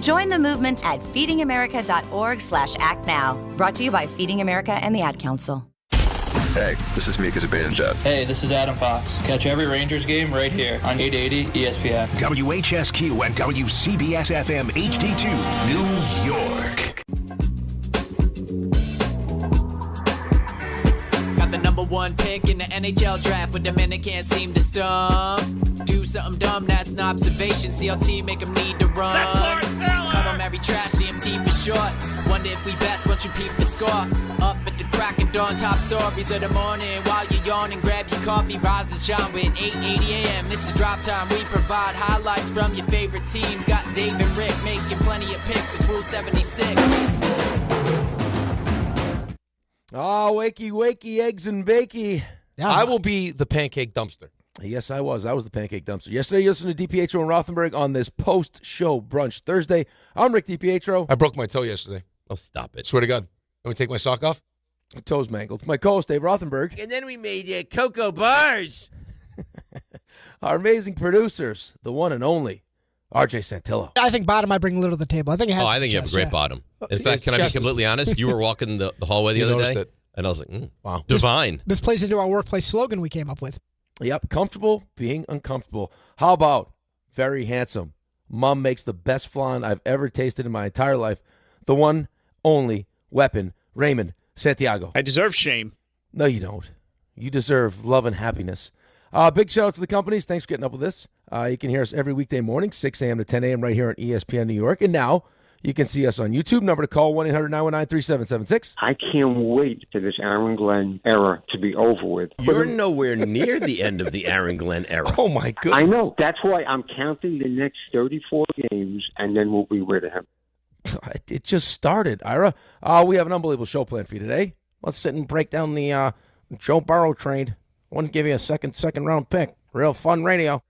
Join the movement at feedingamerica.org/actnow. Brought to you by Feeding America and the Ad Council. Hey, this is Mika Zibanejad. Hey, this is Adam Fox. Catch every Rangers game right here on 880 ESPN. WHSQ and WCBS-FM HD2, New York. Got the #1 pick in the NHL draft, but the men that can't seem to stump. Do something dumb, that's an observation. CLT make them need to run. That's Lawrence Taylor. Cut them every trash, CMT for short. Wonder if we best once you peep the score. Up at the crack of dawn, top stories of the morning. While you're yawning, grab your coffee, rise and shine with 8:80 a.m. This is Drop Time. We provide highlights from your favorite teams. Got Dave and Rick making plenty of picks. It's Rule 76. Oh, wakey, wakey, eggs and bakey. Yeah, I will be the pancake dumpster. Yes, I was. I was the pancake dumpster. Yesterday, you listened to DiPietro and Rothenberg on this post-show brunch Thursday. I'm Rick DiPietro. I broke my toe yesterday. Oh, stop it. Swear to God. Let me take my sock off. My toe's mangled. My co-host, Dave Rothenberg. And then we made cocoa bars. Our amazing producers, the one and only, RJ Santillo. I think bottom I bring little to the table. I think it has I think you have a great bottom. In fact, can I be completely honest? You were walking the hallway the other day, and I was like, wow. Divine. This plays into our workplace slogan we came up with. Yep, comfortable being uncomfortable. How about very handsome? Mom makes the best flan I've ever tasted in my entire life. The one, only, weapon, Raymond Santiago. I deserve shame. No, you don't. You deserve love and happiness. Big shout out to the companies. Thanks for getting up with this. You can hear us every weekday morning, 6 a.m. to 10 a.m. right here on ESPN New York. And now you can see us on YouTube. Number to call, 1-800-919-3776. I can't wait for this Aaron Glenn era to be over with. You're nowhere near the end of the Aaron Glenn era. Oh, my goodness. I know. That's why I'm counting the next 34 games, and then we'll be rid of him. It just started, Ira. We have an unbelievable show planned for you today. Let's sit and break down the Joe Burrow trade. Wouldn't give you a second round pick. Real fun radio.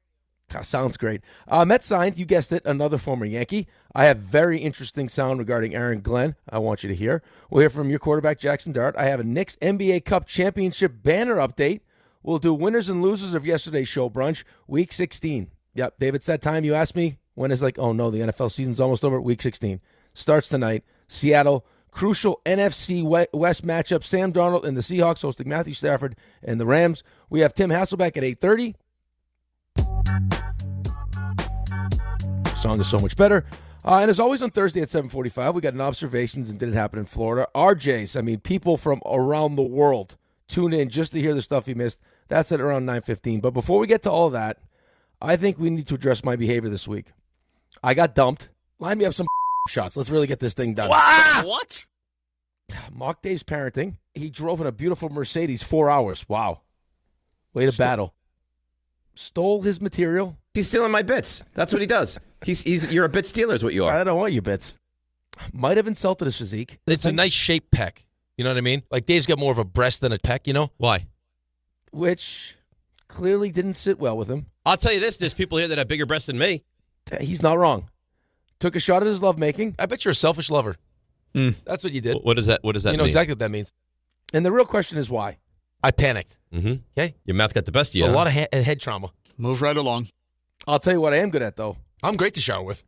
Sounds great. Mets signed, you guessed it, another former Yankee. I have very interesting sound regarding Aaron Glenn I want you to hear. We'll hear from your quarterback, Jaxson Dart. I have a Knicks NBA Cup Championship banner update. We'll do winners and losers of yesterday's show brunch, Week 16. Yep, Dave, it's that time you asked me when it's like, oh no, the NFL season's almost over. Week 16 starts tonight. Seattle, crucial NFC West matchup. Sam Darnold and the Seahawks hosting Matthew Stafford and the Rams. We have Tim Hasselbeck at 8:30. Song is so much better. And as always on Thursday at 7:45, we got an Knobservations and Did It Happen in Florida. RJs, I mean, people from around the world tune in just to hear the stuff you missed. That's at around 9:15. But before we get to all of that, I think we need to address my behavior this week. I got dumped. Line me up some shots. Let's really get this thing done. What? Mock Dave's parenting. He drove in a beautiful Mercedes 4 hours. Wow. Way to battle. Stole his material. He's stealing my bits. That's what he does. You're a bit stealer is what you are. I don't want your bits. Might have insulted his physique. It's a nice shaped pec. You know what I mean? Like Dave's got more of a breast than a pec, you know? Why? Which clearly didn't sit well with him. I'll tell you this. There's people here that have bigger breasts than me. He's not wrong. Took a shot at his lovemaking. I bet you're a selfish lover. That's what you did. What does that mean? You know exactly what that means. And the real question is why? I panicked. Mm-hmm. Okay? Your mouth got the best of you. A lot of head trauma. Move right along. I'll tell you what I am good at, though. I'm great to shower with.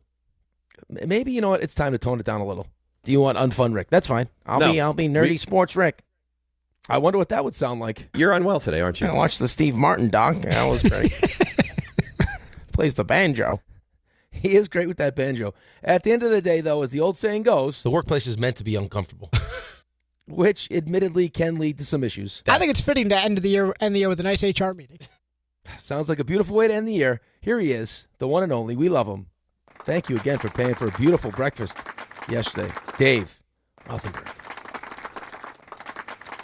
Maybe, you know what, it's time to tone it down a little. Do you want unfun Rick? That's fine. I'll be nerdy sports Rick. I wonder what that would sound like. You're unwell today, aren't you? I watched the Steve Martin doc. That was great. Plays the banjo. He is great with that banjo. At the end of the day, though, as the old saying goes, the workplace is meant to be uncomfortable. Which admittedly can lead to some issues. I think it's fitting to end the year with a nice HR meeting. Sounds like a beautiful way to end the year. Here he is, the one and only. We love him. Thank you again for paying for a beautiful breakfast yesterday. Dave Rothenberg.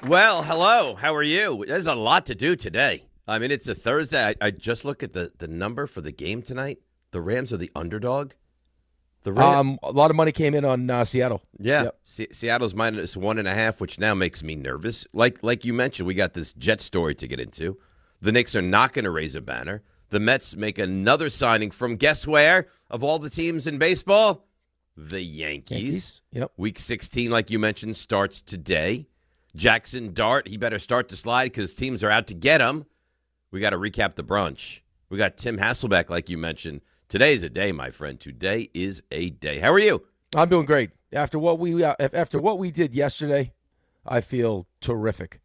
Well, hello. How are you? There's a lot to do today. I mean, it's a Thursday. I just look at the number for the game tonight. The Rams are the underdog. A lot of money came in on Seattle. Yeah, yep. Seattle's -1.5, which now makes me nervous. Like you mentioned, we got this Jet story to get into. The Knicks are not going to raise a banner. The Mets make another signing from guess where? Of all the teams in baseball? The Yankees. Yep. Week 16, like you mentioned, starts today. Jaxson Dart, he better start to slide because teams are out to get him. We got to recap the brunch. We got Tim Hasselbeck, like you mentioned, Today's a day, my friend. Today is a day. How are you? I'm doing great. After what we did yesterday, I feel terrific.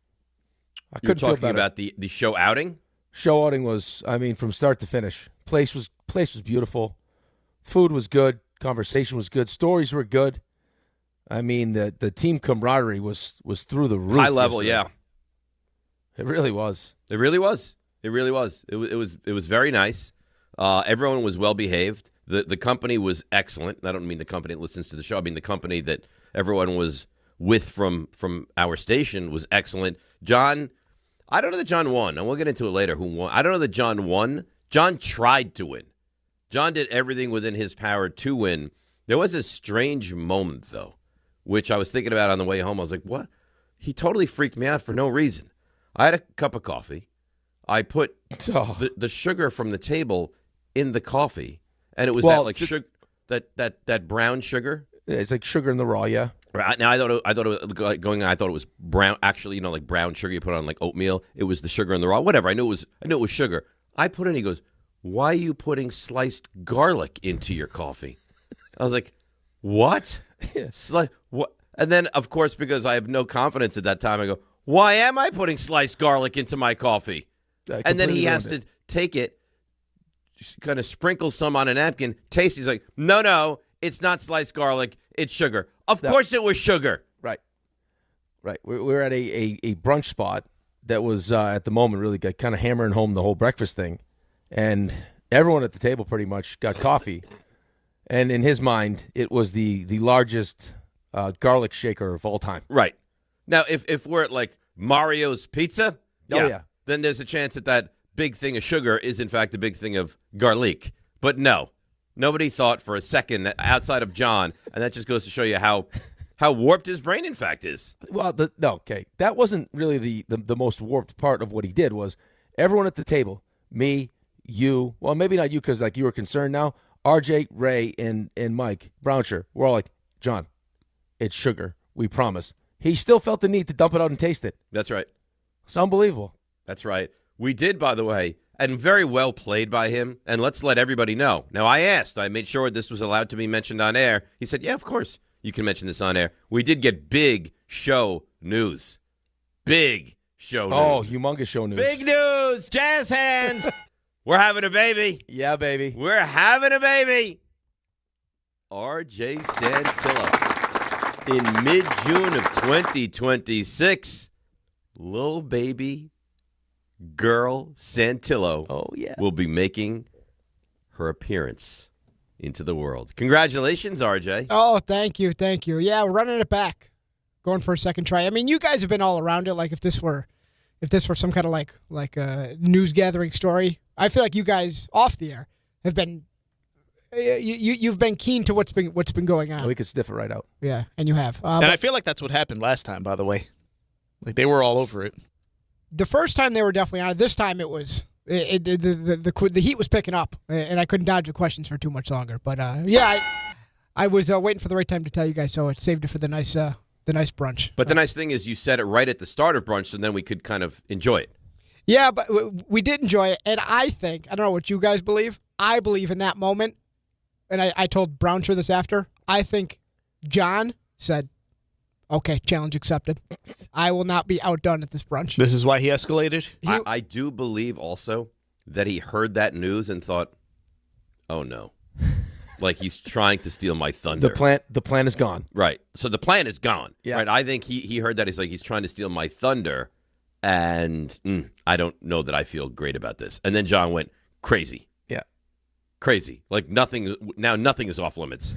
You're talking about the show outing? Show outing was, from start to finish. Place was beautiful. Food was good. Conversation was good. Stories were good. The team camaraderie was through the roof. High level, yesterday. yeah. It really was. It really was. It really was. It was very nice. Everyone was well behaved. The company was excellent. I don't mean the company that listens to the show. I mean the company that everyone was with from our station was excellent. John, I don't know that John won, and we'll get into it later who won. I don't know that John won. John tried to win. John did everything within his power to win. There was a strange moment, though, which I was thinking about on the way home. I was like, what? He totally freaked me out for no reason. I had a cup of coffee. I put the sugar from the table in the coffee, and it was sugar, that brown sugar. Yeah, it's like sugar in the raw, yeah. Right now, I thought it was going on. I thought it was brown. Actually, like brown sugar you put on like oatmeal. It was the sugar in the raw. Whatever. I knew it was sugar. I put it in. He goes, "Why are you putting sliced garlic into your coffee?" I was like, "What? What?" And then, of course, because I have no confidence at that time, I go, "Why am I putting sliced garlic into my coffee?" And then he has to take it, just kind of sprinkle some on a napkin, taste. He's like, "No, it's not sliced garlic. It's sugar." Of course it was sugar. Right. We're at a brunch spot that was, at the moment, really kind of hammering home the whole breakfast thing. And everyone at the table pretty much got coffee. And in his mind, it was the largest garlic shaker of all time. Right. Now, if we're at, like, Mario's Pizza, then there's a chance that big thing of sugar is, in fact, a big thing of garlic. But no. Nobody thought for a second that outside of John, and that just goes to show you how warped his brain, in fact, is. Well, that wasn't really the most warped part of what he did. Was everyone at the table, me, you, well, maybe not you because like you were concerned now, RJ, Ray, and Mike Brownshire, we're all like, John, it's sugar, we promise. He still felt the need to dump it out and taste it. That's right. It's unbelievable. That's right. We did, by the way. And very well played by him. And let's let everybody know. Now, I made sure this was allowed to be mentioned on air. He said, yeah, of course, you can mention this on air. We did get big show news. Big show news. Oh, humongous show news. Big news. Jazz hands. We're having a baby. Yeah, baby. We're having a baby. R.J. Santillo. In mid-June of 2026, little baby girl Santillo will be making her appearance into the world. Congratulations, RJ. Oh, thank you. Yeah, we're running it back. Going for a second try. I mean, you guys have been all around it. Like if this were some kind of like a news gathering story, I feel like you guys off the air have been you've been keen to what's been going on. We could sniff it right out. Yeah, and you have. And I feel like that's what happened last time, by the way. Like they were all over it. The first time they were definitely on it. This time it was the heat was picking up, and I couldn't dodge the questions for too much longer. But I was waiting for the right time to tell you guys, so it saved it for the nice brunch. But the nice thing is you said it right at the start of brunch, and then we could kind of enjoy it. Yeah, but we did enjoy it, and I don't know what you guys believe. I believe in that moment, and I told Brownshire this after. I think John said, okay, challenge accepted. I will not be outdone at this brunch. This is why he escalated? I do believe also that he heard that news and thought, oh, no. Like he's trying to steal my thunder. The plan is gone. Right. So the plan is gone. Yeah. Right. I think he heard that. He's like, he's trying to steal my thunder. And I don't know that I feel great about this. And then John went crazy. Yeah. Crazy. Like nothing is off limits.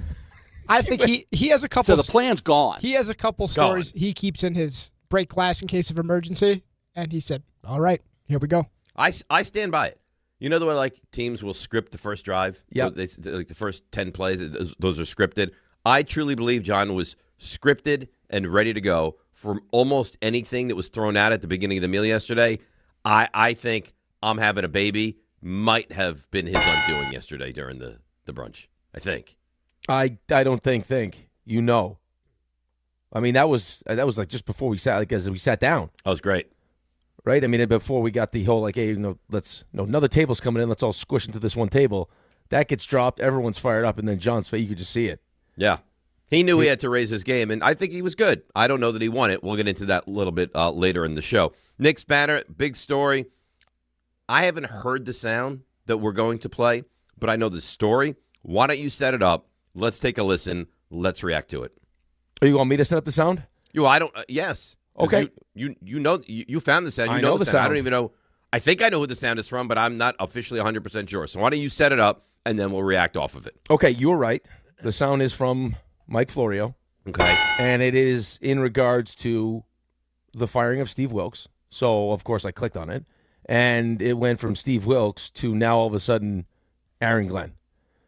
I think he has a couple. So the plan's gone. He has a couple stories he keeps in his break glass in case of emergency, and he said, "All right, here we go." I stand by it. You know the way like teams will script the first drive. Yeah, like the first 10 plays, those are scripted. I truly believe John was scripted and ready to go for almost anything that was thrown out at the beginning of the meal yesterday. I think I'm having a baby might have been his undoing yesterday during the brunch. I think. I don't think. You know. I mean, that was like just before we sat, like as we sat down. That was great. Right? I mean, before we got the whole, like, hey, another table's coming in. Let's all squish into this one table. that gets dropped, everyone's fired up, and then John's face, you could just see it. Yeah. He knew he had to raise his game, and I think he was good. I don't know that he won it. We'll get into that a little bit later in the show. Knicks banner, big story. I haven't heard the sound that we're going to play, but I know the story. Why don't you set it up? Let's take a listen. Let's react to it. Are you want me to set up the sound? I don't. Yes. Okay. You know you found the sound. You I know the sound. I don't even know. I think I know who the sound is from, but I'm not officially 100% sure. So why don't you set it up, and then we'll react off of it. Okay, you're right. The sound is from Mike Florio. Okay. And it is in regards to the firing of Steve Wilkes. So, of course, I clicked on it. And it went from Steve Wilkes to now all of a sudden Aaron Glenn.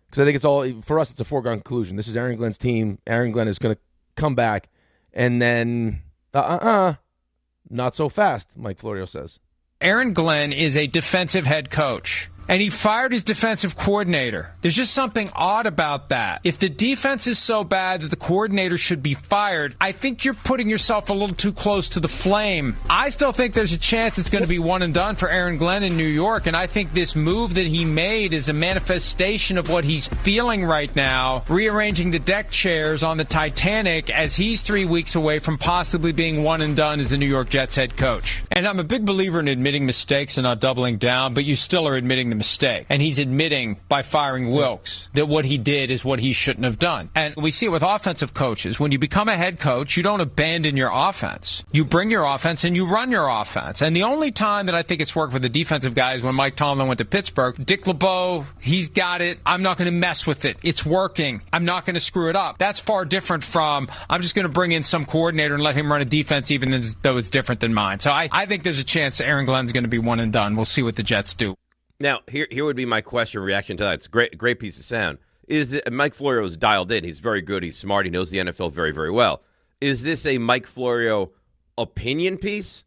Because I think it's all, for us, it's a foregone conclusion. This is Aaron Glenn's team. Aaron Glenn is going to come back. And then, not so fast, Mike Florio says. Aaron Glenn is a defensive head coach, and he fired his defensive coordinator. There's just something odd about that. If the defense is so bad that the coordinator should be fired, I think you're putting yourself a little too close to the flame. I still think there's a chance it's going to be one and done for Aaron Glenn in New York, and I think this move that he made is a manifestation of what he's feeling right now, rearranging the deck chairs on the Titanic as he's 3 weeks away from possibly being one and done as the New York Jets head coach. And I'm a big believer in admitting mistakes and not doubling down, but you still are admitting the mistake. And he's admitting by firing Wilkes that what he did is what he shouldn't have done. And we see it with offensive coaches. When you become a head coach, you don't abandon your offense. You bring your offense and you run your offense. And the only time that I think it's worked with the defensive guys when Mike Tomlin went to Pittsburgh, Dick LeBeau, he's got it. I'm not going to mess with it. It's working. I'm not going to screw it up. That's far different from I'm just going to bring in some coordinator and let him run a defense even though it's different than mine. So I think there's a chance Aaron Glenn's going to be one and done. We'll see what the Jets do. Now, here would be my question, reaction to that. It's a great piece of sound. Is that Mike Florio is dialed in. He's very good. He's smart. He knows the NFL very, very well. Is this a Mike Florio opinion piece?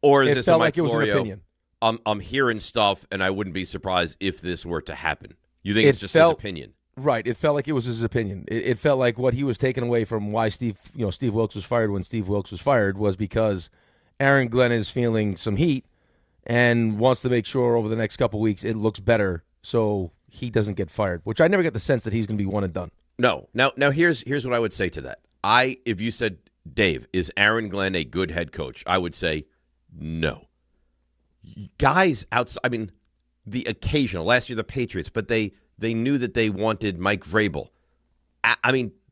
Or is this a Mike Florio, I'm hearing stuff, and I wouldn't be surprised if this were to happen? You think it's just his opinion? Right. It felt like it was his opinion. It felt like what he was taking away from why Steve Wilkes was fired when Steve Wilkes was fired was because Aaron Glenn is feeling some heat and wants to make sure over the next couple weeks it looks better so he doesn't get fired, which I never get the sense that he's going to be one and done. No. Now here's what I would say to that. If you said, Dave, is Aaron Glenn a good head coach? I would say no. Guys outside, the occasional, last year the Patriots, but they knew that they wanted Mike Vrabel.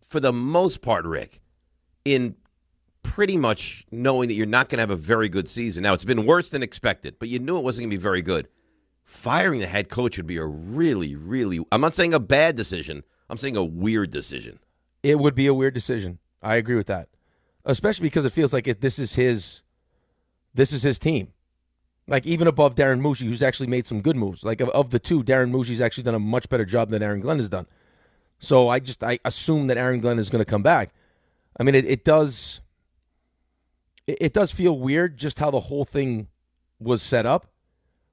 For the most part, Rick, in pretty much knowing that you're not going to have a very good season. Now, it's been worse than expected, but you knew it wasn't going to be very good. Firing the head coach would be a really, really, I'm not saying a bad decision. I'm saying a weird decision. It would be a weird decision. I agree with that, especially because it feels like this is his team. Like, even above Darren Mushi, who's actually made some good moves. Like, of the two, Darren Mushi's actually done a much better job than Aaron Glenn has done. So I assume that Aaron Glenn is going to come back. It does feel weird just how the whole thing was set up,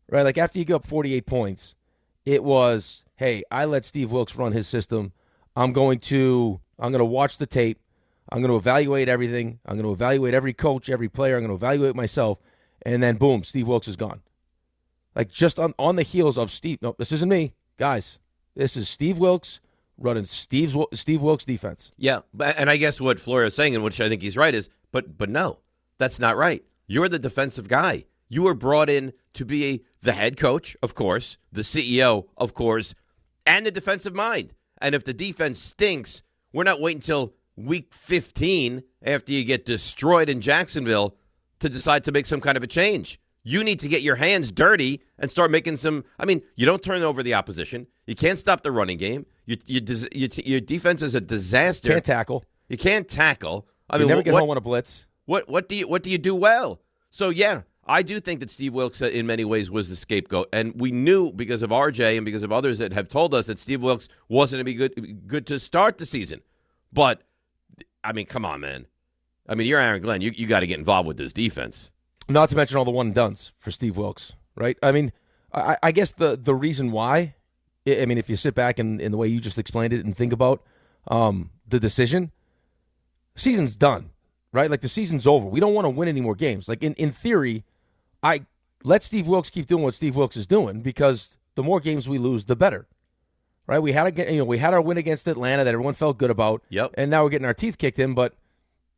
right? Like, after you go up 48 points, it was, hey, I let Steve Wilkes run his system. I'm going to watch the tape. I'm going to evaluate everything. I'm going to evaluate every coach, every player. I'm going to evaluate myself. And then, boom, Steve Wilkes is gone. Like, just on the heels of Steve. No, this isn't me. Guys, this is Steve Wilkes running Steve Wilkes' defense. Yeah, and I guess what Florio is saying, and which I think he's right, is, but no, that's not right. You're the defensive guy. You were brought in to be the head coach, of course, the CEO, of course, and the defensive mind. And if the defense stinks, we're not waiting until week 15 after you get destroyed in Jacksonville to decide to make some kind of a change. You need to get your hands dirty and start making some. You don't turn over the opposition. You can't stop the running game. Your defense is a disaster. Can't tackle. You can't tackle. You never get home on a blitz. What do you do well? So yeah, I do think that Steve Wilkes in many ways was the scapegoat, and we knew because of RJ and because of others that have told us that Steve Wilkes wasn't going to be good to start the season. But come on, man. You're Aaron Glenn. You got to get involved with this defense. Not to mention all the one and dones for Steve Wilkes, right? I guess the reason why, if you sit back and in the way you just explained it and think about the decision, season's done, right? Like, the season's over. We don't want to win any more games. Like, in theory, I let Steve Wilkes keep doing what Steve Wilkes is doing because the more games we lose, the better. right? We had our win against Atlanta that everyone felt good about. Yep. And now we're getting our teeth kicked in, but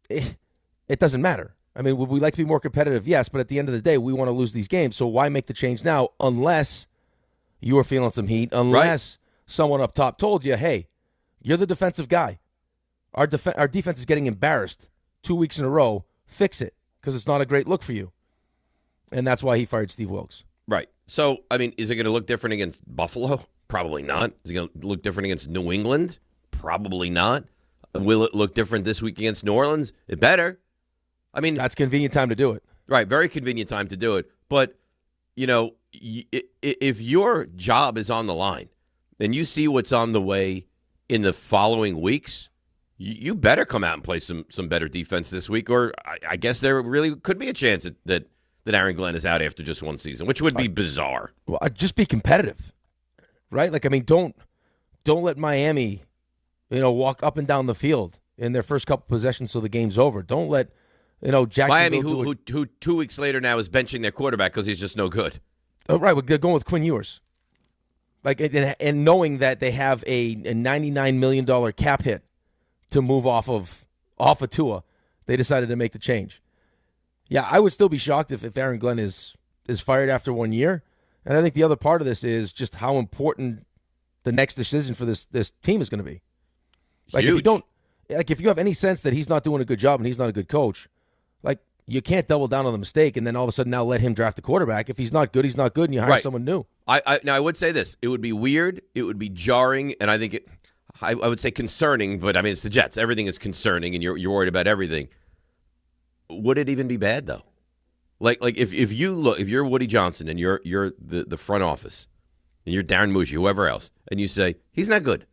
it doesn't matter. I mean, would we like to be more competitive? Yes, but at the end of the day, we want to lose these games. So why make the change now unless you were feeling some heat, unless someone up top told you, hey, you're the defensive guy. Our defense is getting embarrassed 2 weeks in a row. Fix it, because it's not a great look for you. And that's why he fired Steve Wilkes. Right. So, I mean, is it going to look different against Buffalo? Probably not. Is it going to look different against New England? Probably not. Will it look different this week against New Orleans? It better. I mean, that's convenient time to do it. Right. Very convenient time to do it. But, you know, if your job is on the line and you see what's on the way in the following weeks, you better come out and play some better defense this week, or I guess there really could be a chance that Aaron Glenn is out after just one season, which would be bizarre. Well, just be competitive, right? Like, I mean, don't let Miami, walk up and down the field in their first couple possessions so the game's over. Don't let, Jacksonville Miami, who 2 weeks later now is benching their quarterback because he's just no good. Oh, right, they're going with Quinn Ewers. Like, and knowing that they have a $99 million cap hit to move off of Tua, they decided to make the change. Yeah, I would still be shocked if Aaron Glenn is fired after 1 year. And I think the other part of this is just how important the next decision for this team is going to be. Like, Huge. if you have any sense that he's not doing a good job and he's not a good coach, like, you can't double down on the mistake and then all of a sudden now let him draft the quarterback. If he's not good, he's not good, and you hire someone new. Now, I would say this. It would be weird. It would be jarring, and I think I would say concerning, but I mean, it's the Jets. Everything is concerning, and you're worried about everything. Would it even be bad, though? Like if you're Woody Johnson and you're the front office, and you're Darren Mushi, whoever else, and you say, he's not good,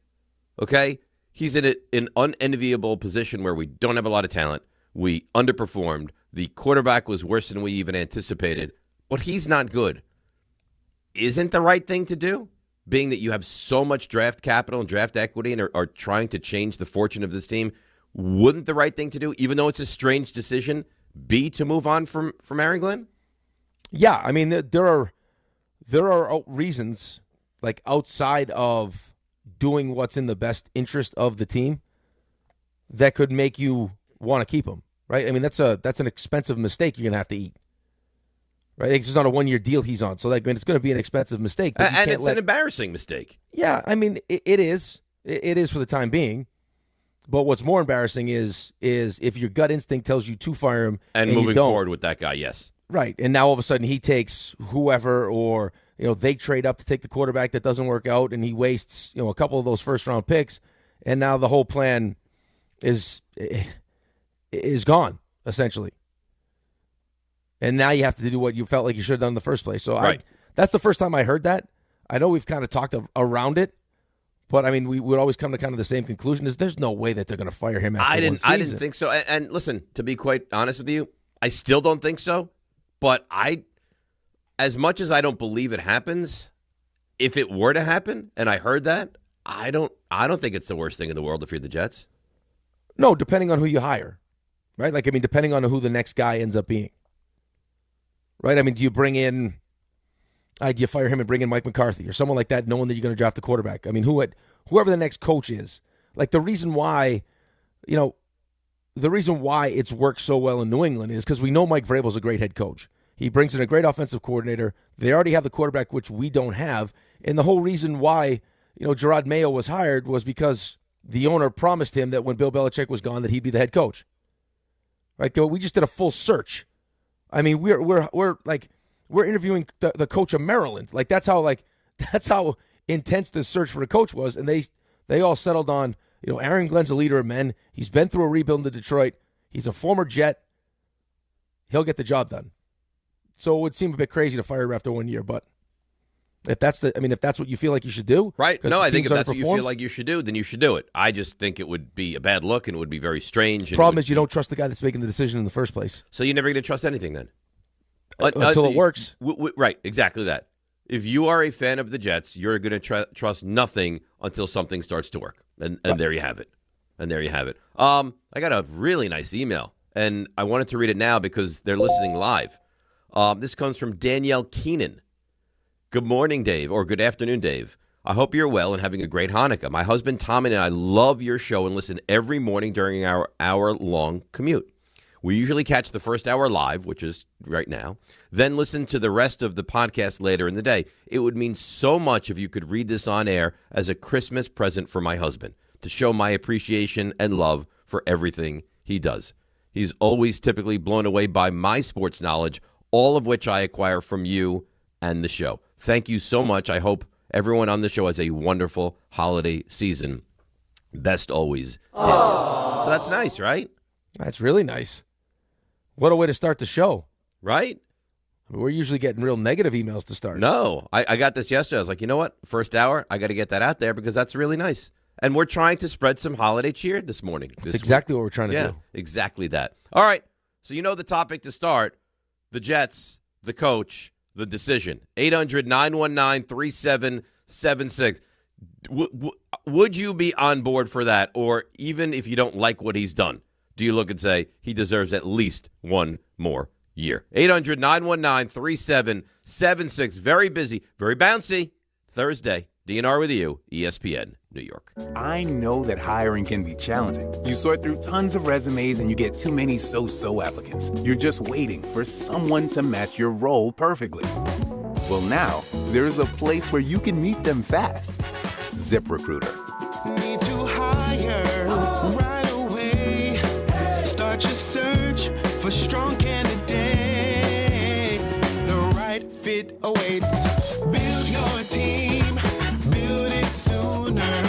okay? He's in an unenviable position where we don't have a lot of talent. We underperformed. The quarterback was worse than we even anticipated, but he's not good. Isn't the right thing to do, being that you have so much draft capital and draft equity and are trying to change the fortune of this team? Wouldn't the right thing to do, even though it's a strange decision, be to move on from Aaron Glenn? Yeah, I mean, there are reasons, like, outside of doing what's in the best interest of the team that could make you want to keep him, right? I mean, that's an expensive mistake you're going to have to eat. Right, it's just not a 1-year deal he's on, so it's going to be an expensive mistake. But and it's an embarrassing mistake. Yeah, I mean, it is. It is for the time being. But what's more embarrassing is if your gut instinct tells you to fire him and moving forward with that guy. Yes, right. And now all of a sudden he takes whoever, or they trade up to take the quarterback that doesn't work out, and he wastes a couple of those first round picks, and now the whole plan is gone essentially. And now you have to do what you felt like you should have done in the first place. So that's the first time I heard that. I know we've kind of talked around it, but I mean, we would always come to kind of the same conclusion: is there's no way that they're going to fire him after one season. I didn't think so. And listen, to be quite honest with you, I still don't think so. But as much as I don't believe it happens, if it were to happen, and I heard that, I don't think it's the worst thing in the world if you're the Jets. No, depending on who you hire, right? Like, I mean, depending on who the next guy ends up being. Right? I mean, do you fire him and bring in Mike McCarthy or someone like that, knowing that you're going to draft the quarterback? I mean, whoever the next coach is, like, the reason why it's worked so well in New England is because we know Mike Vrabel's a great head coach. He brings in a great offensive coordinator. They already have the quarterback, which we don't have. And the whole reason why, Gerard Mayo was hired was because the owner promised him that when Bill Belichick was gone, that he'd be the head coach. Right? We just did a full search. I mean, we're interviewing the coach of Maryland. Like, that's how intense the search for a coach was, and they all settled on, Aaron Glenn's a leader of men. He's been through a rebuild in Detroit. He's a former Jet. He'll get the job done. So it would seem a bit crazy to fire him after 1 year, but if that's what you feel like you should do, right? No, I think if that's what you feel like you should do, then you should do it. I just think it would be a bad look and it would be very strange. The problem is you don't trust the guy that's making the decision in the first place. So you're never going to trust anything then? Until it works. Right, exactly that. If you are a fan of the Jets, you're going to trust nothing until something starts to work. And there you have it. I got a really nice email, and I wanted to read it now because they're listening live. This comes from Danielle Keenan. Good morning, Dave, or good afternoon, Dave. I hope you're well and having a great Hanukkah. My husband Tom and I love your show and listen every morning during our hour-long commute. We usually catch the first hour live, which is right now, then listen to the rest of the podcast later in the day. It would mean so much if you could read this on air as a Christmas present for my husband to show my appreciation and love for everything he does. He's always typically blown away by my sports knowledge, all of which I acquire from you and the show. Thank you so much. I hope everyone on the show has a wonderful holiday season. Best always. So that's nice, right? That's really nice. What a way to start the show. Right? I mean, we're usually getting real negative emails to start. No, I got this yesterday. I was like, you know what? First hour, I got to get that out there because that's really nice. And we're trying to spread some holiday cheer this morning. That's exactly what we're trying to do. Exactly that. All right. So you know the topic to start. The Jets, the coach, the decision. 800-919-3776. Would you be on board for that? Or even if you don't like what he's done, do you look and say he deserves at least one more year? 800-919-3776. Very busy, very bouncy. Thursday, DNR with you, ESPN, New York. I know that hiring can be challenging. You sort through tons of resumes and you get too many so-so applicants. You're just waiting for someone to match your role perfectly. Well, now, there's a place where you can meet them fast. ZipRecruiter. Need to hire right away. Start your search for strong candidates. The right fit awaits. Build your team. Build it sooner.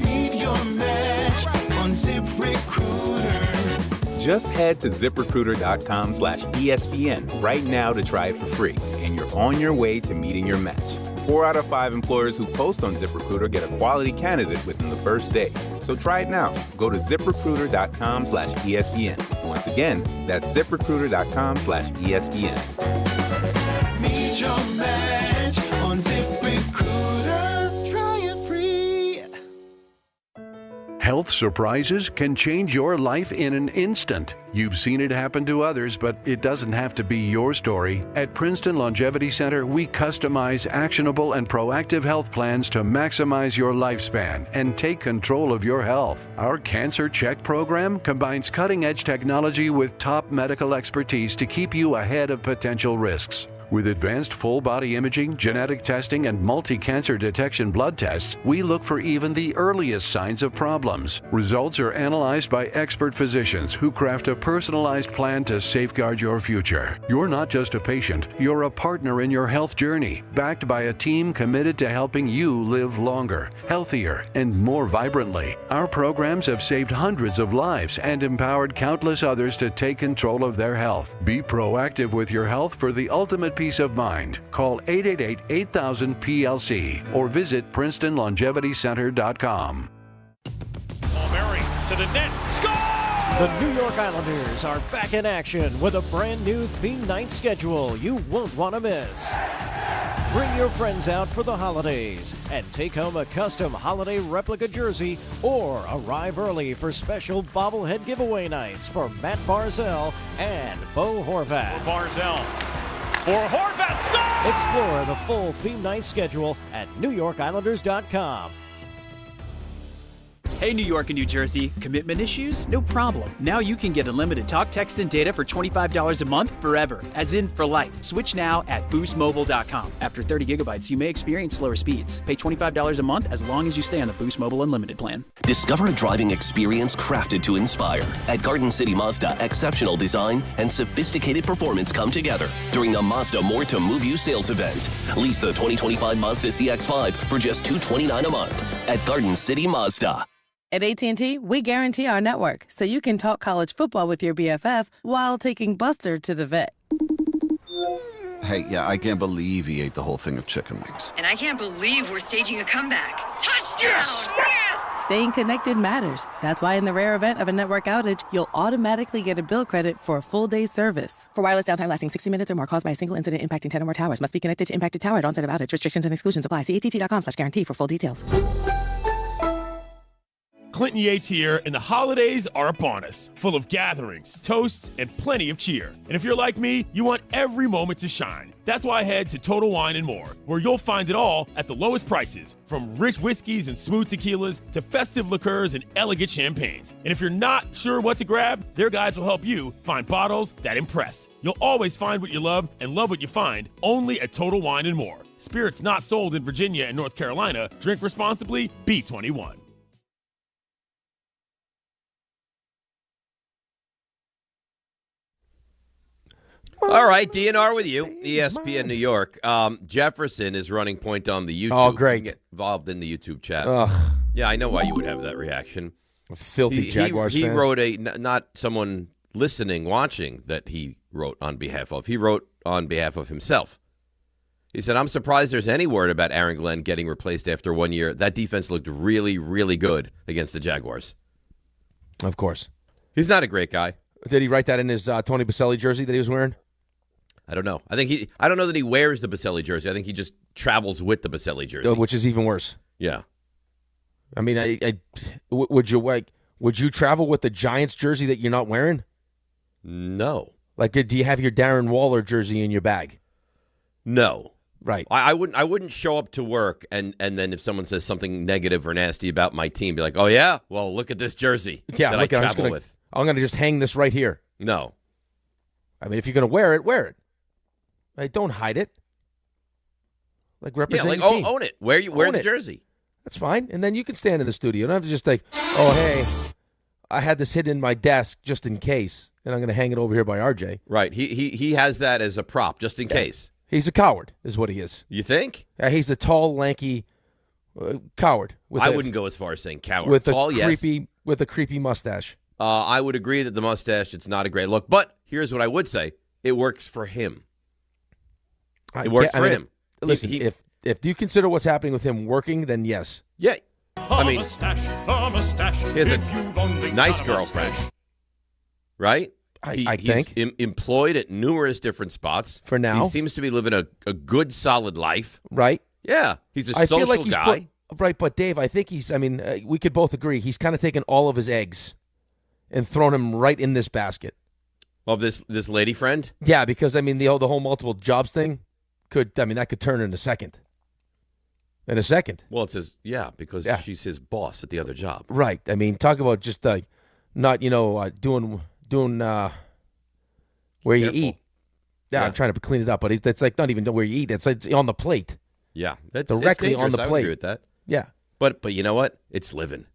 Meet your match on ZipRecruiter. Just head to ZipRecruiter.com/ESPN right now to try it for free. And you're on your way to meeting your match. 4 out of 5 employers who post on ZipRecruiter get a quality candidate within the first day. So try it now. Go to ZipRecruiter.com/ESPN. Once again, that's ZipRecruiter.com/ESPN. Meet your match on ZipRecruiter. Try it free. Health surprises can change your life in an instant. You've seen it happen to others, but it doesn't have to be your story. At Princeton Longevity Center, we customize actionable and proactive health plans to maximize your lifespan and take control of your health. Our Cancer Check program combines cutting-edge technology with top medical expertise to keep you ahead of potential risks. With advanced full-body imaging, genetic testing, and multi-cancer detection blood tests, we look for even the earliest signs of problems. Results are analyzed by expert physicians who craft a personalized plan to safeguard your future. You're not just a patient, you're a partner in your health journey, backed by a team committed to helping you live longer, healthier, and more vibrantly. Our programs have saved hundreds of lives and empowered countless others to take control of their health. Be proactive with your health for the ultimate peace of mind. Call 888-8000-PLC or visit PrincetonLongevityCenter.com. Murray to the net. Score! The New York Islanders are back in action with a brand new theme night schedule you won't want to miss. Bring your friends out for the holidays and take home a custom holiday replica jersey or arrive early for special bobblehead giveaway nights for Matt Barzell and Bo Horvat. Barzell. For Horvat, score! Explore the full theme night schedule at NewYorkIslanders.com. Hey, New York and New Jersey, commitment issues? No problem. Now you can get unlimited talk, text, and data for $25 a month forever, as in for life. Switch now at boostmobile.com. After 30 gigabytes, you may experience slower speeds. Pay $25 a month as long as you stay on the Boost Mobile Unlimited plan. Discover a driving experience crafted to inspire. At Garden City Mazda, exceptional design and sophisticated performance come together during the Mazda More to Move You sales event. Lease the 2025 Mazda CX-5 for just $229 a month at Garden City Mazda. At AT&T, we guarantee our network so you can talk college football with your BFF while taking Buster to the vet. Hey, yeah, I can't believe he ate the whole thing of chicken wings. And I can't believe we're staging a comeback. Touchdown! Yes! Yes! Staying connected matters. That's why in the rare event of a network outage, you'll automatically get a bill credit for a full day's service. For wireless downtime lasting 60 minutes or more caused by a single incident impacting 10 or more towers, must be connected to impacted tower at onset of outage. Restrictions and exclusions apply. See att.com/guarantee for full details. Clinton Yates here, and the holidays are upon us, full of gatherings, toasts, and plenty of cheer. And if you're like me, you want every moment to shine. That's why I head to Total Wine & More, where you'll find it all at the lowest prices, from rich whiskeys and smooth tequilas to festive liqueurs and elegant champagnes. And if you're not sure what to grab, their guides will help you find bottles that impress. You'll always find what you love and love what you find only at Total Wine & More. Spirits not sold in Virginia and North Carolina. Drink responsibly. B21. All right, DNR with you, ESPN New York. Jefferson is running point on the YouTube. Oh, great. You can get involved in the YouTube chat. Ugh. Yeah, I know why you would have that reaction. A filthy Jaguars he fan. wrote not someone listening, watching that he wrote on behalf of. He wrote on behalf of himself. He said, I'm surprised there's any word about Aaron Glenn getting replaced after 1 year. That defense looked really, really good against the Jaguars. Of course. He's not a great guy. Did he write that in his Tony Baselli jersey that he was wearing? I don't know. I don't know that he wears the Baselli jersey. I think he just travels with the Baselli jersey. Which is even worse. Yeah. I mean, would you travel with the Giants jersey that you're not wearing? No. Like, do you have your Darren Waller jersey in your bag? No. Right. I wouldn't show up to work and then if someone says something negative or nasty about my team, be like, oh yeah, well look at this jersey Yeah, that look, I travel with. I'm gonna just hang this right here. No. I mean, if you're gonna wear it, wear it. Like, don't hide it. Like, represent your team. Own it. Wear the jersey. That's fine. And then you can stand in the studio. You don't have to just like, oh, hey, I had this hidden in my desk just in case, and I'm going to hang it over here by RJ. Right. He has that as a prop just in case. He's a coward is what he is. You think? He's a tall, lanky coward. I wouldn't go as far as saying coward. With Tall, with a creepy mustache. I would agree that the mustache, it's not a great look. But here's what I would say. It works for him. It works for him. Listen, if you consider what's happening with him working, then yes. Yeah. I mean, he has a nice girlfriend, right? I think. He's employed at numerous different spots. For now. He seems to be living a good, solid life. Right? Yeah. He's a I social feel like he's guy. Right, but Dave, I think we could both agree, he's kind of taken all of his eggs and thrown them right in this basket. Of this lady friend? Yeah, because, I mean, the whole multiple jobs thing that could turn in a second. In a second. Well, it's because she's his boss at the other job. Right. I mean, talk about just not, doing where you eat. Yeah, I'm trying to clean it up, but it's like not even where you eat. It's on the plate. Yeah. Directly on the I would plate. agree with that. Yeah. But you know what? It's living.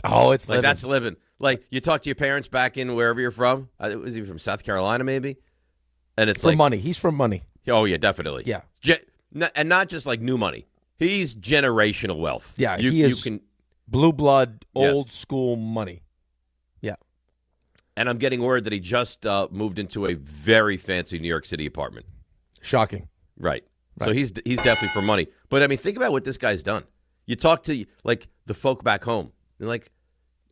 Oh, it's living. That's living. Like, you talk to your parents back in wherever you're from. Was he from South Carolina, maybe? And it's from money. He's from money. Oh, yeah, definitely. Yeah. And not just like new money. He's generational wealth. Yeah, he is blue blood, old school money. Yeah. And I'm getting word that he just moved into a very fancy New York City apartment. Shocking. Right. So he's definitely for money. But, I mean, think about what this guy's done. You talk to, like, the folk back home. And, like,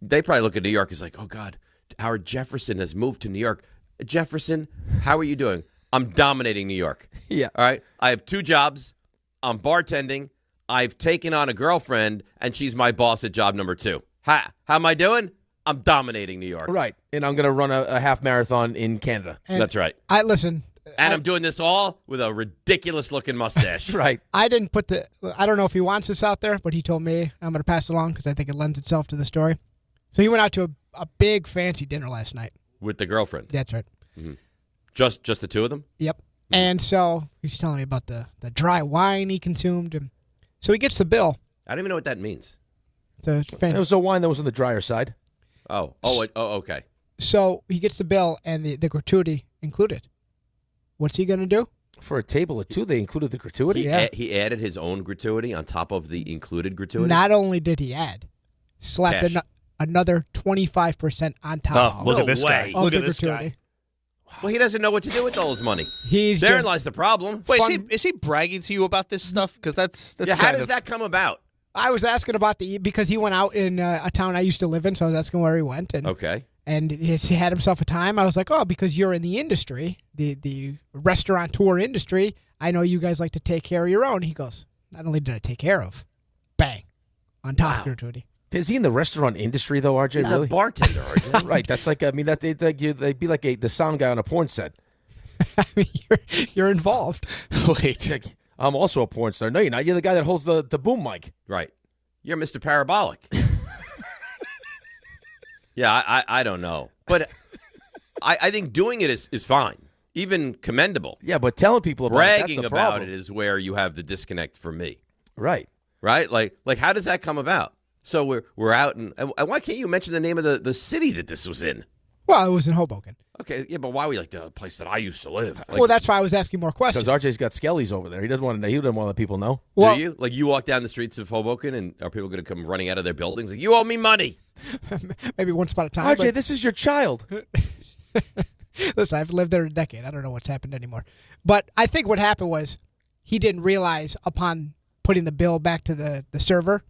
they probably look at New York as like, oh, God, Howard Jefferson has moved to New York. Jefferson, how are you doing? I'm dominating New York. Yeah. All right. I have 2 jobs. I'm bartending. I've taken on a girlfriend, and she's my boss at job number 2. How am I doing? I'm dominating New York. Right. And I'm going to run a half marathon in Canada. That's right. And I'm doing this all with a ridiculous-looking mustache. Right. I didn't put I don't know if he wants this out there, but he told me. I'm going to pass it along because I think it lends itself to the story. So he went out to a big, fancy dinner last night. With the girlfriend. That's right. Mm-hmm. Just the 2 of them? Yep. Mm-hmm. And so he's telling me about the dry wine he consumed. And so he gets the bill. I don't even know what that means. It was a wine that was on the drier side. Oh, okay. So he gets the bill and the gratuity included. What's he going to do? For a table of 2, they included the gratuity? He added his own gratuity on top of the included gratuity? Not only did he add, slapped another 25% on top. Oh, look at this guy. Look at this guy. Well, he doesn't know what to do with all his money. Therein lies the problem. Wait, is he bragging to you about this stuff? Because that's how does that come about? I was asking about because he went out in a town I used to live in, so I was asking where he went. And, okay. And he had himself a time. I was like, oh, because you're in the industry, the restaurateur industry, I know you guys like to take care of your own. He goes, not only did I take care of, bang, on top of gratuity. Is he in the restaurant industry though, RJ? He's really? a bartender, RJ. Right. That's like they'd be like the sound guy on a porn set. I mean, you're involved. Wait, I'm also a porn star. No, you're not. You're the guy that holds the boom mic. Right. You're Mr. Parabolic. Yeah, I don't know. But I think doing it is fine. Even commendable. Yeah, but telling people about bragging it, that's the about problem. it is where you have the disconnect for me. Right. Right? Like how does that come about? So we're out and why can't you mention the name of the city that this was in? Well, it was in Hoboken. Okay, yeah, but why we like the place that I used to live? Like, Well, that's why I was asking more questions. Because RJ's got skellies over there. He doesn't want to. He doesn't want to let people know. Well- do you? Like you walk down the streets of Hoboken and are people going to come running out of their buildings like, you owe me money? Maybe once upon a time. RJ, this is your child. Listen, I've lived there a decade. I don't know what's happened anymore. But I think what happened was he didn't realize upon putting the bill back to the server.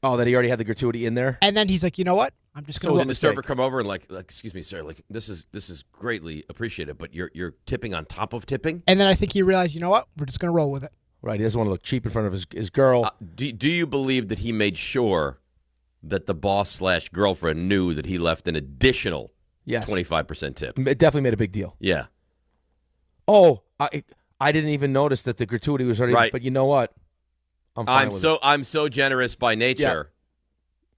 Oh, that he already had the gratuity in there? And then he's like, you know what? I'm just going So to did the server come over and like, excuse me, sir, like this is greatly appreciated, but you're tipping on top of tipping? And then I think he realized, you know what? We're just going to roll with it. Right. He doesn't want to look cheap in front of his girl. Do you believe that he made sure that the boss/girlfriend knew that he left an additional 25% tip? It definitely made a big deal. Yeah. Oh, I didn't even notice that the gratuity was already. Right. But you know what? I'm fine with it. I'm so generous by nature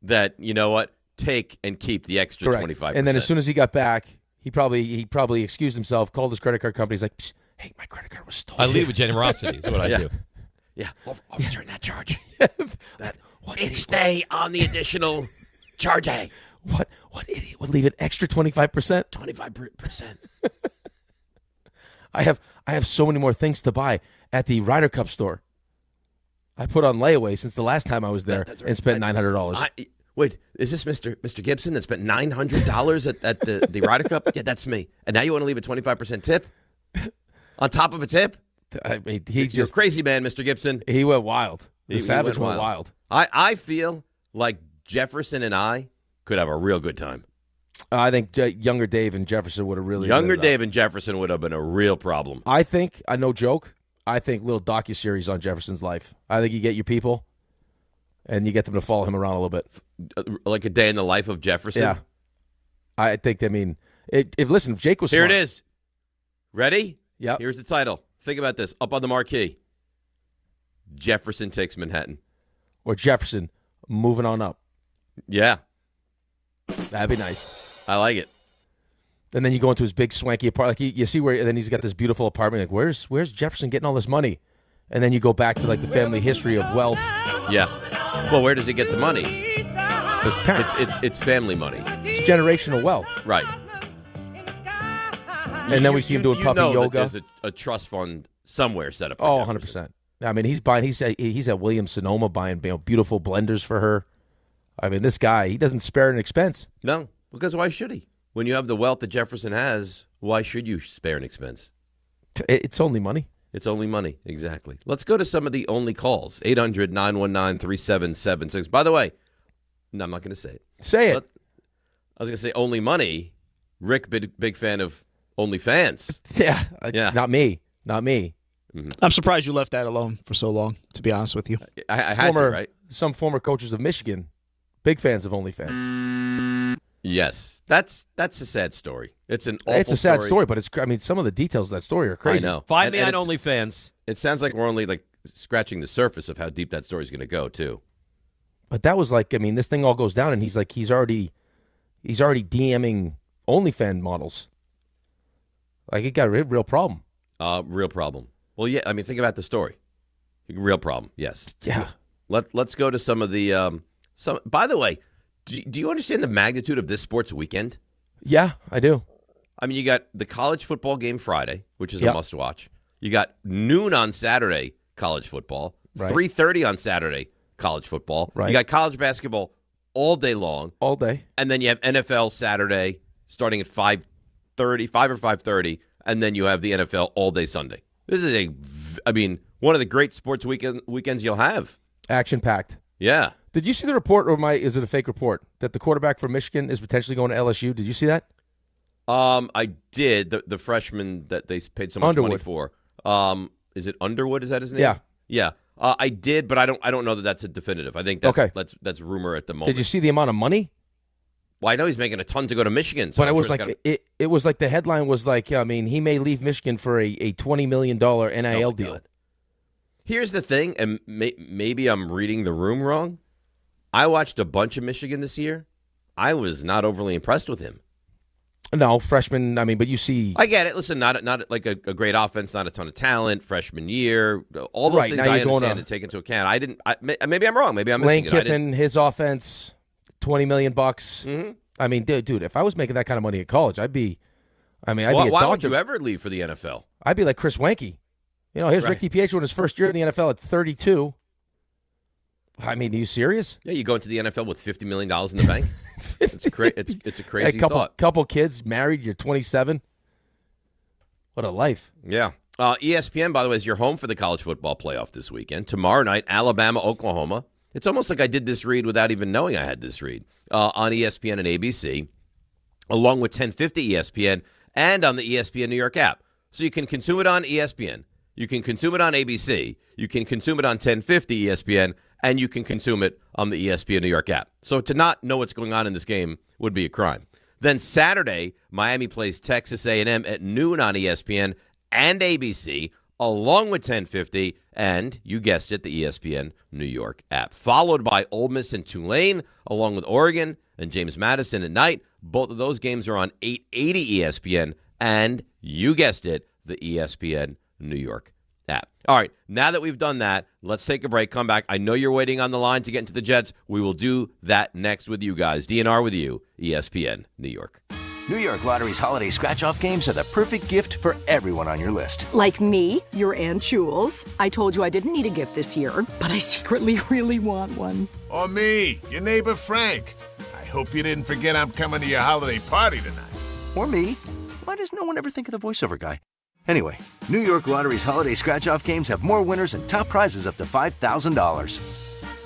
that you know what? Take and keep the extra 25%. And then as soon as he got back, he probably excused himself, called his credit card company. He's like, "Hey, my credit card was stolen." I lead with generosity is what I do. Yeah, I'll return that charge. That stay on the additional charge. What idiot would leave an extra 25%? 25%. I have so many more things to buy at the Ryder Cup store. I put on layaway since the last time I was there and spent $900. Wait, is this Mr. Gibson that spent $900 at the Ryder Cup? Yeah, that's me. And now you want to leave a 25% tip on top of a tip? I mean, You're a crazy man, Mr. Gibson. He went wild. The He Savage went wild. I feel like Jefferson and I could have a real good time. I think younger Dave and Jefferson would have really. Younger Dave and Jefferson would have been a real problem. I think, no joke, I think little docuseries on Jefferson's life. I think you get your people and you get them to follow him around a little bit. Like a day in the life of Jefferson? Yeah. I think, if Jake was Here smart, it is. Ready? Yep. Here's the title. Think about this. Up on the marquee. Jefferson takes Manhattan. Or Jefferson moving on up. Yeah. That'd be nice. I like it. And then you go into his big swanky apartment. Like you see where, and then he's got this beautiful apartment. Like, where's Jefferson getting all this money? And then you go back to like the family history of wealth. Yeah. Well, where does he get the money? His parents. It's family money. It's generational wealth. Right. And then we see him doing puppy yoga. There's a trust fund somewhere set up for Oh, Jefferson. 100%. I mean, he's at Williams-Sonoma buying beautiful blenders for her. I mean, this guy, he doesn't spare an expense. No, because why should he? When you have the wealth that Jefferson has, why should you spare an expense? It's only money. It's only money, exactly. Let's go to some of the only calls. 800-919-3776. By the way, no, I'm not going to say it. Say it. I was going to say only money. Rick, big fan of OnlyFans. Yeah. Yeah. Not me. Mm-hmm. I'm surprised you left that alone for so long, to be honest with you. I had to, right? Some former coaches of Michigan, big fans of OnlyFans. Yes. That's a sad story. It's an awful It's a sad story, but some of the details of that story are crazy. I know. Find me on OnlyFans. It sounds like we're only like scratching the surface of how deep that story's going to go, too. But that was like, this thing all goes down, and he's already DMing OnlyFans models. Like, he got a real problem. Real problem. Well, yeah, think about the story. Real problem, yes. Yeah. Let's go to some of the by the way, do you understand the magnitude of this sports weekend? Yeah, I do. You got the college football game Friday, which is a must-watch. You got noon on Saturday, college football. Right. 3:30 on Saturday, college football. Right. You got college basketball all day long. All day. And then you have NFL Saturday starting at 5 or 5:30, and then you have the NFL all day Sunday. This is one of the great sports weekends you'll have. Action-packed. Yeah. Did you see the report, or is it a fake report, that the quarterback from Michigan is potentially going to LSU? Did you see that? I did. The freshman that they paid so much money for. Is it Underwood? Is that his name? Yeah. Yeah. I did, but I don't know that that's a definitive. I think that's rumor at the moment. Did you see the amount of money? Well, I know he's making a ton to go to Michigan. So but it was it was like the headline was like, I mean, he may leave Michigan for a $20 million NIL deal. God. Here's the thing, and maybe I'm reading the room wrong. I watched a bunch of Michigan this year. I was not overly impressed with him. No, freshman, I mean, but you see... I get it. Listen, not like a great offense, not a ton of talent, freshman year, all those things I understand to take into account. Maybe I'm wrong. Maybe I'm missing Lane Kiffin, his offense, $20 million bucks. Mm-hmm. I mean, dude, if I was making that kind of money at college, I'd be a why doctor. Would you ever leave for the NFL? I'd be like Chris Wanke. Here's Rick DiPietro in his first year in the NFL at 32. I mean, are you serious? Yeah, you go into the NFL with $50 million in the bank. It's a crazy thought. Couple kids, married, you're 27. What a life. Yeah. ESPN, by the way, is your home for the college football playoff this weekend. Tomorrow night, Alabama, Oklahoma. It's almost like I did this read without even knowing I had this read on ESPN and ABC, along with 1050 ESPN and on the ESPN New York app. So you can consume it on ESPN. You can consume it on ABC. You can consume it on 1050 ESPN. And you can consume it on the ESPN New York app. So to not know what's going on in this game would be a crime. Then Saturday, Miami plays Texas A&M at noon on ESPN and ABC, along with 1050, and you guessed it, the ESPN New York app. Followed by Ole Miss and Tulane, along with Oregon and James Madison at night. Both of those games are on 880 ESPN, and you guessed it, the ESPN New York app. All right, now that we've done that, let's take a break, come back. I know you're waiting on the line to get into the Jets. We will do that next with you guys. DNR with you, ESPN New York. New York Lottery's holiday scratch-off games are the perfect gift for everyone on your list. Like me, your Aunt Jules. I told you I didn't need a gift this year, but I secretly really want one. Or me, your neighbor Frank. I hope you didn't forget I'm coming to your holiday party tonight. Or me. Why does no one ever think of the voiceover guy? Anyway, New York Lottery's holiday scratch-off games have more winners and top prizes up to $5,000.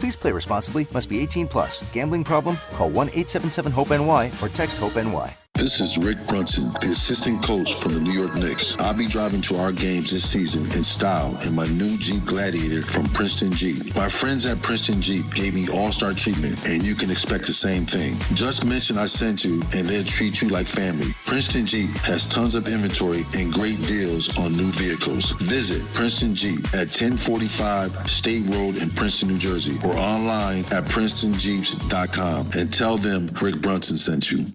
Please play responsibly. Must be 18 plus. Gambling problem? Call 1-877-HOPE-NY or text HOPE-NY. This is Rick Brunson, the assistant coach from the New York Knicks. I'll be driving to our games this season in style in my new Jeep Gladiator from Princeton Jeep. My friends at Princeton Jeep gave me all-star treatment, and you can expect the same thing. Just mention I sent you, and they'll treat you like family. Princeton Jeep has tons of inventory and great deals on new vehicles. Visit Princeton Jeep at 1045 State Road in Princeton, New Jersey, or online at PrincetonJeeps.com and tell them Rick Brunson sent you.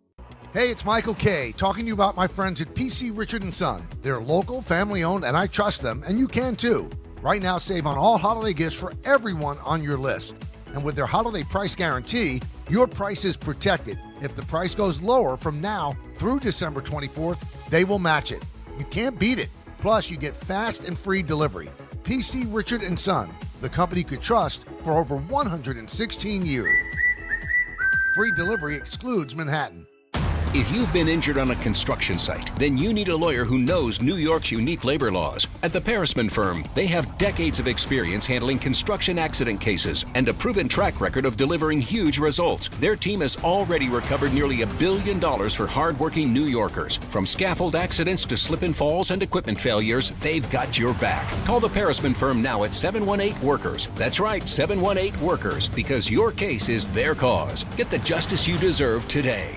Hey, it's Michael Kay, talking to you about my friends at PC Richard & Son. They're local, family-owned, and I trust them, and you can too. Right now, save on all holiday gifts for everyone on your list. And with their holiday price guarantee, your price is protected. If the price goes lower from now through December 24th, they will match it. You can't beat it. Plus, you get fast and free delivery. PC Richard & Son, the company you could trust for over 116 years. Free delivery excludes Manhattan. If you've been injured on a construction site, then you need a lawyer who knows New York's unique labor laws. At the Parisman Firm, they have decades of experience handling construction accident cases and a proven track record of delivering huge results. Their team has already recovered nearly $1 billion for hardworking New Yorkers. From scaffold accidents to slip and falls and equipment failures, they've got your back. Call the Parisman Firm now at 718-WORKERS. That's right, 718-WORKERS, because your case is their cause. Get the justice you deserve today.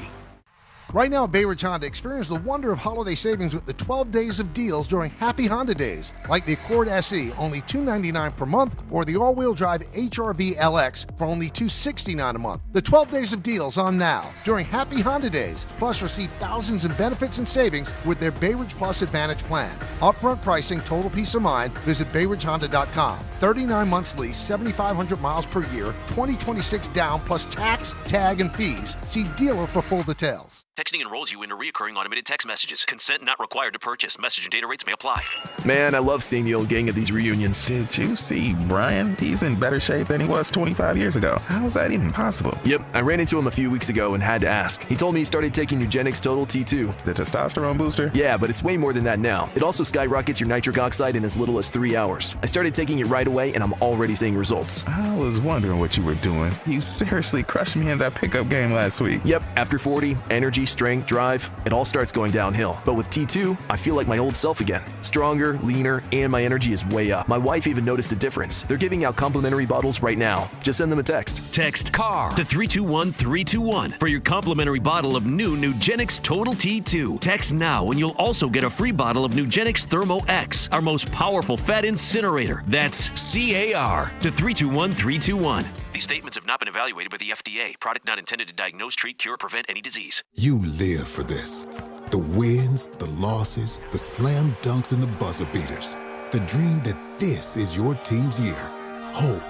Right now at Bay Ridge Honda, experience the wonder of holiday savings with the 12 days of deals during Happy Honda Days, like the Accord SE, only $299 per month, or the all-wheel drive HR-V LX for only $269 a month. The 12 days of deals on now during Happy Honda Days, plus receive thousands in benefits and savings with their Bay Ridge Plus Advantage plan. Upfront pricing, total peace of mind. Visit BayRidgeHonda.com. 39 months lease, 7,500 miles per year, 2026 down, plus tax, tag, and fees. See dealer for full details. Texting enrolls you into recurring automated text messages. Consent not required to purchase. Message and data rates may apply. Man, I love seeing the old gang at these reunions. Did you see Brian? He's in better shape than he was 25 years ago. How is that even possible? Yep, I ran into him a few weeks ago and had to ask. He told me he started taking Nugenix Total T2. The testosterone booster? Yeah, but it's way more than that now. It also skyrockets your nitric oxide in as little as 3 hours. I started taking it right away and I'm already seeing results. I was wondering what you were doing. You seriously crushed me in that pickup game last week. Yep, after 40, energy, energy, strength, drive, it all starts going downhill. But with T2, I feel like my old self again. Stronger, leaner, and my energy is way up. My wife even noticed a difference. They're giving out complimentary bottles right now. Just send them a text. Text CAR to 321-321 for your complimentary bottle of new Nugenix Total T2. Text now and you'll also get a free bottle of Nugenix Thermo X, our most powerful fat incinerator. That's CAR to 321-321. These statements have not been evaluated by the FDA. Product not intended to diagnose, treat, cure, or prevent any disease. You live for this. The wins, the losses, the slam dunks, and the buzzer beaters. The dream that this is your team's year. Hope,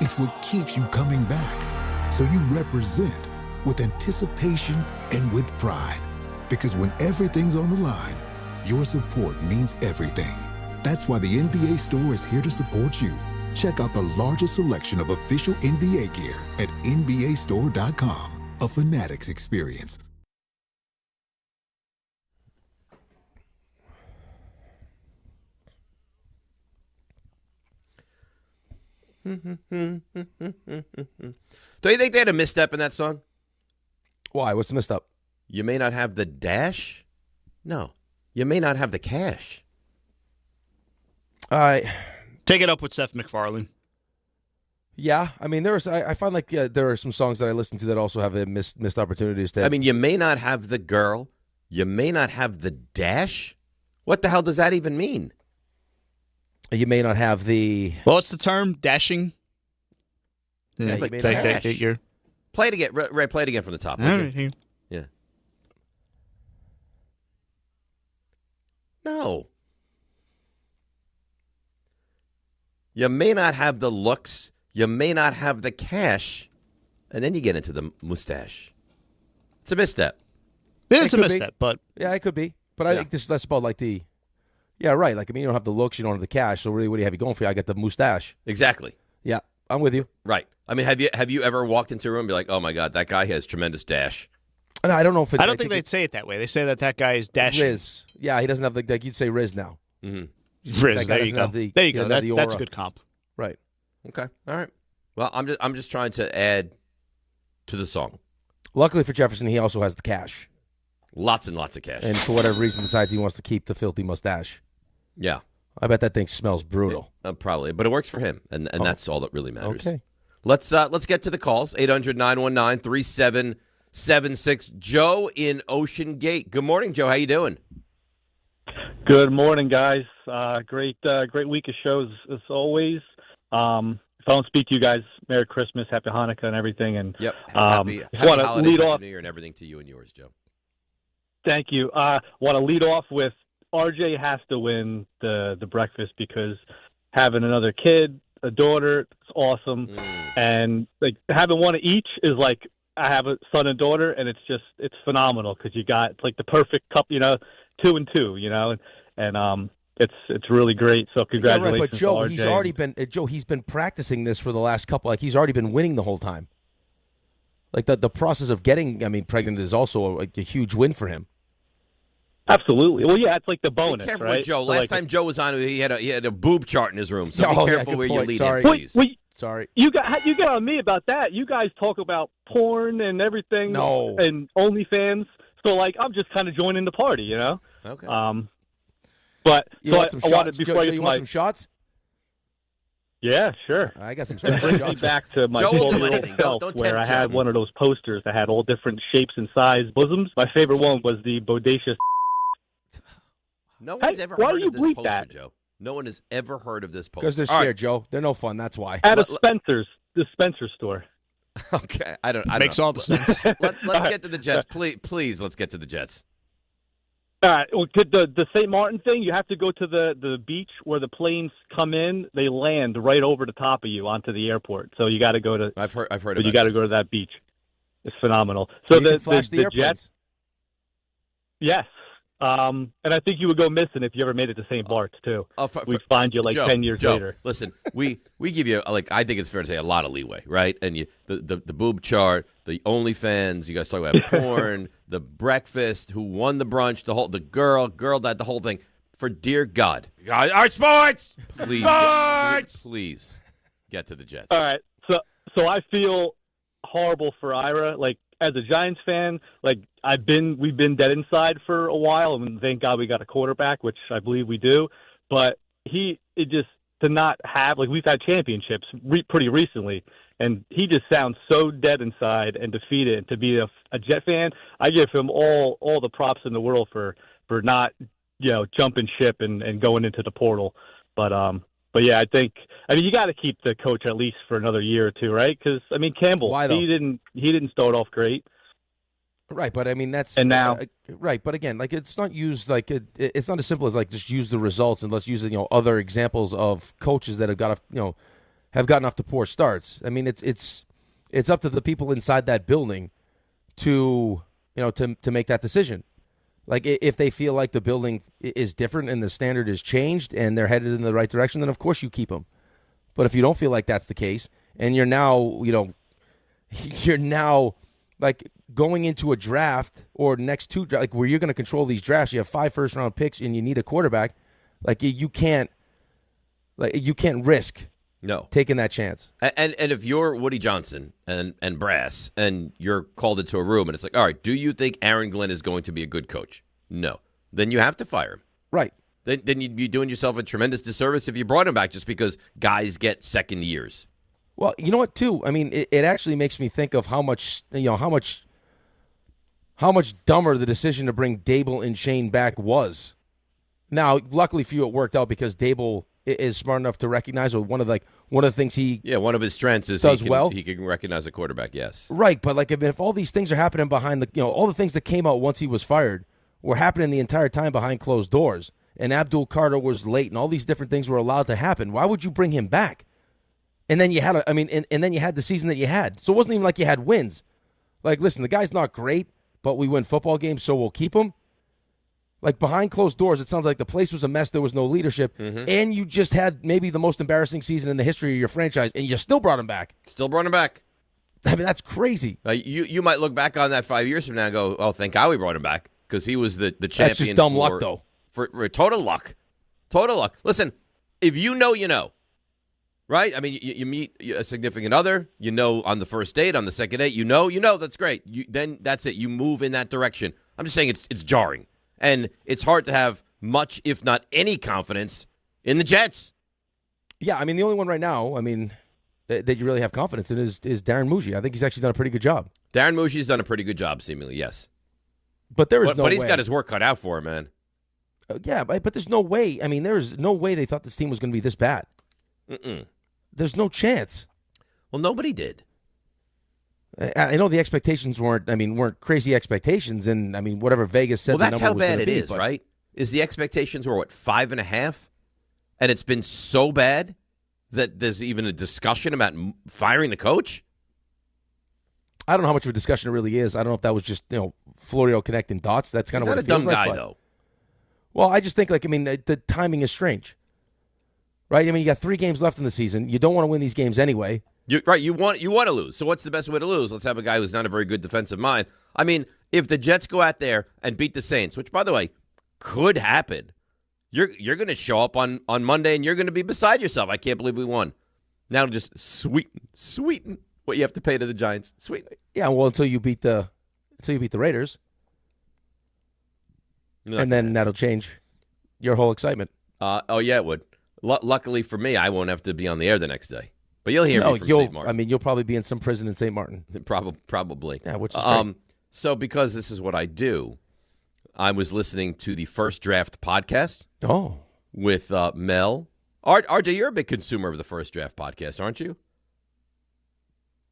it's what keeps you coming back. So you represent with anticipation and with pride. Because when everything's on the line, your support means everything. That's why the NBA Store is here to support you. Check out the largest selection of official NBA gear at NBAstore.com. A Fanatics experience. Don't you think they had a misstep in that song? Why? What's the misstep? You may not have the dash. No, you may not have the cash. Take it up with Seth MacFarlane. Yeah, I mean, I find like there are some songs that I listen to that also have missed opportunities. I mean, you may not have the girl. You may not have the dash. What the hell does that even mean? You may not have the... Well, what's the term? Dashing? Yeah, Play it again. Ray, play it again from the top. All right, here. Yeah. No. You may not have the looks. You may not have the cash. And then you get into the mustache. It's a misstep. It is a misstep, but... Yeah, it could be. But I think that's about like the... Yeah, right. Like, I mean, you don't have the looks, you don't have the cash, so really, what do you have going for you? I got the mustache. Exactly. Yeah, I'm with you. Right. I mean, have you ever walked into a room and be like, oh, my God, that guy has tremendous dash? No, I don't know if I don't think they'd say it that way. They say that guy is dashing. Riz. Yeah, he doesn't have the... Like, you'd say Riz now. Mm-hmm. Riz, there you go. There you go. That's a good comp. Right. Okay. All right. Well, I'm just trying to add to the song. Luckily for Jefferson, he also has the cash. Lots and lots of cash. And for whatever reason decides he wants to keep the filthy mustache. Yeah. I bet that thing smells brutal. Probably, but it works for him, and that's all that really matters. Okay. Let's get to the calls. 800-919-3776. Joe in Ocean Gate. Good morning, Joe. How you doing? Good morning, guys. Great week of shows as always. If I don't speak to you guys, Merry Christmas, Happy Hanukkah, and everything. And yep. Happy holidays, Happy New Year, and everything to you and yours, Joe. Thank you. Want to lead off with RJ has to win the breakfast because having another kid, a daughter, it's awesome. And like having one of each is like I have a son and daughter, and it's phenomenal because it's like the perfect couple, 2 and 2, and it's really great. So congratulations, yeah, right, but Joe, to RJ. he's already been he's been practicing this for the last couple. Like he's already been winning the whole time. Like the process of getting pregnant is also a huge win for him. Absolutely. Well, yeah, it's like the bonus, be careful right? with Joe. So Last time Joe was on, he had a boob chart in his room. So Oh, be yeah, careful good where you point. lead Sorry. him, please. Sorry. You get on me about that. You guys talk about porn and everything. No. And OnlyFans. So like, I'm just kind of joining the party, Okay. But You want some shots? Joe, you want some shots? Yeah, sure. I got some It brings me shots. back to my Joe will do 12-year-old anything. self Don't where I tempt had Joe. one of those posters that had all different shapes and size bosoms. My favorite one was the bodacious. No one's ever why heard do you of this bleep poster, that? Joe. No one has ever heard of this poster. Because they're All scared, Joe. They're no fun. That's why. At a Spencer's, the Spencer store. right. Okay. I don't Makes know. all the sense. Let's get to the Jets. Please, let's get to the Jets. All right. Well, the St. Martin thing, you have to go to the beach where the planes come in. They land right over the top of you onto the airport. So you got to go to. I've heard. But About you got to this. go to that beach. It's phenomenal. So you can flash the airplanes. Jets. Yes. And I think you would go missing if you ever made it to St. Bart's too. We'd find you like Joe, 10 years Joe, later. Listen, we give you I think it's fair to say a lot of leeway, right? And the boob chart, the OnlyFans, you guys talk about porn, the breakfast, who won the brunch, the girl that the whole thing. For dear God, our sports, please get to the Jets. All right. So I feel horrible for Ira. Like as a Giants fan, like we've been dead inside for a while, and thank God we got a quarterback, which I believe we do. But to not have, like, we've had championships pretty recently, and he just sounds so dead inside and defeated. And to be a Jet fan, I give him all the props in the world for not, jumping ship and going into the portal. But yeah, I mean, you got to keep the coach at least for another year or two, right? Because I mean, Campbell, he didn't start off great. Right, but I mean that's now right. But again, like it's not used like it's not as simple as like just use the results and let's use other examples of coaches that have got have gotten off to poor starts. I mean it's up to the people inside that building to to make that decision. Like if they feel like the building is different and the standard is changed and they're headed in the right direction, then of course you keep them. But if you don't feel like that's the case and you're now like going into a draft or next two, like where you're going to control these drafts, you have 5 first-round picks and you need a quarterback. Like you can't risk taking that chance. And if you're Woody Johnson and Brass and you're called into a room and it's like, all right, do you think Aaron Glenn is going to be a good coach? No. Then you have to fire him. Right. Then you'd be doing yourself a tremendous disservice if you brought him back just because guys get second years. Well, you know what, too? I mean, it actually makes me think of how much dumber the decision to bring Dable and Shane back was. Now, luckily for you, it worked out because Dable is smart enough to recognize, or one of the things one of his strengths is he can recognize a quarterback. Yes, right. But like if all these things are happening behind all the things that came out once he was fired were happening the entire time behind closed doors, and Abdul Carter was late, and all these different things were allowed to happen. Why would you bring him back? And then you had and then you had the season that you had. So it wasn't even like you had wins. Like, listen, the guy's not great, but we win football games, so we'll keep him. Like, behind closed doors, it sounds like the place was a mess. There was no leadership. Mm-hmm. And you just had maybe the most embarrassing season in the history of your franchise, and you still brought him back. Still brought him back. I mean, that's crazy. You might look back on that 5 years from now and go, oh, thank God we brought him back, because he was the champion. That's just dumb luck, though. For total luck. Total luck. Listen, if you know, you know. Right? I mean, you meet a significant other, on the first date, on the second date, that's great. Then that's it. You move in that direction. I'm just saying it's jarring. And it's hard to have much, if not any, confidence in the Jets. Yeah, I mean, the only one right now, I mean, that you really have confidence in is Darren Muji. I think he's actually done a pretty good job. Darren Muji's done a pretty good job, seemingly, yes. But there is no way. But he's got his work cut out for him, man. Yeah, but there's no way. I mean, there's no way they thought this team was going to be this bad. Mm-mm. There's no chance. Well, nobody did. I know the expectations weren't crazy expectations, and I mean whatever Vegas said. Well, that's the number how bad was it is, right? Is the expectations were 5.5, and it's been so bad that there's even a discussion about firing the coach. I don't know how much of a discussion it really is. I don't know if that was just Florio connecting dots. That's kind of what it feels like. He's not a dumb guy, though. Well, I just think the timing is strange. Right? I mean, you got 3 games left in the season. You don't want to win these games anyway. Right. You want to lose. So what's the best way to lose? Let's have a guy who's not a very good defensive mind. I mean, if the Jets go out there and beat the Saints, which, by the way, could happen, you're going to show up on Monday and you're going to be beside yourself. I can't believe we won. Now just sweeten what you have to pay to the Giants. Sweeten. Yeah, well, until you beat the Raiders. And then that'll change your whole excitement. Oh, yeah, it would. Luckily for me, I won't have to be on the air the next day. But you'll hear me from St. Martin. I mean, you'll probably be in some prison in St. Martin. Probably. Yeah, which is great. So because this is what I do, I was listening to the First Draft podcast. Oh. With Mel. RJ, you're a big consumer of the First Draft podcast, aren't you?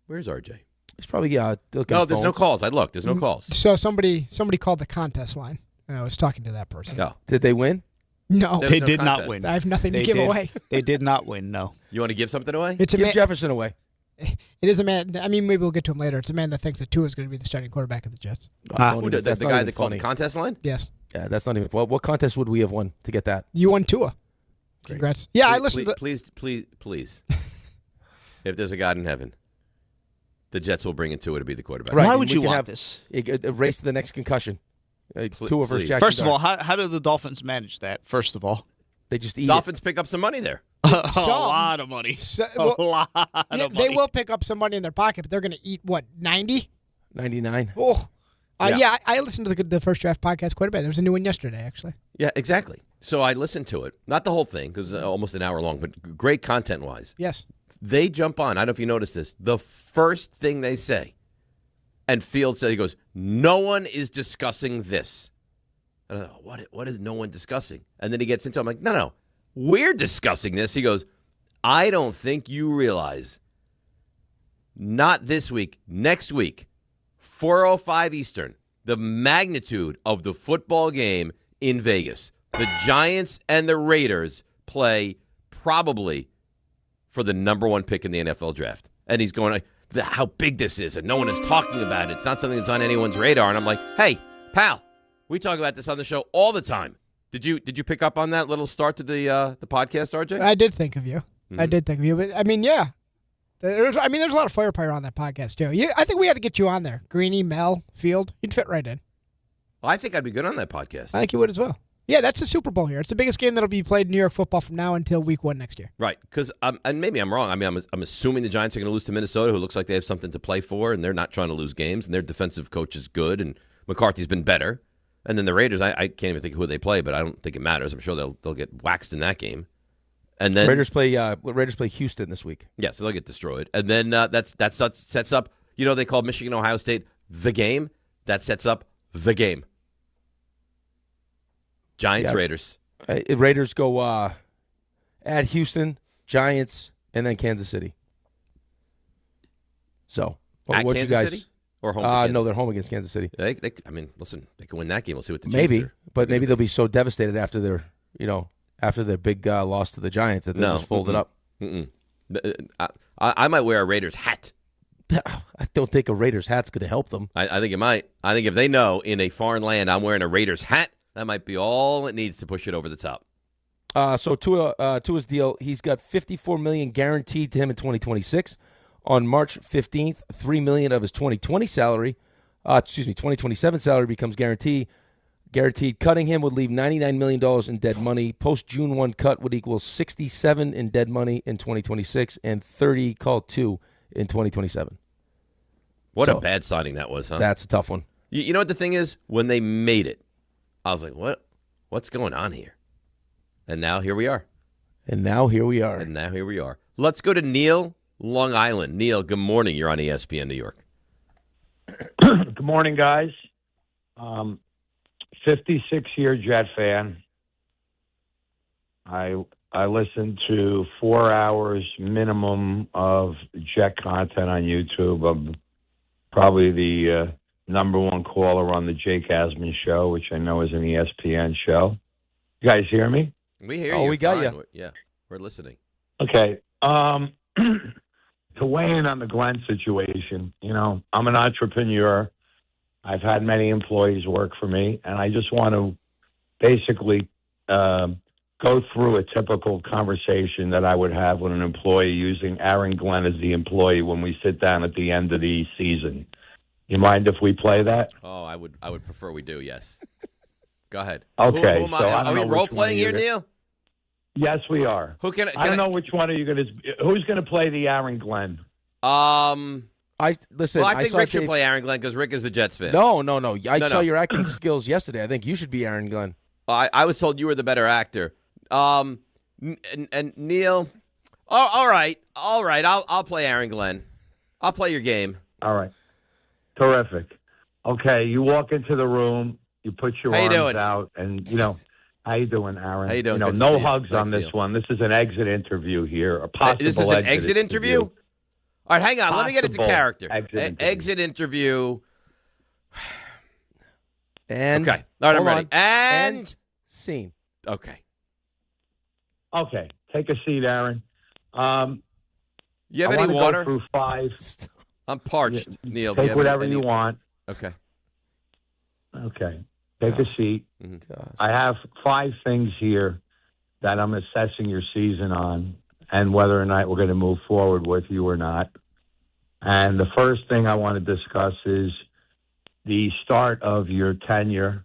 Where's RJ? He's probably looking at there's no calls. I looked. There's no calls. So somebody called the contest line. And I was talking to that person. Oh. Did they win? No. They did not win. I have nothing to give away. They did not win, no. You want to give something away? Give Jefferson away. It is a man. I mean, maybe we'll get to him later. It's a man that thinks that Tua is going to be the starting quarterback of the Jets. Who does? The guy that called the contest line? Yes. Yeah, that's not even. What contest would we have won to get that? You won Tua. Great. Congrats. Yeah, I listened. Please. If there's a God in heaven, the Jets will bring in Tua to be the quarterback. Right. Why would you want this? A race to the next concussion. Tua versus Jaxson First of all, how do the Dolphins manage that? First of all, they just eat Dolphins pick up some money there. A lot of money. They will pick up some money in their pocket, but they're going to eat, what, 90? 99. Oh, yeah. I listened to the First Draft podcast quite a bit. There was a new one yesterday, actually. Yeah, exactly. So I listened to it. Not the whole thing, because almost an hour long, but great content-wise. Yes. They jump on. I don't know if you noticed this. The first thing they say, and Fields said, he goes, no one is discussing this. And I thought, what is no one discussing? And then he gets into it. I'm like, no, we're discussing this. He goes, I don't think you realize, not this week, next week, 4:05 Eastern, the magnitude of the football game in Vegas. The Giants and the Raiders play probably for the number one pick in the NFL draft. And he's going, how big this is, and no one is talking about it. It's not something that's on anyone's radar. And I'm like, hey, pal, we talk about this on the show all the time. Did you pick up on that little start to the podcast, RJ? I did think of you. Mm-hmm. I did think of you. But, I mean, yeah. There's a lot of firepower on that podcast, too. I think we had to get you on there. Greeny, Mel, Field. You'd fit right in. Well, I think I'd be good on that podcast. I think you would as well. Yeah, that's the Super Bowl here. It's the biggest game that'll be played in New York football from now until week 1 next year. Right, because and maybe I'm wrong. I mean, I'm assuming the Giants are going to lose to Minnesota, who looks like they have something to play for, and they're not trying to lose games, and their defensive coach is good, and McCarthy's been better. And then the Raiders, I can't even think of who they play, but I don't think it matters. I'm sure they'll get waxed in that game. And then Raiders play Houston this week. Yeah, so they'll get destroyed. And then that sets up. They call Michigan Ohio State the game. That sets up the game. Giants, Raiders. Raiders go at Houston, Giants, and then Kansas City. So, at what Kansas you guys? City? Or home? No, they're home against Kansas City. Listen, they can win that game. We'll see what the Chiefs maybe, are. but maybe they'll be so devastated after their big loss to the Giants that they'll just fold it up. I might wear a Raiders hat. I don't think a Raiders hat's going to help them. I think it might. I think if they know in a foreign land I'm wearing a Raiders hat, that might be all it needs to push it over the top. So Tua's deal, he's got $54 million guaranteed to him in 2026. On March 15th, $3 million of his 2027 salary becomes guaranteed. Cutting him would leave $99 million in dead money. Post June 1 cut would equal $67 in dead money in 2026 and $30 called 2 in 2027. What a bad signing that was, huh? That's a tough one. You know what the thing is? When they made it, I was like, what's going on here? And now here we are. Let's go to Neil, Long Island. Neil, good morning. You're on ESPN New York. Good morning, guys. 56-year Jet fan. I listen to 4 hours minimum of Jet content on YouTube. I'm probably the number one caller on the Jake Asman show, which I know is an ESPN show. You guys hear me? We hear you. Oh, we got you. Yeah, we're listening. Okay. To weigh in on the Glenn situation, I'm an entrepreneur. I've had many employees work for me, and I just want to basically go through a typical conversation that I would have with an employee using Aaron Glenn as the employee when we sit down at the end of the season. You mind if we play that? Oh, I would prefer we do, yes. Go ahead. Okay. Are we role-playing here, Neil? Yes, we are. I don't know which one are you going to... Who's going to play the Aaron Glenn? I think Rick should play Aaron Glenn because Rick is the Jets fan. No. I saw your acting skills yesterday. I think you should be Aaron Glenn. I was told you were the better actor. And Neil, all right. I'll play Aaron Glenn. I'll play your game. All right. Terrific. Okay, you walk into the room, you put your arms out, and, how you doing, Aaron? How you doing? No hugs on this one. This is an exit interview here, a possible This is an exit interview? All right, hang on. Let me get into character. Exit interview. And okay. All right, I'm ready. And scene. Okay. Okay. Take a seat, Aaron. You have any water? Go through 5. I'm parched, Neil. Take whatever you want. Okay. Okay. Take a seat. I have 5 things here that I'm assessing your season on and whether or not we're going to move forward with you or not. And the first thing I want to discuss is the start of your tenure.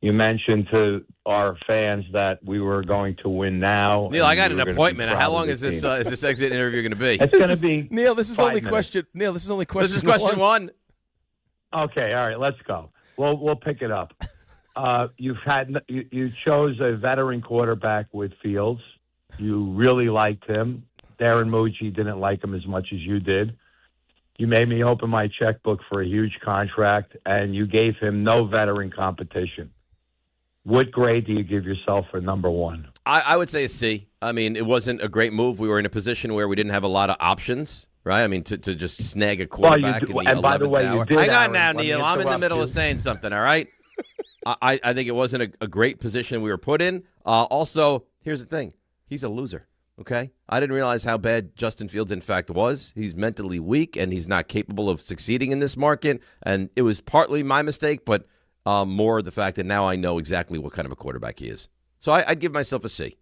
You mentioned to our fans that we were going to win now. Neil, I got an appointment. How long is this exit interview going to be? It's going to be Neil, this is only 5 minutes. question. Neil, this is only question. This is question one. Okay, all right, let's go. We'll pick it up. You chose a veteran quarterback with Fields. You really liked him. Darren Mucci didn't like him as much as you did. You made me open my checkbook for a huge contract, and you gave him no veteran competition. What grade do you give yourself for number one? I would say a C. I mean, it wasn't a great move. We were in a position where we didn't have a lot of options, right? I mean, to just snag a quarterback in the 11th by the way, hour. you did, Hang on Aaron, now, let me Neil. I'm in the interrupt middle you. of saying something, all right? I think it wasn't a great position we were put in. Also, here's the thing. He's a loser, okay? I didn't realize how bad Justin Fields, in fact, was. He's mentally weak, and he's not capable of succeeding in this market. And it was partly my mistake, but more the fact that now I know exactly what kind of a quarterback he is. So I'd give myself a C.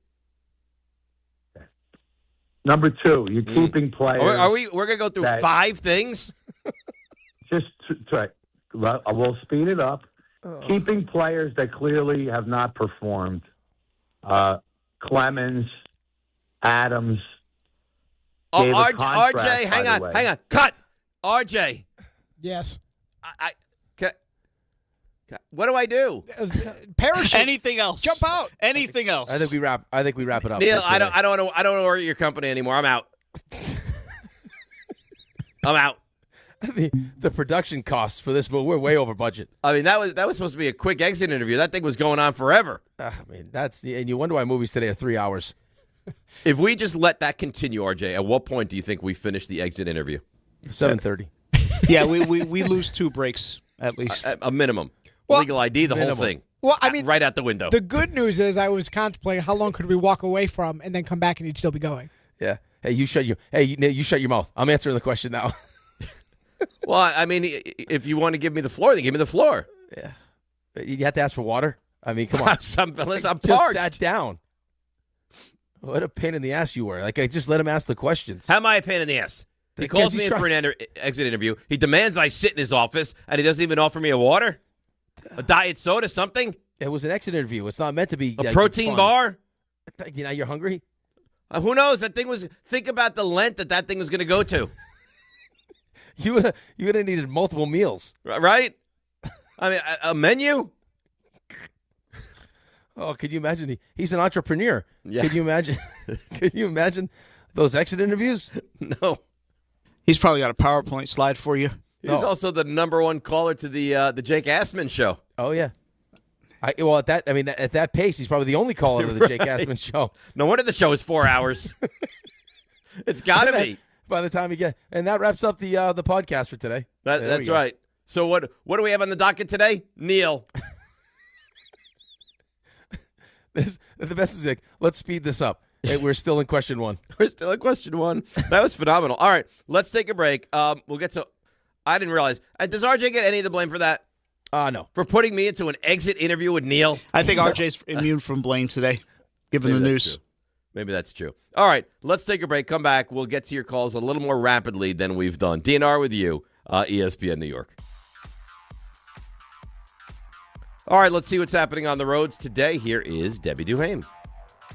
Number two, you're keeping players. We're going to go through 5 things? Just try. Well, we'll speed it up. Keeping players that clearly have not performed. Clemens, Adams. RJ, hang on. Cut. RJ. Yes. What do I do? Parachute. Anything else? Jump out. Anything else? I think we wrap it up. Neil, I don't want to work at your company anymore. I'm out. I'm out. The production costs for this movie, we're way over budget. I mean, that was supposed to be a quick exit interview. That thing was going on forever. I mean, and you wonder why movies today are 3 hours. If we just let that continue, RJ, at what point do you think we finish the exit interview? 7:30. Yeah, we lose 2 breaks at least. A minimum. Well, legal ID, the whole thing. Well, I mean, right out the window. The good news is I was contemplating how long could we walk away from and then come back and he'd still be going. Yeah. Hey, you shut your mouth. I'm answering the question now. Well, I mean, if you want to give me the floor, then give me the floor. Yeah. You have to ask for water? I mean, come on. I'm just parched. sat down. What a pain in the ass you were. Like, I just let him ask the questions. How am I a pain in the ass? He calls me in for an exit interview. He demands I sit in his office, and he doesn't even offer me a water? A diet soda, something? It was an exit interview. It's not meant to be a protein bar. You know, you're hungry. Who knows? That thing was. Think about the length that thing was going to go to. You would have needed multiple meals, right? I mean, a menu. Oh, could you imagine? He's an entrepreneur. Yeah. Could you imagine? Could you imagine those exit interviews? No. He's probably got a PowerPoint slide for you. He's also the #1 caller to the Jake Assman show. Oh yeah. At that pace, he's probably the only caller to the Jake Assman show. No wonder the show is 4 hours. It's got to be. By the time and that wraps up the podcast for today. That's right. So what do we have on the docket today? Neil. The best is let's speed this up. Hey, we're still in question 1. We're still in question 1. That was phenomenal. All right, let's take a break. We'll get to. I didn't realize. Does RJ get any of the blame for that? No. For putting me into an exit interview with Neil? I think RJ's immune from blame today, given the news. Maybe that's true. All right, let's take a break. Come back. We'll get to your calls a little more rapidly than we've done. DNR with you, ESPN New York. All right, let's see what's happening on the roads today. Here is Debbie Duhame.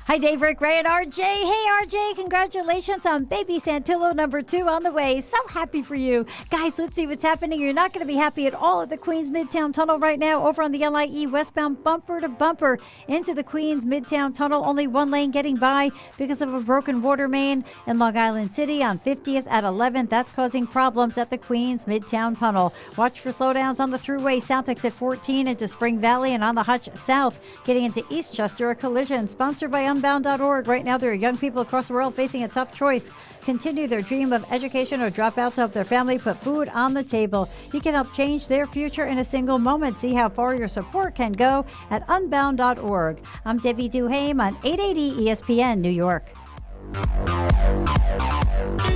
Hi, Dave, Rick, Ray, and RJ. Hey, RJ, congratulations on baby Santillo #2 on the way. So happy for you. Guys, let's see what's happening. You're not going to be happy at all at the Queens Midtown Tunnel right now. Over on the LIE westbound, bumper to bumper into the Queens Midtown Tunnel. Only one lane getting by because of a broken water main in Long Island City on 50th at 11th. That's causing problems at the Queens Midtown Tunnel. Watch for slowdowns on the thruway south exit 14 into Spring Valley and on the Hutch South getting into Eastchester. A collision sponsored by Unbound.org. Right now, there are young people across the world facing a tough choice. Continue their dream of education or drop out to help their family put food on the table. You can help change their future in a single moment. See how far your support can go at Unbound.org. I'm Debbie Duhame on 880 ESPN New York.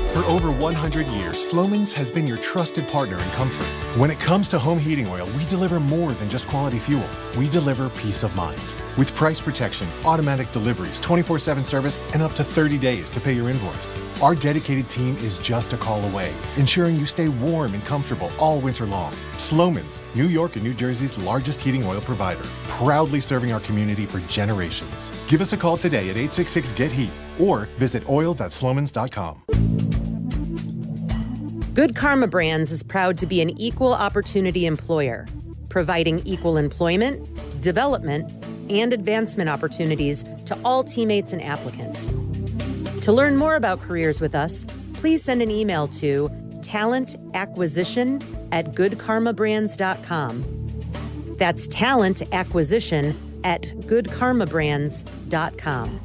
For over 100 years, Slomin's has been your trusted partner in comfort. When it comes to home heating oil, we deliver more than just quality fuel. We deliver peace of mind. With price protection, automatic deliveries, 24/7 service, and up to 30 days to pay your invoice. Our dedicated team is just a call away, ensuring you stay warm and comfortable all winter long. Slomin's, New York and New Jersey's largest heating oil provider, proudly serving our community for generations. Give us a call today at 866-GET-HEAT or visit oil.slomins.com. Good Karma Brands is proud to be an equal opportunity employer, providing equal employment, development, and advancement opportunities to all teammates and applicants. To learn more about careers with us, please send an email to talentacquisition@goodkarmabrands.com. That's talentacquisition@goodkarmabrands.com.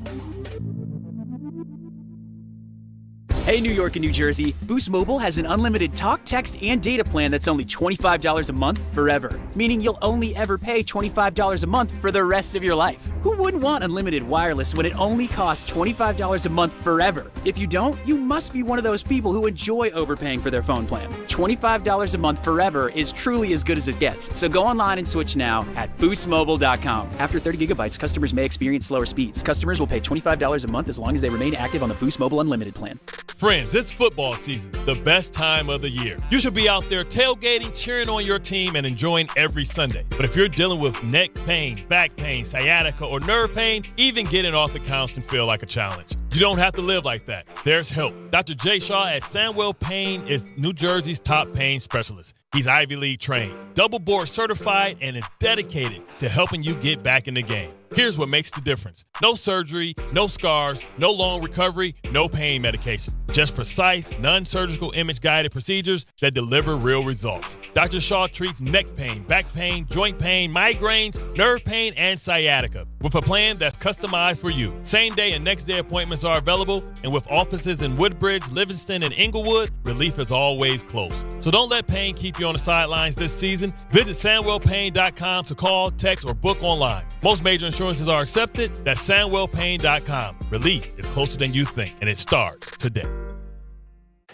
Hey, New York and New Jersey, Boost Mobile has an unlimited talk, text, and data plan that's only $25 a month forever, meaning you'll only ever pay $25 a month for the rest of your life. Who wouldn't want unlimited wireless when it only costs $25 a month forever? If you don't, you must be one of those people who enjoy overpaying for their phone plan. $25 a month forever is truly as good as it gets. So go online and switch now at boostmobile.com. After 30 gigabytes, customers may experience slower speeds. Customers will pay $25 a month as long as they remain active on the Boost Mobile Unlimited plan. Friends, it's football season, the best time of the year. You should be out there tailgating, cheering on your team, and enjoying every Sunday. But if you're dealing with neck pain, back pain, sciatica, or nerve pain, even getting off the couch can feel like a challenge. You don't have to live like that. There's help. Dr. Jay Shaw at Sandwell Pain is New Jersey's top pain specialist. He's Ivy League trained, double board certified, and is dedicated to helping you get back in the game. Here's what makes the difference. No surgery, no scars, no long recovery, no pain medication. Just precise, non-surgical image-guided procedures that deliver real results. Dr. Shaw treats neck pain, back pain, joint pain, migraines, nerve pain, and sciatica with a plan that's customized for you. Same-day and next-day appointments are available, and with offices in Woodbridge, Livingston, and Inglewood, relief is always close. So don't let pain keep you on the sidelines this season. Visit SandwellPain.com to call, text, or book online. Most major insurances are accepted. That's SandwellPain.com. Relief is closer than you think, and it starts today.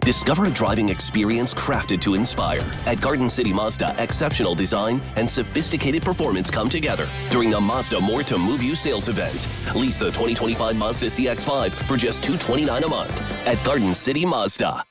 Discover a driving experience crafted to inspire. At Garden City Mazda, exceptional design and sophisticated performance come together during the Mazda More to Move You sales event. Lease the 2025 Mazda CX-5 for just $229 a month at Garden City Mazda.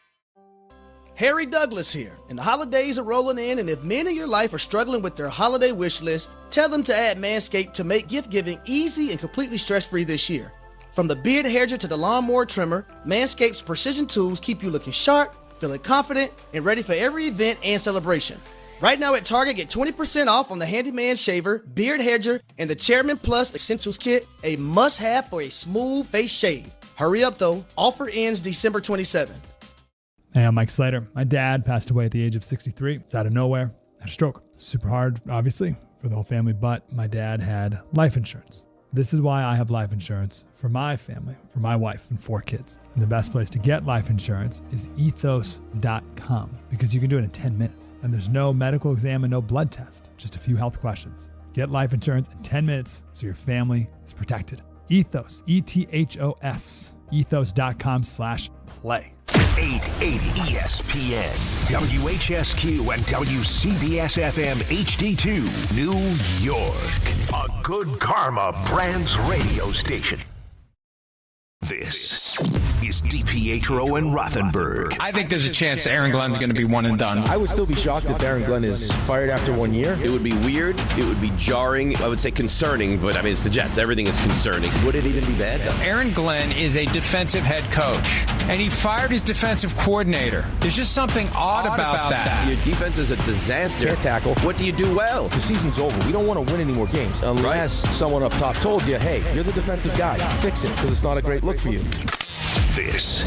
Harry Douglas here, and the holidays are rolling in, and if men in your life are struggling with their holiday wish list, tell them to add Manscaped to make gift giving easy and completely stress-free this year. From the beard hedger to the lawnmower trimmer, Manscaped's precision tools keep you looking sharp, feeling confident, and ready for every event and celebration. Right now at Target, get 20% off on the Handyman Shaver, Beard Hedger, and the Chairman Plus Essentials Kit, a must-have for a smooth face shave. Hurry up though, offer ends December 27th. Hey, I'm Mike Slater. My dad passed away at the age of 63. It's out of nowhere. Had a stroke. Super hard, obviously, for the whole family, but my dad had life insurance. This is why I have life insurance for my family, for my wife and 4 kids. And the best place to get life insurance is ethos.com because you can do it in 10 minutes. And there's no medical exam and no blood test, just a few health questions. Get life insurance in 10 minutes so your family is protected. Ethos, ETHOS, ethos.com/play. 880 ESPN, WHSQ, and WCBS-FM HD2, New York. A Good Karma Brands radio station. This is DiPietro and Rothenberg. I think there's a chance Aaron Glenn's going to be one and done. I would still be shocked if Aaron Glenn is fired after 1 year. It would be weird. It would be jarring. I would say concerning, but I mean, it's the Jets. Everything is concerning. Would it even be bad, though? Aaron Glenn is a defensive head coach, and he fired his defensive coordinator. There's just something odd about that. Your defense is a disaster. Can't tackle. What do you do well? The season's over. We don't want to win any more games unless someone up top told you, hey, you're the defensive guy. Fix it, because it's not a great look for you. This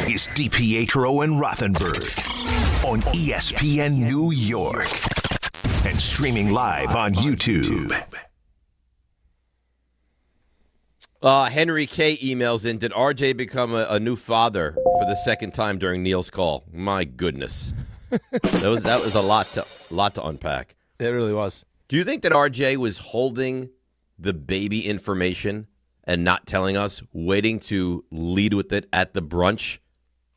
is DiPietro and Rothenberg on ESPN New York and streaming live on YouTube. Henry K. emails in, did RJ become a new father for the second time during Neil's call? My goodness. that was a lot to unpack. It really was. Do you think that RJ was holding the baby information and not telling us, waiting to lead with it at the brunch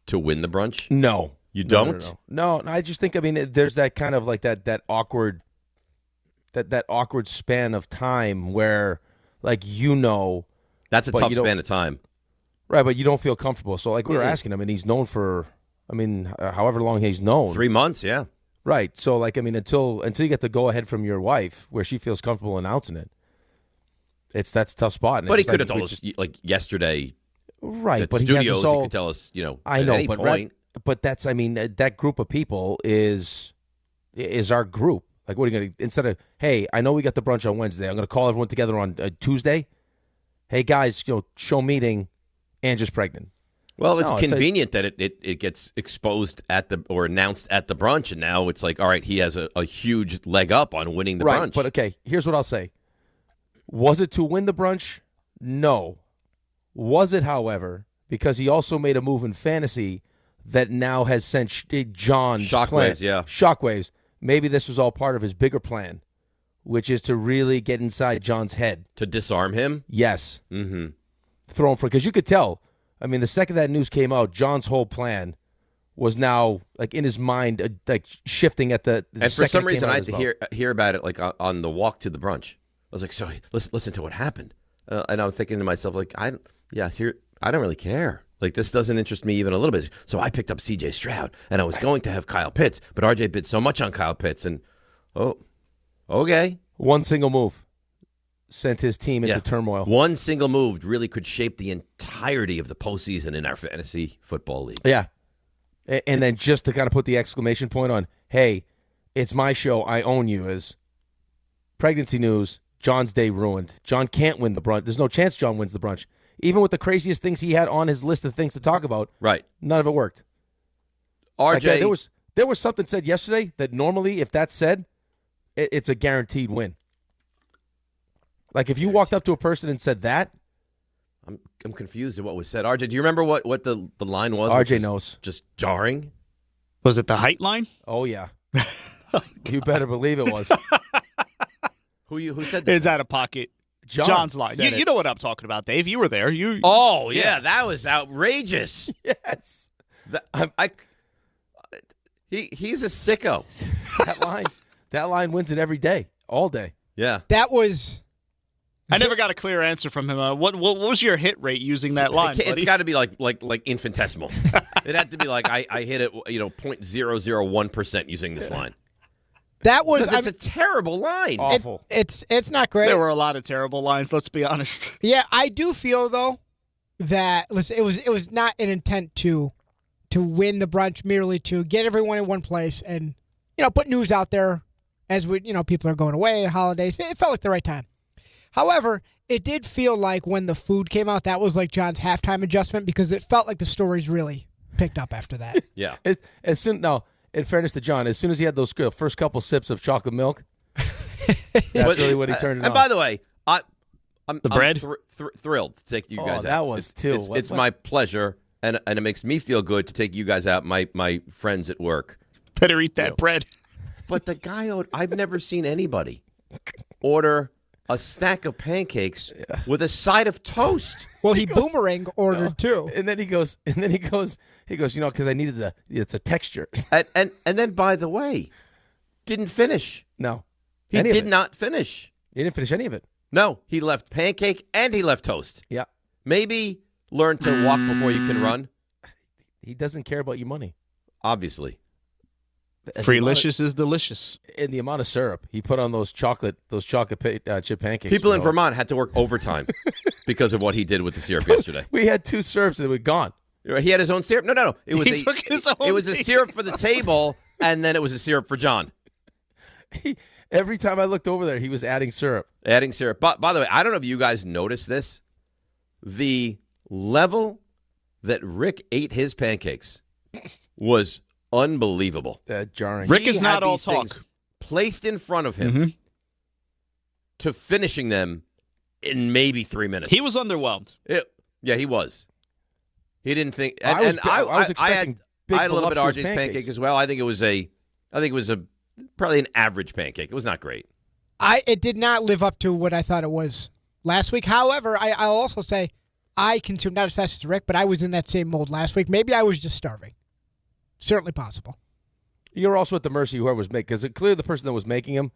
to win the brunch? No. You don't? No, I just think, I mean, there's that kind of like that awkward span of time where, like, that's a tough span of time. Right, but you don't feel comfortable. So, like, we were asking him, and he's known for, however long he's known. 3 months, yeah. Right. So, like, until you get the go-ahead from your wife where she feels comfortable announcing it, that's a tough spot. But he could have told us, like, yesterday. Right, at but the studios, he could tell us, I at know, any but point. But that's, I mean, that group of people is our group. Like, what are you going to, instead of, hey, I know we got the brunch on Wednesday, I'm going to call everyone together on Tuesday. Hey, guys, show meeting, Andrew's pregnant. Well, it's convenient that it gets exposed or announced at the brunch, and now it's like, all right, he has a huge leg up on winning the brunch. But okay, here's what I'll say. Was it to win the brunch? No. Was it, however, because he also made a move in fantasy that now has sent John's shockwaves, plan. Shockwaves. Maybe this was all part of his bigger plan, which is to really get inside John's head. To disarm him? Yes. Mm-hmm. Throw him for, because you could tell. I mean, the second that news came out, John's whole plan was now, like, in his mind, like, shifting at the and for some reason, I had to hear about it, like, on the walk to the brunch. I was like, so listen to what happened. And I was thinking to myself, like, I don't really care. Like, this doesn't interest me even a little bit. So I picked up C.J. Stroud, and I was going to have Kyle Pitts, but RJ bid so much on Kyle Pitts, and, okay. One single move sent his team into turmoil. One single move really could shape the entirety of the postseason in our fantasy football league. Yeah. And then just to kind of put the exclamation point on, hey, it's my show, I own you, is pregnancy news, John's day ruined. John can't win the brunch. There's no chance John wins the brunch. Even with the craziest things he had on his list of things to talk about, right? None of it worked. RJ, like, there was something said yesterday that normally, if that's said, it's a guaranteed win. Like, if you walked up to a person and said that, I'm confused at what was said. RJ, do you remember what the line was? RJ knows. Just jarring. Was it the height line? Oh yeah. You better believe it was. Who said that? It's out of pocket. John's line. You know what I'm talking about, Dave. You were there. Oh yeah, that was outrageous. Yes. He's a sicko. That line wins it every day, all day. Yeah. That was. I never got a clear answer from him. What was your hit rate using that line? It's got to be like infinitesimal. It had to be like I hit it 0.001% using this line. That was it's a terrible line. Awful. It's not great. There were a lot of terrible lines. Let's be honest. Yeah, I do feel though that it was not an intent to win the brunch, merely to get everyone in one place and put news out there as people are going away at holidays. It felt like the right time. However, it did feel like when the food came out, that was like John's halftime adjustment, because it felt like the stories really picked up after that. Yeah. In fairness to John, as soon as he had those first couple sips of chocolate milk, that's really what he turned it on. And by the way, I'm bread? thrilled to take you guys out. That was too. It's my pleasure, and it makes me feel good to take you guys out, my friends at work. Better eat that bread. But the guy, I've never seen anybody order a stack of pancakes with a side of toast. Well, he boomerang ordered too. And then he goes, because I needed the texture. And then, by the way, didn't finish. No. He did not finish. He didn't finish any of it. No, he left pancake and he left toast. Yeah. Maybe learn to walk before you can run. He doesn't care about your money. Obviously. Freelicious is delicious. And the amount of syrup he put on those chocolate chip pancakes. People in Vermont had to work overtime because of what he did with the syrup yesterday. We had 2 syrups and they were gone. He had his own syrup? No. It was took his own. It was a syrup for the table, and then it was a syrup for John. Every time I looked over there, he was adding syrup. Adding syrup. By the way, I don't know if you guys noticed this. The level that Rick ate his pancakes was unbelievable. Jarring. Rick is not all talk. Placed in front of him to finishing them in maybe 3 minutes. He was underwhelmed. Yeah, he was. He didn't think. I was expecting big I had a little bit of RJ's voluptuous pancake as well. I think it was a probably an average pancake. It was not great. It did not live up to what I thought it was last week. However, I'll also say I consumed not as fast as Rick, but I was in that same mold last week. Maybe I was just starving. Certainly possible. You're also at the mercy of whoever was making, because clearly the person that was making them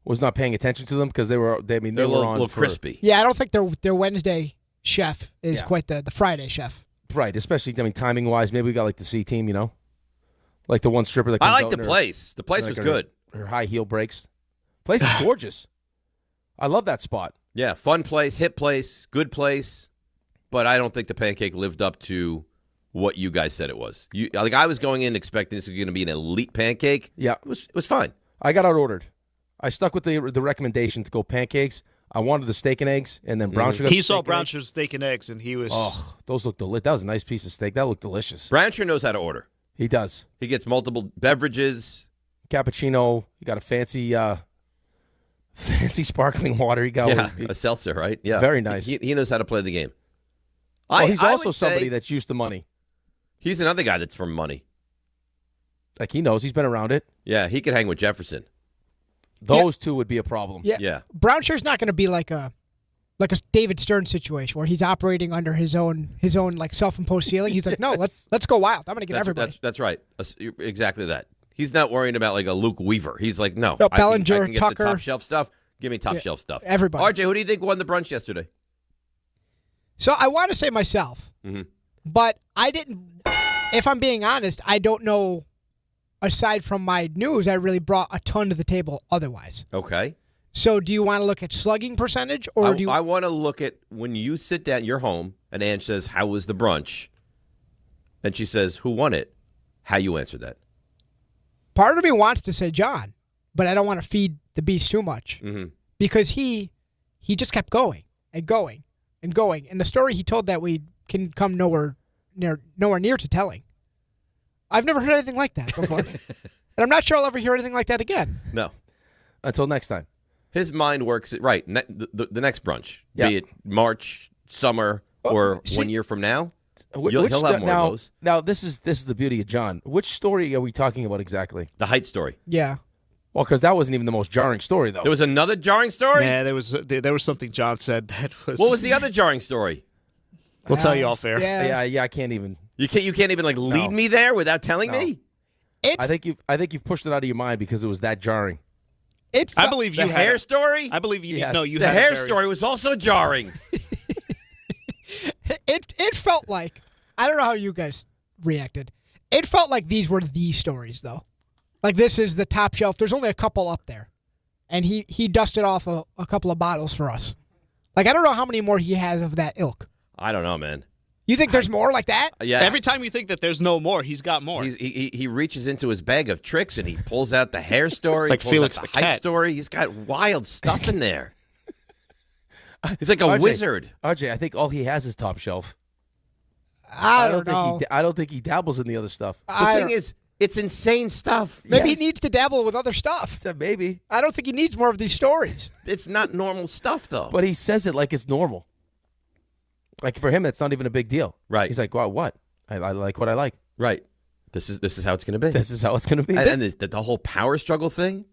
was not paying attention to them, because they were a little crispy. Yeah, I don't think their Wednesday chef is quite the Friday chef. Right, especially timing wise. Maybe we got like the C team, like the one stripper that comes I like out the place. The place was good. Her high heel breaks. Place is gorgeous. I love that spot. Yeah, fun place, hip place, good place. But I don't think the pancake lived up to what you guys said it was. I was going in expecting this was going to be an elite pancake. Yeah. It was fine. I got out-ordered. I stuck with the recommendation to go pancakes. I wanted the steak and eggs, and then Brownshire got He the saw steak and eggs. Brownshire steak and eggs, and he was... Oh, those look delicious. That was a nice piece of steak. That looked delicious. Brownshire knows how to order. He does. He gets multiple beverages. Cappuccino. He got a fancy sparkling water. He got a seltzer, right? Yeah. Very nice. He knows how to play the game. He's I also would somebody say that's used to money. He's another guy that's from money. Like, he knows. He's been around it. Yeah, he could hang with Jefferson. Those two would be a problem. Yeah. Brownshire's not going to be like a David Stern situation where he's operating under his own like self-imposed ceiling. He's like, no, let's go wild. I'm going to get everybody. That's right. Exactly that. He's not worrying about like a Luke Weaver. He's like, no, Bellinger, I can get Tucker. the top shelf stuff. Give me top shelf stuff. Everybody. RJ, who do you think won the brunch yesterday? So I want to say myself, but I didn't. If I'm being honest, I don't know. Aside from my news, I really brought a ton to the table otherwise. Okay. So do you want to look at slugging percentage, or do you? I want to look at when you sit down, you're home, and Ange says, "How was the brunch?" And she says, "Who won it?" How you answer that? Part of me wants to say John, but I don't want to feed the beast too much because he just kept going and going and going, and the story he told that week can come nowhere near to telling. I've never heard anything like that before. And I'm not sure I'll ever hear anything like that again. No. Until next time. His mind works, right, the next brunch, be it March, summer, or 1 year from now. He'll have more of those. Now, this is the beauty of John. Which story are we talking about exactly? The height story. Yeah. Well, because that wasn't even the most jarring story, though. There was another jarring story? Yeah, there was something John said that was... What was the other jarring story? We'll tell you off air. Yeah, I can't even... You can't even lead me there without telling me? I think you've pushed it out of your mind because it was that jarring. I believe you the had hair story? I believe you. Yes. No, you the had hair a very... story was also jarring. It felt like, I don't know how you guys reacted. It felt like these were the stories, though. Like, this is the top shelf. There's only a couple up there. And he dusted off a couple of bottles for us. Like, I don't know how many more he has of that ilk. I don't know, man. You think there's more like that? Yeah. Every time you think that there's no more, he's got more. He reaches into his bag of tricks and he pulls out the hair story. It's like he pulls Felix out the the height cat. story. He's got wild stuff in there. He's like a wizard. RJ, I think all he has is top shelf. I don't know. I don't think he dabbles in the other stuff. The thing is, it's insane stuff. Maybe he needs to dabble with other stuff. Maybe. I don't think he needs more of these stories. It's not normal stuff, though. But he says it like it's normal. Like, for him, it's not even a big deal. Right. He's like, well, what? I like what I like. Right. This is how it's going to be. This is how it's going to be. And the whole power struggle thing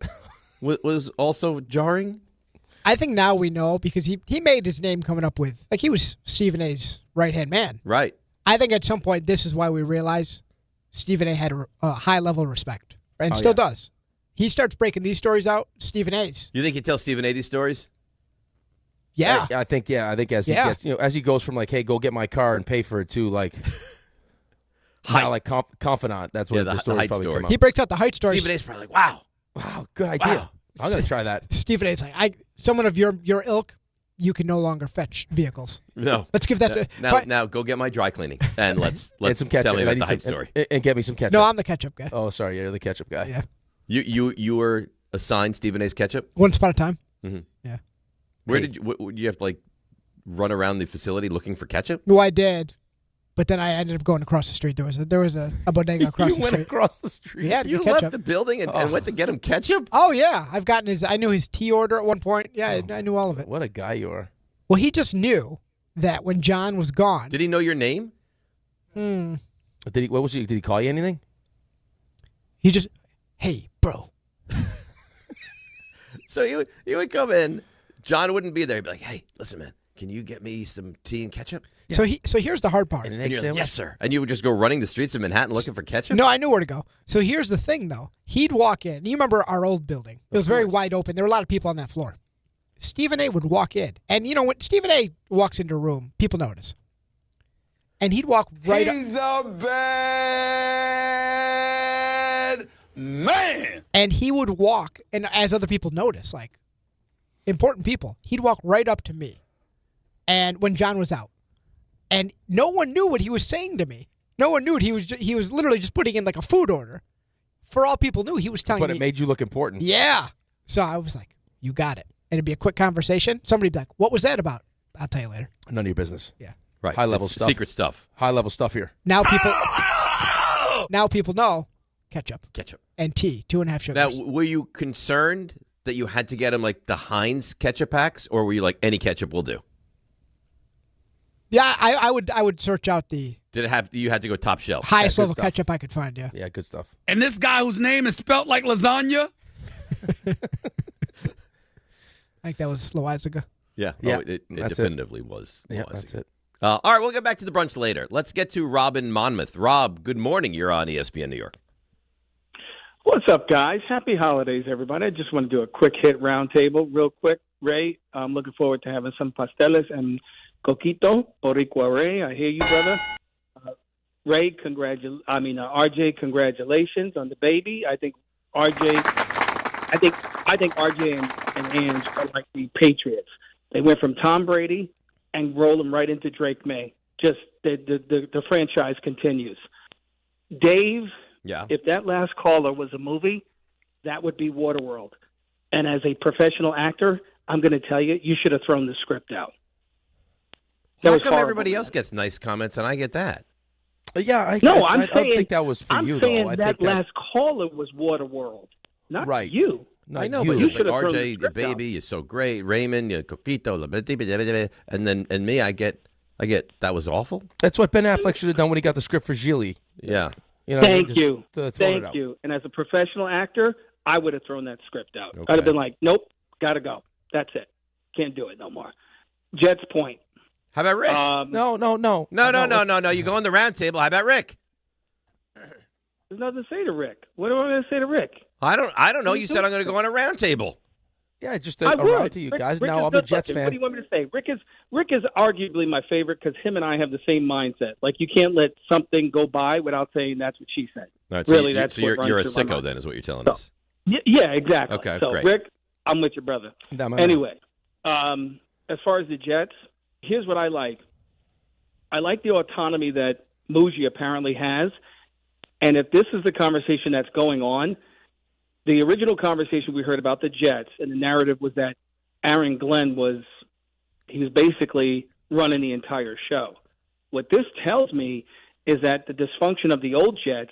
was also jarring. I think now we know because he made his name coming up with, like, he was Stephen A's right-hand man. Right. I think at some point this is why we realize Stephen A had a high level of respect and still does. He starts breaking these stories out, Stephen A's. You think he tells Stephen A these stories? Yeah. I think as he gets, as he goes from like, hey, go get my car and pay for it to like, now like confidant. That's where the story's probably come up. He breaks out the height stories. Stephen A's probably like, wow, good idea. Wow. I'm gonna try that. Stephen A's like, someone of your ilk, you can no longer fetch vehicles. No. Let's give that to now go get my dry cleaning and let's and some ketchup. tell me about the height story. And get me some ketchup. No, I'm the ketchup guy. Oh, sorry, you're the ketchup guy. Yeah. You were assigned Stephen A's ketchup? Once upon a time. Mm-hmm. Yeah. Where did you have to like run around the facility looking for ketchup? No, I did. But then I ended up going across the street. There was a bodega across the street. You went across the street? Yeah, to you get left ketchup. the building and went to get him ketchup? Oh, yeah. I knew his tea order at one point. Yeah, I knew all of it. What a guy you are. Well, he just knew that when John was gone. Did he know your name? Did he call you anything? He just, hey, bro. So he would come in. John wouldn't be there. He'd be like, hey, listen, man, can you get me some tea and ketchup? Yeah. So here's the hard part. And an And egg you're like, sandwich? yes, sir. And you would just go running the streets of Manhattan looking for ketchup? No, I knew where to go. So here's the thing, though. He'd walk in. You remember our old building? It was very wide open. There were a lot of people on that floor. Stephen A. would walk in. And, when Stephen A. walks into a room, people notice. And he'd walk right up. He's a bad man. And he would walk, and as other people notice, like important people, he'd walk right up to me. And when John was out. And no one knew what he was saying to me. No one knew it. He was literally just putting in like a food order. For all people knew, he was telling me. But it made you look important. Yeah. So I was like, you got it. And it'd be a quick conversation. Somebody'd be like, what was that about? I'll tell you later. None of your business. Yeah. Right. High level It's stuff. secret stuff. High level stuff here. Now people know ketchup. Ketchup. And tea, 2.5 sugars. Now, were you concerned that you had to get him like the Heinz ketchup packs, or were you like, any ketchup will do? Yeah, I would search out the Did it have? You had to go top shelf. highest level ketchup I could find, yeah. Yeah, good stuff. And this guy whose name is spelt like lasagna? I think that was Loizaga. Yeah, Yeah, it that's definitively was. Yeah, that's it. All right, we'll get back to the brunch later. Let's get to Rob in Monmouth. Rob, good morning. You're on ESPN New York. What's up, guys? Happy holidays, everybody. I just want to do a quick hit roundtable real quick. Ray, I'm looking forward to having some pasteles and coquito, Boricua Ray. I hear you, brother. Ray, RJ, congratulations on the baby. I think RJ and Ange are like the Patriots. They went from Tom Brady and roll him right into Drake May. Just the franchise continues. Dave, yeah. If that last caller was a movie, that would be Waterworld. And as a professional actor, I'm going to tell you, you should have thrown the script out. How come everybody else gets nice comments and I get that? Yeah, I saying, don't think that was for I'm you, saying though. I that think last caller was Waterworld, not Right. you. I know, you. but You it's like should have thrown the RJ, the script out. baby, you're so great. Raymond, you're coquito, and me, I get that was awful. That's what Ben Affleck should have done when he got the script for Gigli. Yeah. You know, Thank just, you. thrown it Thank out. you. And as a professional actor, I would have thrown that script out. Okay. I'd have been like, nope, got to go. That's it. Can't do it no more. Jets point. How about Rick? No. No. You go on the round table. How about Rick? There's nothing to say to Rick. What am I going to say to Rick? I don't know. You said I'm going to go on a round table. Yeah, just I around would. to you Rick- guys. Rick Now is I'm a good Jets looking. fan. What do you want me to say? Rick is arguably my favorite because him and I have the same mindset. Like, you can't let something go by without saying that's what she said. All right, Really, so that's you're what a runs through my sicko mind. then, is what you're telling us. Yeah, exactly. Okay, so, great. Rick, I'm with your brother. No, my Anyway, as far as the Jets, here's what I like. I like the autonomy that Muji apparently has. And if this is the conversation that's going on, the original conversation we heard about the Jets and the narrative was that Aaron Glenn was basically running the entire show. What this tells me is that the dysfunction of the old Jets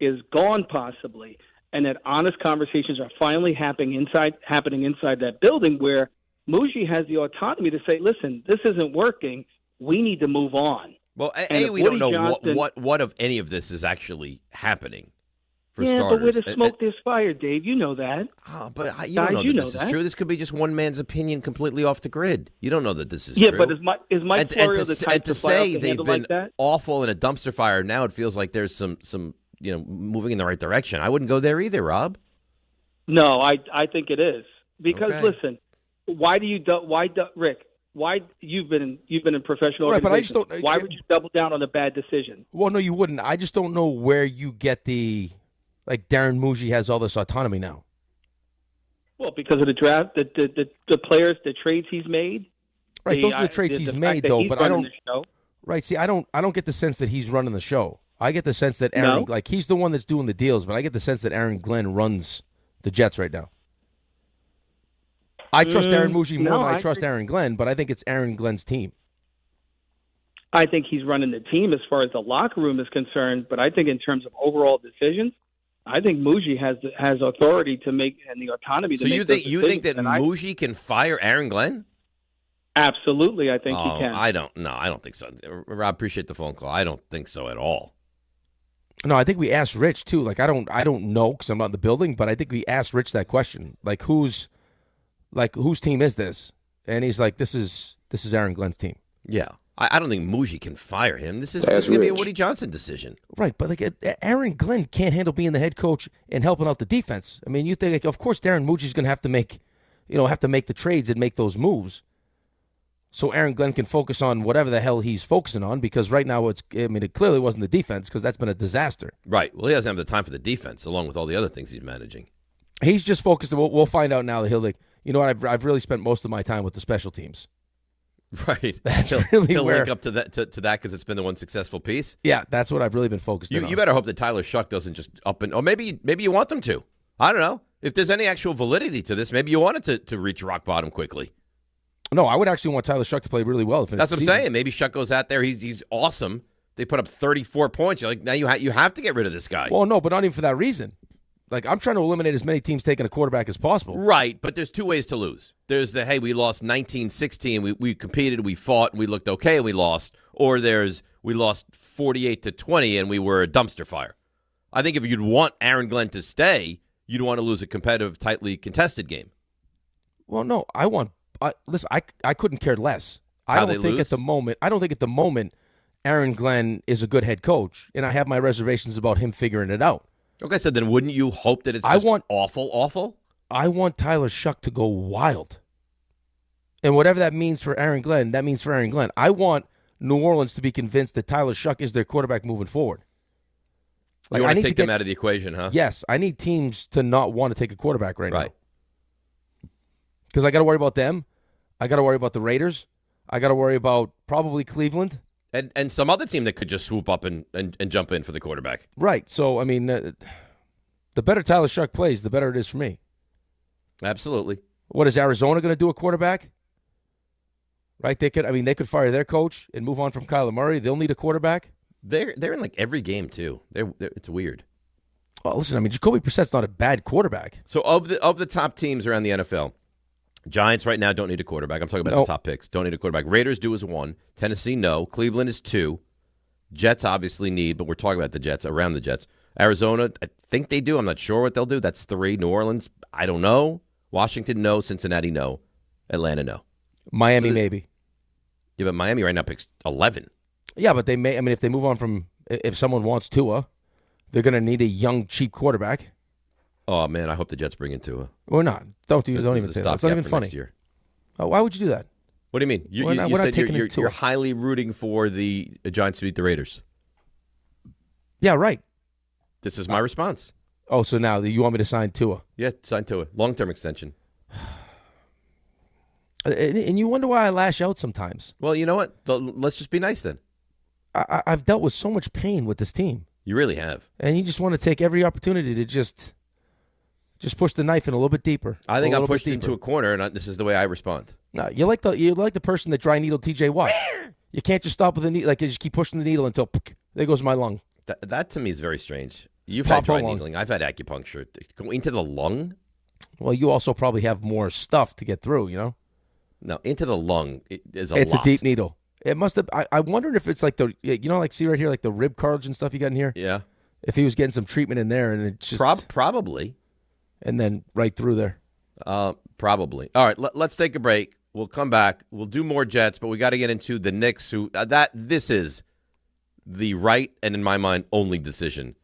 is gone possibly, and that honest conversations are finally happening inside that building where Muji has the autonomy to say, listen, this isn't working. We need to move on. Well, And if we don't Woody know Johnson- what of any of this is actually happening. For yeah, starters. but where the smoke, there's fire, Dave. You know that. But you Guys, don't know you that know this is that. true. This could be just one man's opinion completely off the grid. You don't know that this is Yeah, true. but is Mike Florio the type and to to fly off say the they've handle been like that? awful in a dumpster fire, now it feels like there's some moving in the right direction. I wouldn't go there either, Rob. No, I think it is because Okay. listen, Rick? Why you've been in professional Right, but I just organizations. don't- Why would you double down on a bad decision? Well, no, you wouldn't. I just don't know where you get like Darren Muji has all this autonomy now. Well, because of the draft, the players, the trades he's made. Right, those are the trades he's made, though. But I don't. Show. Right, see, I don't get the sense that he's running the show. I get the sense that Aaron, No? like he's the one that's doing the deals, but I get the sense that Aaron Glenn runs the Jets right now. I trust Darren Muji more than I trust Aaron Glenn, but I think it's Aaron Glenn's team. I think he's running the team as far as the locker room is concerned, but I think in terms of overall decisions, I think Muji has authority to make and the autonomy to So make you those think that decisions, and Muji can fire Aaron Glenn? Absolutely, I think he can. I don't think so. Rob, appreciate the phone call. I don't think so at all. No, I think we asked Rich too. Like I don't know because I'm not in the building, but I think we asked Rich that question. Like whose team is this? And he's like, this is Aaron Glenn's team. Yeah. I don't think Muji can fire him. This is going to be a Woody Johnson decision. Right, but like Aaron Glenn can't handle being the head coach and helping out the defense. I mean, you think, like, of course, Darren Muji's going to have to make the trades and make those moves, so Aaron Glenn can focus on whatever the hell he's focusing on. Because right now, it clearly wasn't the defense because that's been a disaster. Right. Well, he doesn't have the time for the defense, along with all the other things he's managing. He's just focused. We'll find out now that he'll like, you know what? I've really spent most of my time with the special teams. Right. That's really he'll where link up to that because it's been the one successful piece. Yeah, that's what I've really been focused on. You better hope that Tyler Shuck doesn't just up and, or maybe you want them to. I don't know. If there's any actual validity to this, maybe you want it to reach rock bottom quickly. No, I would actually want Tyler Shuck to play really well. That's what I'm saying. Maybe Shuck goes out there. He's awesome. They put up 34 points. You're like, now you have to get rid of this guy. Well, no, but not even for that reason. Like, I'm trying to eliminate as many teams taking a quarterback as possible. Right, but there's two ways to lose. There's the, hey, we lost 19-16. We competed, we fought, and we looked okay, and we lost. Or there's, we lost 48-20, and we were a dumpster fire. I think if you'd want Aaron Glenn to stay, you'd want to lose a competitive, tightly contested game. Well, no, listen, I couldn't care less. I don't think at the moment Aaron Glenn is a good head coach, and I have my reservations about him figuring it out. Okay, so then wouldn't you hope that it's just awful? I want Tyler Shuck to go wild. And whatever that means for Aaron Glenn, that means for Aaron Glenn. I want New Orleans to be convinced that Tyler Shuck is their quarterback moving forward. You want to take them out of the equation, huh? Yes, I need teams to not want to take a quarterback right now. Because I got to worry about them. I got to worry about the Raiders. I got to worry about probably Cleveland. And some other team that could just swoop up and jump in for the quarterback. Right. So, I mean, the better Tyler Shuck plays, the better it is for me. Absolutely. What is Arizona going to do a quarterback? Right? They could fire their coach and move on from Kyler Murray. They'll need a quarterback. They're in like every game too. It's weird. Well, listen, I mean, Jacoby Brissett's not a bad quarterback. So of the top teams around the NFL, Giants right now don't need a quarterback. I'm talking about the top picks. Don't need a quarterback. Raiders do as 1. Tennessee, no. Cleveland is 2. Jets obviously need, but we're talking about the Jets, around the Jets. Arizona, I think they do. I'm not sure what they'll do. That's 3. New Orleans, I don't know. Washington, no. Cincinnati, no. Atlanta, no. Miami, maybe. Yeah, but Miami right now picks 11. Yeah, but they may. I mean, if they move on from, if someone wants Tua, they're going to need a young, cheap quarterback. Oh man, I hope the Jets bring in Tua. Or not. Don't even say that. It's not even funny. Year. Oh, why would you do that? What do you mean? You said you're highly rooting for the Giants to beat the Raiders. Yeah, right. This is my response. Oh, so now you want me to sign Tua? Yeah, sign Tua. Long-term extension. And you wonder why I lash out sometimes. Well, you know what? Let's just be nice then. I've dealt with so much pain with this team. You really have. And you just want to take every opportunity to just push the knife in a little bit deeper. I think I'm pushed into a corner, and this is the way I respond. No, you're like the person that dry needled T.J. Watt. You can't just stop with the needle. Like, you just keep pushing the needle until there goes my lung. That to me is very strange. You've had dry needling. I've had acupuncture. Go into the lung? Well, you also probably have more stuff to get through, you know? No, into the lung is It's a deep needle. It must have. I wondered if it's like see right here, like the rib cartilage and stuff you got in here. Yeah. If he was getting some treatment in there, and it's just probably, and then right through there. Probably. All right, let's take a break. We'll come back. We'll do more Jets, but we got to get into the Knicks. This is the right and, in my mind, only decision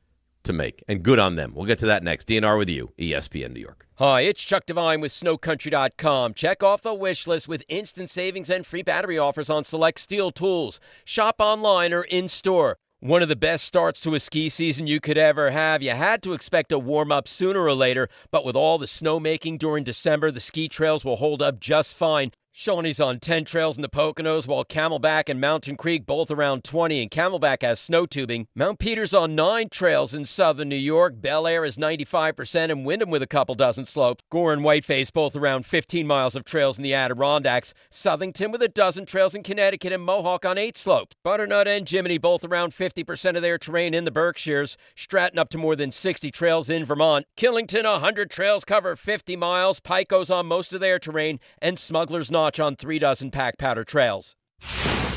to make, and good on them. We'll get to that next. DNR with you, ESPN New York. Hi, it's Chuck Devine with SnowCountry.com. Check off the wish list with instant savings and free battery offers on select steel tools. Shop online or in-store. One of the best starts to a ski season you could ever have. You had to expect a warm-up sooner or later, but with all the snowmaking during December, the ski trails will hold up just fine. Shawnee's on 10 trails in the Poconos, while Camelback and Mountain Creek both around 20, and Camelback has snow tubing. Mount Peter's on 9 trails in southern New York. Bel Air is 95%, and Wyndham with a couple dozen slopes. Gore and Whiteface both around 15 miles of trails in the Adirondacks. Southington with a dozen trails in Connecticut, and Mohawk on 8 slopes. Butternut and Jiminy both around 50% of their terrain in the Berkshires. Stratton up to more than 60 trails in Vermont. Killington, 100 trails cover 50 miles. Pico's on most of their terrain, and Smuggler's Notch on 3 dozen pack powder trails.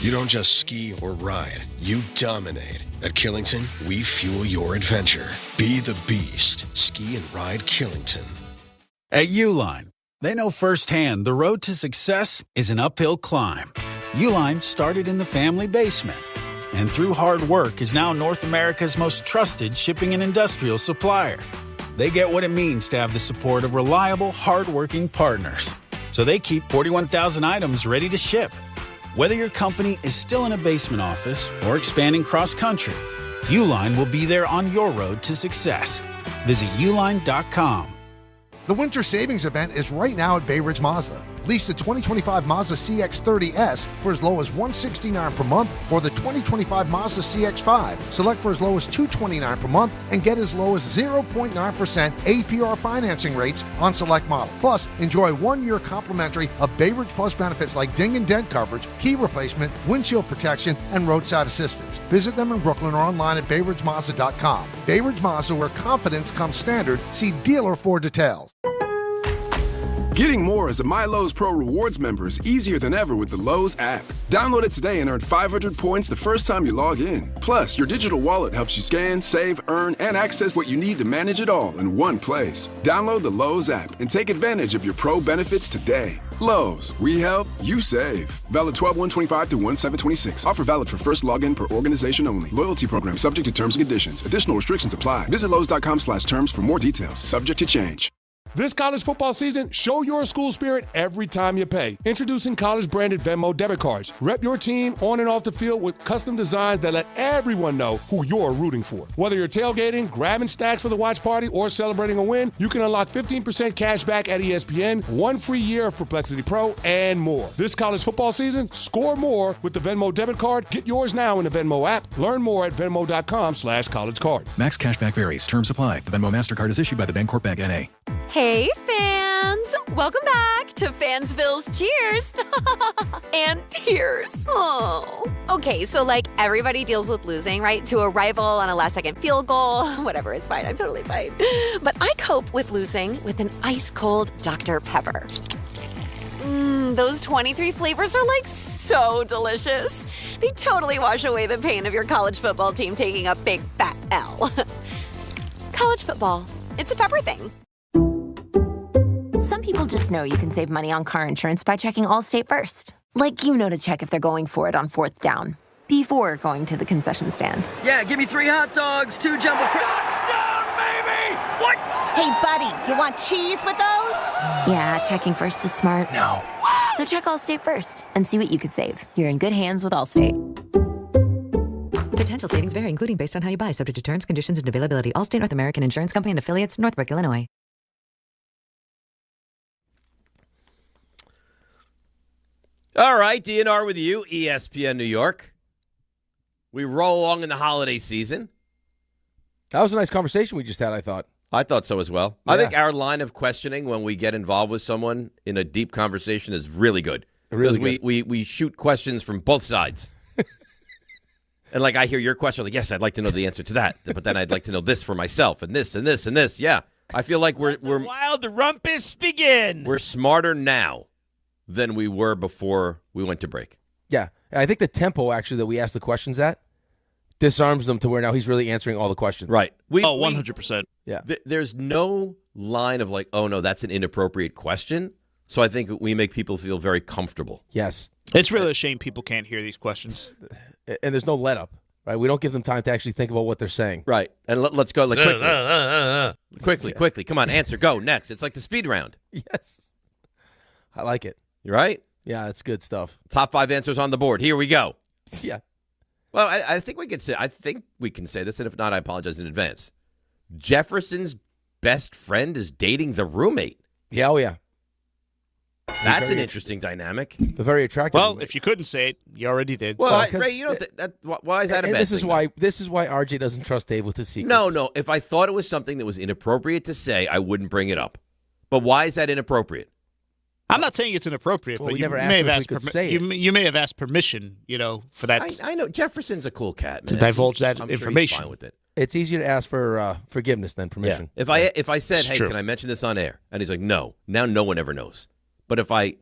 You don't just ski or ride, you dominate. At Killington, we fuel your adventure. Be the beast. Ski and ride Killington. At Uline, they know firsthand the road to success is an uphill climb. Uline started in the family basement, and through hard work is now North America's most trusted shipping and industrial supplier. They get what it means to have the support of reliable, hardworking partners. So they keep 41,000 items ready to ship. Whether your company is still in a basement office or expanding cross-country, Uline will be there on your road to success. Visit uline.com. The Winter Savings Event is right now at Bay Ridge Mazda. Lease the 2025 Mazda CX-30S for as low as $169 per month or the 2025 Mazda CX-5. Select for as low as $229 per month and get as low as 0.9% APR financing rates on select model. Plus, enjoy 1 year complimentary of Bay Ridge Plus benefits like ding and dent coverage, key replacement, windshield protection, and roadside assistance. Visit them in Brooklyn or online at BayRidgeMazda.com. Bay Ridge Mazda, where confidence comes standard. See dealer for details. Getting more as a MyLowe's Pro Rewards member is easier than ever with the Lowe's app. Download it today and earn 500 points the first time you log in. Plus, your digital wallet helps you scan, save, earn, and access what you need to manage it all in one place. Download the Lowe's app and take advantage of your Pro benefits today. Lowe's, we help, you save. Valid 12/1/25 through 1/7/26. Offer valid for first login per organization only. Loyalty program subject to terms and conditions. Additional restrictions apply. Visit Lowe's.com/terms for more details. Subject to change. This college football season, show your school spirit every time you pay. Introducing college-branded Venmo debit cards. Rep your team on and off the field with custom designs that let everyone know who you're rooting for. Whether you're tailgating, grabbing snacks for the watch party, or celebrating a win, you can unlock 15% cash back at ESPN, 1 free year of Perplexity Pro, and more. This college football season, score more with the Venmo debit card. Get yours now in the Venmo app. Learn more at Venmo.com/collegecard. Max cashback varies. Terms apply. The Venmo MasterCard is issued by the Bancorp Bank N.A. Hey, fans! Welcome back to Fansville's Cheers and Tears. Oh. Okay, so everybody deals with losing, right? To a rival on a last-second field goal. Whatever, it's fine. I'm totally fine. But I cope with losing with an ice-cold Dr. Pepper. Those 23 flavors are so delicious. They totally wash away the pain of your college football team taking a big fat L. College football. It's a pepper thing. Some people just know you can save money on car insurance by checking Allstate first. To check if they're going for it on 4th down, before going to the concession stand. Yeah, give me 3 hot dogs, 2 jumbo Touchdown, baby! What? Hey, buddy, you want cheese with those? Yeah, checking first is smart. No. So check Allstate first and see what you could save. You're in good hands with Allstate. Potential savings vary, including based on how you buy, subject to terms, conditions, and availability. Allstate North American Insurance Company and affiliates, Northbrook, Illinois. All right, DNR with you, ESPN New York. We roll along in the holiday season. That was a nice conversation we just had, I thought. I thought so as well. Yeah. I think our line of questioning when we get involved with someone in a deep conversation is really good. Because we shoot questions from both sides. And I hear your question, yes, I'd like to know the answer to that. But then I'd like to know this for myself and this and this and this. Yeah, I feel like we're wild rumpus begin. We're smarter now than we were before we went to break. Yeah, I think the tempo, actually, that we asked the questions at disarms them to where now he's really answering all the questions. Right. 100%. Yeah. There's no line of oh, no, that's an inappropriate question. So I think we make people feel very comfortable. Yes. It's really a shame people can't hear these questions. And there's no let-up, right? We don't give them time to actually think about what they're saying. Right. And let's go quickly. Quickly. Come on, answer. Go. Next. It's like the speed round. Yes. I like it. You right? Yeah, that's good stuff. Top 5 answers on the board. Here we go. Yeah. Well, I think we can say this, and if not, I apologize in advance. Jefferson's best friend is dating the roommate. Yeah, oh yeah. That's an interesting dynamic. Very attractive. Well, roommate. if you couldn't say it, you already did. Well, Ray, you don't. Why is that a bad thing? This is why RJ doesn't trust Dave with his secrets. No. If I thought it was something that was inappropriate to say, I wouldn't bring it up. But why is that inappropriate? I'm not saying it's inappropriate, but you may have asked permission, for that. I know Jefferson's a cool cat, man. To divulge that I'm information. Sure he's fine with it. It's easier to ask for forgiveness than permission. Yeah. If I said, hey, can I mention this on air? And he's like, no. Now no one ever knows. But if I,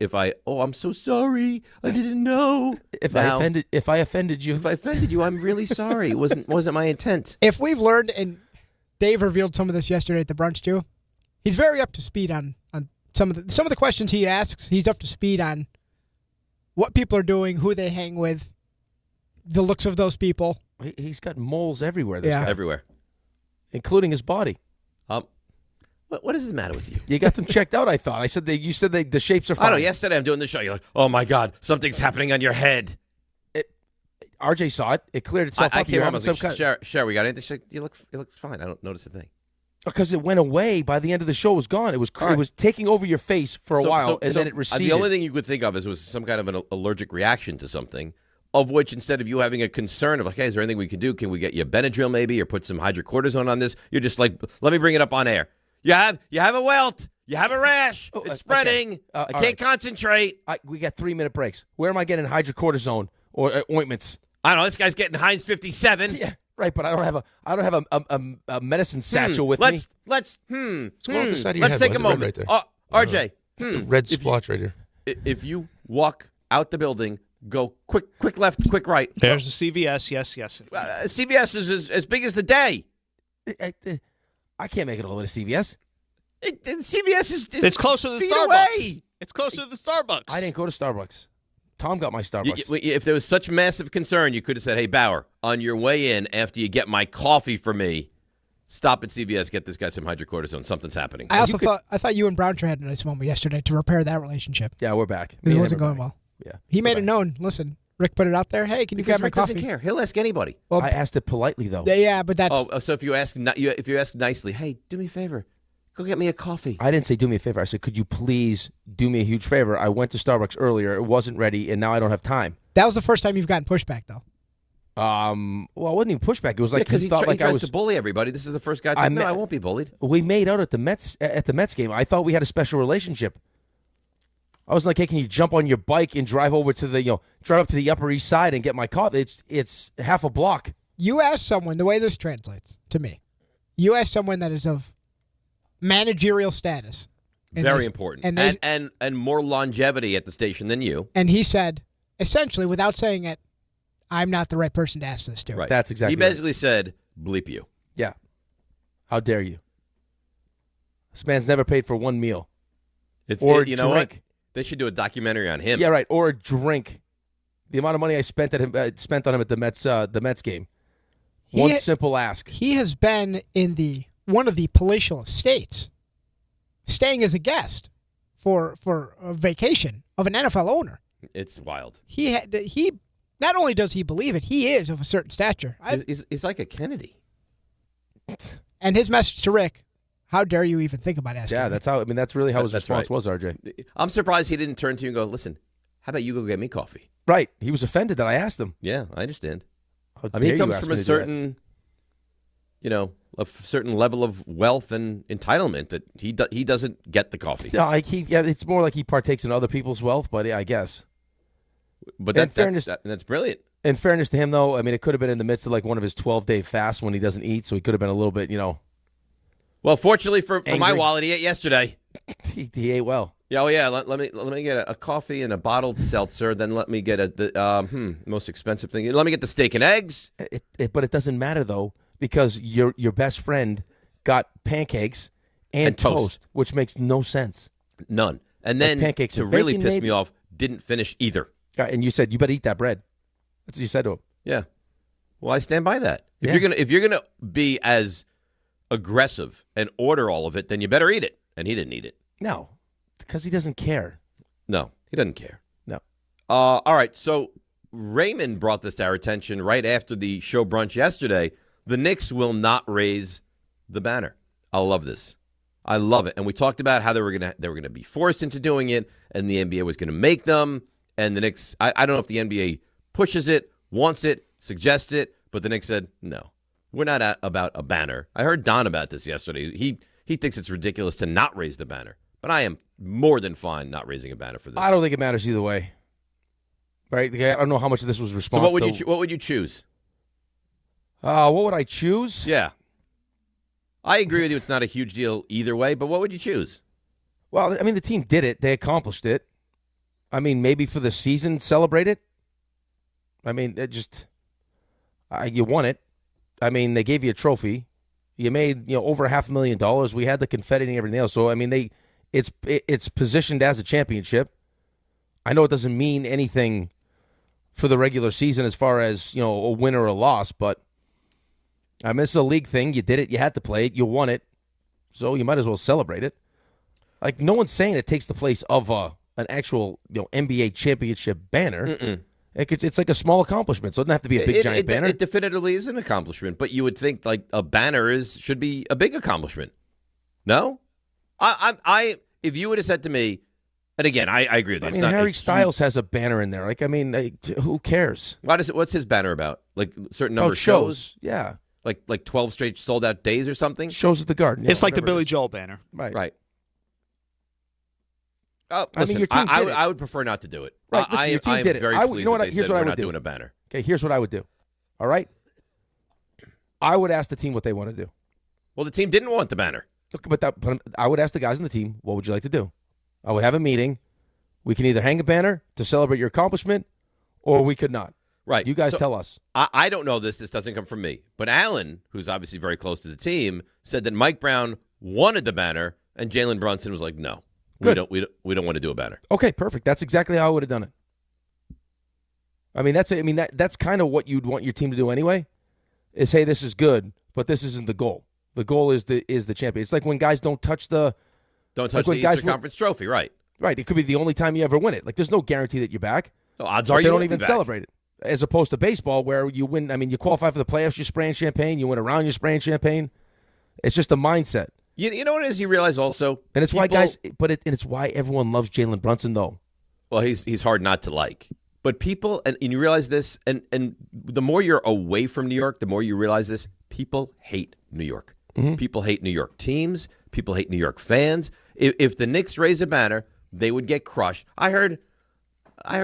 I'm so sorry, I didn't know. If I offended you, I'm really sorry. It wasn't my intent. If we've learned, and Dave revealed some of this yesterday at the brunch too, he's very up to speed on some of the questions he asks. He's up to speed on what people are doing, who they hang with, the looks of those people. He's got moles everywhere. This guy. Everywhere, including his body. What is the matter with you? You got them checked out, I thought. You said the shapes are fine. I know. Yesterday I'm doing the show. You're like, oh, my God, something's happening on your head. RJ saw it. It cleared itself up. I came home and was like, Sherry, we got anything? She said, it looks fine. I don't notice a thing. Because it went away by the end of the show. It was gone. It was it was taking over your face for a while, and then it receded. The only thing you could think of was some kind of an allergic reaction to something, of which instead of you having a concern of like, hey, is there anything we can do? Can we get you a Benadryl maybe, or put some hydrocortisone on this? You're just like, let me bring it up on air. You have a welt. You have a rash. It's spreading. Okay. I can't concentrate. We got 3-minute breaks. Where am I getting hydrocortisone or ointments? I don't know. This guy's getting Heinz 57. Yeah. Right, but I don't have a medicine satchel with me. Let's take a moment. Right there. RJ, the red splotch right here. If you walk out the building, go quick left, quick right. There's a CVS. Yes. CVS is as big as the day. I can't make it all the way to CVS. CVS is it's closer to the Starbucks. Away. It's closer to the Starbucks. I didn't go to Starbucks. Tom got my Starbucks. If there was such massive concern, you could have said, hey, Bauer, on your way in, after you get my coffee for me, stop at CVS, get this guy some hydrocortisone. Something's happening. I thought you and Brunch had a nice moment yesterday to repair that relationship. Yeah, we're back. Because it wasn't going well. Yeah. He made it known. Listen, Rick put it out there. Hey, can you grab my coffee? Doesn't care. He'll ask anybody. Well, I asked it politely, though. Yeah, but that's... Oh, so if you ask nicely, hey, do me a favor. Go get me a coffee. I didn't say do me a favor. I said, could you please do me a huge favor? I went to Starbucks earlier. It wasn't ready, and now I don't have time. That was the first time you've gotten pushback, though. Well, it wasn't even pushback. It was like because he thought like I was to bully everybody. This is the first guy to say, no, I won't be bullied. We made out at the Mets game. I thought we had a special relationship. I was like, hey, can you jump on your bike and drive over to drive up to the Upper East Side and get my coffee? It's half a block. You asked someone, the way this translates to me, you asked someone that is of managerial status. Very important. And more longevity at the station than you. And he said, essentially, without saying it, I'm not the right person to ask this to. Right. That's exactly He basically said, bleep you. Yeah. How dare you? This man's never paid for one meal. You know what? They should do a documentary on him. Yeah, right. Or a drink. The amount of money I spent on him at the Mets game. Simple ask. He has been in one of the palatial estates, staying as a guest for a vacation of an NFL owner. It's wild. He not only does he believe it, he is of a certain stature. He's like a Kennedy. And his message to Rick: how dare you even think about asking? Yeah, that's really how his response was, RJ. I'm surprised he didn't turn to you and go, listen, how about you go get me coffee? Right. He was offended that I asked him. Yeah, I understand. He comes from a certain, a certain level of wealth and entitlement that he doesn't get the coffee. No, it's more like he partakes in other people's wealth, but yeah, I guess. But that's brilliant. In fairness to him, though, it could have been in the midst of like one of his 12-day fasts when he doesn't eat, so he could have been a little bit, Well, fortunately for my wallet, he ate yesterday. he ate well. Yeah, oh yeah. Let me get a coffee and a bottled seltzer. Then let me get the most expensive thing. Let me get the steak and eggs. But it doesn't matter though, because your best friend got pancakes and toast, which makes no sense. None. And then pancakes to and really bacon, piss maybe? me off, didn't finish either. And you said you better eat that bread. That's what you said to him. Yeah. Well, I stand by that. If you're gonna be as aggressive and order all of it, then you better eat it. And he didn't eat it. No, because he doesn't care. No, he doesn't care. No. All right. So Raymond brought this to our attention right after the show brunch yesterday. The Knicks will not raise the banner. I love this. I love it. And we talked about how they were gonna be forced into doing it, and the NBA was gonna make them. And the Knicks, I don't know if the NBA pushes it, wants it, suggests it, but the Knicks said no. We're not about a banner. I heard Don about this yesterday. He thinks it's ridiculous to not raise the banner, but I am more than fine not raising a banner for this. I don't think it matters either way. Right? I don't know how much of this was response. So what would you choose? What would I choose? Yeah. I agree with you. It's not a huge deal either way, but what would you choose? Well, the team did it. They accomplished it. Maybe for the season, celebrate it. You won it. They gave you a trophy. You made over $500,000. We had the confetti and everything else. So it's positioned as a championship. I know it doesn't mean anything for the regular season as far as a win or a loss, but this is a league thing. You did it. You had to play it. You won it, so you might as well celebrate it. No one's saying it takes the place of an actual NBA championship banner. It's like a small accomplishment, so it doesn't have to be a big giant banner. It definitively is an accomplishment, but you would think like a banner should be a big accomplishment. No, if you would have said to me, and again, I agree with you. I mean, Harry Styles has a banner in there. Like, I mean, who cares? What's his banner about? Like a certain number of shows? Yeah. Like 12 straight sold out days or something? Shows at the Garden. It's like the Billy Joel banner. Right. Oh, listen, your team did it. I would prefer not to do it. Right, listen, your team did it. Very you know what? Here's what I would do. Doing a banner. Okay, here's what I would do. All right? I would ask the team what they want to do. Well, the team didn't want the banner. But I would ask the guys on the team, what would you like to do? I would have a meeting. We can either hang a banner to celebrate your accomplishment, or we could not. Right. You guys tell us. I don't know this. This doesn't come from me. But Alan, who's obviously very close to the team, said that Mike Brown wanted the banner, and Jalen Brunson was like, no. Good. We don't want to do a banner. Okay, perfect. That's exactly how I would have done it. I mean, that's kind of what you'd want your team to do anyway. Is, hey, this is good, but this isn't the goal. The goal is the champion. It's like when guys don't touch the Eastern Conference trophy, right? Right. It could be the only time you ever win it. Like, there's no guarantee that you're back. No, odds are you don't won't even be back. celebrate it. As opposed to baseball, where you win. I mean, you qualify for the playoffs, you're spraying champagne. You win a round, you're spraying champagne. It's just a mindset. You know what it is? You realize also, and it's why guys. And it's why everyone loves Jalen Brunson, though. Well, he's hard not to like. But people, and you realize this, and the more you're away from New York, the more you realize this. People hate New York. Mm-hmm. People hate New York teams. People hate New York fans. If the Knicks raise a banner, they would get crushed. I heard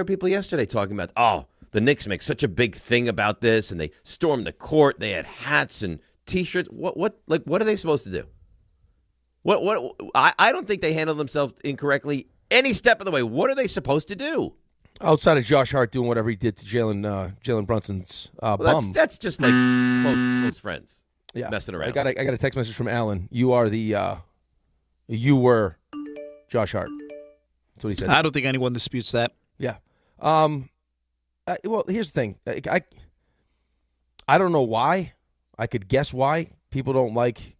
people yesterday talking about, the Knicks make such a big thing about this, and they stormed the court. They had hats and T-shirts. What are they supposed to do? I don't think they handled themselves incorrectly any step of the way. What are they supposed to do? Outside of Josh Hart doing whatever he did to Jalen Brunson's bum. That's just like close friends. Yeah, messing around. I got a text message from Alan. You were Josh Hart. That's what he said. I don't think anyone disputes that. Yeah. Well, here's the thing. I don't know why. I could guess why people don't like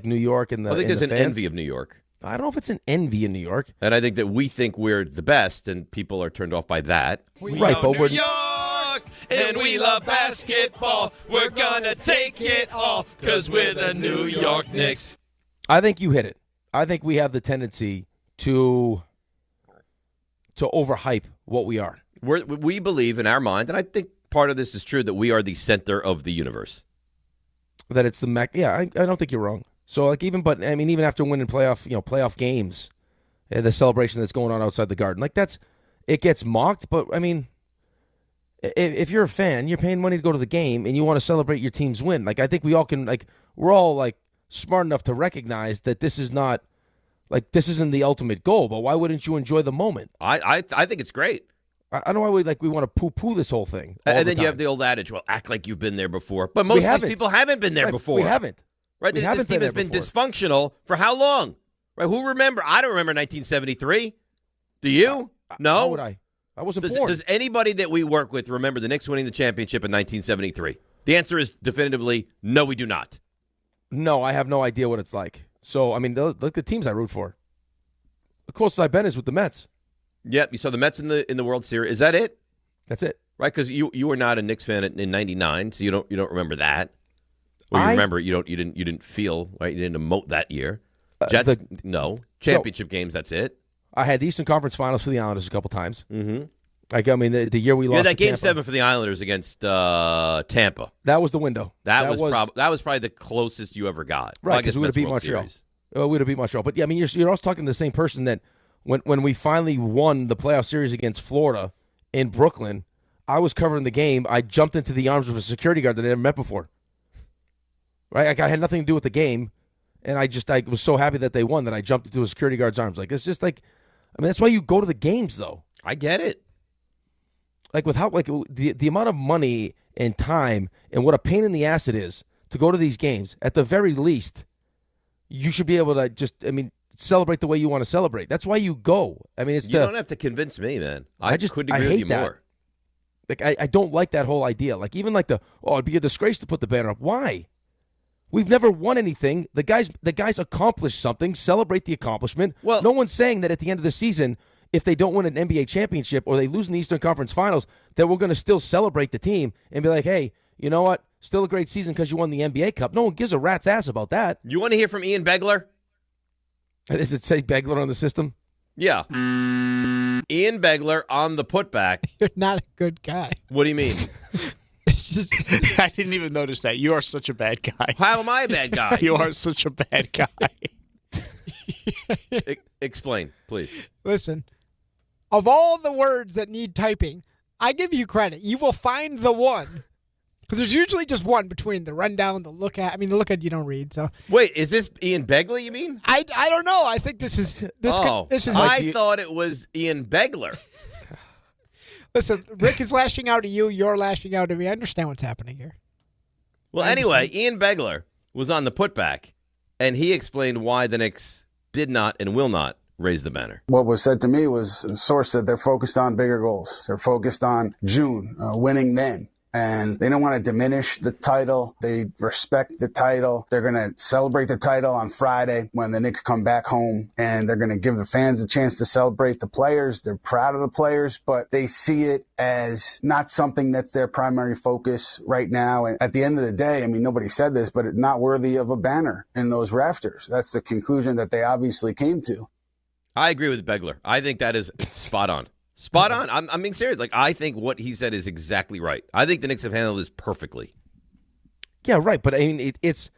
New York and the. I think there's an fans. envy of New York. I don't know if it's an envy in New York. And I think that we think we're the best, and people are turned off by that. Right, but we're. And we love basketball. We're gonna take it all, because we're the New York Knicks. I think you hit it. I think we have the tendency to overhype what we are. We believe in our mind, and I think part of this is true, that we are the center of the universe. That it's the Mac. Yeah, I don't think you're wrong. So even after winning playoff games, the celebration that's going on outside the Garden, it gets mocked. But I mean, if you're a fan, you're paying money to go to the game, and you want to celebrate your team's win. I think we all can. We're all smart enough to recognize that this is not. This isn't the ultimate goal, but why wouldn't you enjoy the moment? I think it's great. I don't know why we want to poo-poo this whole thing. And then you have the old adage, well, act like you've been there before. But most of these people haven't been there before. We haven't. Right? This team has been dysfunctional for how long? Right? Who remember? I don't remember 1973. Do you? No? How would I? I wasn't born. Does anybody that we work with remember the Knicks winning the championship in 1973? The answer is definitively no, we do not. No, I have no idea what it's like. So, I mean, look at the teams I root for. The closest I've been is with the Mets. Yep, you saw the Mets in the World Series. Is that it? That's it. Right, because you were not a Knicks fan in '99, so you don't remember that. Well, you remember you didn't feel right. You didn't emote that year. Jets, no championship games. That's it. I had the Eastern Conference Finals for the Islanders a couple times. Mm-hmm. The year we lost. Yeah, that Game Tampa. 7 for the Islanders against Tampa. That was the window. That was probably the closest you ever got. Right, because we would have beat Montreal. We would have beat Montreal. But yeah, I mean, you're also talking to the same person that when we finally won the playoff series against Florida in Brooklyn, I was covering the game. I jumped into the arms of a security guard that I never met before. Right, I had nothing to do with the game, and I was so happy that they won that I jumped into a security guard's arms. It's just that's why you go to the games, though. I get it. With how the amount of money and time and what a pain in the ass it is to go to these games. At the very least, you should be able to celebrate the way you want to celebrate. That's why you go. I mean, you don't have to convince me, man. I couldn't agree with you more. I don't like that whole idea. It'd be a disgrace to put the banner up. Why? We've never won anything. The guys accomplished something. Celebrate the accomplishment. Well, no one's saying that at the end of the season, if they don't win an NBA championship or they lose in the Eastern Conference Finals, that we're going to still celebrate the team and be like, hey, you know what? Still a great season because you won the NBA Cup. No one gives a rat's ass about that. You want to hear from Ian Begler? Does it say Begler on the system? Yeah. Ian Begler on the putback. You're not a good guy. What do you mean? I didn't even notice that. You are such a bad guy. How am I a bad guy? You are such a bad guy. Explain, please. Listen, of all the words that need typing, I give you credit. You will find the one. Because there's usually just one between the rundown, the look at. I mean, the look at you don't read. So wait, is this Ian Begley? You mean? I don't know. I think this is this. This is. I thought it was Ian Begler. Listen, Rick is lashing out at you. You're lashing out at me. I understand what's happening here. Well, anyway, Ian Begler was on the putback, and he explained why the Knicks did not and will not raise the banner. What was said to me was, a source said they're focused on bigger goals. They're focused on June, winning then. And they don't want to diminish the title. They respect the title. They're going to celebrate the title on Friday when the Knicks come back home, and they're going to give the fans a chance to celebrate the players. They're proud of the players, but they see it as not something that's their primary focus right now. And at the end of the day, I mean, nobody said this, but it's not worthy of a banner in those rafters. That's the conclusion that they obviously came to. I agree with Begler. I think that is spot on. Spot on. I'm being serious. Like, I think what he said is exactly right. I think the Knicks have handled this perfectly. Yeah, right. But I mean, it's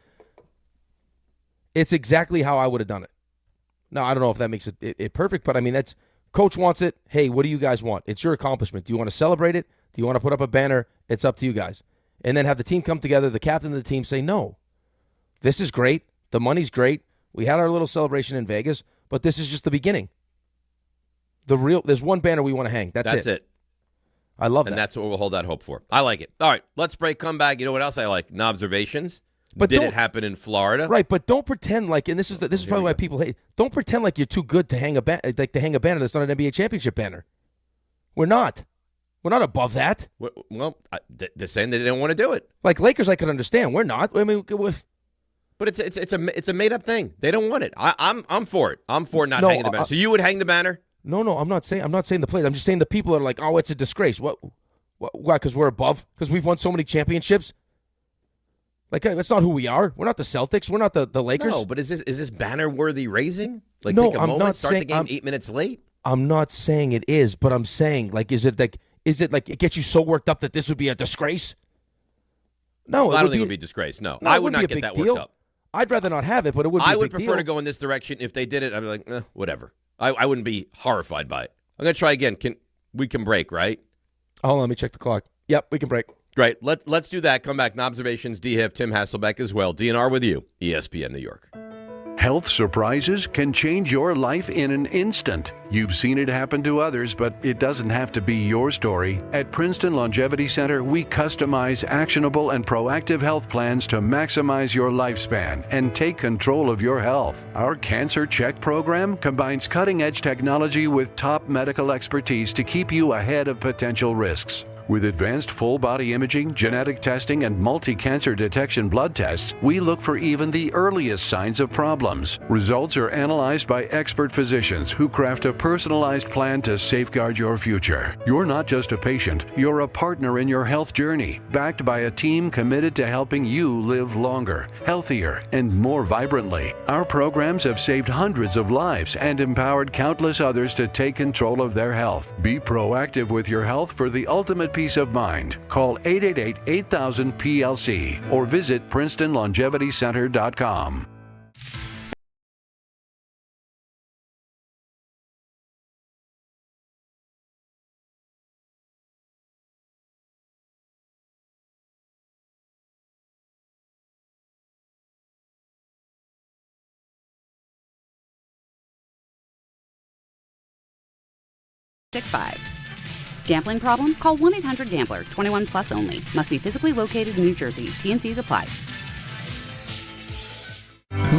exactly how I would have done it. Now, I don't know if that makes it perfect, but I mean, that's coach wants it. Hey, what do you guys want? It's your accomplishment. Do you want to celebrate it? Do you want to put up a banner? It's up to you guys. And then have the team come together, the captain of the team say, no, this is great. The money's great. We had our little celebration in Vegas, but this is just the beginning. There's one banner we want to hang. That's it. I love that. And that's what we'll hold that hope for. I like it. All right, let's break, come back. You know what else I like? Knobservations. But did it happen in Florida? Right, but don't pretend like, and this is probably why people hate. Don't pretend like you're too good to hang a banner that's not an NBA championship banner. We're not. We're not above that. Well, they're saying they didn't want to do it. Like Lakers, I could understand. We're not. I mean, but it's a made up thing. They don't want it. I'm for it. I'm for not hanging the banner. So you would hang the banner? No, I'm not saying the players. I'm just saying the people that are like, oh, it's a disgrace. What? Because we're above? Because we've won so many championships? Like, that's not who we are. We're not the Celtics. We're not the Lakers. No, but is this banner worthy raising? Like, no, take a I'm moment, not start saying, the game 8 minutes late? I'm not saying it is, but I'm saying, like, is it like it gets you so worked up that this would be a disgrace? No, I don't think it would be a disgrace. No, I would not get that worked up. I'd rather not have it, but it would be a big deal. I would prefer to go in this direction. If they did it, I'd be like, whatever. I wouldn't be horrified by it. I'm going to try again. We can break, right? Hold on, let me check the clock. Yep, we can break. Great. Let's do that. Come back. Knobservations DIHIF, Tim Hasselbeck as well. DNR with you, ESPN New York. Health surprises can change your life in an instant. You've seen it happen to others, but it doesn't have to be your story. At Princeton Longevity Center, we customize actionable and proactive health plans to maximize your lifespan and take control of your health. Our Cancer Check program combines cutting-edge technology with top medical expertise to keep you ahead of potential risks. With advanced full-body imaging, genetic testing, and multi-cancer detection blood tests, we look for even the earliest signs of problems. Results are analyzed by expert physicians who craft a personalized plan to safeguard your future. You're not just a patient, you're a partner in your health journey, backed by a team committed to helping you live longer, healthier, and more vibrantly. Our programs have saved hundreds of lives and empowered countless others to take control of their health. Be proactive with your health for the ultimate peace of mind. Call 888-8000-PLC or visit PrincetonLongevityCenter.com. Gambling problem? Call 1-800-GAMBLER. 21 plus only. Must be physically located in New Jersey. T&Cs apply.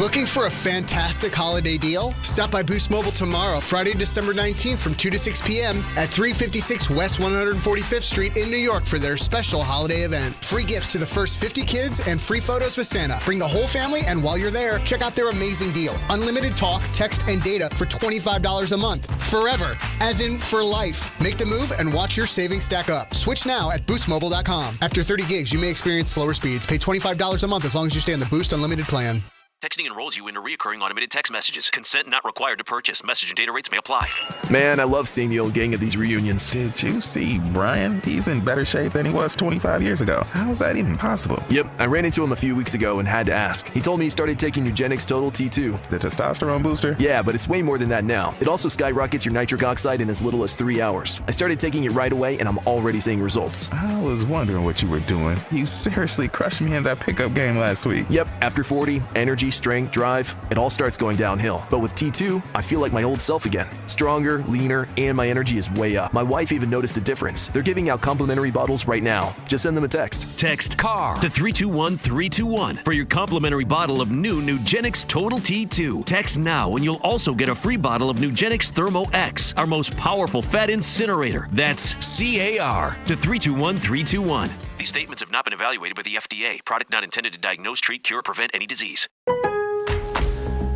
Looking for a fantastic holiday deal? Stop by Boost Mobile tomorrow, Friday, December 19th from 2 to 6 p.m. at 356 West 145th Street in New York for their special holiday event. Free gifts to the first 50 kids and free photos with Santa. Bring the whole family, and while you're there, check out their amazing deal. Unlimited talk, text, and data for $25 a month. Forever, as in for life. Make the move and watch your savings stack up. Switch now at boostmobile.com. After 30 gigs, you may experience slower speeds. Pay $25 a month as long as you stay on the Boost Unlimited plan. Texting enrolls you into recurring automated text messages. Consent not required to purchase. Message and data rates may apply. Man, I love seeing the old gang at these reunions. Did you see Brian? He's in better shape than he was 25 years ago. How is that even possible? Yep, I ran into him a few weeks ago and had to ask. He told me he started taking Nugenix Total T2. The testosterone booster? Yeah, but it's way more than that now. It also skyrockets your nitric oxide in as little as 3 hours. I started taking it right away and I'm already seeing results. I was wondering what you were doing. You seriously crushed me in that pickup game last week. Yep, after 40, energy, strength, drive, it all starts going downhill. But with T2, I feel like my old self again. Stronger, leaner, and my energy is way up. My wife even noticed a difference. They're giving out complimentary bottles right now. Just send them a text. Text CAR to 321-321 for your complimentary bottle of new Nugenix Total T2. Text now and you'll also get a free bottle of Nugenix Thermo X, our most powerful fat incinerator. That's CAR to 321-321. These statements have not been evaluated by the FDA. Product not intended to diagnose, treat, cure, or prevent any disease.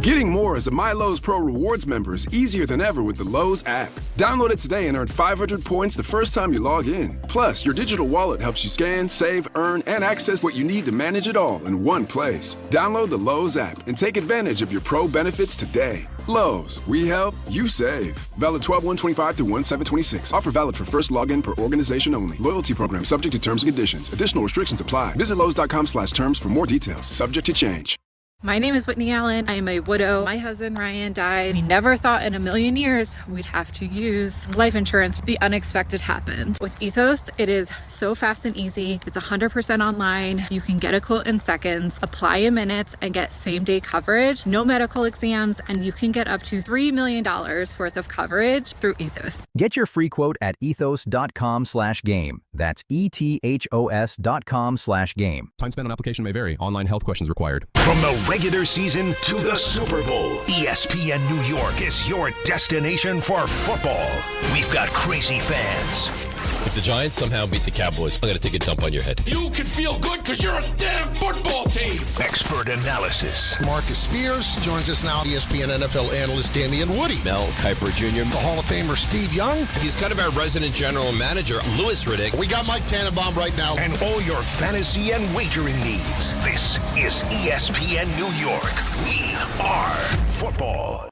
Getting more as a My Lowe's Pro Rewards member is easier than ever with the Lowe's app. Download it today and earn 500 points the first time you log in. Plus, your digital wallet helps you scan, save, earn, and access what you need to manage it all in one place. Download the Lowe's app and take advantage of your pro benefits today. Lowe's, we help, you save. Valid 12/125 through 1/7/26. Offer valid for first login per organization only. Loyalty program subject to terms and conditions. Additional restrictions apply. Visit Lowe's.com/terms for more details. Subject to change. My name is Whitney Allen. I am a widow. My husband Ryan died. We never thought in a million years we'd have to use life insurance. The unexpected happened. With Ethos, it is so fast and easy. It's 100% online. You can get a quote in seconds, apply in minutes, and get same-day coverage. No medical exams, and you can get up to $3 million worth of coverage through Ethos. Get your free quote at ethos.com/game. That's ETHOS.com/game. Time spent on application may vary. Online health questions required. From the regular season to the Super Bowl, ESPN New York is your destination for football. We've got crazy fans. If the Giants somehow beat the Cowboys, I'm going to take a dump on your head. You can feel good because you're a damn football team. Expert analysis. Marcus Spears joins us now. ESPN NFL analyst Damian Woody. Mel Kiper Jr. The Hall of Famer Steve Young. He's kind of our resident general manager, Louis Riddick. We got Mike Tannenbaum right now. And all your fantasy and wagering needs. This is ESPN New York. We are football.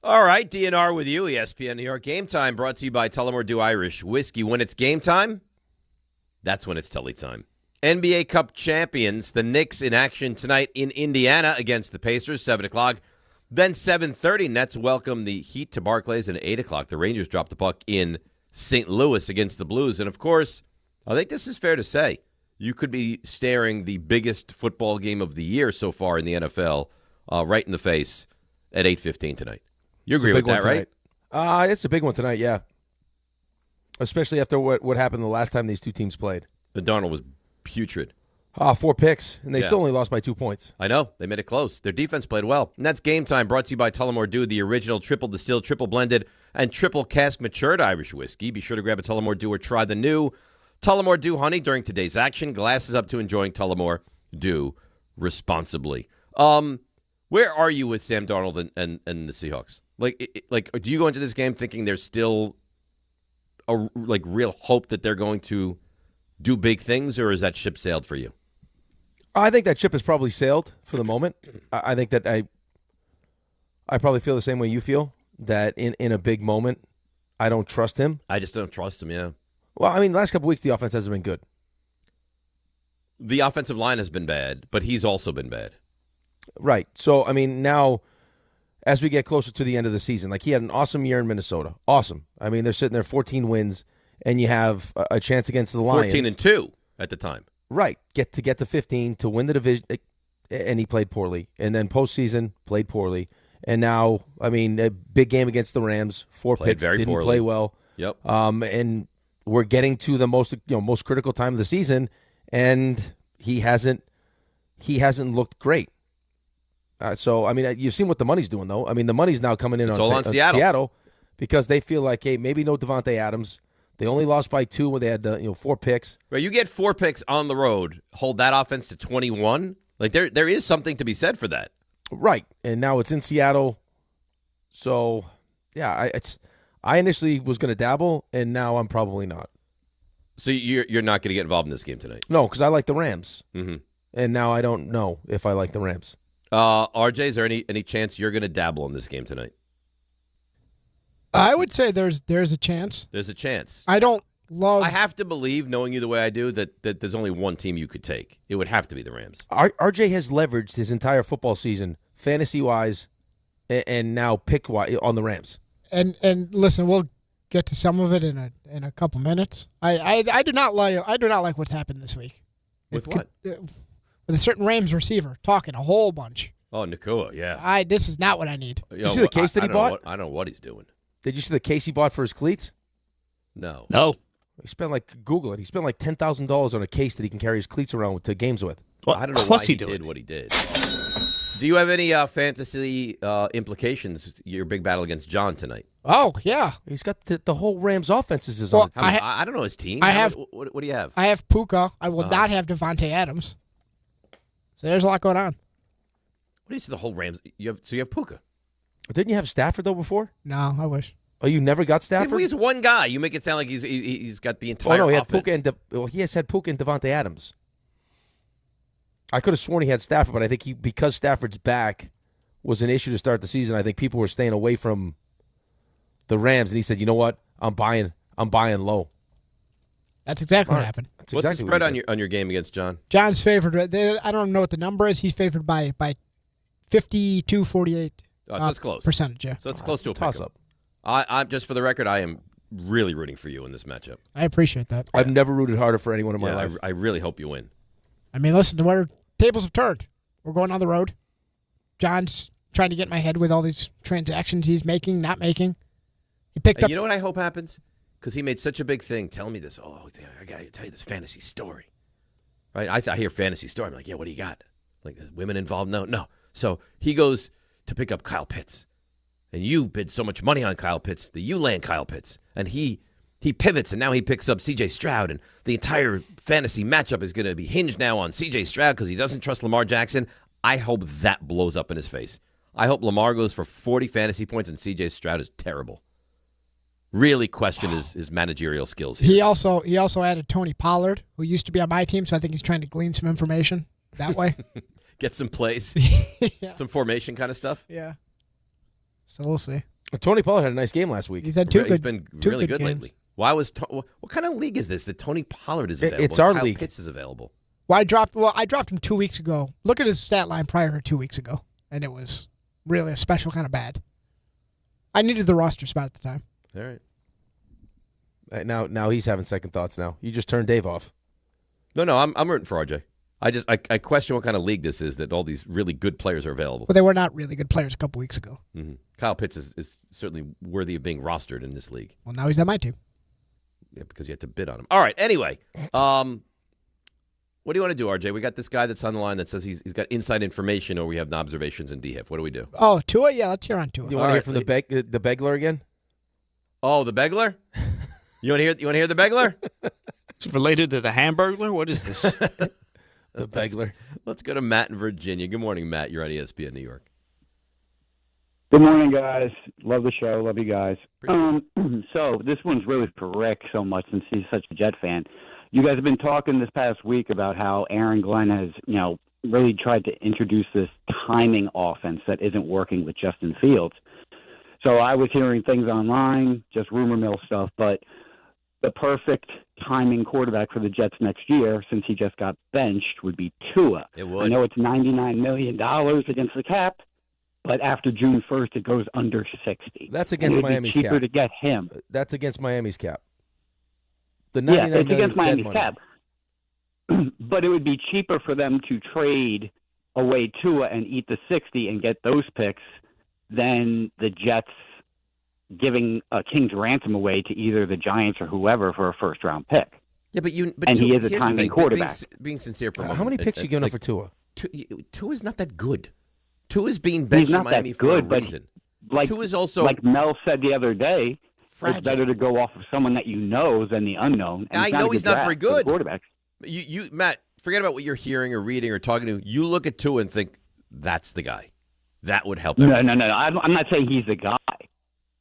All right, DNR with you, ESPN New York. Game Time brought to you by Tullamore Dew Irish Whiskey. When it's game time, that's when it's Tully time. NBA Cup champions, the Knicks in action tonight in Indiana against the Pacers, 7 o'clock. Then 7:30, Nets welcome the Heat to Barclays, and at 8 o'clock, the Rangers drop the puck in St. Louis against the Blues. And, of course, I think this is fair to say, you could be staring the biggest football game of the year so far in the NFL right in the face at 8:15 tonight. You agree with that, right? It's a big one tonight, yeah. Especially after what happened the last time these two teams played. The Darnold was putrid. 4 picks, and they still only lost by 2 points. I know. They made it close. Their defense played well. And that's Game Time, brought to you by Tullamore Dew, the original triple distilled, triple blended, and triple cask matured Irish whiskey. Be sure to grab a Tullamore Dew or try the new Tullamore Dew Honey during today's action. Glasses up to enjoying Tullamore Dew responsibly. Where are you with Sam Darnold and the Seahawks? Like, do you go into this game thinking there's still a real hope that they're going to do big things, or is that ship sailed for you? I think that ship has probably sailed for the moment. I think that I probably feel the same way you feel, that in a big moment, I don't trust him. I just don't trust him, yeah. Well, I mean, the last couple of weeks, the offense hasn't been good. The offensive line has been bad, but he's also been bad. Right. So, I mean, now, as we get closer to the end of the season, like, he had an awesome year in Minnesota. Awesome. I mean, they're sitting there 14 wins, and you have a chance against the Lions. 14-2 at the time. Right. Get to 15, to win the division, and he played poorly. And then postseason, played poorly. And now, I mean, a big game against the Rams, 4 picks, didn't poorly. Play well. Yep. And we're getting to the most critical time of the season, and he hasn't looked great. So, I mean, you've seen what the money's doing, though. I mean, the money's now coming in on Seattle because they feel like, hey, maybe no Devontae Adams. They only lost by 2 when they had 4 picks. Right, you get 4 picks on the road, hold that offense to 21. Like there is something to be said for that. Right, and now it's in Seattle. So, yeah, I initially was going to dabble, and now I'm probably not. So you're not going to get involved in this game tonight? No, because I like the Rams, and now I don't know if I like the Rams. RJ, is there any chance you're going to dabble in this game tonight? I would say there's a chance. There's a chance. I don't love. I have to believe, knowing you the way I do, that there's only one team you could take. It would have to be the Rams. RJ has leveraged his entire football season, fantasy-wise, and now pick-wise on the Rams. And listen, we'll get to some of it in a couple minutes. I do not like what's happened this week. With what? With a certain Rams receiver talking a whole bunch. Oh, Nakua, yeah. This is not what I need. Did you see the case that he bought? I don't know what he's doing. Did you see the case he bought for his cleats? No. He spent Google it. He spent $10,000 on a case that he can carry his cleats around to games with. Well, I don't know why he did what he did. Do you have any fantasy implications? Your big battle against John tonight. Oh yeah, he's got the whole Rams offenses is on. I don't know his team. What do you have? I have Puka. I will not have Devontae Adams. So there's a lot going on. What do you see the whole Rams? You have Puka. Didn't you have Stafford though before? No, I wish. Oh, you never got Stafford? He's one guy. You make it sound like he's got the entire. Oh no, he had offense. Puka he has had Puka and Devontae Adams. I could have sworn he had Stafford, but I think because Stafford's back was an issue to start the season. I think people were staying away from the Rams, and he said, "You know what? I'm buying low." That's exactly what happened. That's What's exactly the spread on your game against John? John's favored. I don't know what the number is. He's favored by 52-48. So it's close percentage. Yeah. So it's close to a toss up. I'm just for the record, I am really rooting for you in this matchup. I appreciate that. I've never rooted harder for anyone in my life. I really hope you win. I mean, listen, tables have turned. We're going on the road. John's trying to get in my head with all these transactions he's making, not making. He picked up. You know what I hope happens? Because he made such a big thing. Telling me this. Oh, I got to tell you this fantasy story. Right? I hear fantasy story. I'm like, yeah, what do you got? Like, women involved? No. So he goes to pick up Kyle Pitts. And you bid so much money on Kyle Pitts that you land Kyle Pitts. And he pivots, and now he picks up C.J. Stroud. And the entire fantasy matchup is going to be hinged now on C.J. Stroud because he doesn't trust Lamar Jackson. I hope that blows up in his face. I hope Lamar goes for 40 fantasy points and C.J. Stroud is terrible. Really question his managerial skills here. He also added Tony Pollard, who used to be on my team, so I think he's trying to glean some information that way. Get some plays, some formation kind of stuff. Yeah. So we'll see. Tony Pollard had a nice game last week. He's had He's been really good games lately. Why was what kind of league is this that Tony Pollard is available? It's our Kyle league. Pitts is available. Well, I dropped him 2 weeks ago. Look at his stat line prior to 2 weeks ago, and it was really a special kind of bad. I needed the roster spot at the time. All right. Now he's having second thoughts. Now you just turned Dave off. No, I'm rooting for RJ. I question what kind of league this is that all these really good players are available. But they were not really good players a couple weeks ago. Mm-hmm. Kyle Pitts is certainly worthy of being rostered in this league. Well, now he's on my team. Yeah, because you have to bid on him. All right. Anyway, what do you want to do, RJ? We got this guy that's on the line that says he's got inside information, or we have Knobservations DIHIF. What do we do? Oh, Tua? Yeah, let's hear on Tua. You want to hear from the Begler again? Oh, the Begler? You want to hear the Begler? It's related to the Hamburglar? What is this? The Begler. Let's go to Matt in Virginia. Good morning, Matt. You're on ESPN New York. Good morning, guys. Love the show. Love you guys. So this one's really for Rick so much since he's such a Jet fan. You guys have been talking this past week about how Aaron Glenn has, really tried to introduce this timing offense that isn't working with Justin Fields. So I was hearing things online, just rumor mill stuff, but the perfect timing quarterback for the Jets next year, since he just got benched, would be Tua. It would. I know it's $99 million against the cap, but after June 1st, it goes under 60. That's against Miami's cap. Cheaper to get him. That's against Miami's cap. The $99 it's against Miami's money. cap. But it would be cheaper for them to trade away Tua and eat the 60 and get those picks than the Jets giving a king's ransom away to either the Giants or whoever for a first-round pick. Yeah, but he is a timing quarterback. Being sincere for a moment. How many picks are you giving up for Tua? Tua is not that good. Tua is being benched in Miami for a reason. Tua is also, like Mel said the other day, it's better to go off of someone that you know than the unknown. And I know he's not very good. Quarterback. You Matt, forget about what you're hearing or reading or talking to. You look at Tua and think that's the guy. That would help. No. I'm not saying he's the guy.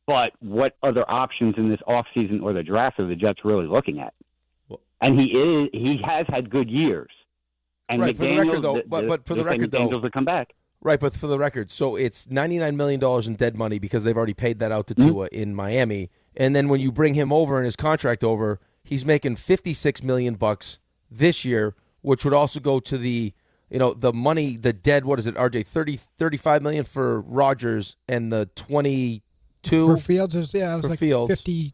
But what other options in this offseason or the draft are the Jets really looking at? And he has had good years. And right, McDaniels, for the record, though, but for the record, though, McDaniels will come back. Right, but for the record, so it's $99 million in dead money because they've already paid that out to Tua in Miami. And then when you bring him over and his contract over, he's making $56 million this year, which would also go to the money, the dead, what is it, RJ, $35 million for Rodgers and the 22 for Fields. It was like Fields. 50.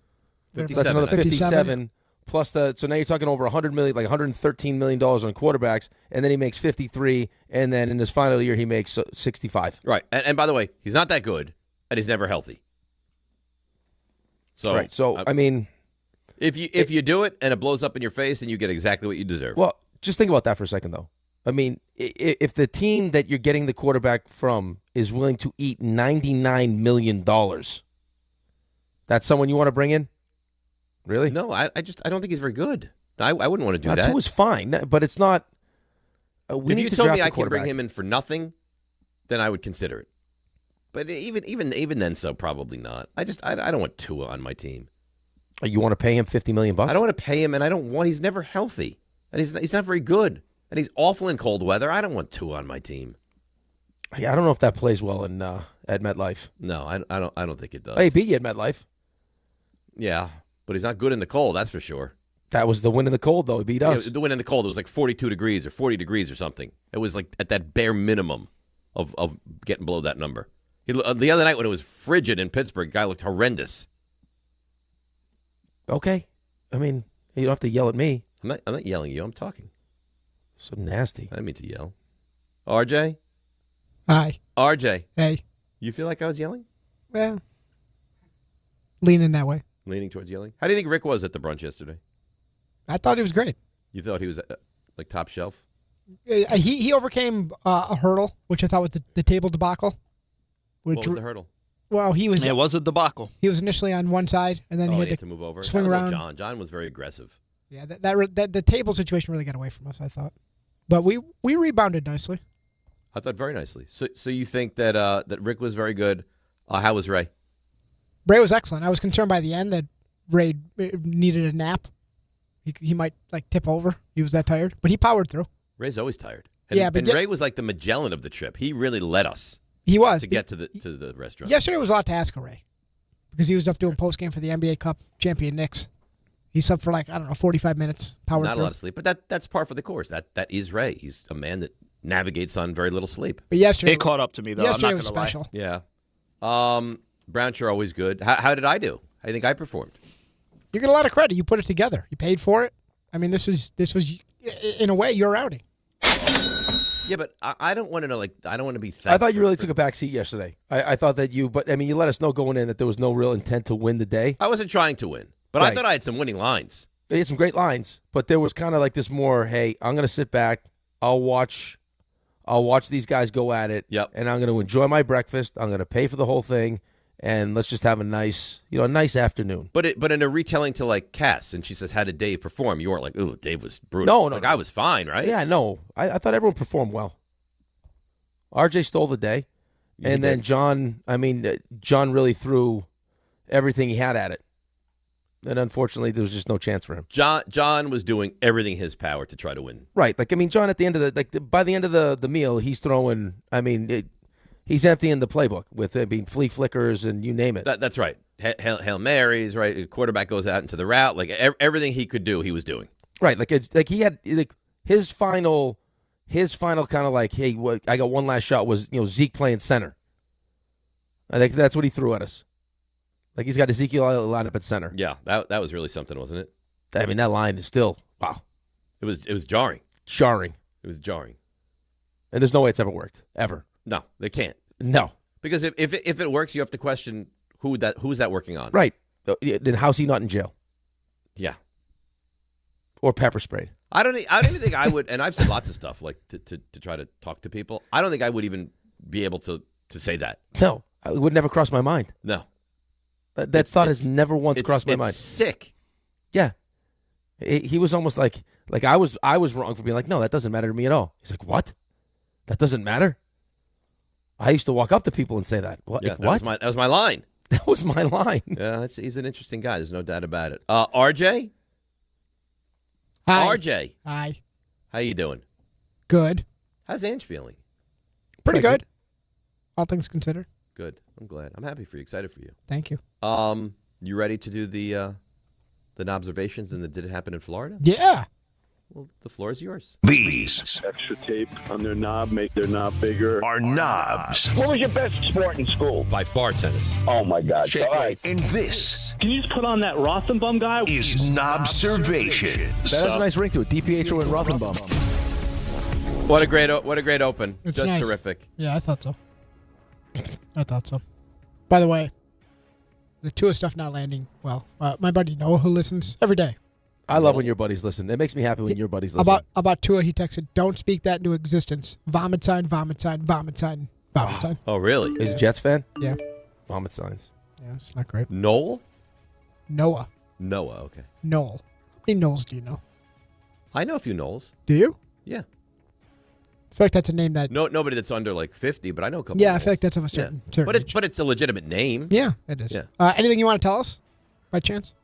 That's another 57. Plus so now you're talking over $100 million, like $113 million on quarterbacks, and then he makes 53, and then in his final year he makes 65. Right, and by the way, he's not that good, and he's never healthy. So right, I mean, if you do it and it blows up in your face, then you get exactly what you deserve. Well, just think about that for a second, though. I mean, if the team that you're getting the quarterback from is willing to eat $99 million, that's someone you want to bring in? Really? No, I don't think he's very good. I wouldn't want to do that. Tua's fine, but it's not. If you told me I could bring him in for nothing, then I would consider it. But even then, so probably not. I don't want Tua on my team. You want to pay him $50 million? I don't want to pay him, and he's never healthy, and he's not very good, and he's awful in cold weather. I don't want Tua on my team. Yeah, I don't know if that plays well in at MetLife. No, I don't think it does. Hey, beat you at MetLife. Yeah. But he's not good in the cold, that's for sure. That was the win in the cold, though. He beat us. Yeah, the win in the cold, it was like 42 degrees or 40 degrees or something. It was like at that bare minimum of getting below that number. The other night when it was frigid in Pittsburgh, the guy looked horrendous. Okay. I mean, you don't have to yell at me. I'm not yelling at you. I'm talking. So nasty. I didn't mean to yell. RJ? Hi. RJ? Hey. You feel like I was yelling? Well, leaning that way. Leaning towards yelling? How do you think Rick was at the brunch yesterday? I thought he was great. You thought he was like top shelf? He overcame a hurdle, which I thought was the table debacle. What was the hurdle? Well, it was a debacle. He was initially on one side, and then he had to move over. Swing around. John was very aggressive. Yeah, that the table situation really got away from us, I thought. But we rebounded nicely. I thought very nicely. So you think that Rick was very good. How was Ray? Ray was excellent. I was concerned by the end that Ray needed a nap. He might tip over. He was that tired, but he powered through. Ray's always tired. And Ray was like the Magellan of the trip. He really led us. He was to get to the restaurant. Yesterday was a lot to ask of Ray because he was up doing post game for the NBA Cup champion Knicks. He's up for 45 minutes. Powered Not through. A lot of sleep, but that's par for the course. That is Ray. He's a man that navigates on very little sleep. But yesterday it caught up to me though. Yesterday I'm not was special. Lie. Yeah. Brunch are always good. How did I do? How do you think I performed? You get a lot of credit. You put it together. You paid for it. I mean, this was in a way your outing. Yeah, but I don't want to know. I don't want to be thankful. I thought you really took a back seat yesterday. I thought that you let us know going in that there was no real intent to win the day. I wasn't trying to win, but right. I thought I had some winning lines. They had some great lines, but there was kind of like this more, hey, I'm going to sit back. I'll watch these guys go at it. Yep. And I'm going to enjoy my breakfast. I'm going to pay for the whole thing. And let's just have a nice afternoon. But in a retelling to Cass, and she says, "How did Dave perform?" You weren't like, "Ooh, Dave was brutal." No, I was fine, right? Yeah, no, I thought everyone performed well. RJ stole the day, and then John. I mean, John really threw everything he had at it, and unfortunately, there was just no chance for him. John was doing everything in his power to try to win. Right, John at the end of by the end of the meal, he's throwing. He's emptying the playbook with flea flickers and you name it. That's right. Hail Marys, right? Quarterback goes out into the route. Everything he could do, he was doing. Right. He had his final kind of hey, I got one last shot was Zeke playing center. I think that's what he threw at us. He's got Ezekiel lined up at center. Yeah, that was really something, wasn't it? I mean, that line is still wow. It was jarring. It was jarring. And there's no way it's ever worked ever. No, they can't. No, because if it works, you have to question who's that working on. Right. Then how's he not in jail? Yeah. Or pepper sprayed. I don't even think I would, and I've said lots of stuff like to try to talk to people. I don't think I would even be able to say that. No, it would never cross my mind. No. That thought has never once crossed my mind. It's sick. Yeah. He was almost like I was wrong for being like, no, that doesn't matter to me at all. He's like, what? That doesn't matter? I used to walk up to people and say that. What? Yeah, like, what? That was my line. That was my line. Yeah, he's an interesting guy. There's no doubt about it. RJ? Hi. RJ. Hi. How you doing? Good. How's Ange feeling? Pretty good. All things considered. Good. I'm glad. I'm happy for you. Excited for you. Thank you. You ready to do the Knobservations and the Did It Happen in Florida? Yeah. Well, the floor is yours. These extra tape on their knob, make their knob bigger. are knobs. What was your best sport in school? By far, tennis. Oh, my God. Shake All right. And this Can you just put on that Rothenberg guy? is Knobservations. That has a nice ring to it. DiPietro and Rothenberg. What a great open. It's Just nice. terrific. Yeah, I thought so. By the way, the Tua stuff not landing well. My buddy Noah, who listens every day. I love when your buddies listen. It makes me happy when your buddies listen. About Tua, he texted, "Don't speak that into existence. Vomit sign, vomit sign, vomit sign, vomit sign." Oh, really? He's a Jets fan? Yeah. Vomit signs. Yeah, it's not great. Noah, Noah, okay. Noel. How many Knowles do you know? I know a few Knowles. Do you? Yeah. I feel like that's a name that. Nobody that's under like 50, but I know a couple. Yeah, I feel like that's of a certain age. But it's a legitimate name. Yeah, it is. Yeah. Anything you want to tell us, by chance?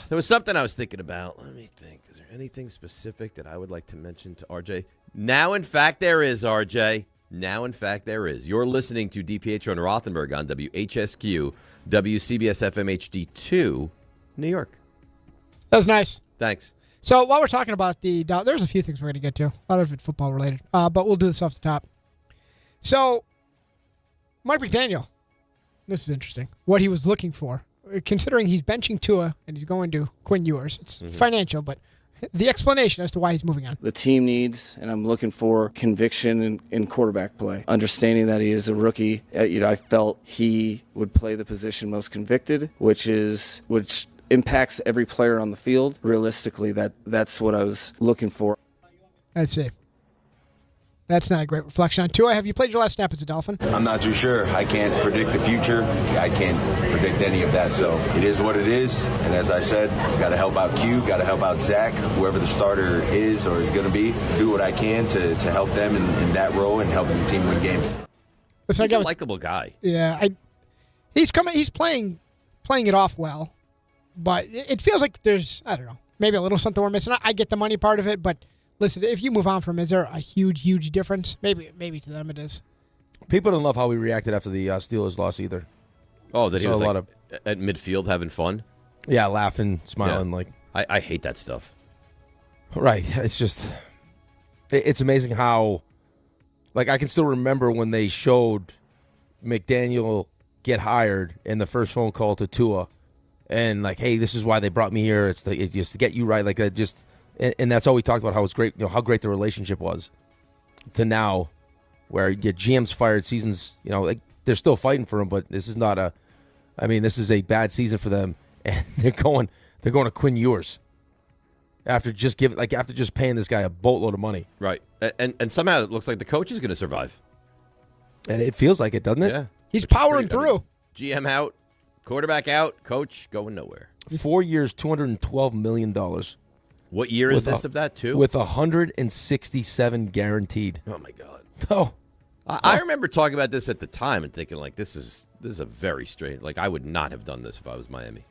There was something I was thinking about. Let me think. Is there anything specific that I would like to mention to RJ? Now, in fact, there is, RJ. Now, in fact, there is. You're listening to DiPietro and Rothenberg on WHSQ, WCBS FM HD2, New York. That was nice. Thanks. So while we're talking about there's a few things we're going to get to. A lot of it football related. But we'll do this off the top. So, Mike McDaniel. This is interesting. What he was looking for. Considering he's benching Tua and he's going to Quinn Ewers. It's financial, but the explanation as to why he's moving on. The team needs, and I'm looking for conviction in quarterback play. Understanding that he is a rookie, I felt he would play the position most convicted, which impacts every player on the field. Realistically, that's what I was looking for. Let's see. That's not a great reflection on Tua. Have you played your last snap as a Dolphin? I'm not too sure. I can't predict the future. I can't predict any of that. So it is what it is. And as I said, got to help out Q, got to help out Zach, whoever the starter is or is going to be. Do what I can to help them in that role and helping the team win games. Listen, He's a likable guy. Yeah, he's playing it off well, but it feels like there's, I don't know, maybe a little something we're missing. I get the money part of it, but listen, if you move on from him, is there a huge difference? Maybe to them it is. People didn't love how we reacted after the Steelers loss either. Oh, that he So was a lot like at midfield having fun? Yeah, laughing, smiling. Yeah. Like I hate that stuff. Right. It's just, it's amazing how, like, I can still remember when they showed McDaniel get hired in the first phone call to Tua, and like, hey, this is why they brought me here. It's just to get you right. Like, that just. And that's all we talked about, how it's great, how great the relationship was, to now where your GM's fired, seasons, like they're still fighting for him, but this is not this is a bad season for them, and they're going to Quinn Ewers after just paying this guy a boatload of money. Right. And somehow it looks like the coach is going to survive. And it feels like it, doesn't it? Yeah. He's powering through. GM out, quarterback out, coach going nowhere. 4 years, $212 million. What year is this of that, too? With 167 guaranteed. Oh, my God. Oh. I remember talking about this at the time and thinking, like, this is a very strange. Like, I would not have done this if I was Miami.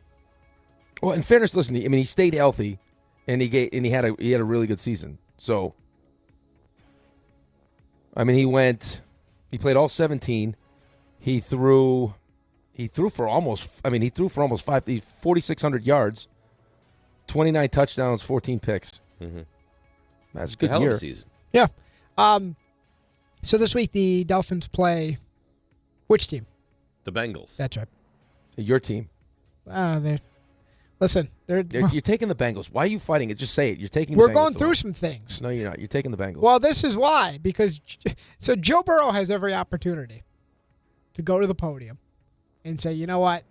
Well, in fairness, listen, he stayed healthy, and he had a really good season. So, he played all 17. He threw for almost 4,600 yards. 29 touchdowns, 14 picks. Mm-hmm. That's a good hell year. Of a season. Yeah. So this week the Dolphins play which team? The Bengals. That's right. Your team. You're taking the Bengals. Why are you fighting it? Just say it. You're taking. We're the Bengals going through some things. No, you're not. You're taking the Bengals. Well, this is why, because Joe Burrow has every opportunity to go to the podium and say, you know what?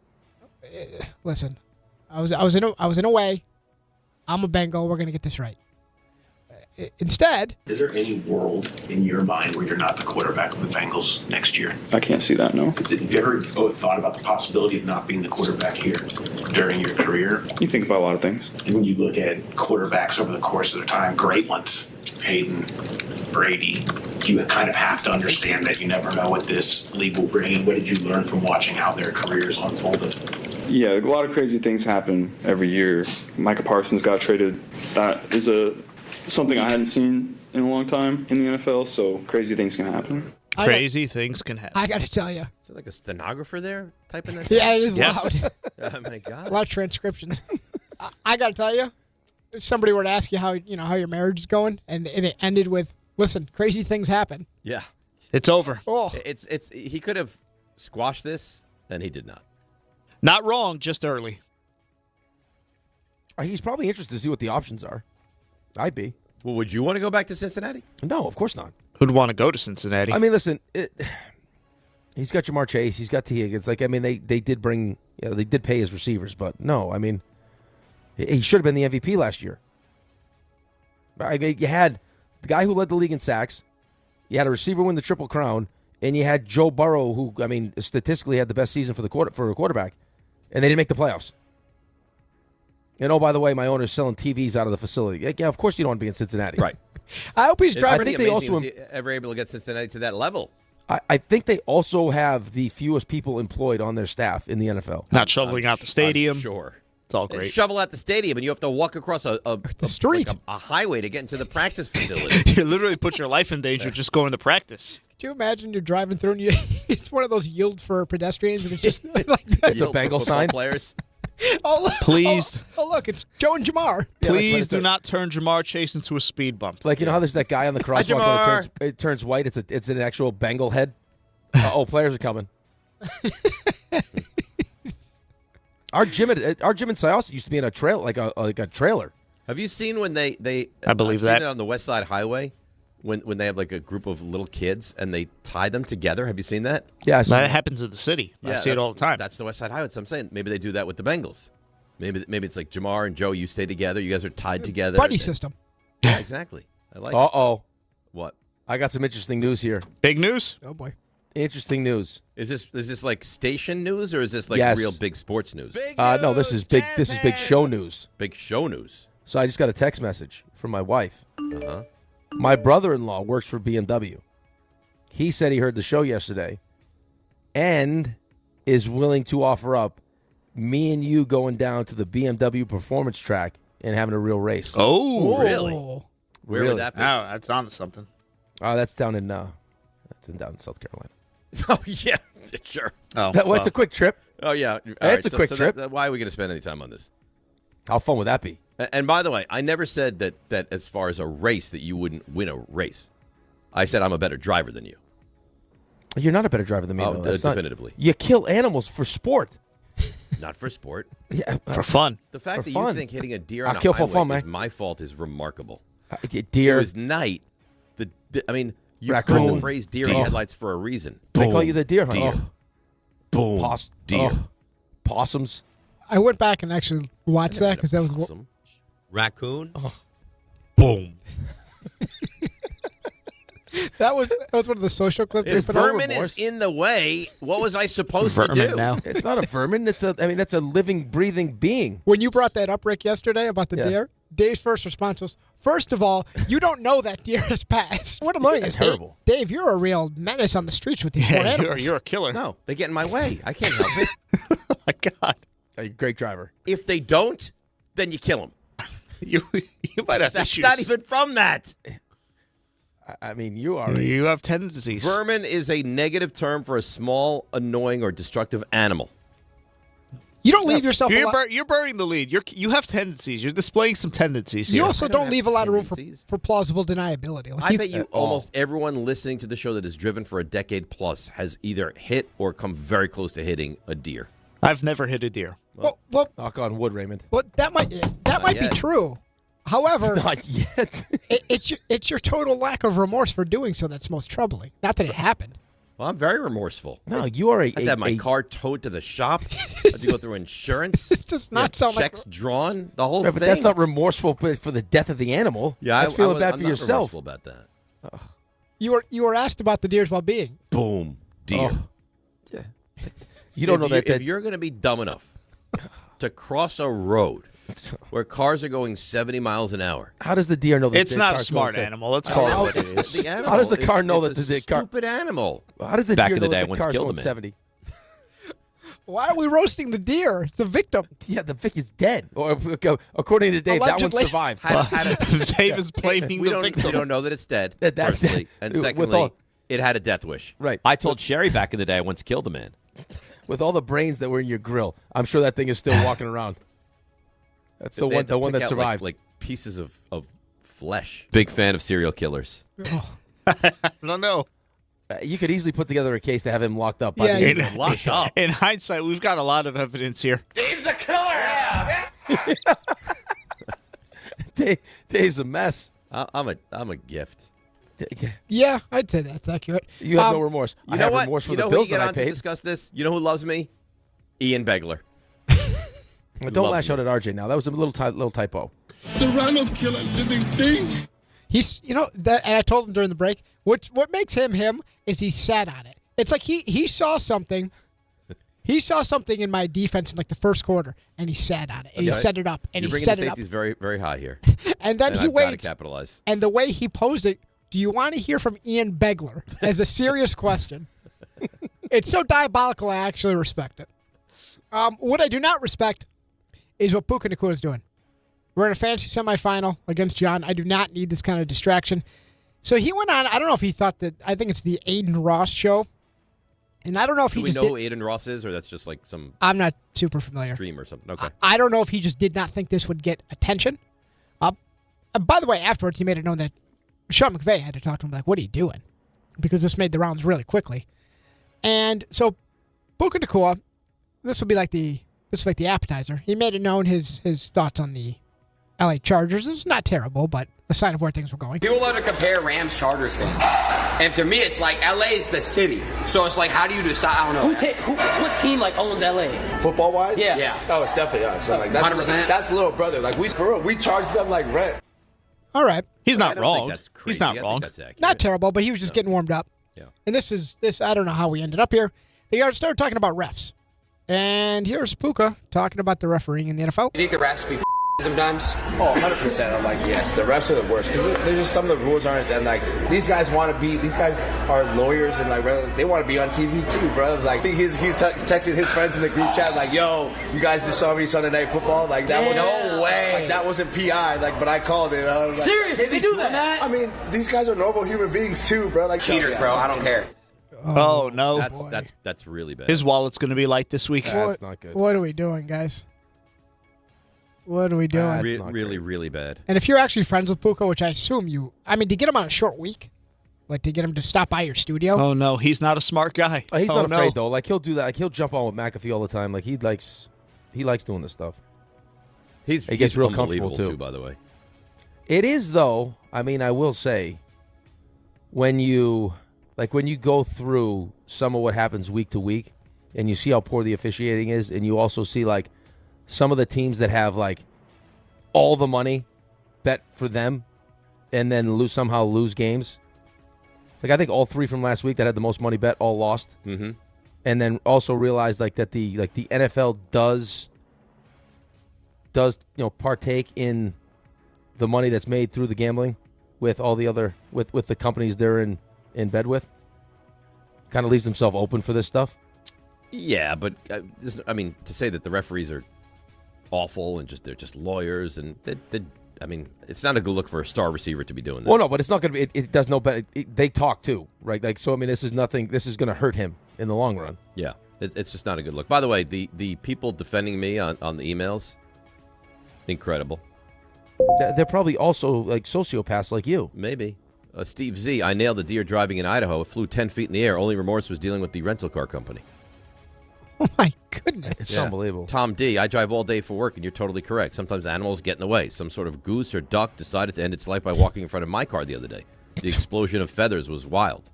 Listen, I was in a way. I'm a Bengal. We're going to get this right. Instead, is there any world in your mind where you're not the quarterback of the Bengals next year? I can't see that, no. Have you ever thought about the possibility of not being the quarterback here during your career? You think about a lot of things. And when you look at quarterbacks over the course of their time, great ones, Peyton, Brady, you kind of have to understand that you never know what this league will bring. And what did you learn from watching how their careers unfolded? Yeah, a lot of crazy things happen every year. Micah Parsons got traded. That is something I hadn't seen in a long time in the NFL, so crazy things can happen. Crazy things can happen. I got to tell you. Is there like a stenographer there typing that? Yeah, it is Yes. loud. Oh, my God. A lot of transcriptions. I got to tell you, if somebody were to ask you how your marriage is going, and it ended with, listen, crazy things happen. Yeah. It's over. Oh. He could have squashed this, and he did not. Not wrong, just early. He's probably interested to see what the options are. I'd be. Well, would you want to go back to Cincinnati? No, of course not. Who'd want to go to Cincinnati? I mean, listen, he's got Jamar Chase, he's got T. Higgins. Like, I mean, they did bring, they did pay his receivers, but no, I mean, he should have been the MVP last year. I mean, you had the guy who led the league in sacks, you had a receiver win the Triple Crown, and you had Joe Burrow, who, I mean, statistically had the best season for a quarterback, and they didn't make the playoffs. And, oh, by the way, my owner's selling TVs out of the facility. Yeah, of course you don't want to be in Cincinnati. Right. I hope he's driving. I think they also was ever able to get Cincinnati to that level. I think they also have the fewest people employed on their staff in the NFL. Not shoveling out the stadium. I'm sure. It's all great. They shovel out the stadium, and you have to walk across the street, like a highway to get into the practice facility. You literally put your life in danger just going to practice. Could you imagine you're driving through and it's one of those yield for pedestrians, and it's just like it's a Bengal sign. Players. Oh, look, Please. Oh, look, it's Joe and Jamar. Please do not turn Jamar Chase into a speed bump. Like, you know how there's that guy on the crosswalk when it turns white? It's an actual Bengal head. Players are coming. Our gym in Syosset used to be in a trail, like a trailer. Have you seen when they I believe I've that seen it on the West Side Highway when they have like a group of little kids and they tie them together? Have you seen that? Yeah, that happens in the city. I see it all the time. That's the West Side Highway. So I'm saying maybe they do that with the Bengals. Maybe it's like Jamar and Joe. You stay together. You guys are tied together. Buddy system. Yeah, exactly. I like. Uh-oh. What? I got some interesting news here. Big news? Oh boy. Interesting news. Is this like station news or is this like real big sports news? No, this is big. This is big show news. Big show news. So I just got a text message from my wife. Uh-huh. My brother-in-law works for BMW. He said he heard the show yesterday and is willing to offer up me and you going down to the BMW performance track and having a real race. Oh, really? Where would that be? Oh, that's on to something. That's down in South Carolina. Oh, yeah, sure. It's a quick trip. Oh, yeah. It's a quick trip. Why are we going to spend any time on this? How fun would that be? And by the way, I never said that as far as a race that you wouldn't win a race. I said I'm a better driver than you. You're not a better driver than me, though. Definitively. You kill animals for sport. Not for sport. Yeah, for fun. The fact that fun. you think hitting a deer on a kill highway for fun, is man. my fault is remarkable. Deer. It was night. You've heard Raccoon. the phrase deer in headlights for a reason. They call you the deer hunter. Deer. Boom. Deer. Possums. I went back and actually watched that because that was Possum. Raccoon. Oh. Boom. that was one of the social clips. If vermin is in the way, what was I supposed to do? Now. It's not a vermin. That's a living, breathing being. When you brought that up, Rick, yesterday about the deer, Dave's first response was, first of all, you don't know that deer has passed. What annoying is terrible. Dave, you're a real menace on the streets with these poor animals. You're a killer. No, they get in my way. I can't help it. Oh, my God. A great driver. If they don't, then you kill them. You might have That's issues. not even from that. I mean, you are. You have tendencies. Vermin is a negative term for a small, annoying, or destructive animal. You don't leave yourself You're burying the lead. You have tendencies. You're displaying some tendencies here. You also don't leave a lot of room for plausible deniability. I bet you almost everyone listening to the show that has driven for a decade plus has either hit or come very close to hitting a deer. I've never hit a deer. Well, knock on wood, Raymond. Well, that might be true. However, not yet. it's your total lack of remorse for doing so that's most troubling. Not that it happened. Well, I'm very remorseful. No, you are I had to have my car towed to the shop. I had to go through insurance. It's just not sound like checks drawn. The whole Right, thing. but that's not remorseful for the death of the animal. Yeah, that's feeling bad I'm for not yourself. remorseful about that. You were asked about the deer's well-being. Boom, deer. Oh. Yeah. You don't know that. If you're going to be dumb enough to cross a road where cars are going 70 miles an hour, How does the deer know that It's the not a car's smart going animal. Let's I call know it what it is. The animal, How does the car know it's that a the car? stupid animal? How does the Back deer in the know day, that I the once car's killed a going man. 70? Why are we roasting the deer? It's the victim. Yeah, the Vic is dead. Or, according to Dave, that one Allegedly. survived. Dave is blaming We the don't, victim. we don't know that it's dead, That- firstly. And with secondly, all- it had a death wish. Right. I told Sherry back in the day I once killed a man. With all the brains that were in your grill, I'm sure that thing is still walking around. That's the They one. had to The one pick that out, survived. Like pieces of flesh. Big fan of serial killers. I don't know. You could easily put together a case to have him locked up. Yeah, In, Locked up. in hindsight, we've got a lot of evidence here. Dave's a mess. I'm a gift. Yeah, I'd say that's accurate. You have no remorse. You I know have what? remorse for you the know bills who you that get I on to paid. discuss this? You know who loves me? Ian Begler. Don't Love lash me. out at RJ now. That was a little typo. Serrano kill a living thing. He's, that, and I told him during the break, what makes him is he sat on it. It's like he saw something. He saw something in my defense in like the first quarter, and he sat on it, and he set it up, and You're he bringing set the it up. safeties very, very high here. And then he I've gotta waits. capitalize. And the way he posed it, do you want to hear from Ian Begler as a serious question? It's so diabolical, I actually respect it. What I do not respect is what Puka Nacua is doing. We're in a fantasy semifinal against John. I do not need this kind of distraction. So he went on, I don't know if he thought that, I think it's the Aiden Ross show. And I don't know if Do he we just know did. who Aiden Ross is, or that's just like some I'm not super familiar. stream or something? Okay. I don't know if he just did not think this would get attention. By the way, afterwards, he made it known that Sean McVay had to talk to him, like, what are you doing? Because this made the rounds really quickly. And so, Puka Nacua, this will be like the appetizer. He made it known his thoughts on the LA Chargers. This is not terrible, but a sign of where things were going. People love to compare Rams Chargers thing. And to me, it's like LA is the city. So it's like, how do you decide? I don't know. What team like owns LA? Football wise? Yeah. Oh, it's definitely us. So like that's 100%. That's little brother. Like we charge them like rent. All right. He's I not don't wrong. think that's crazy. He's not I think wrong. that's accurate. Not terrible, but he was just getting warmed up. Yeah. And this, I don't know how we ended up here. They started talking about refs. And here's Puka talking about the refereeing in the NFL. You think the refs be sometimes? Oh, 100%. I'm like, yes, the refs are the worst because they're just some of the rules aren't. And like these guys want to be. These guys are lawyers and like they want to be on TV too, bro. Like I think he's texting his friends in the group chat like, "Yo, you guys just saw me Sunday Night Football." Like that was No way. Like that wasn't PI. Like, but I called it. I was like, Seriously, they do that? I mean, these guys are normal human beings too, bro. Like Cheaters, bro. I don't care. Oh, no. That's really bad. His wallet's going to be light this week. That's not good. What are we doing, guys? What are we doing? Really, really bad. And if you're actually friends with Puka, which I assume to get him on a short week, like to get him to stop by your studio. Oh, no. He's not a smart guy. He's oh, not no. afraid though. Like he'll do that. Like he'll jump on with McAfee all the time. Like he likes doing this stuff. He gets real comfortable too. By the way, it is though. I mean, I will say, when you go through some of what happens week to week, and you see how poor the officiating is, and you also see like some of the teams that have like all the money bet for them, and then somehow lose games. Like I think all three from last week that had the most money bet all lost. Mm-hmm. And then also realize like that the NFL does partake in the money that's made through the gambling with all the other with the companies they're in bed with. Kind of leaves themselves open for this stuff. Yeah, but I mean, to say that the referees are awful and they're just lawyers and I mean, it's not a good look for a star receiver to be doing that. Well, no, but it's not going to be. It does no better. They talk too, right? Like, so I mean, this is nothing. This is going to hurt him in the long run. Yeah, it's just not a good look. By the way, the people defending me on the emails, incredible. They're probably also like sociopaths like you. Maybe. Steve Z, I nailed a deer driving in Idaho. It flew 10 feet in the air. Only remorse was dealing with the rental car company. Oh, my goodness. It's unbelievable. Tom D, I drive all day for work, and you're totally correct. Sometimes animals get in the way. Some sort of goose or duck decided to end its life by walking in front of my car the other day. The explosion of feathers was wild.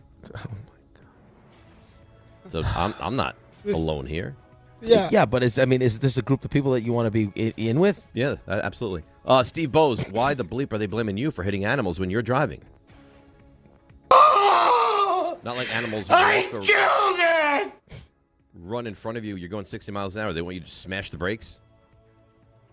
So I'm not alone here. Yeah. Yeah, but is this a group of people that you want to be in with? Yeah, absolutely. Steve Bowes, why the bleep are they blaming you for hitting animals when you're driving? Not like animals run in front of you. You're going 60 miles an hour. They want you to smash the brakes.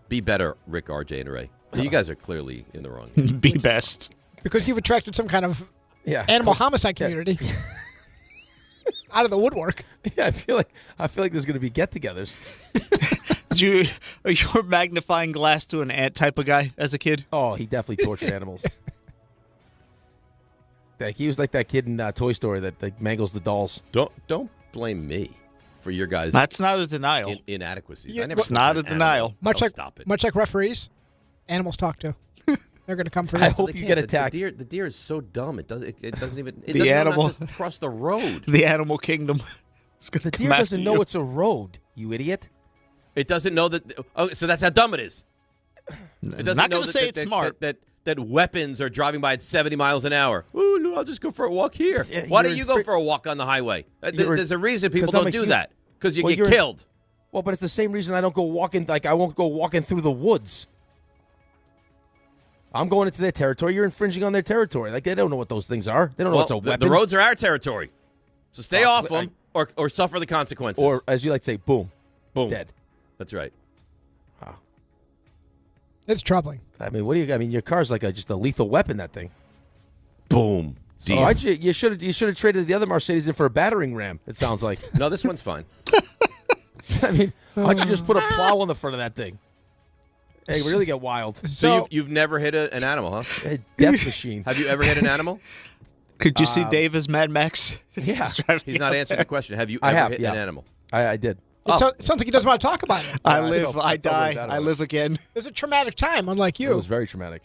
Be better, Rick, RJ, and Ray. You guys are clearly in the wrong. Be best. Because you've attracted some kind of animal homicide community out of the woodwork. Yeah, I feel like there's going to be get-togethers. You were magnifying glass to an ant type of guy as a kid? Oh, he definitely tortured animals. Like he was like that kid in Toy Story that mangles the dolls. Don't blame me for your guys. That's not a denial. Inadequacies. It's not a denial. Much like referees, animals talk to. They're going to come for you. I hope you get attacked. The deer is so dumb. It doesn't even. It The doesn't animal know not to cross the road. The animal kingdom. The deer doesn't know it's a road. You idiot. It doesn't know that. Oh, so that's how dumb it is. It doesn't Not know going to say it's smart. That weapons are driving by at 70 miles an hour. Ooh, no, I'll just go for a walk here. Yeah, Why don't you go for a walk on the highway? There's a reason people don't do that. Because you get killed. Well, but it's the same reason I don't go walking. Like I won't go walking through the woods. I'm going into their territory. You're infringing on their territory. Like they don't know what those things are. They don't know what's a weapon. The roads are our territory. So stay off them or suffer the consequences. Or as you like to say, boom, dead. That's right. Wow. It's troubling. I mean, your car's like just a lethal weapon. That thing. Boom. So you should have traded the other Mercedes in for a battering ram. It sounds like. No, this one's fine. I mean, why don't you just put a plow on the front of that thing? Hey, really get wild. So you've never hit an animal, huh? A death machine. Have you ever hit an animal? Could you see Dave as Mad Max? Yeah. He's not answering the question. Have you ever hit an animal? I did. It sounds like he doesn't want to talk about it. I live, I die, I live again. It's a traumatic time, unlike you. It was very traumatic.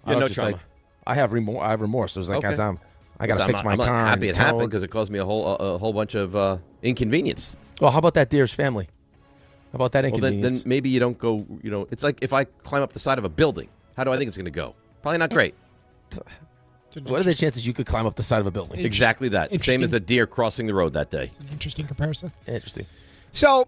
No trauma. Like, I have remorse. It was like, guys, I got to fix my I'm car. not happy it happened because it caused me a whole bunch of inconvenience. Well, how about that deer's family? How about that inconvenience? Well, then maybe you don't go, it's like if I climb up the side of a building, how do I think it's going to go? Probably not great. What are the chances you could climb up the side of a building? Exactly that. Same as the deer crossing the road that day. It's an interesting comparison. Interesting. So,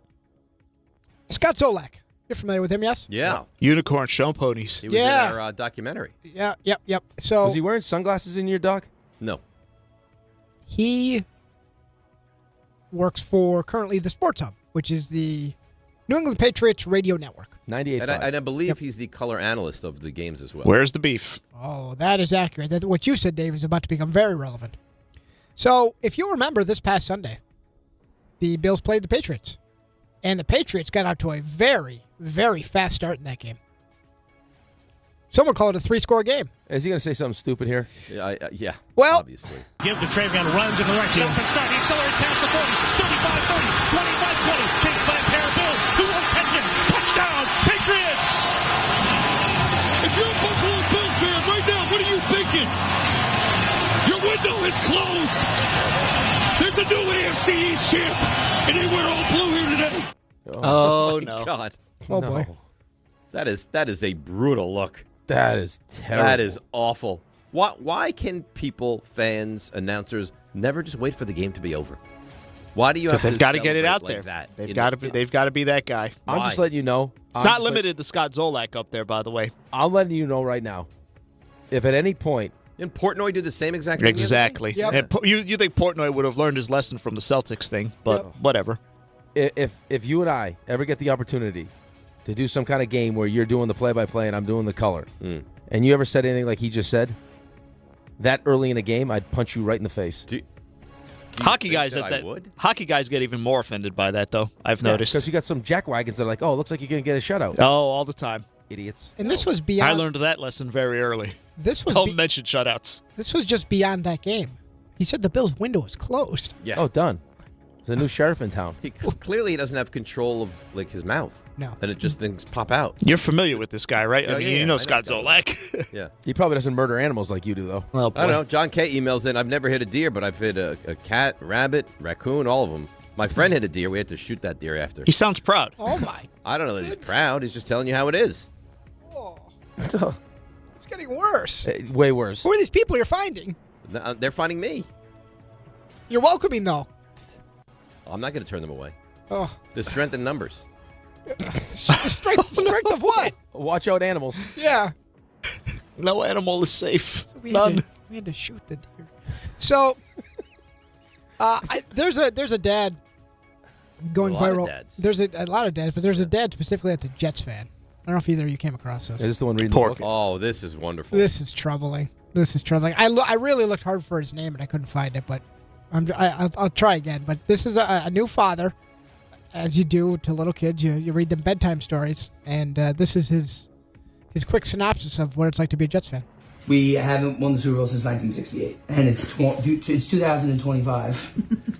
Scott Zolak. You're familiar with him, yes? Yeah. Unicorn show ponies. He was in our documentary. Yeah, yep. So was he wearing sunglasses in your doc? No. He works for currently the Sports Hub, which is the New England Patriots radio network. 98.5. And I believe he's the color analyst of the games as well. Where's the beef? Oh, that is accurate. What you said, Dave, is about to become very relevant. So, if you remember this past Sunday, the Bills played the Patriots. And the Patriots got out to a very, very fast start in that game. Someone called it a 3-score game. Is he going to say something stupid here? Yeah. Well, obviously. Give the Travion runs in the right. Stop and start. He accelerates past the 40, 35, 30, 25, 20. Chased by a pair of Bills. Who won't catch him? Touchdown, Patriots! If you're a Buffalo Bills fan right now, what are you thinking? Your window is closed. There's a new AFC East champ, and they wear all blue here today. Oh, my no. God. Oh, boy. That is a brutal look. That is terrible. That is awful. Why can people, fans, announcers never just wait for the game to be over? Why do you have to? Because they've got to get it out like there. That They've got to be that guy. I'm just letting you know. It's not limited to Scott Zolak up there, by the way. I'm letting you know right now. If at any point. Didn't Portnoy do the same exact thing? Exactly. Yep. And you think Portnoy would have learned his lesson from the Celtics thing, but whatever. If you and I ever get the opportunity to do some kind of game where you're doing the play-by-play and I'm doing the color, and you ever said anything like he just said, that early in a game, I'd punch you right in the face. Hockey guys hockey guys get even more offended by that, though. I've noticed because you got some jackwagons that are like, "Oh, it looks like you're gonna get a shutout." Oh, all the time, idiots. And this was beyond. I learned that lesson very early. This was don't mention shutouts. This was just beyond that game. He said the Bills' window was closed. Yeah. Oh, done. There's a new sheriff in town. Clearly, he doesn't have control of his mouth. No. And it just things pop out. You're familiar with this guy, right? Yeah, I mean, yeah, you know I Scott Zolak. Yeah. He probably doesn't murder animals like you do, though. Well, I don't know. John K. emails in, I've never hit a deer, but I've hit a cat, rabbit, raccoon, all of them. My friend hit a deer. We had to shoot that deer after. He sounds proud. Oh, my. I don't know that he's proud. He's just telling you how it is. It's getting worse. Way worse. Who are these people you're finding? They're finding me. You're welcoming, though. I'm not going to turn them away. Oh. The strength in numbers. strength of what? Watch out, animals. Yeah. No animal is safe. So we None. Had to shoot the deer. So there's a dad going A lot of viral. dads. There's a lot of dads, but there's a dad specifically that's a Jets fan. I don't know if either of you came across this. Is this the one reading the book? Oh, this is wonderful. This is troubling. I really looked hard for his name and I couldn't find it, but I'll try again. But this is a new father, as you do to little kids. You read them bedtime stories, and this is his quick synopsis of what it's like to be a Jets fan. We haven't won the Super Bowl since 1968, and it's 2025,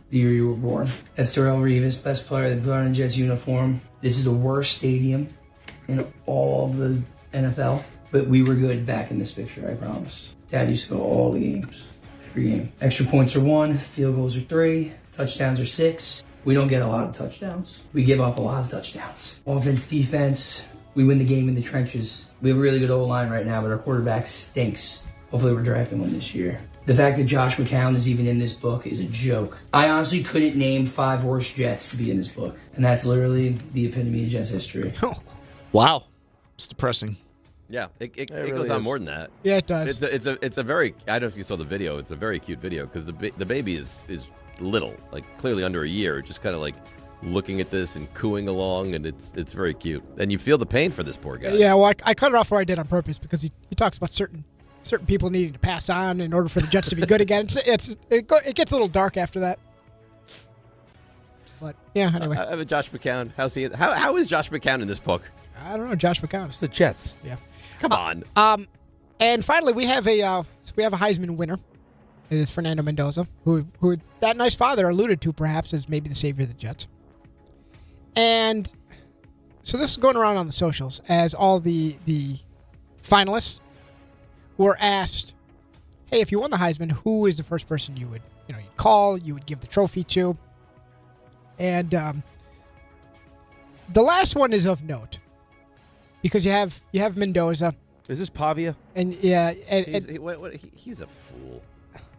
the year you were born. That's Darrelle Revis, best player that put on a Jets uniform. This is the worst stadium in all of the NFL, but we were good back in this picture, I promise. Dad used to go all the games, every game. Extra points are 1, field goals are 3, touchdowns are 6. We don't get a lot of touchdowns. We give up a lot of touchdowns. Offense, defense, we win the game in the trenches. We have a really good O-line right now, but our quarterback stinks. Hopefully we're drafting one this year. The fact that Josh McCown is even in this book is a joke. I honestly couldn't name 5 worst Jets to be in this book, and that's literally the epitome of Jets history. Wow. It's depressing. Yeah, it really goes on is. more than that. Yeah, it does. It's a very, I don't know if you saw the video. It's a very cute video because the baby is little, like clearly under a year, just kind of like looking at this and cooing along, and it's very cute. And you feel the pain for this poor guy. Yeah, well, I cut it off where I did on purpose because he talks about certain people needing to pass on in order for the Jets to be good again. It gets a little dark after that. But yeah, anyway. I have a Josh McCown. How's he? How is Josh McCown in this book? I don't know, Josh McCown. It's the Jets. Yeah. Come on. And finally, we have a Heisman winner. It is Fernando Mendoza, who that nice father alluded to perhaps as maybe the savior of the Jets. And so this is going around on the socials as all the finalists were asked, hey, if you won the Heisman, who is the first person you would you'd call, you would give the trophy to? And the last one is of note because you have Mendoza. Is this Pavia? And yeah, he's a fool.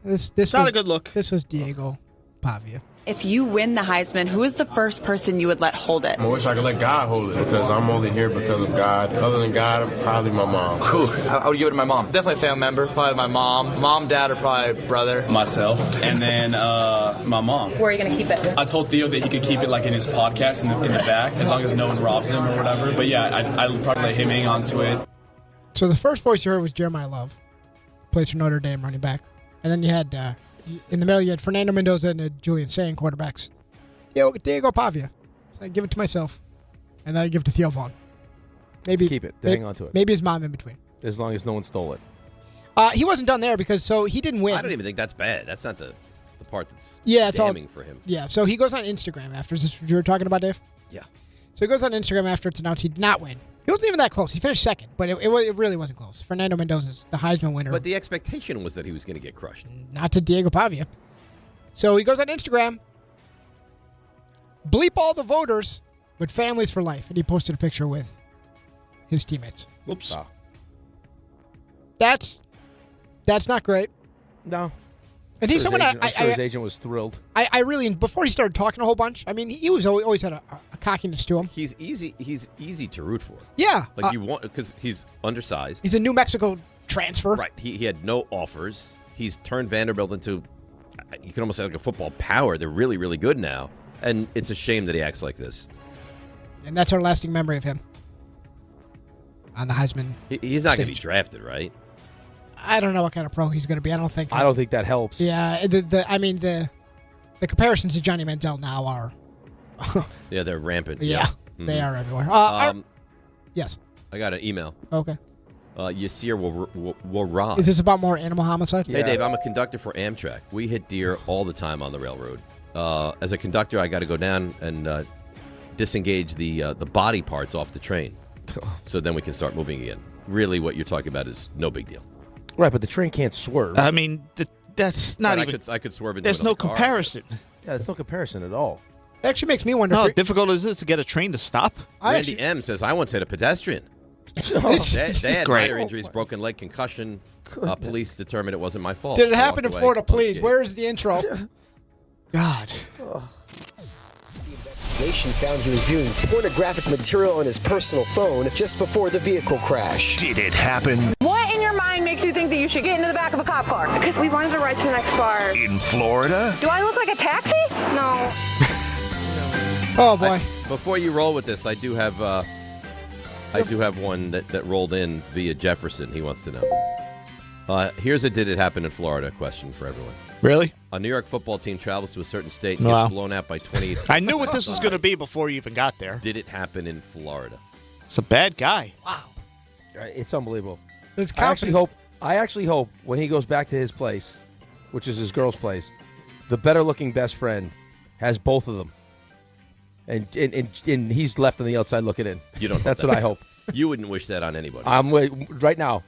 This not a good look. This was Diego Pavia. If you win the Heisman, who is the first person you would let hold it? I wish I could let God hold it because I'm only here because of God. Other than God, probably my mom. Cool. I would give it to my mom. Definitely a family member. Probably my mom. Mom, dad, or probably brother. Myself. And then my mom. Where are you going to keep it? I told Theo that he could keep it like in his podcast in the back as long as no one robs him or whatever. But yeah, I'd probably let him hang on to it. So the first voice you heard was Jeremiah Love. Plays for Notre Dame, running back. And then you had, in the middle, you had Fernando Mendoza and Julian Saying, quarterbacks. Diego Pavia. So I give it to myself. And then I give it to Theo Vaughn. Maybe keep it. Hang on to it. Maybe his mom in between. As long as no one stole it. He wasn't done there because he didn't win. I don't even think that's bad. That's not the part that's it's damning all, for him. Yeah, so he goes on Instagram after. Is this what you were talking about, Dave? Yeah. So he goes on Instagram after it's announced he did not win. He wasn't even that close. He finished second, but it really wasn't close. Fernando Mendoza's the Heisman winner. But the expectation was that he was going to get crushed. Not to Diego Pavia. So he goes on Instagram, bleep all the voters, but families for life. And he posted a picture with his teammates. Whoops. Wow. That's not great. No. And he's someone his agent was thrilled. I really, before he started talking a whole bunch, I mean, he was always had a cockiness to him. He's easy to root for. Yeah. Like you want, because he's undersized. He's a New Mexico transfer. Right. He had no offers. He's turned Vanderbilt into, you can almost say like a football power. They're really, really good now. And it's a shame that he acts like this. And that's our lasting memory of him on the Heisman He's not going to be drafted, right? I don't know what kind of pro he's going to be. I don't think that helps. Yeah, the comparisons to Johnny Manziel now are. Yeah, they're rampant. Yeah, they are everywhere. Yes. I got an email. Okay. Yasir Warrah. Is this about more animal homicide? Hey, Dave, I'm a conductor for Amtrak. We hit deer all the time on the railroad. As a conductor, I got to go down and disengage the body parts off the train. So then we can start moving again. Really, what you're talking about is no big deal. Right, but the train can't swerve. I mean, that's not but even. I could swerve into There's no another car. comparison. Yeah, there's no comparison at all. It actually makes me wonder. How difficult is it to get a train to stop? Randy M says, I once hit a pedestrian. They had minor injuries, broken leg, concussion. Police determined it wasn't my fault. Did it happen in Florida? Please, where's the intro? God. Investigation found he was viewing pornographic material on his personal phone just before the vehicle crash. Did it happen What in your mind makes you think that you should get into the back of a cop car? Because we wanted to ride to the next bar. in Florida? Do I look like a taxi? No. Oh boy! Before you roll with this, I do have one that rolled in via Jefferson. He wants to know. Here's a "Did it happen in Florida?" question for everyone. Really? A New York football team travels to a certain state and Wow. gets blown out by 28. I knew what this was going to be before you even got there. Did it happen in Florida? It's a bad guy. It's unbelievable. There's I actually hope when he goes back to his place, which is his girl's place, the better-looking best friend has both of them, and he's left on the outside looking in. You don't. That's what I hope. You wouldn't wish that on anybody. I'm right now,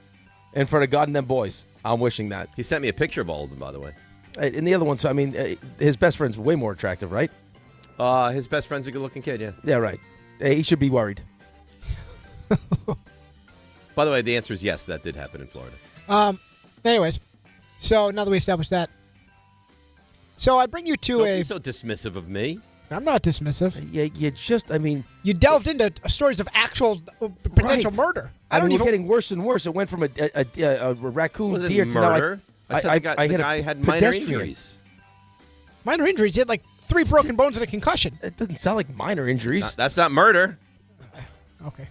in front of God and them boys. I'm wishing that. He sent me a picture of all of them, by the way. And the other ones, I mean, his best friend's way more attractive, right? His best friend's a good-looking kid, yeah. Yeah, right. He should be worried. By the way, the answer is yes, that did happen in Florida. Anyways, so now that we established that, so I bring you to Don't be so dismissive of me. I'm not dismissive. You delved into stories of actual potential murder. We're getting worse and worse. It went from a raccoon Was it deer murder? to I said the guy had minor injuries. Minor injuries? He had like 3 broken bones and a concussion. It doesn't sound like minor injuries. That's not murder. Okay.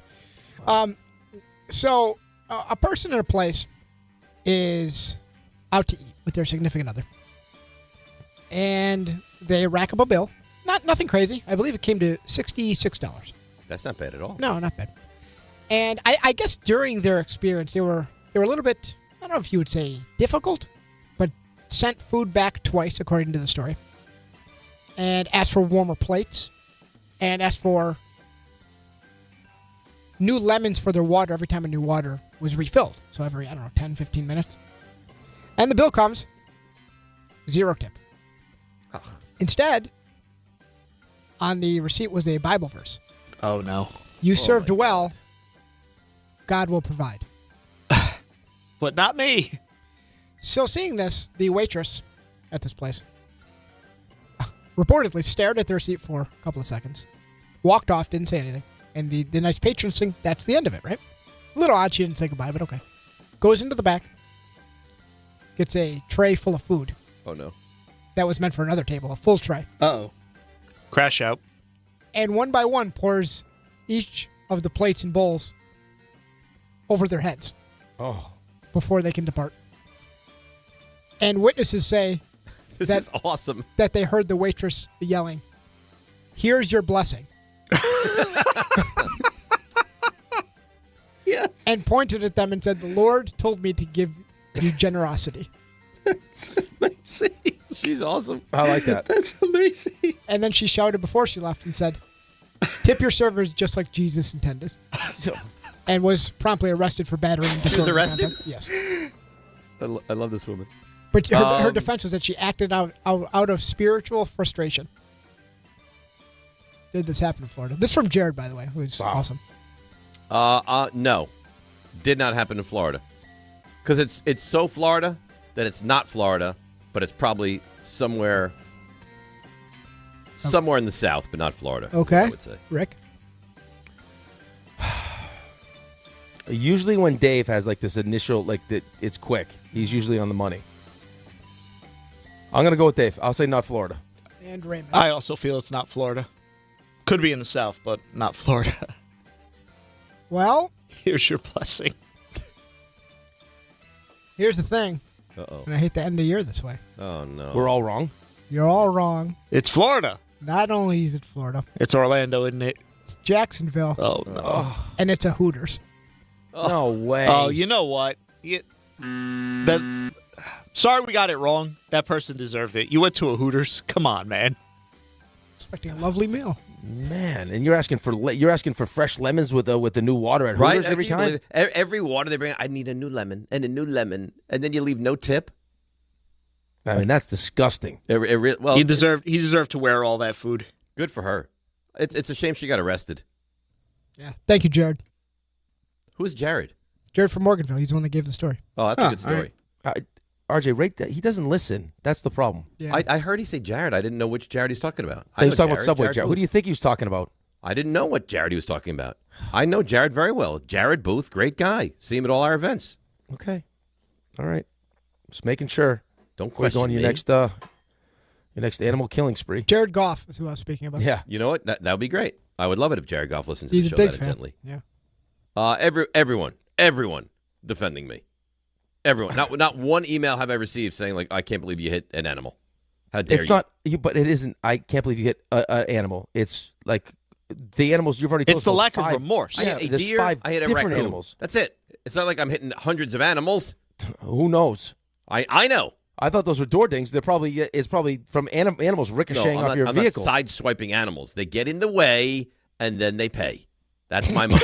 So a person in a place is out to eat with their significant other, and they rack up a bill. Nothing crazy. I believe it came to $66. That's not bad at all. No, not bad. And I guess during their experience, they were a little bit, I don't know if you would say difficult, but sent food back twice, according to the story, and asked for warmer plates, and asked for new lemons for their water every time a new water was refilled. So every, 10, 15 minutes. And the bill comes, 0 tip. Oh. Instead, on the receipt was a Bible verse. Oh, no. You served well, God will provide. But not me. So seeing this, the waitress at this place reportedly stared at the receipt for a couple of seconds, walked off, didn't say anything. And the nice patrons think that's the end of it, right? A little odd she didn't say goodbye, but okay. Goes into the back, gets a tray full of food. Oh, no. That was meant for another table, a full tray. Uh-oh. Crash out. And one by one pours each of the plates and bowls over their heads. Oh. Before they can depart. And witnesses say This is awesome. That they heard the waitress yelling, "Here's your blessing." Yes. And pointed at them and said, "The Lord told me to give you generosity." That's amazing. She's awesome. I like that. That's amazing. And then she shouted before she left and said, "Tip your servers just like Jesus intended." And was promptly arrested for battery and She was disorderly arrested? conduct. Yes. I love this woman. But her defense was that she acted out of spiritual frustration. Did this happen in Florida? This is from Jared, by the way, who's awesome. No. Did not happen in Florida. Because it's so Florida that it's not Florida, but it's probably somewhere in the South, but not Florida. Okay. I would say. Rick? Usually when Dave has like this initial, it's quick. He's usually on the money. I'm going to go with Dave. I'll say not Florida. And Raymond. I also feel it's not Florida. Could be in the South, but not Florida. Well, here's your blessing. Here's the thing. Uh-oh. And I hate to end the year this way. Oh, no. We're all wrong. You're all wrong. It's Florida. Not only is it Florida. It's Orlando, isn't it? It's Jacksonville. Oh, no. And it's a Hooters. No way. Oh, you know what? Sorry we got it wrong. That person deserved it. You went to a Hooters. Come on, man. Expecting a lovely meal. Man, and you're asking for fresh lemons with the new water at Hooters every time? Every water they bring, I need a new lemon and a new lemon, and then you leave no tip. I mean, that's disgusting. Well, he deserved to wear all that food. Good for her. It's a shame she got arrested. Yeah. Thank you, Jared. Who's Jared? Jared from Morganville. He's the one that gave the story. Oh, that's a good story. Are RJ, right? He doesn't listen. That's the problem. Yeah. I heard he say Jared. I didn't know which Jared he's talking about. He was talking about Subway Jared. Who do you think he was talking about? I didn't know what Jared he was talking about. I know Jared very well. Jared Booth, great guy. See him at all our events. Okay. All right. Just making sure. Don't question on your next animal killing spree. Jared Goff is who I was speaking about. Yeah. You know what? That would be great. I would love it if Jared Goff listened to He's the show a big that fan. intently. Yeah. Everyone defending me. Everyone. Not one email have I received saying, like, I can't believe you hit an animal. How dare you? It's not, but it isn't. I can't believe you hit an animal. It's like the animals you've already told us. It's the lack of 5. remorse. I hit a deer. I hit a different raccoon. animals. That's it. It's not like I'm hitting hundreds of animals. Who knows? I know. I thought those were door dings. It's probably from animals ricocheting off your vehicle. I'm not side-swiping animals. They get in the way, and then they pay. That's my money.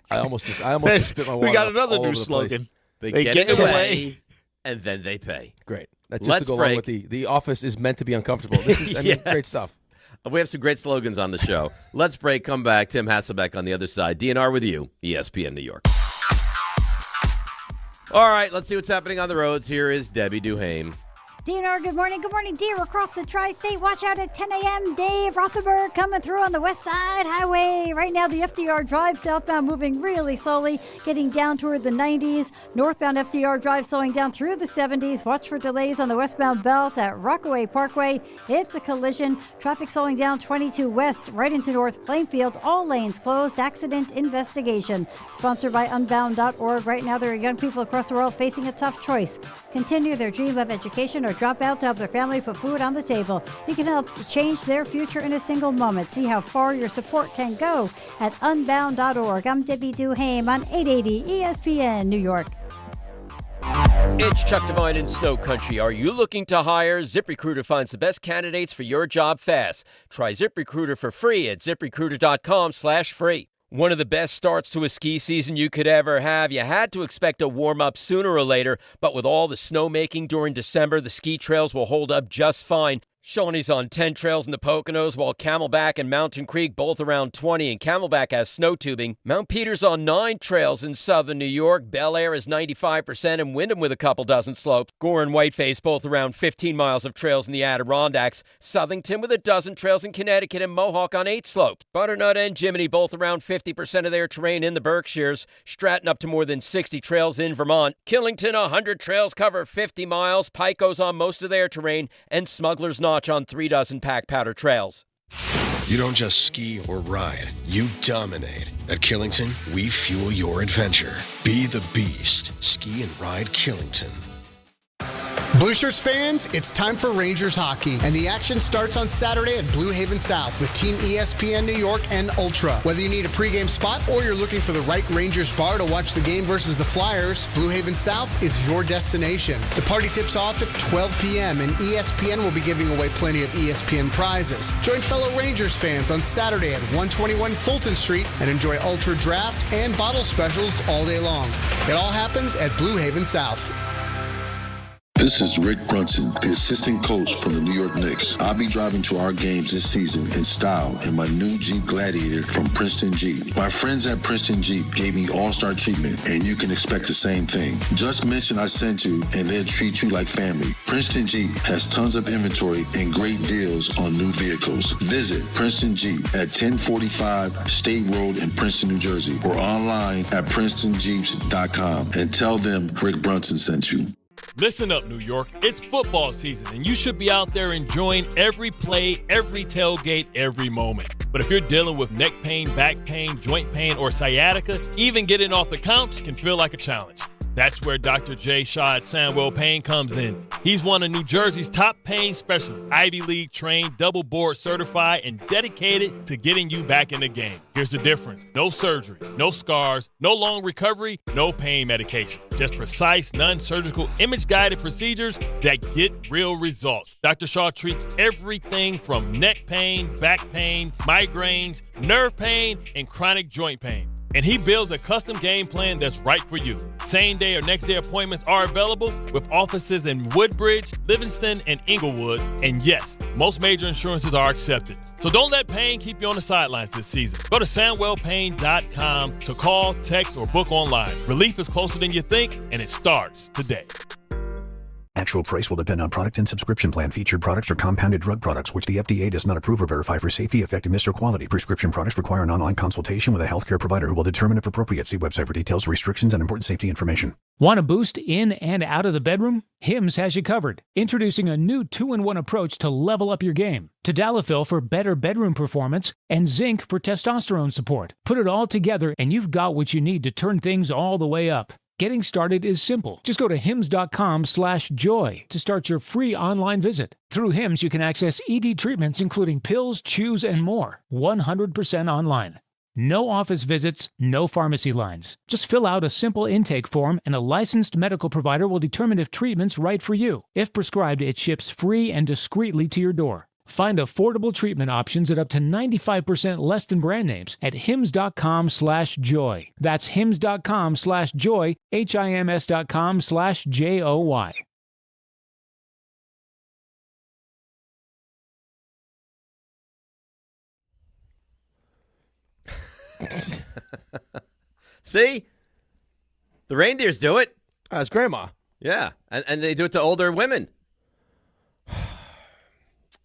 I almost just spit my water. We got up another all new over the slogan. They get in the way, and then they pay. Great. That's just Let's to go break. along with the office is meant to be uncomfortable. This is, Yes. great stuff. We have some great slogans on the show. Let's break, come back. Tim Hasselbeck on the other side. DNR with you, ESPN New York. All right, let's see what's happening on the roads. Here is Debbie Duhame. DNR, good morning. Good morning, dear. Across the tri-state, watch out at 10 a.m. Dave Rothenberg coming through on the West Side Highway. Right now, the FDR Drive southbound moving really slowly, getting down toward the 90s. Northbound FDR Drive slowing down through the 70s. Watch for delays on the westbound belt at Rockaway Parkway. It's a collision. Traffic slowing down 22 West right into North Plainfield. All lanes closed. Accident investigation. Sponsored by Unbound.org. Right now, there are young people across the world facing a tough choice. Continue their dream of education or drop out to help their family put food on the table. You can help change their future in a single moment. See how far your support can go at Unbound.org. I'm Debbie Duhame on 880 ESPN New York. It's Chuck Devine in Snow Country. Are you looking to hire? ZipRecruiter finds the best candidates for your job fast. Try ZipRecruiter for free at ZipRecruiter.com/free. One of the best starts to a ski season you could ever have. You had to expect a warm-up sooner or later, but with all the snowmaking during December, the ski trails will hold up just fine. Shawnee's on 10 trails in the Poconos, while Camelback and Mountain Creek both around 20, and Camelback has snow tubing. Mount Peter's on 9 trails in southern New York. Bel Air is 95%, and Windham with a couple dozen slopes. Gore and Whiteface both around 15 miles of trails in the Adirondacks. Southington with a dozen trails in Connecticut, and Mohawk on 8 slopes. Butternut and Jiminy both around 50% of their terrain in the Berkshires. Stratton up to more than 60 trails in Vermont. Killington, 100 trails cover 50 miles. Pico's on most of their terrain, and Smuggler's Notch on 3 dozen pack powder trails. You don't just ski or ride, you dominate. At Killington, we fuel your adventure. Be the beast. Ski and ride Killington. Blue Shirts fans, it's time for Rangers hockey, and the action starts on Saturday at Blue Haven South with Team ESPN New York and Ultra. Whether you need a pregame spot or you're looking for the right Rangers bar to watch the game versus the Flyers, Blue Haven South is your destination. The party tips off at 12 p.m., and ESPN will be giving away plenty of ESPN prizes. Join fellow Rangers fans on Saturday at 121 Fulton Street and enjoy Ultra Draft and bottle specials all day long. It all happens at Blue Haven South. This is Rick Brunson, the assistant coach from the New York Knicks. I'll be driving to our games this season in style in my new Jeep Gladiator from Princeton Jeep. My friends at Princeton Jeep gave me all-star treatment, and you can expect the same thing. Just mention I sent you, and they'll treat you like family. Princeton Jeep has tons of inventory and great deals on new vehicles. Visit Princeton Jeep at 1045 State Road in Princeton, New Jersey, or online at PrincetonJeeps.com and tell them Rick Brunson sent you. Listen up, New York. It's football season, and you should be out there enjoying every play, every tailgate, every moment. But if you're dealing with neck pain, back pain, joint pain, or sciatica, even getting off the couch can feel like a challenge. That's where Dr. Jay Shaw at Sandwell Pain comes in. He's one of New Jersey's top pain specialists, Ivy League trained, double board certified, and dedicated to getting you back in the game. Here's the difference. No surgery, no scars, no long recovery, no pain medication. Just precise, non-surgical, image-guided procedures that get real results. Dr. Shaw treats everything from neck pain, back pain, migraines, nerve pain, and chronic joint pain. And he builds a custom game plan that's right for you. Same day or next day appointments are available with offices in Woodbridge, Livingston, and Inglewood. And yes, most major insurances are accepted. So don't let pain keep you on the sidelines this season. Go to SamwellPain.com to call, text, or book online. Relief is closer than you think, and it starts today. Actual price will depend on product and subscription plan. Featured products are compounded drug products, which the FDA does not approve or verify for safety, effectiveness, or quality. Prescription products require an online consultation with a healthcare provider who will determine if appropriate. See website for details, restrictions, and important safety information. Want a boost in and out of the bedroom? Hims has you covered. Introducing a new 2-in-1 approach to level up your game. Tadalafil for better bedroom performance and zinc for testosterone support. Put it all together and you've got what you need to turn things all the way up. Getting started is simple. Just go to hims.com/joy to start your free online visit. Through Hims, you can access ED treatments including pills, chews, and more. 100% online. No office visits, no pharmacy lines. Just fill out a simple intake form and a licensed medical provider will determine if treatment's right for you. If prescribed, it ships free and discreetly to your door. Find affordable treatment options at up to 95% less than brand names at hims.com/joy. That's hims.com/joy, HIMS.com/JOY. See? The reindeers do it. As grandma. Yeah, and they do it to older women.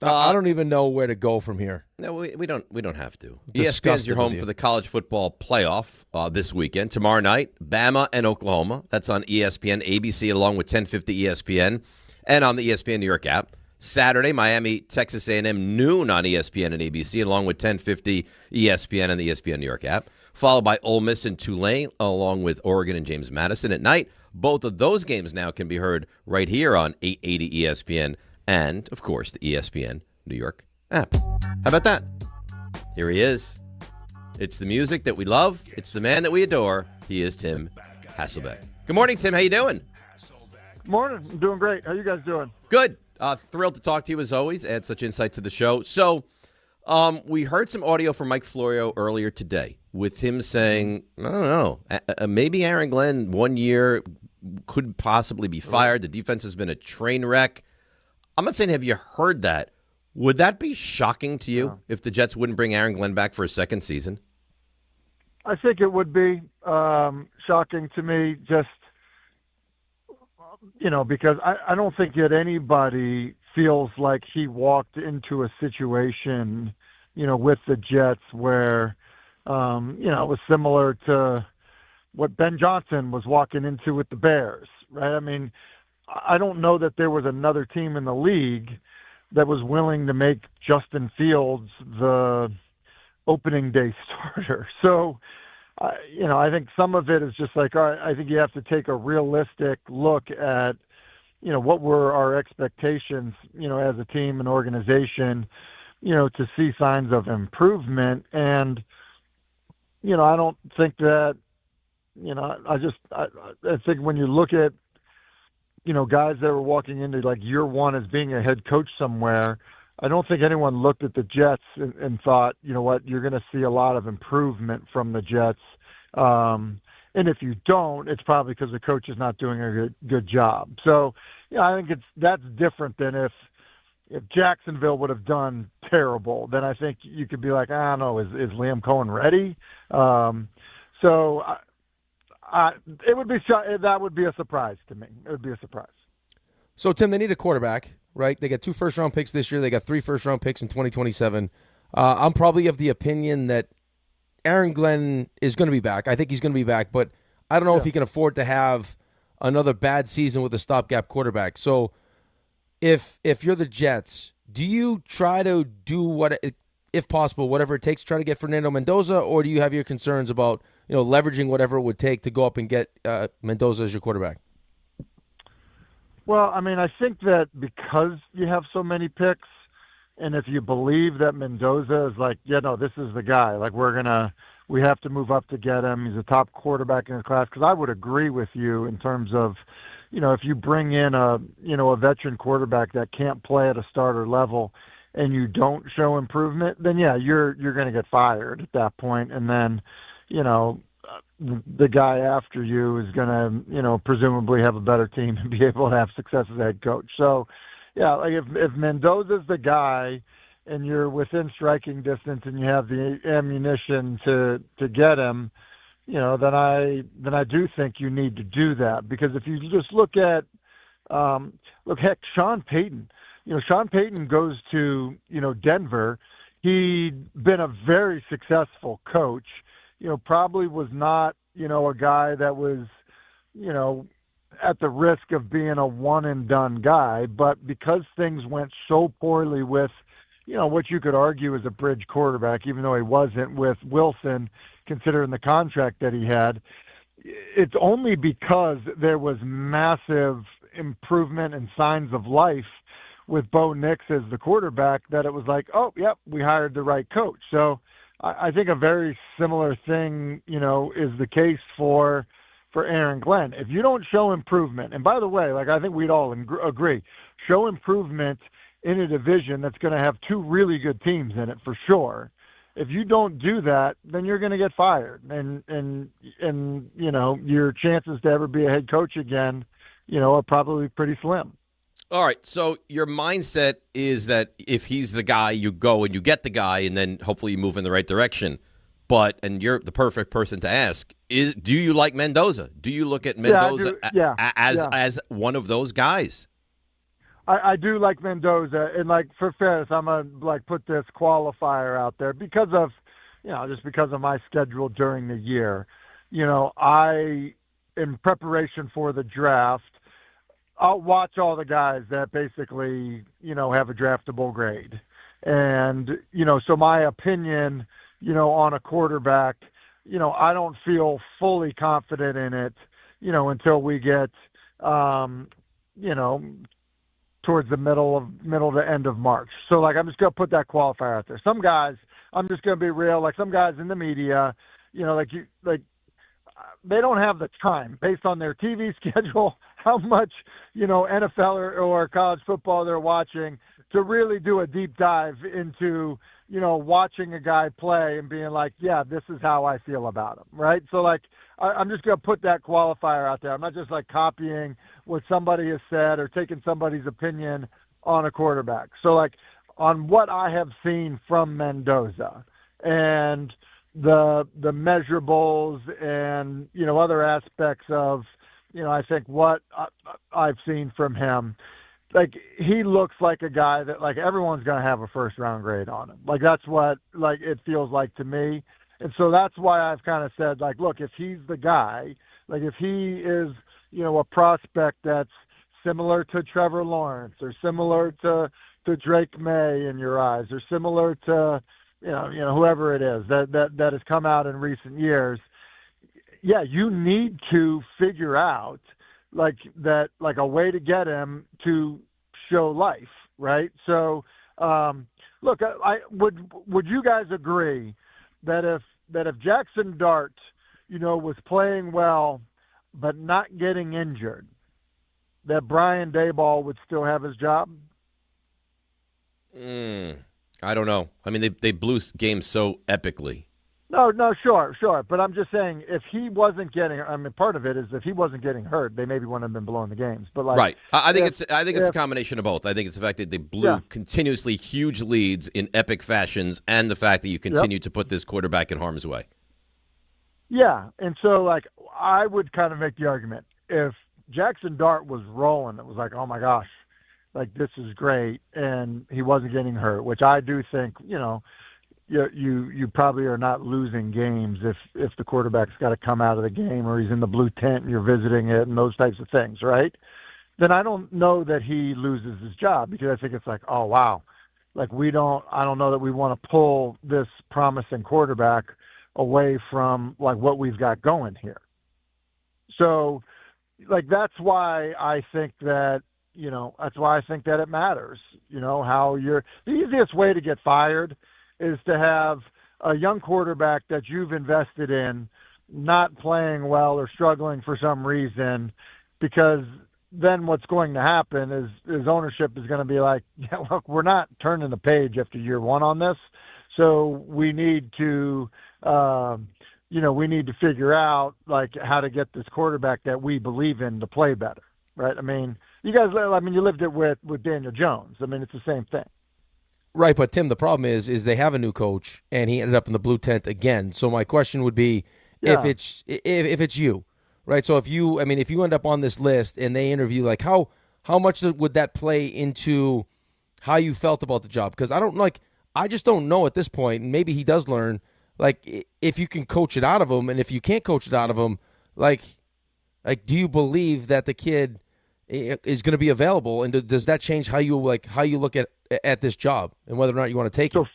I don't even know where to go from here. No, we don't have to. Disgusted ESPN's your home with you. for the college football playoff this weekend. Tomorrow night, Bama and Oklahoma. That's on ESPN, ABC, along with 1050 ESPN, and on the ESPN New York app. Saturday, Miami, Texas A&M, noon on ESPN and ABC, along with 1050 ESPN and the ESPN New York app. Followed by Ole Miss and Tulane, along with Oregon and James Madison at night. Both of those games now can be heard right here on 880 ESPN and, of course, the ESPN New York app. How about that? Here he is. It's the music that we love. It's the man that we adore. He is Tim Hasselbeck. Good morning, Tim. How you doing? Morning. I'm doing great. How you guys doing? Good. Thrilled to talk to you as always. Add such insight to the show. So we heard some audio from Mike Florio earlier today with him saying, I don't know, maybe Aaron Glenn 1 year could possibly be fired. The defense has been a train wreck. I'm not saying have you heard that. Would that be shocking to you if the Jets wouldn't bring Aaron Glenn back for a second season? I think it would be shocking to me just, because I don't think that anybody feels like he walked into a situation, with the Jets where, it was similar to what Ben Johnson was walking into with the Bears, right? I mean, I don't know that there was another team in the league that was willing to make Justin Fields the opening day starter. So, I think some of it is just like, all right, I think you have to take a realistic look at, what were our expectations, as a team and organization, to see signs of improvement. And, I don't think that, I think when you look at, guys that were walking into like year one as being a head coach somewhere, I don't think anyone looked at the Jets and thought, you know what, you're going to see a lot of improvement from the Jets. And if you don't, it's probably because the coach is not doing a good job. So, I think that's different than if Jacksonville would have done terrible, then I think you could be like, I don't know, is Liam Cohen ready? So it would be that would be a surprise to me. It would be a surprise. So, Tim, they need a quarterback, right? They got 2 first-round picks this year. They got 3 first-round picks in 2027. I'm probably of the opinion that Aaron Glenn is going to be back. I think he's going to be back, but I don't know if he can afford to have another bad season with a stopgap quarterback. So, if you're the Jets, do you try to do if possible, whatever it takes, try to get Fernando Mendoza, or do you have your concerns about leveraging whatever it would take to go up and get Mendoza as your quarterback? Well, I mean, I think that because you have so many picks, and if you believe that Mendoza is like, this is the guy. Like, we have to move up to get him. He's a top quarterback in the class. Because I would agree with you in terms of, if you bring in a veteran quarterback that can't play at a starter level, and you don't show improvement, then you're going to get fired at that point, and then, the guy after you is going to, presumably have a better team and be able to have success as a head coach. So, like if Mendoza's the guy and you're within striking distance and you have the ammunition to get him, then I do think you need to do that. Because if you just look at heck, Sean Payton. Sean Payton goes to Denver. He'd been a very successful coach. Probably was not a guy that was at the risk of being a one and done guy, but because things went so poorly with what you could argue is a bridge quarterback, even though he wasn't, with Wilson, considering the contract that he had, it's only because there was massive improvement and signs of life with Bo Nix as the quarterback that it was like, oh, yep, we hired the right coach. So I think a very similar thing, is the case for Aaron Glenn. If you don't show improvement, and by the way, I think we'd all agree, show improvement in a division that's going to have two really good teams in it for sure. If you don't do that, then you're going to get fired, and your chances to ever be a head coach again, are probably pretty slim. All right, so your mindset is that if he's the guy, you go and you get the guy, and then hopefully you move in the right direction. And you're the perfect person to ask, do you like Mendoza? Do you look at Mendoza as one of those guys? I do like Mendoza, and for fairness, I'm gonna put this qualifier out there because of just because of my schedule during the year. I, in preparation for the draft, I'll watch all the guys that basically have a draftable grade, and so my opinion on a quarterback, I don't feel fully confident in it until we get towards the middle to end of March. So I'm just going to put that qualifier out there. Some guys, I'm just going to be real, some guys in the media, they don't have the time based on their TV schedule, how much, NFL or college football they're watching, to really do a deep dive into, watching a guy play and being like, yeah, this is how I feel about him, right? So I'm just going to put that qualifier out there. I'm not just copying what somebody has said or taking somebody's opinion on a quarterback. So on what I have seen from Mendoza and the measurables and, other aspects of, I think what I've seen from him, he looks like a guy that everyone's going to have a first round grade on him. That's what it feels like to me. And so that's why I've kind of said, look, if he's the guy, if he is, a prospect that's similar to Trevor Lawrence or similar to Drake May in your eyes, or similar to, whoever it is that has come out in recent years, yeah, you need to figure out a way to get him to show life, right? So, look, would you guys agree that if Jaxson Dart, was playing well but not getting injured, that Brian Daboll would still have his job? I don't know. I mean, they blew games so epically. No, sure. But I'm just saying, if he wasn't getting, part of it is if he wasn't getting hurt, they maybe wouldn't have been blowing the games. But right. I think it's a combination of both. I think it's the fact that they blew continuously huge leads in epic fashions, and the fact that you continue to put this quarterback in harm's way. Yeah, and so I would kind of make the argument, if Jaxson Dart was rolling, it was oh my gosh, this is great, and he wasn't getting hurt, which I do think, you probably are not losing games if the quarterback's got to come out of the game, or he's in the blue tent and you're visiting it, and those types of things, right? Then I don't know that he loses his job, because I think it's oh wow, I don't know that we want to pull this promising quarterback away from what we've got going here. So that's why I think that it matters, how the easiest way to get fired is to have a young quarterback that you've invested in not playing well or struggling for some reason, because then what's going to happen is ownership is going to be yeah, look, we're not turning the page after year one on this. So we need to, figure out how to get this quarterback that we believe in to play better. Right. You guys, you lived it with Daniel Jones. It's the same thing. Right, but Tim, the problem is they have a new coach, and he ended up in the blue tent again. So my question would be, if it's you, right? So if you end up on this list and they interview, like how much would that play into how you felt about the job? Because I just don't know at this point. And maybe he does learn, like if you can coach it out of him, and if you can't coach it out of him, like do you believe that the kid is going to be available, and does that change how you look at this job and whether or not you want to take it?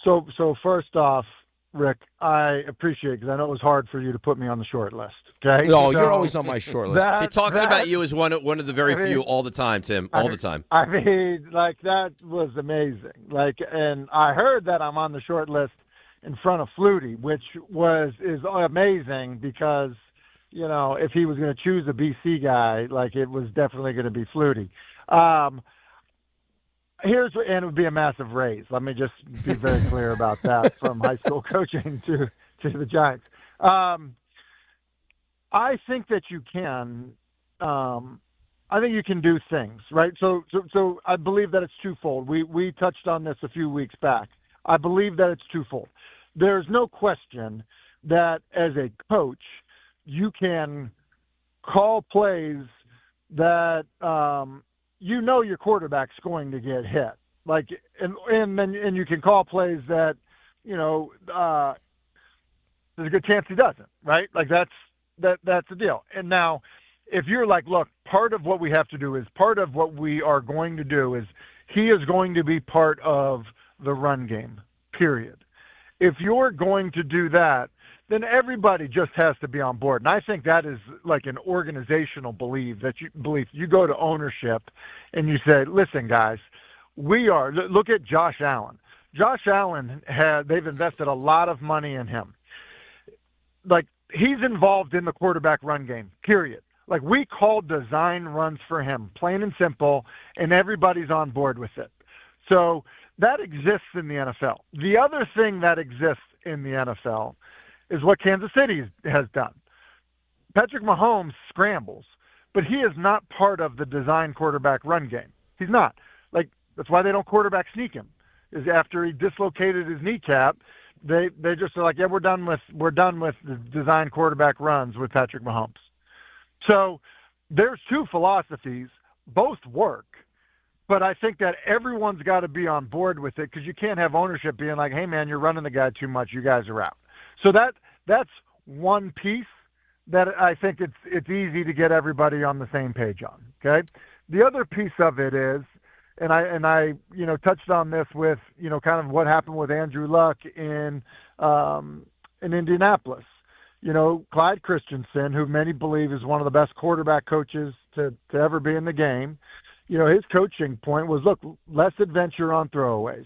So first off, Rick, I appreciate it because I know it was hard for you to put me on the short list. Okay? No, you're always on my short list. He talks about you as one of the very few all the time, Tim. All the time. I mean, like that was amazing. Like, and I heard that I'm on the short list in front of Flutie, which is amazing because, you know, if he was going to choose a BC guy, like it was definitely going to be Flutie. And it would be a massive raise. Let me just be very clear about that from high school coaching to the Giants. I think that you can. I think you can do things, right? So I believe that it's twofold. We touched on this a few weeks back. I believe that it's twofold. There's no question that as a coach, you can call plays that you know your quarterback's going to get hit, like, and you can call plays that, you know, there's a good chance he doesn't, right? Like that's the deal. And now, if you're like, look, part of what we are going to do is he is going to be part of the run game, period. If you're going to do that, then everybody just has to be on board. And I think that is like an organizational belief. You go to ownership and you say, listen, guys, look at Josh Allen. Josh Allen they've invested a lot of money in him. Like, he's involved in the quarterback run game, period. Like, we call design runs for him, plain and simple, and everybody's on board with it. So that exists in the NFL. The other thing that exists in the NFL is what Kansas City has done. Patrick Mahomes scrambles, but he is not part of the design quarterback run game. He's not. Like, that's why they don't quarterback sneak him. Is after he dislocated his kneecap, they just are like, yeah, we're done with the design quarterback runs with Patrick Mahomes. So there's two philosophies, both work, but I think that everyone's got to be on board with it because you can't have ownership being like, hey man, you're running the guy too much, you guys are out. So that's one piece that I think it's easy to get everybody on the same page on. Okay. The other piece of it is, and I touched on this with kind of what happened with Andrew Luck in Indianapolis. Clyde Christensen, who many believe is one of the best quarterback coaches to ever be in the game. His coaching point was, look, less adventure on throwaways.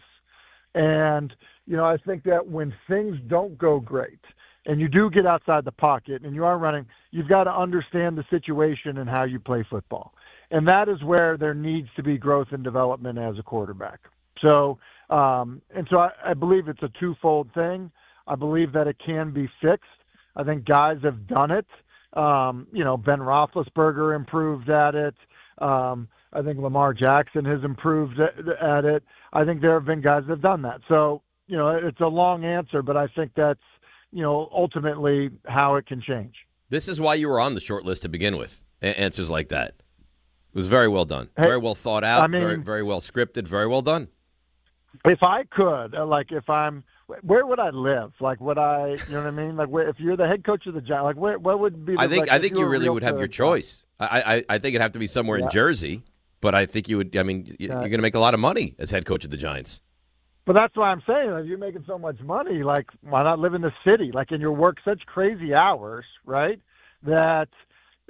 And, I think that when things don't go great and you do get outside the pocket and you are running, you've got to understand the situation and how you play football. And that is where there needs to be growth and development as a quarterback. So, I believe it's a twofold thing. I believe that it can be fixed. I think guys have done it. Ben Roethlisberger improved at it. I think Lamar Jackson has improved at it. I think there have been guys that have done that. So, it's a long answer, but I think that's, ultimately how it can change. This is why you were on the short list to begin with. Answers like that. It was very well done. Very well thought out. Very, very well scripted. Very well done. If I could, where would I live? Like, would I, you know what I mean? Like, if you're the head coach of the Giants, like, what would be? I think you really would have your choice. I think it'd have to be somewhere in Jersey, but I think you would. I mean, you're going to make a lot of money as head coach of the Giants. But that's why I'm saying, if you're making so much money, like, why not live in the city? Like, and you work such crazy hours, right? That,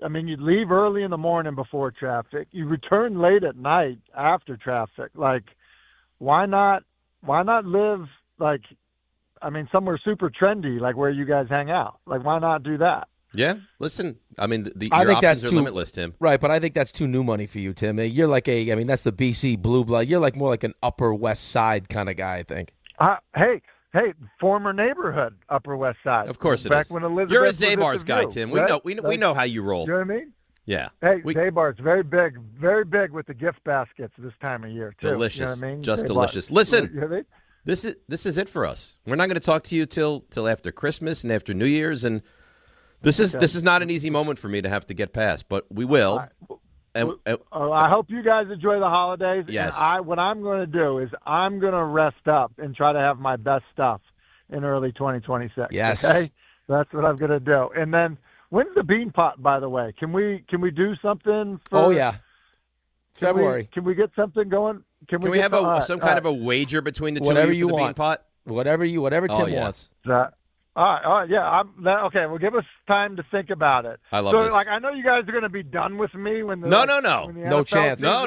you'd leave early in the morning before traffic. You return late at night after traffic. Like, why not live, like, somewhere super trendy, like where you guys hang out? Like, why not do that? Yeah, listen, your I think options are limitless, Tim. Right, but I think that's too new money for you, Tim. You're like that's the BC blue blood. You're like more like an Upper West Side kind of guy, I think. Hey, former neighborhood, Upper West Side. Of course it Back is. when Elizabeth You're a was Zabars guy, View, Tim. right? We know how you roll. You know what I mean? Yeah. Hey, Day-Bar's very big with the gift baskets this time of year, too. Delicious. You know what I mean? Just Day-Bar. delicious. Listen, this is it for us. We're not going to talk to you till after Christmas and after New Year's, and this is not an easy moment for me to have to get past, but we will. I hope you guys enjoy the holidays. Yes. And what I'm going to do is I'm going to rest up and try to have my best stuff in early 2026. Yes. Okay? That's what I'm going to do. And then when's the bean pot, by the way? Can we do something for Oh, yeah. February. Can we get something going? Can we have some kind of a wager between the two of you for the bean pot? Whatever Tim wants. All right, yeah. Okay, well, give us time to think about it. I love this. this. Like, I know you guys are going to be done with me when the No chance. No.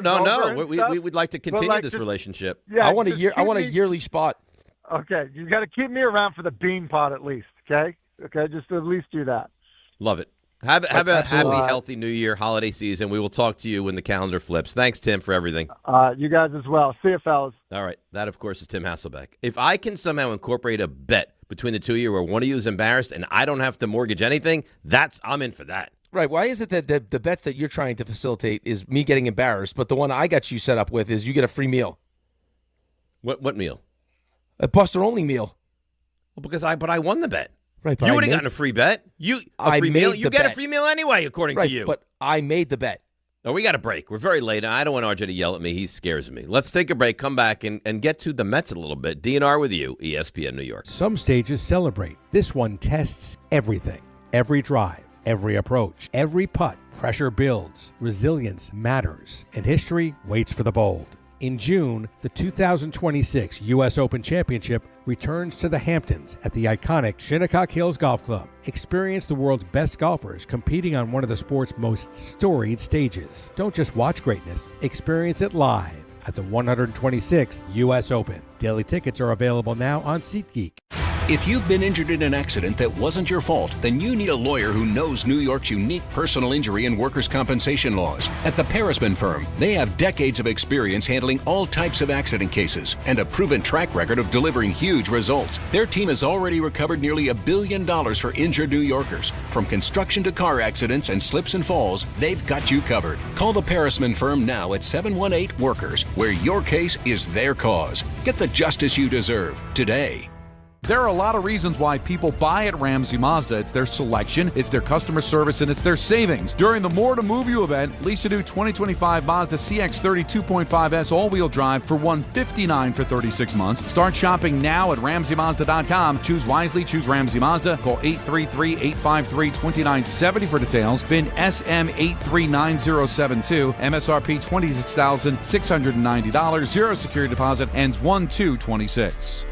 We would like to continue this relationship. Yeah, I want a yearly spot. Okay, you got to keep me around for the bean pot at least. Okay, just at least do that. Love it. Have a happy, healthy New Year holiday season. We will talk to you when the calendar flips. Thanks, Tim, for everything. You guys as well. See you, fellas. All right. That, of course, is Tim Hasselbeck. If I can somehow incorporate a bet between the two of you where one of you is embarrassed and I don't have to mortgage anything, I'm in for that. Right. Why is it that the bets that you're trying to facilitate is me getting embarrassed, but the one I got you set up with is you get a free meal? What meal? A Buster-only meal. Well, because I won the bet. Right, you would have gotten a free bet. A free meal. You get a free meal anyway, according to you. But I made the bet. No, we got a break. We're very late. I don't want RJ to yell at me. He scares me. Let's take a break, come back, and get to the Mets a little bit. DNR with you, ESPN New York. Some stages celebrate. This one tests everything. Every drive, every approach, every putt. Pressure builds. Resilience matters. And history waits for the bold. In June, the 2026 U.S. Open Championship returns to the Hamptons at the iconic Shinnecock Hills Golf Club. Experience the world's best golfers competing on one of the sport's most storied stages. Don't just watch greatness, experience it live at the 126th U.S. Open. Daily tickets are available now on SeatGeek. If you've been injured in an accident that wasn't your fault, then you need a lawyer who knows New York's unique personal injury and workers' compensation laws. At the Parisman Firm, they have decades of experience handling all types of accident cases and a proven track record of delivering huge results. Their team has already recovered nearly $1 billion for injured New Yorkers. From construction to car accidents and slips and falls, they've got you covered. Call the Parisman Firm now at 718-WORKERS, where your case is their cause. Get the justice you deserve today. There are a lot of reasons why people buy at Ramsey Mazda. It's their selection, it's their customer service, and it's their savings. During the More to Move You event, lease a new 2025 Mazda CX-30 2.5S all-wheel drive for $159 for 36 months. Start shopping now at RamseyMazda.com. Choose wisely, choose Ramsey Mazda. Call 833-853-2970 for details. VIN SM839072. MSRP $26,690. Zero security deposit. Ends 1/2/26.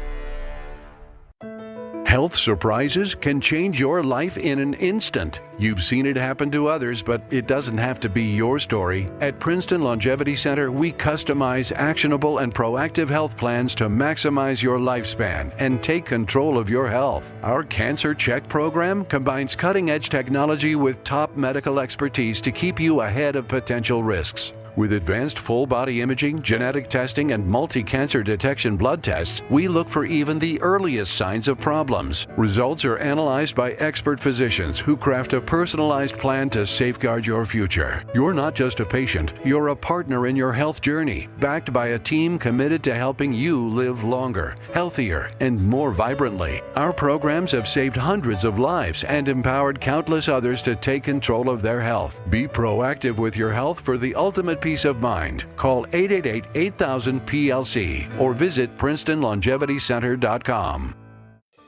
Health surprises can change your life in an instant. You've seen it happen to others, but it doesn't have to be your story. At Princeton Longevity Center, we customize actionable and proactive health plans to maximize your lifespan and take control of your health. Our Cancer Check program combines cutting-edge technology with top medical expertise to keep you ahead of potential risks. With advanced full-body imaging, genetic testing, and multi-cancer detection blood tests, we look for even the earliest signs of problems. Results are analyzed by expert physicians who craft a personalized plan to safeguard your future. You're not just a patient, you're a partner in your health journey, backed by a team committed to helping you live longer, healthier, and more vibrantly. Our programs have saved hundreds of lives and empowered countless others to take control of their health. Be proactive with your health for the ultimate peace of mind. Call 888-8000-PLC or visit PrincetonLongevityCenter.com.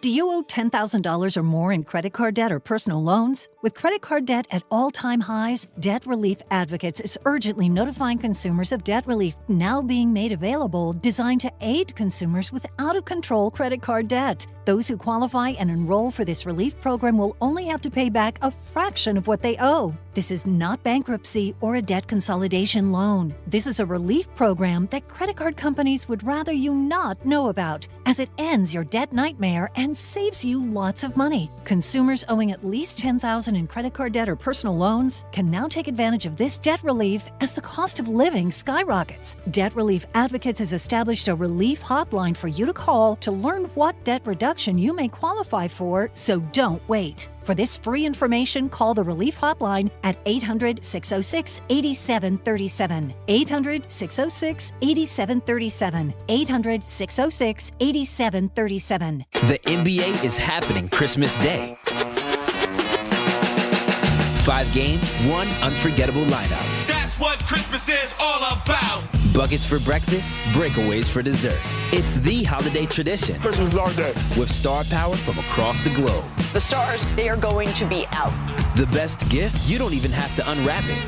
Do you owe $10,000 or more in credit card debt or personal loans? With credit card debt at all-time highs, Debt Relief Advocates is urgently notifying consumers of debt relief now being made available, designed to aid consumers with out-of-control credit card debt. Those who qualify and enroll for this relief program will only have to pay back a fraction of what they owe. This is not bankruptcy or a debt consolidation loan. This is a relief program that credit card companies would rather you not know about, as it ends your debt nightmare and saves you lots of money. Consumers owing at least $10,000 in credit card debt or personal loans can now take advantage of this debt relief as the cost of living skyrockets. Debt Relief Advocates has established a relief hotline for you to call to learn what debt reduction you may qualify for, so don't wait. For this free information, call the Relief Hotline at 800-606-8737. 800-606-8737. 800-606-8737. The NBA is happening Christmas Day. 5 games, 1 unforgettable lineup. That's what Christmas is all about. Buckets for breakfast, breakaways for dessert. It's the holiday tradition. Christmas is our day. With star power from across the globe. The stars, they are going to be out. The best gift, you don't even have to unwrap it.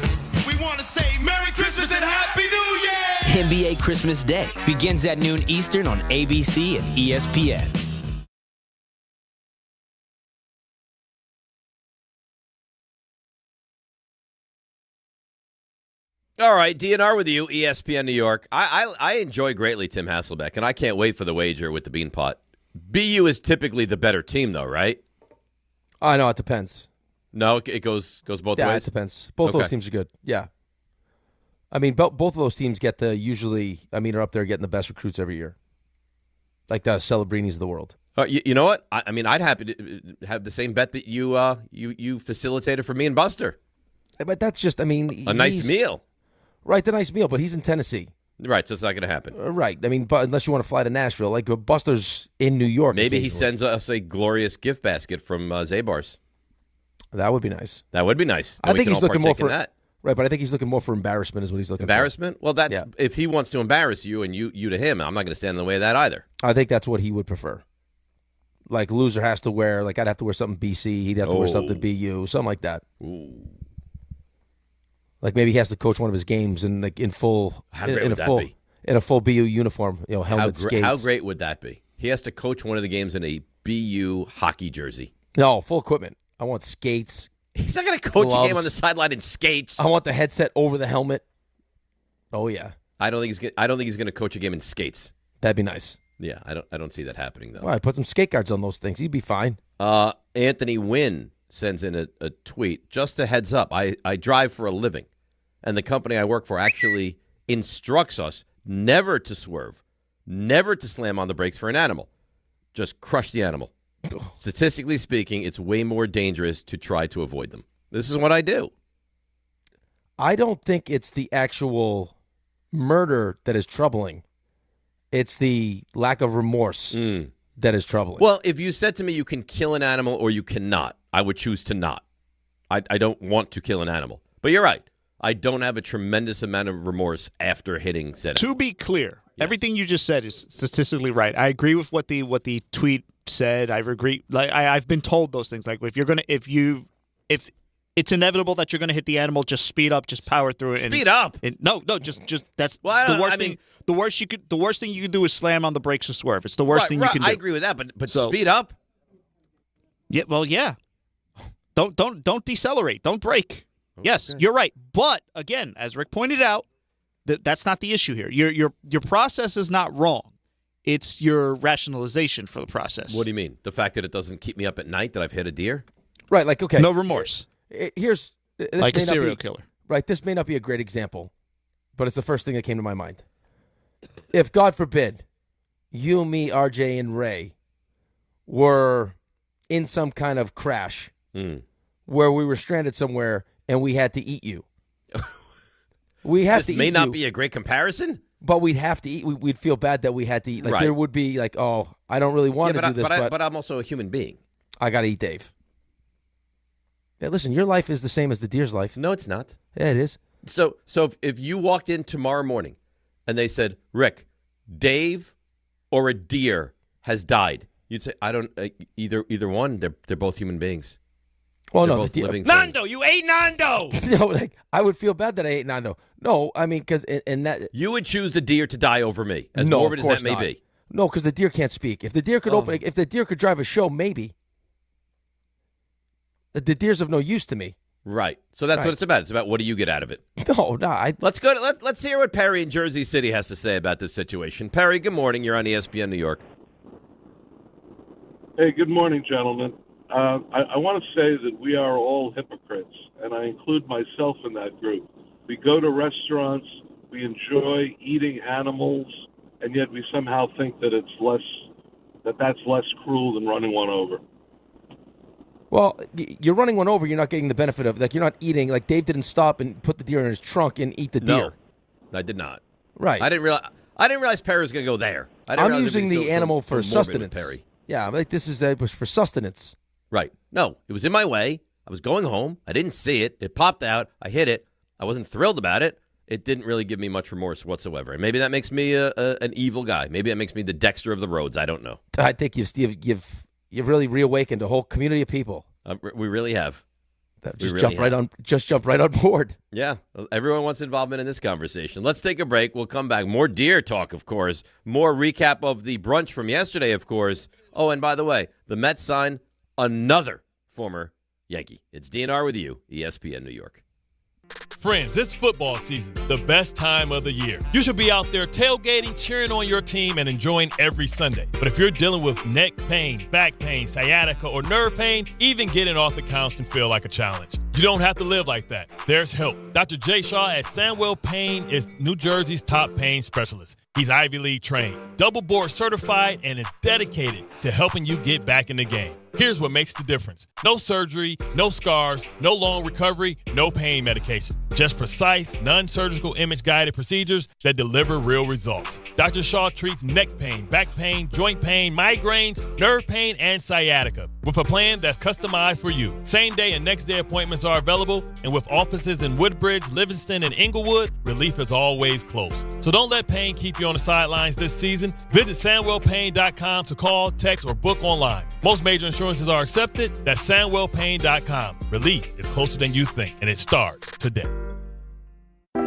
We want to say Merry Christmas and Happy New Year! NBA Christmas Day begins at noon Eastern on ABC and ESPN. All right, DNR with you, ESPN New York. I enjoy greatly Tim Hasselbeck, and I can't wait for the wager with the Bean Pot. BU is typically the better team, though, right? I know, it depends. No, it goes both ways? Yeah, it depends. Both those teams are good, yeah. I mean, both of those teams get are up there getting the best recruits every year. Like the Celebrinis of the world. You know what? I'd happy to have the same bet that you facilitated for me and Buster. But that's just, a nice meal. Right, the nice meal, but he's in Tennessee. Right, so it's not going to happen. Right. But unless you want to fly to Nashville, like Buster's in New York. Maybe he sends us a glorious gift basket from Zabar's. That would be nice. That would be nice. I think he's looking more for that. Right, but I think he's looking more for embarrassment is what he's looking for. Embarrassment? Well, if he wants to embarrass you and you to him, I'm not going to stand in the way of that either. I think that's what he would prefer. Like, loser has to wear, I'd have to wear something BC, he'd have to wear something BU, something like that. Ooh. Like maybe he has to coach one of his games in full in a full BU uniform, helmet, skates. How great would that be? He has to coach one of the games in a BU hockey jersey. No, full equipment. I want skates. He's not going to coach a game on the sideline in skates. I want the headset over the helmet. Oh yeah. I don't think he's going to coach a game in skates. That'd be nice. Yeah, I don't see that happening though. Well, I put some skate guards on those things. He'd be fine. Anthony Wynn sends in a tweet. Just a heads up, I drive for a living, and the company I work for actually instructs us never to swerve, never to slam on the brakes for an animal. Just crush the animal. Statistically speaking, it's way more dangerous to try to avoid them. This is what I do. I don't think it's the actual murder that is troubling. It's the lack of remorse that is troubling. Well, if you said to me you can kill an animal or you cannot, I would choose to not. I don't want to kill an animal. But you're right. I don't have a tremendous amount of remorse after hitting said. To be clear, everything you just said is statistically right. I agree with what the tweet said. I've been told those things. Like if it's inevitable that you're going to hit the animal, just speed up, just power through it. Speed up. No, just that's the worst thing. The worst thing you could do is slam on the brakes or swerve. It's the worst thing you can do. I agree with that, but speed up. Yeah, well, yeah. Don't decelerate. Don't brake. Okay. Yes, you're right. But again, as Rick pointed out, that's not the issue here. Your process is not wrong. It's your rationalization for the process. What do you mean? The fact that it doesn't keep me up at night that I've hit a deer? Right, like, okay. No remorse. Here's like a serial killer. Right, this may not be a great example, but it's the first thing that came to my mind. If, God forbid, you, me, RJ, and Ray were in some kind of crash where we were stranded somewhere and we had to eat you. This may not be a great comparison. But we'd have to eat. We'd feel bad that we had to eat. Like, there would be like, oh, I don't really want to do this. But I'm also a human being. I got to eat Dave. Yeah, listen, your life is the same as the deer's life. No, it's not. Yeah, it is. So if you walked in tomorrow morning and they said, Rick, Dave or a deer has died, you'd say, I don't, either one. They're both human beings. Well, they're no, both living Nando, you ate Nando. No, like, I would feel bad that I ate Nando. No, I mean, because in that you would choose the deer to die over me, as morbid as that may be. No, because the deer can't speak. If the deer could if the deer could drive a show, maybe. The deer's of no use to me. Right. So that's what it's about. It's about what do you get out of it. No. Let's hear what Perry in Jersey City has to say about this situation. Perry, good morning. You're on ESPN New York. Hey, good morning, gentlemen. I want to say that we are all hypocrites, and I include myself in that group. We go to restaurants, we enjoy eating animals, and yet we somehow think that that's less cruel than running one over. Well, you're running one over. You're not getting the benefit of like you're not eating. Like Dave didn't stop and put the deer in his trunk and eat the deer. No, I did not. Right. I didn't realize Perry was going to go there. I'm using the animal for sustenance. Perry. Yeah, like this was for sustenance. Right. No, it was in my way. I was going home. I didn't see it. It popped out. I hit it. I wasn't thrilled about it. It didn't really give me much remorse whatsoever. And maybe that makes me an evil guy. Maybe that makes me the Dexter of the roads. I don't know. I think you've really reawakened a whole community of people. We really have. Just jump right on board. Yeah, everyone wants involvement in this conversation. Let's take a break. We'll come back. More deer talk, of course. More recap of the brunch from yesterday, of course. Oh, and by the way, the Mets sign another former Yankee. It's DNR with you, ESPN New York. Friends, it's football season, the best time of the year. You should be out there tailgating, cheering on your team, and enjoying every Sunday. But if you're dealing with neck pain, back pain, sciatica, or nerve pain, even getting off the couch can feel like a challenge. You don't have to live like that. There's help. Dr. Jay Shaw at Sandwell Pain is New Jersey's top pain specialist. He's Ivy League trained, double board certified, and is dedicated to helping you get back in the game. Here's what makes the difference. No surgery, no scars, no long recovery, no pain medication. Just precise, non-surgical image-guided procedures that deliver real results. Dr. Shaw treats neck pain, back pain, joint pain, migraines, nerve pain, and sciatica with a plan that's customized for you. Same-day and next-day appointments are available, and with offices in Woodbridge, Livingston, and Inglewood, relief is always close. So don't let pain keep you on the sidelines this season. Visit SandwellPain.com to call, text, or book online. Most major insurances are accepted. That's SandwellPain.com. Relief is closer than you think, and it starts today.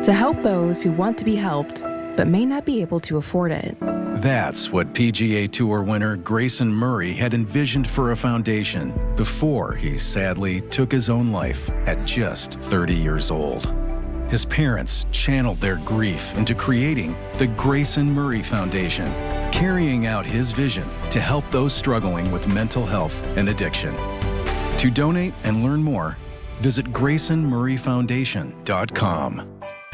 To help those who want to be helped, but may not be able to afford it. That's what PGA Tour winner Grayson Murray had envisioned for a foundation before he sadly took his own life at just 30 years old. His parents channeled their grief into creating the Grayson Murray Foundation, carrying out his vision to help those struggling with mental health and addiction. To donate and learn more, visit GraysonMurrayFoundation.com.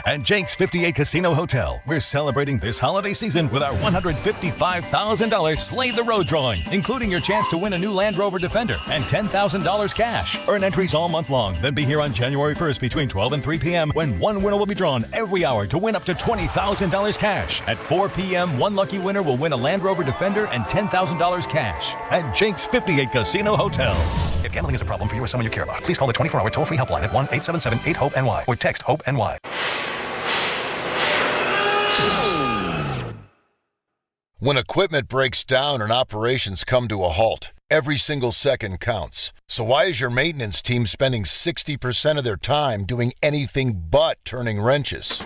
At Jake's 58 Casino Hotel, we're celebrating this holiday season with our $155,000 Slay the Road drawing, including your chance to win a new Land Rover Defender and $10,000 cash. Earn entries all month long, then be here on January 1st between 12 and 3 p.m. when one winner will be drawn every hour to win up to $20,000 cash. At 4 p.m., one lucky winner will win a Land Rover Defender and $10,000 cash. At Jake's 58 Casino Hotel. If gambling is a problem for you or someone you care about, please call the 24-hour toll-free helpline at 1-877-8-HOPE-NY or text HOPE-NY. When equipment breaks down and operations come to a halt, every single second counts. So why is your maintenance team spending 60% of their time doing anything but turning wrenches?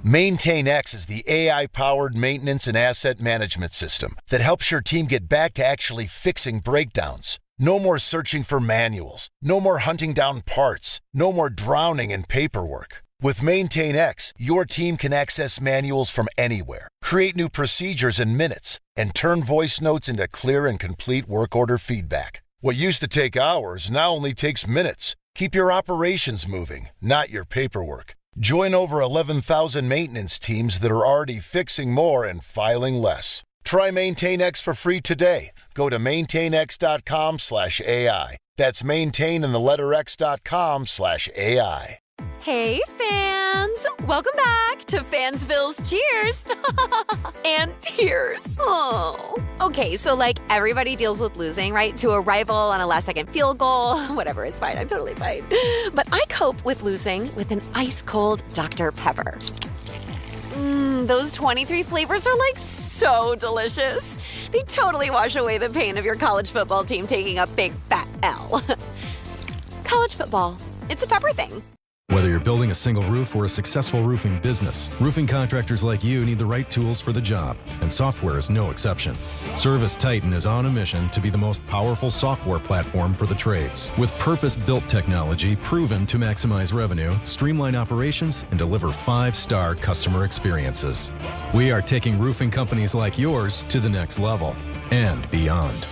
MaintainX is the AI-powered maintenance and asset management system that helps your team get back to actually fixing breakdowns. No more searching for manuals. No more hunting down parts. No more drowning in paperwork. With MaintainX, your team can access manuals from anywhere, create new procedures in minutes, and turn voice notes into clear and complete work order feedback. What used to take hours now only takes minutes. Keep your operations moving, not your paperwork. Join over 11,000 maintenance teams that are already fixing more and filing less. Try MaintainX for free today. Go to maintainx.com/AI. That's maintain in the letter x.com/AI. Hey, fans! Welcome back to Fansville's Cheers and Tears. Oh. Okay, so everybody deals with losing, right? To a rival on a last-second field goal. Whatever, it's fine. I'm totally fine. But I cope with losing with an ice-cold Dr. Pepper. Those 23 flavors are so delicious. They totally wash away the pain of your college football team taking a big fat L. College football, it's a pepper thing. Whether you're building a single roof or a successful roofing business, roofing contractors like you need the right tools for the job, and software is no exception. Service Titan is on a mission to be the most powerful software platform for the trades, with purpose-built technology proven to maximize revenue, streamline operations, and deliver 5-star customer experiences. We are taking roofing companies like yours to the next level and beyond.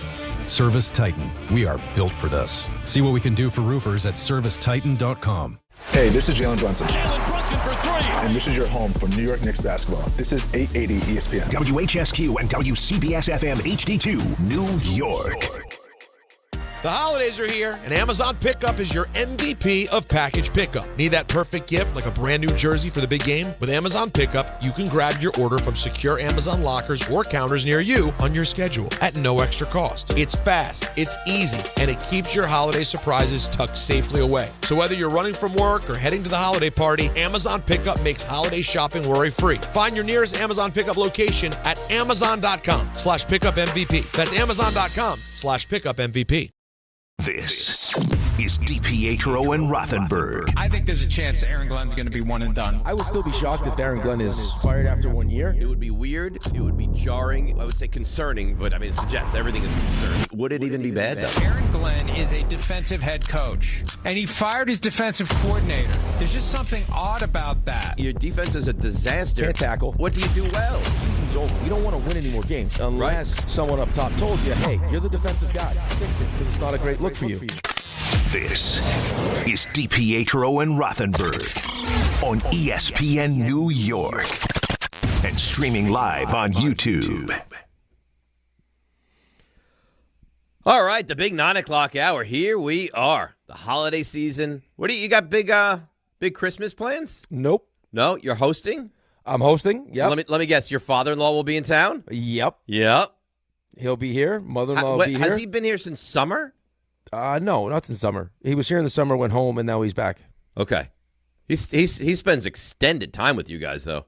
Service Titan, we are built for this. See what we can do for roofers at servicetitan.com. Hey, this is Jalen Brunson. Jalen Brunson for three. And this is your home for New York Knicks basketball. This is 880 ESPN. WHSQ and WCBS FM HD2, New York. The holidays are here, and Amazon Pickup is your MVP of package pickup. Need that perfect gift like a brand new jersey for the big game? With Amazon Pickup, you can grab your order from secure Amazon lockers or counters near you on your schedule at no extra cost. It's fast, it's easy, and it keeps your holiday surprises tucked safely away. So whether you're running from work or heading to the holiday party, Amazon Pickup makes holiday shopping worry-free. Find your nearest Amazon Pickup location at amazon.com/pickupmvp. That's amazon.com/pickupmvp. This is DiPietro and Rothenberg. I think there's a chance Aaron Glenn's going to be one and done. I would still be shocked if Aaron Glenn is fired after 1 year. It would be weird. It would be jarring. I would say concerning, but I mean, it's the Jets. Everything is concerning. Would it even be bad, though? Aaron Glenn is a defensive head coach, and he fired his defensive coordinator. There's just something odd about that. Your defense is a disaster. Can't tackle. What do you do well? The season's over. You don't want to win any more games unless someone up top told you, hey, you're the defensive guy. Fix it, because it's not a great look for you. This is DiPietro and Rothenberg on ESPN New York and streaming live on YouTube. All right, the big 9 o'clock hour. Here we are. The holiday season. What do you got? Big Christmas plans? Nope. No, you're hosting? I'm hosting. Yep. Let me guess. Your father-in-law will be in town? Yep. He'll be here. Mother-in-law will be here. Has he been here since summer? No, not since summer. He was here in the summer, went home, and now he's back. Okay. He spends extended time with you guys, though.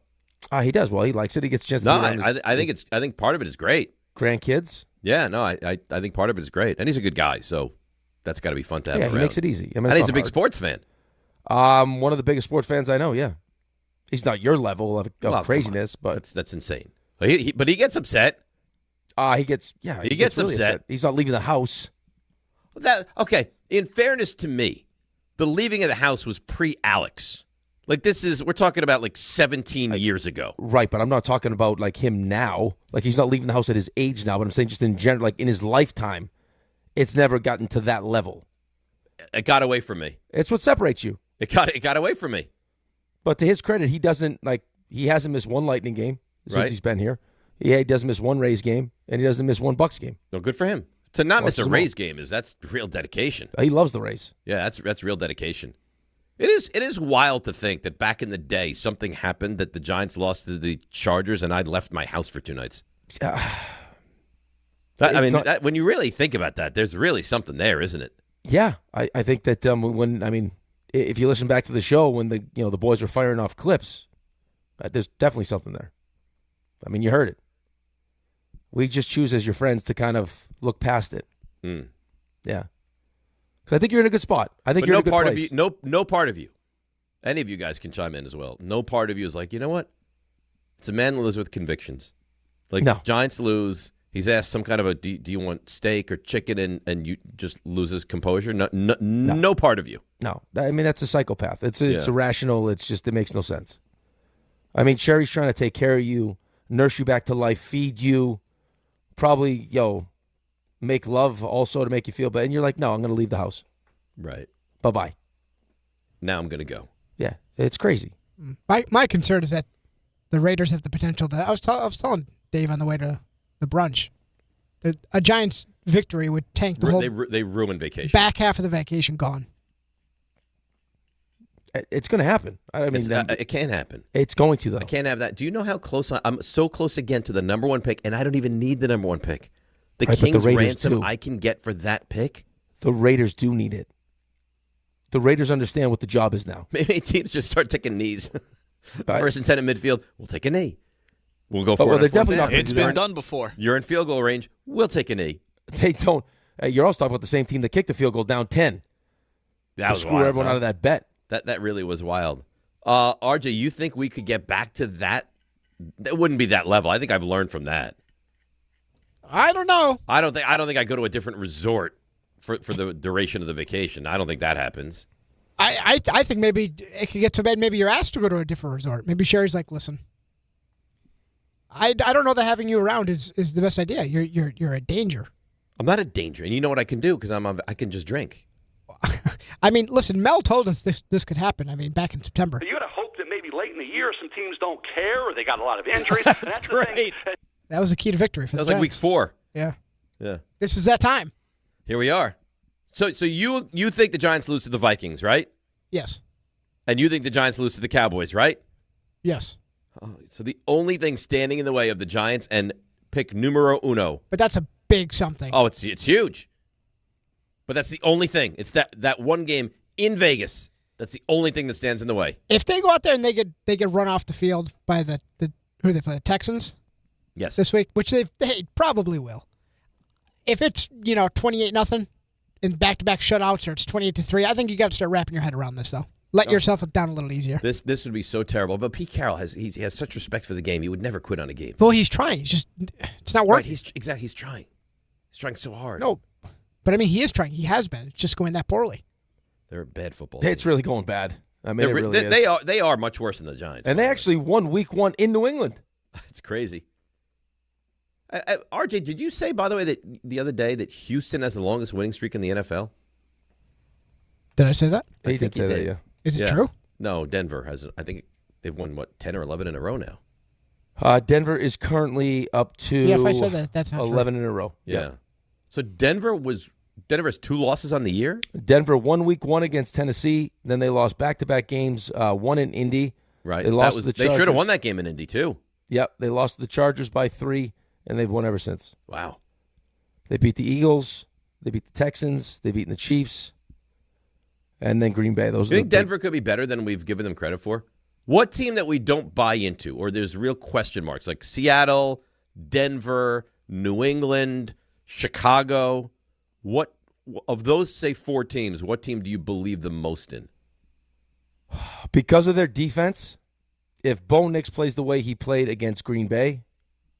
He does. Well, he likes it. He gets a chance to be around I think part of it is great. Grandkids? Yeah, no, I think part of it is great. And he's a good guy, so that's got to be fun to have Yeah, around. he makes it easy. I mean, and he's a big hard. sports fan. One of the biggest sports fans I know, yeah. He's not your level of craziness, but that's insane. But he gets upset. He gets really upset. He's not leaving the house. Okay, in fairness to me, the leaving of the house was pre-Alex. Like we're talking about like 17 years ago. Right, but I'm not talking about like him now. Like he's not leaving the house at his age now, but I'm saying just in general, like in his lifetime, it's never gotten to that level. It got away from me. It's what separates you. It got away from me. But to his credit, he hasn't missed one Lightning game since he's been here. He doesn't miss one Rays game, and he doesn't miss one Bucks game. No, good for him. To not miss a Rays game that's real dedication. He loves the Rays. Yeah, that's real dedication. It is wild to think that back in the day something happened that the Giants lost to the Chargers and I left my house for 2 nights. When you really think about that, there's really something there, isn't it? Yeah, I think that if you listen back to the show when the boys were firing off clips, there's definitely something there. I mean, you heard it. We just choose as your friends to kind of look past it. Yeah. Because I think you're in a good spot. I think you're in a good place. No part of you, any of you guys can chime in as well. No part of you is like, you know what? It's a man that lives with convictions. Like, Giants lose. He's asked some kind of do you want steak or chicken, and you just loses composure? No part of you. No. I mean, that's a psychopath. It's irrational. It makes no sense. I mean, Sherry's trying to take care of you, nurse you back to life, feed you, probably, make love also to make you feel better. And you're like, no, I'm going to leave the house. Right. Bye-bye. Now I'm going to go. Yeah, it's crazy. My concern is that the Raiders have the potential that I was telling Dave on the way to the brunch that a Giants victory would tank the whole. They ruin vacation. Back half of the vacation gone. It's going to happen. I mean, it can happen. It's going to, though. I can't have that. Do you know how close I'm so close again to the number 1 pick, and I don't even need the number 1 pick. The Kings ransom I can get for that pick. The Raiders do need it. The Raiders understand what the job is now. Maybe teams just start taking knees. First and 10 in midfield. We'll take a knee. We'll go for it. Well, they're definitely not. It's been done before. You're in field goal range. We'll take a knee. They don't. You're also talking about the same team that kicked the field goal down 10. That was screw wild, everyone out of that bet. That really was wild. RJ, you think we could get back to that? It wouldn't be that level. I think I've learned from that. I don't know. I don't think I go to a different resort for the duration of the vacation. I don't think that happens. I think maybe it could get so bad. Maybe you're asked to go to a different resort. Maybe Sherry's like, listen, I don't know that having you around is the best idea. You're a danger. I'm not a danger, and you know what I can do because I can just drink. I mean, listen, Mel told us this could happen. I mean, back in September. You got to hope that maybe late in the year some teams don't care or they got a lot of injuries. That's great. That was the key to victory for the That was Giants. like week 4. Yeah. Yeah. This is that time. Here we are. So you think the Giants lose to the Vikings, right? Yes. And you think the Giants lose to the Cowboys, right? Yes. Oh, so the only thing standing in the way of the Giants and pick numero uno. But that's a big something. Oh, it's huge. But that's the only thing. It's that one game in Vegas. That's the only thing that stands in the way. If they go out there and they get run off the field by the who they play, the Texans? Yes. This week, which they probably will. If it's 28-0 in back-to-back shutouts, or it's 28-3, I think you got to start wrapping your head around this though. Let yourself down a little easier. This would be so terrible. But Pete Carroll has such respect for the game. He would never quit on a game. Well, he's trying. It's not working. Right, he's trying. He's trying so hard. No, but I mean, he is trying. He has been. It's just going that poorly. They're a bad football. It's really going bad. I mean, it really is. They are much worse than the Giants. And they actually won Week 1 in New England. It's crazy. RJ, did you say, by the way, that the other day that Houston has the longest winning streak in the NFL? Did I say that? He did say that, yeah. Is it true? No, Denver has. I think they've won 10 or 11 in a row now. Denver is currently up to if I said that, that's not 11 in a row. Yeah. So Denver has 2 losses on the year? Denver won Week 1 against Tennessee. Then they lost back-to-back games, one in Indy. Right. They lost to the Chargers. They should have won that game in Indy, too. Yep. They lost to the Chargers by 3, and they've won ever since. Wow. They beat the Eagles. They beat the Texans. They've beaten the Chiefs. And then Green Bay. You think Denver could be better than we've given them credit for? What team that we don't buy into, or there's real question marks, like Seattle, Denver, New England, Chicago, what of those, say, 4 teams, what team do you believe the most in? Because of their defense, if Bo Nix plays the way he played against Green Bay,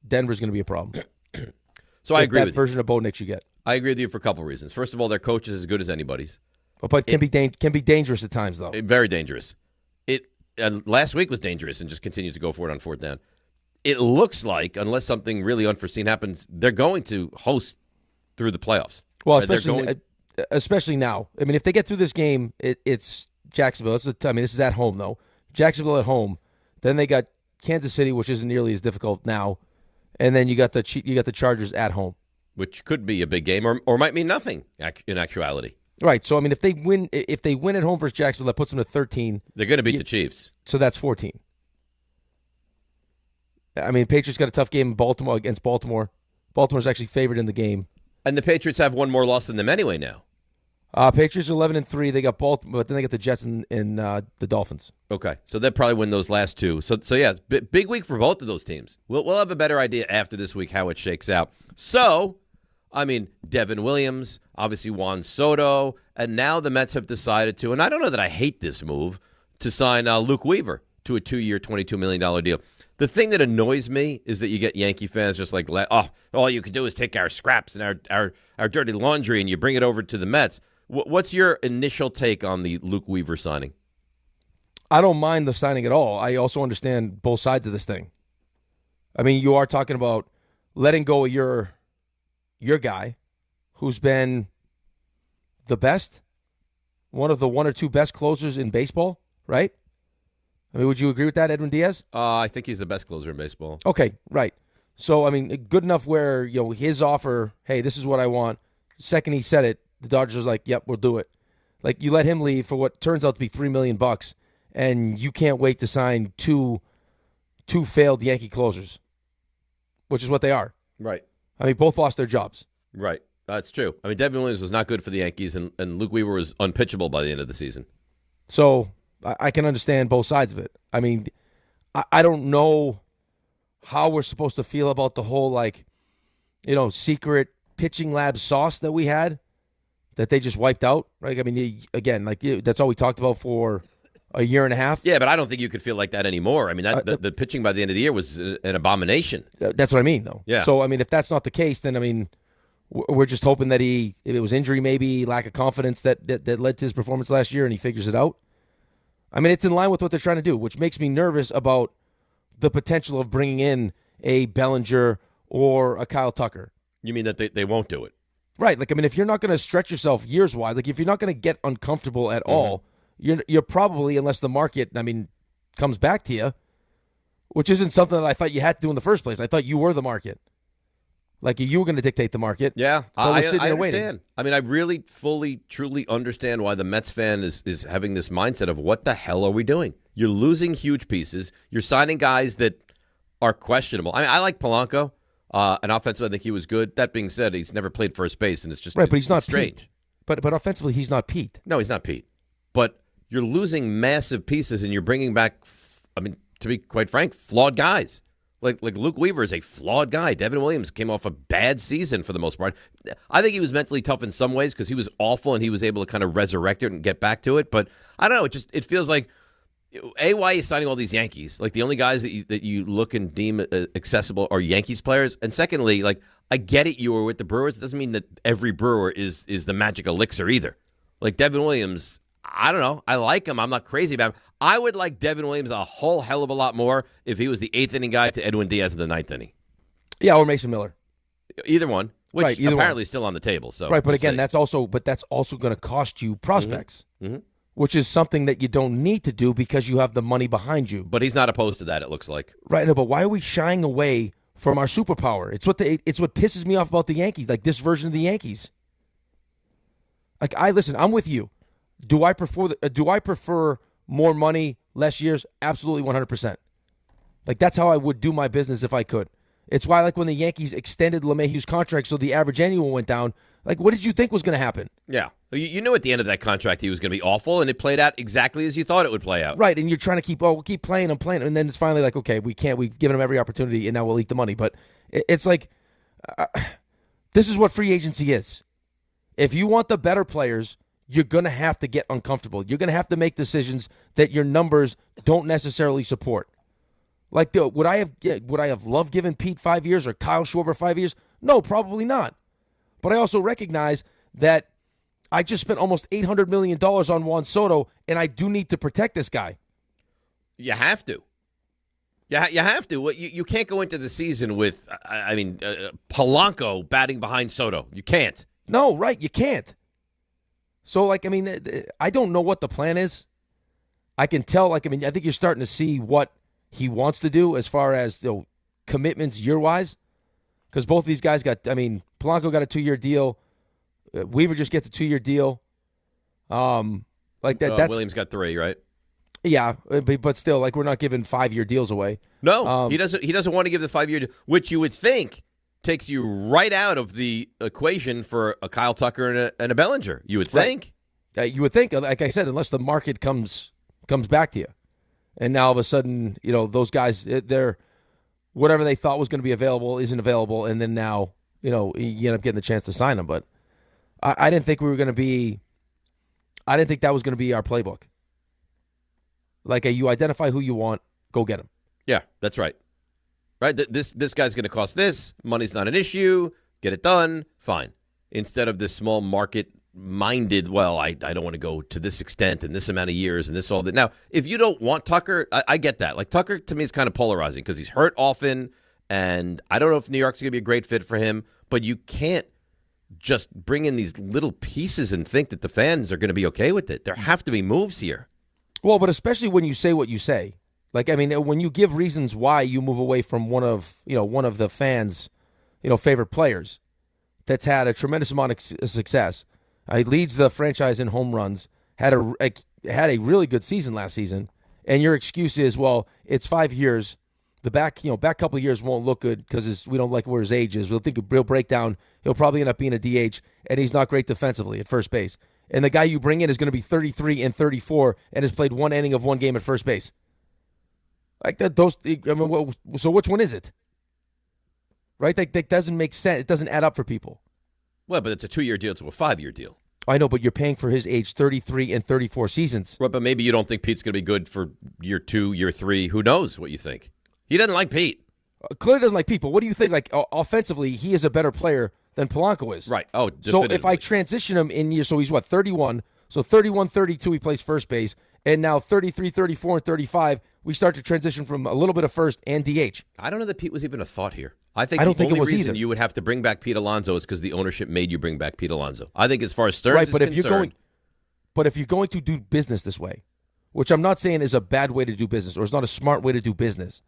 Denver's going to be a problem. So I agree with you. That version of Bo Nix you get. I agree with you for a couple reasons. First of all, their coach is as good as anybody's. But can be dangerous at times, though. Very dangerous. Last week was dangerous and just continues to go for it on 4th down. It looks like, unless something really unforeseen happens, they're going to host through the playoffs. Well, especially now. I mean, if they get through this game, it's Jacksonville. This is at home, though. Jacksonville at home. Then they got Kansas City, which isn't nearly as difficult now. And then you got the Chargers at home. Which could be a big game or might mean nothing in actuality. Right. So, I mean, if they win at home versus Jacksonville, that puts them to 13. They're going to beat the Chiefs. So that's 14. I mean, Patriots got a tough game against Baltimore. Baltimore's actually favored in the game. And the Patriots have one more loss than them anyway now. Patriots are 11-3. They got Baltimore, but then they got the Jets and the Dolphins. Okay, so they'll probably win those last 2. So yeah, big week for both of those teams. We'll have a better idea after this week how it shakes out. So, I mean, Devin Williams, obviously Juan Soto, and now the Mets have decided to, and I don't know that I hate this move, to sign Luke Weaver to a 2-year, $22 million deal. The thing that annoys me is that you get Yankee fans just like, all you can do is take our scraps and our dirty laundry and you bring it over to the Mets. What's your initial take on the Luke Weaver signing? I don't mind the signing at all. I also understand both sides of this thing. I mean, you are talking about letting go of your guy who's been the best, one of the 1 or 2 best closers in baseball, right? I mean, would you agree with that, Edwin Diaz? I think he's the best closer in baseball. Okay, right. So, I mean, good enough where, his offer, hey, this is what I want. Second he said it, the Dodgers was like, yep, we'll do it. Like, you let him leave for what turns out to be $3 million, and you can't wait to sign two failed Yankee closers, which is what they are. Right. I mean, both lost their jobs. Right. That's true. I mean, Devin Williams was not good for the Yankees, and Luke Weaver was unpitchable by the end of the season. So I can understand both sides of it. I mean, I don't know how we're supposed to feel about the whole, secret pitching lab sauce that we had that they just wiped out. Right? I mean, again, that's all we talked about for a year and a half. Yeah, but I don't think you could feel like that anymore. I mean, the pitching by the end of the year was an abomination. That's what I mean, though. Yeah. So, I mean, if that's not the case, then, I mean, we're just hoping that if it was injury, maybe lack of confidence that led to his performance last year and he figures it out. I mean, it's in line with what they're trying to do, which makes me nervous about the potential of bringing in a Bellinger or a Kyle Tucker. You mean that they won't do it? Right. Like, I mean, if you're not going to stretch yourself years-wise, like if you're not going to get uncomfortable at all, you're probably, unless the market, I mean, comes back to you, which isn't something that I thought you had to do in the first place. I thought you were the market. Like you were going to dictate the market. Yeah, I I sitting there understand. waiting. I mean, I really, fully, truly understand why the Mets fan is having this mindset of what the hell are we doing? You're losing huge pieces. You're signing guys that are questionable. I mean, I like Polanco. And offensively, I think he was good. That being said, he's never played first base, and it's just right. But he's not strange. Pete. But offensively, he's not Pete. No, he's not Pete. But you're losing massive pieces, and you're bringing back, I mean, to be quite frank, flawed guys. Like Luke Weaver is a flawed guy. Devin Williams came off a bad season for the most part. I think he was mentally tough in some ways because he was awful, and he was able to kind of resurrect it and get back to it. But I don't know. It feels like, A, why are you signing all these Yankees? Like, the only guys that you look and deem accessible are Yankees players. And secondly, like, I get it, you were with the Brewers. It doesn't mean that every Brewer is the magic elixir either. Like, Devin Williams, I don't know. I like him. I'm not crazy about him. I would like Devin Williams a whole hell of a lot more if he was the 8th inning guy to Edwin Diaz in the 9th inning. Yeah, or Mason Miller. Either one, which right, either apparently one. is still on the table. So right, but we'll again, see. that's also going to cost you prospects, Mm-hmm. which is something that you don't need to do because you have the money behind you. But he's not opposed to that, it looks like. Right, no, but why are we shying away from our superpower? It's what pisses me off about the Yankees, like this version of the Yankees. Like listen, I'm with you. Do I prefer more money, less years? Absolutely 100%. Like that's how I would do my business if I could. It's why like when the Yankees extended LeMahieu's contract so the average annual went down, like what did you think was going to happen? Yeah. You knew at the end of that contract he was going to be awful, and it played out exactly as you thought it would play out. Right, and you're trying to we'll keep playing him, and then it's finally like, okay, we've given him every opportunity, and now we'll eat the money. But it's like, this is what free agency is. If you want the better players, you're going to have to get uncomfortable. You're going to have to make decisions that your numbers don't necessarily support. Like, would I have loved giving Pete 5 years or Kyle Schwarber 5 years? No, probably not. But I also recognize that I just spent almost $800 million on Juan Soto, and I do need to protect this guy. You have to. Yeah, you have to. You can't go into the season with, Polanco batting behind Soto. You can't. No, right, you can't. So, I don't know what the plan is. I can tell, I think you're starting to see what he wants to do as far as commitments year-wise. Because both of these guys Polanco got a 2-year deal. Weaver just gets a 2-year deal. That's Williams got 3, right? Yeah, but still, we're not giving 5-year deals away. No, he doesn't. He doesn't want to give the 5-year deal, which you would think takes you right out of the equation for a Kyle Tucker and a Bellinger. You would think. Right. You would think, like I said, unless the market comes back to you, and now all of a sudden, those guys, they're whatever they thought was going to be available isn't available, and then now, you end up getting the chance to sign them. But I didn't think we were going to be. I didn't think that was going to be our playbook. You identify who you want, go get him. Yeah, that's right. Right, this guy's going to cost this. Money's not an issue. Get it done. Fine. Instead of this small market-minded, well, I don't want to go to this extent and this amount of years and this all that. Now, if you don't want Tucker, I get that. Tucker, to me, is kind of polarizing because he's hurt often, and I don't know if New York's going to be a great fit for him, but you can't just bring in these little pieces and think that the fans are going to be okay with it. There have to be moves here. Well, but especially when you say what you say. When you give reasons why you move away from one of the fans', favorite players that's had a tremendous amount of success. He leads the franchise in home runs, had a really good season last season, and your excuse is, well, it's 5 years. The back couple of years won't look good because we don't like where his age is. We'll think he'll break down. He'll probably end up being a DH, and he's not great defensively at first base. And the guy you bring in is going to be 33 and 34 and has played one inning of one game at first base. So which one is it? Right? That doesn't make sense. It doesn't add up for people. Well, but it's a 2-year deal to a 5-year deal. I know, but you're paying for his age 33 and 34 seasons. Right, but maybe you don't think Pete's going to be good for year 2, year 3. Who knows what you think? He doesn't like Pete. Clearly doesn't like Pete, but what do you think? Offensively, he is a better player than Polanco is. Right. Oh, definitively. So if I transition him in years, so he's 31. So 31, 32, he plays first base. And now 33, 34, and 35, we start to transition from a little bit of first and DH. I don't know that Pete was even a thought here. I don't think it was reason either. You would have to bring back Pete Alonso is because the ownership made you bring back Pete Alonso. I think as far as Stearns is concerned. But if you're going to do business this way, which I'm not saying is a bad way to do business or it's not a smart way to do business,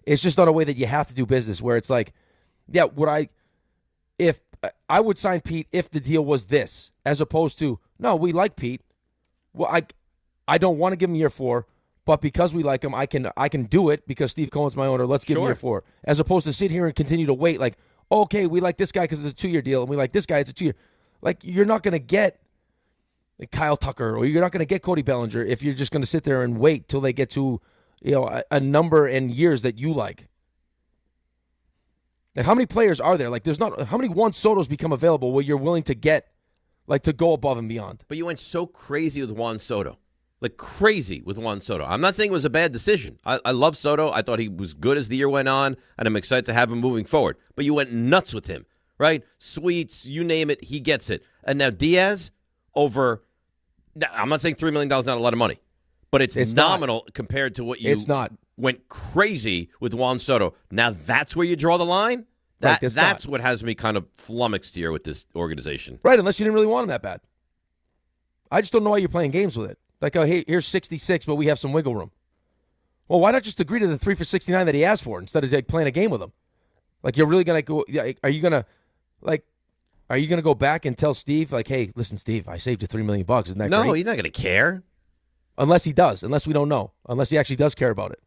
it's just not a way that you have to do business where it's like, yeah, if I would sign Pete if the deal was this, as opposed to, no, we like Pete. Well, I don't want to give him year 4, but because we like him, I can do it because Steve Cohen's my owner. Let's give him year 4. As opposed to sit here and continue to wait like, okay, we like this guy because it's a 2-year deal, and we like this guy, it's a 2-year. Like, you're not going to get Kyle Tucker or you're not going to get Cody Bellinger if you're just going to sit there and wait till they get to, a number and years that you like. Like, how many players are there? Like, there's not, how many Juan Sotos become available where you're willing to get, like, to go above and beyond? But you went so crazy with Juan Soto. Like, crazy with Juan Soto. I'm not saying it was a bad decision. I love Soto. I thought he was good as the year went on, and I'm excited to have him moving forward. But you went nuts with him, right? Sweets, you name it, he gets it. And now Diaz over, I'm not saying $3 million is not a lot of money, but it's nominal compared to what you went crazy with Juan Soto. Now that's where you draw the line? That's what has me kind of flummoxed here with this organization. Right, unless you didn't really want him that bad. I just don't know why you're playing games with it. Like, oh, hey, here's 66, but we have some wiggle room. Well, why not just agree to the 3 for 69 that he asked for instead of like playing a game with him? Like, you're really gonna go? Are you gonna go back and tell Steve, like, hey, listen, Steve, I saved you $3 million. Isn't that great? No, he's not gonna care. Unless he does. Unless we don't know. Unless he actually does care about it.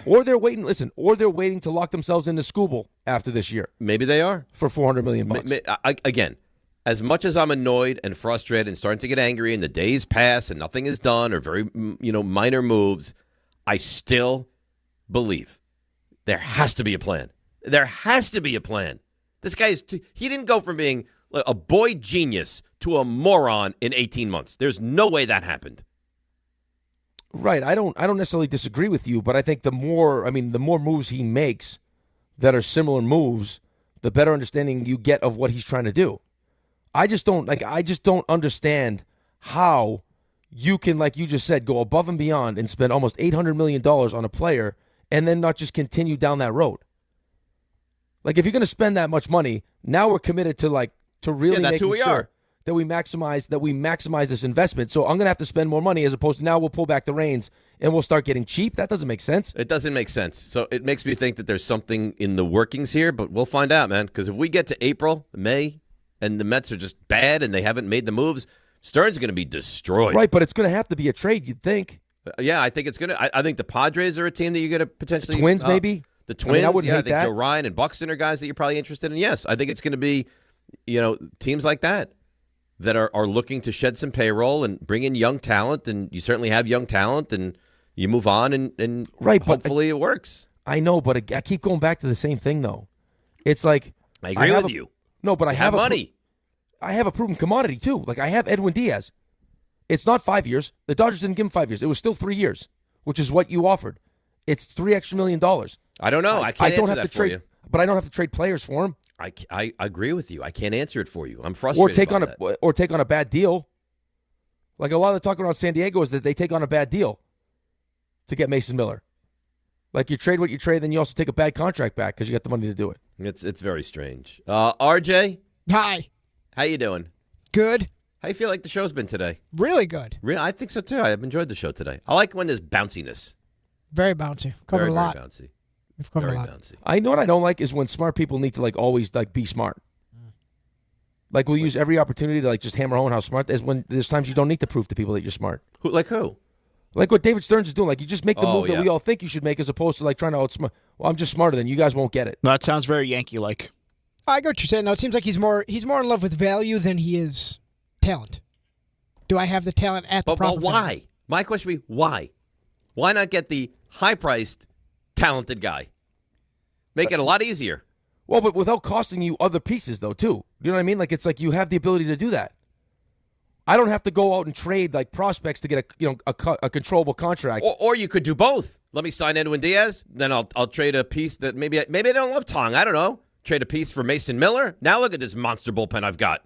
Or they're waiting. Listen. Or they're waiting to lock themselves into Scooble after this year. Maybe they are for $400 million. Again. As much as I'm annoyed and frustrated and starting to get angry and the days pass and nothing is done or very, minor moves, I still believe there has to be a plan. There has to be a plan. This guy he didn't go from being a boy genius to a moron in 18 months. There's no way that happened. Right. I don't necessarily disagree with you, but I think the more moves he makes that are similar moves, the better understanding you get of what he's trying to do. I just don't understand how you can, like you just said, go above and beyond and spend almost $800 million on a player and then not just continue down that road. Like, if you're going to spend that much money, now we're committed to really making sure that we maximize this investment. So I'm going to have to spend more money as opposed to now we'll pull back the reins and we'll start getting cheap. That doesn't make sense. It doesn't make sense. So it makes me think that there's something in the workings here, but we'll find out, man, because if we get to April, May, and the Mets are just bad and they haven't made the moves, Stern's going to be destroyed. Right, but it's going to have to be a trade, you'd think. Yeah, I think it's going to. I think the Padres are a team that you're going to potentially. Twins, maybe? The Twins, I wouldn't hate I think that. Joe Ryan and Buxton are guys that you're probably interested in. Yes, I think it's going to be, teams like that are looking to shed some payroll and bring in young talent, and you certainly have young talent, and you move on, and right, hopefully it works. I know, but I keep going back to the same thing, though. It's like I agree with you. No, but I have money. I have a proven commodity, too. Like, I have Edwin Diaz. It's not 5 years. The Dodgers didn't give him 5 years. It was still 3 years, which is what you offered. It's $3 extra million. I don't know. I can't answer that for you. But I don't have to trade players for him. I agree with you. I can't answer it for you. I'm frustrated Or take on a bad deal. Like, a lot of the talk around San Diego is that they take on a bad deal to get Mason Miller. Like, you trade what you trade, then you also take a bad contract back because you got the money to do it. It's very strange. RJ? Hi. How you doing? Good. How you feel like the show's been today? Really good. Really, I think so too. I've enjoyed the show today. I like when there's bounciness. Very bouncy. Covered a lot. Very bouncy. We've covered very a lot. Bouncy. I know what I don't like is when smart people need to always be smart. Like, we'll use every opportunity to just hammer home how smart. There's times you don't need to prove to people that you're smart. Who? Like who? Like what David Stearns is doing. Like, you just make the move that we all think you should make, as opposed to trying to outsmart. Well, I'm just smarter than you guys. Won't get it. No, that sounds very Yankee-like. I get what you're saying. Now, it seems like he's more in love with value than he is talent. Do I have the talent at the proper why? value? My question would be, why? Why not get the high-priced, talented guy? Make it a lot easier. Well, but without costing you other pieces, though, too. You know what I mean? Like, it's like you have the ability to do that. I don't have to go out and trade prospects to get a controllable contract. Or you could do both. Let me sign Edwin Diaz, then I'll trade a piece that maybe I don't love Tong. I don't know. Trade a piece for Mason Miller. Now look at this monster bullpen I've got.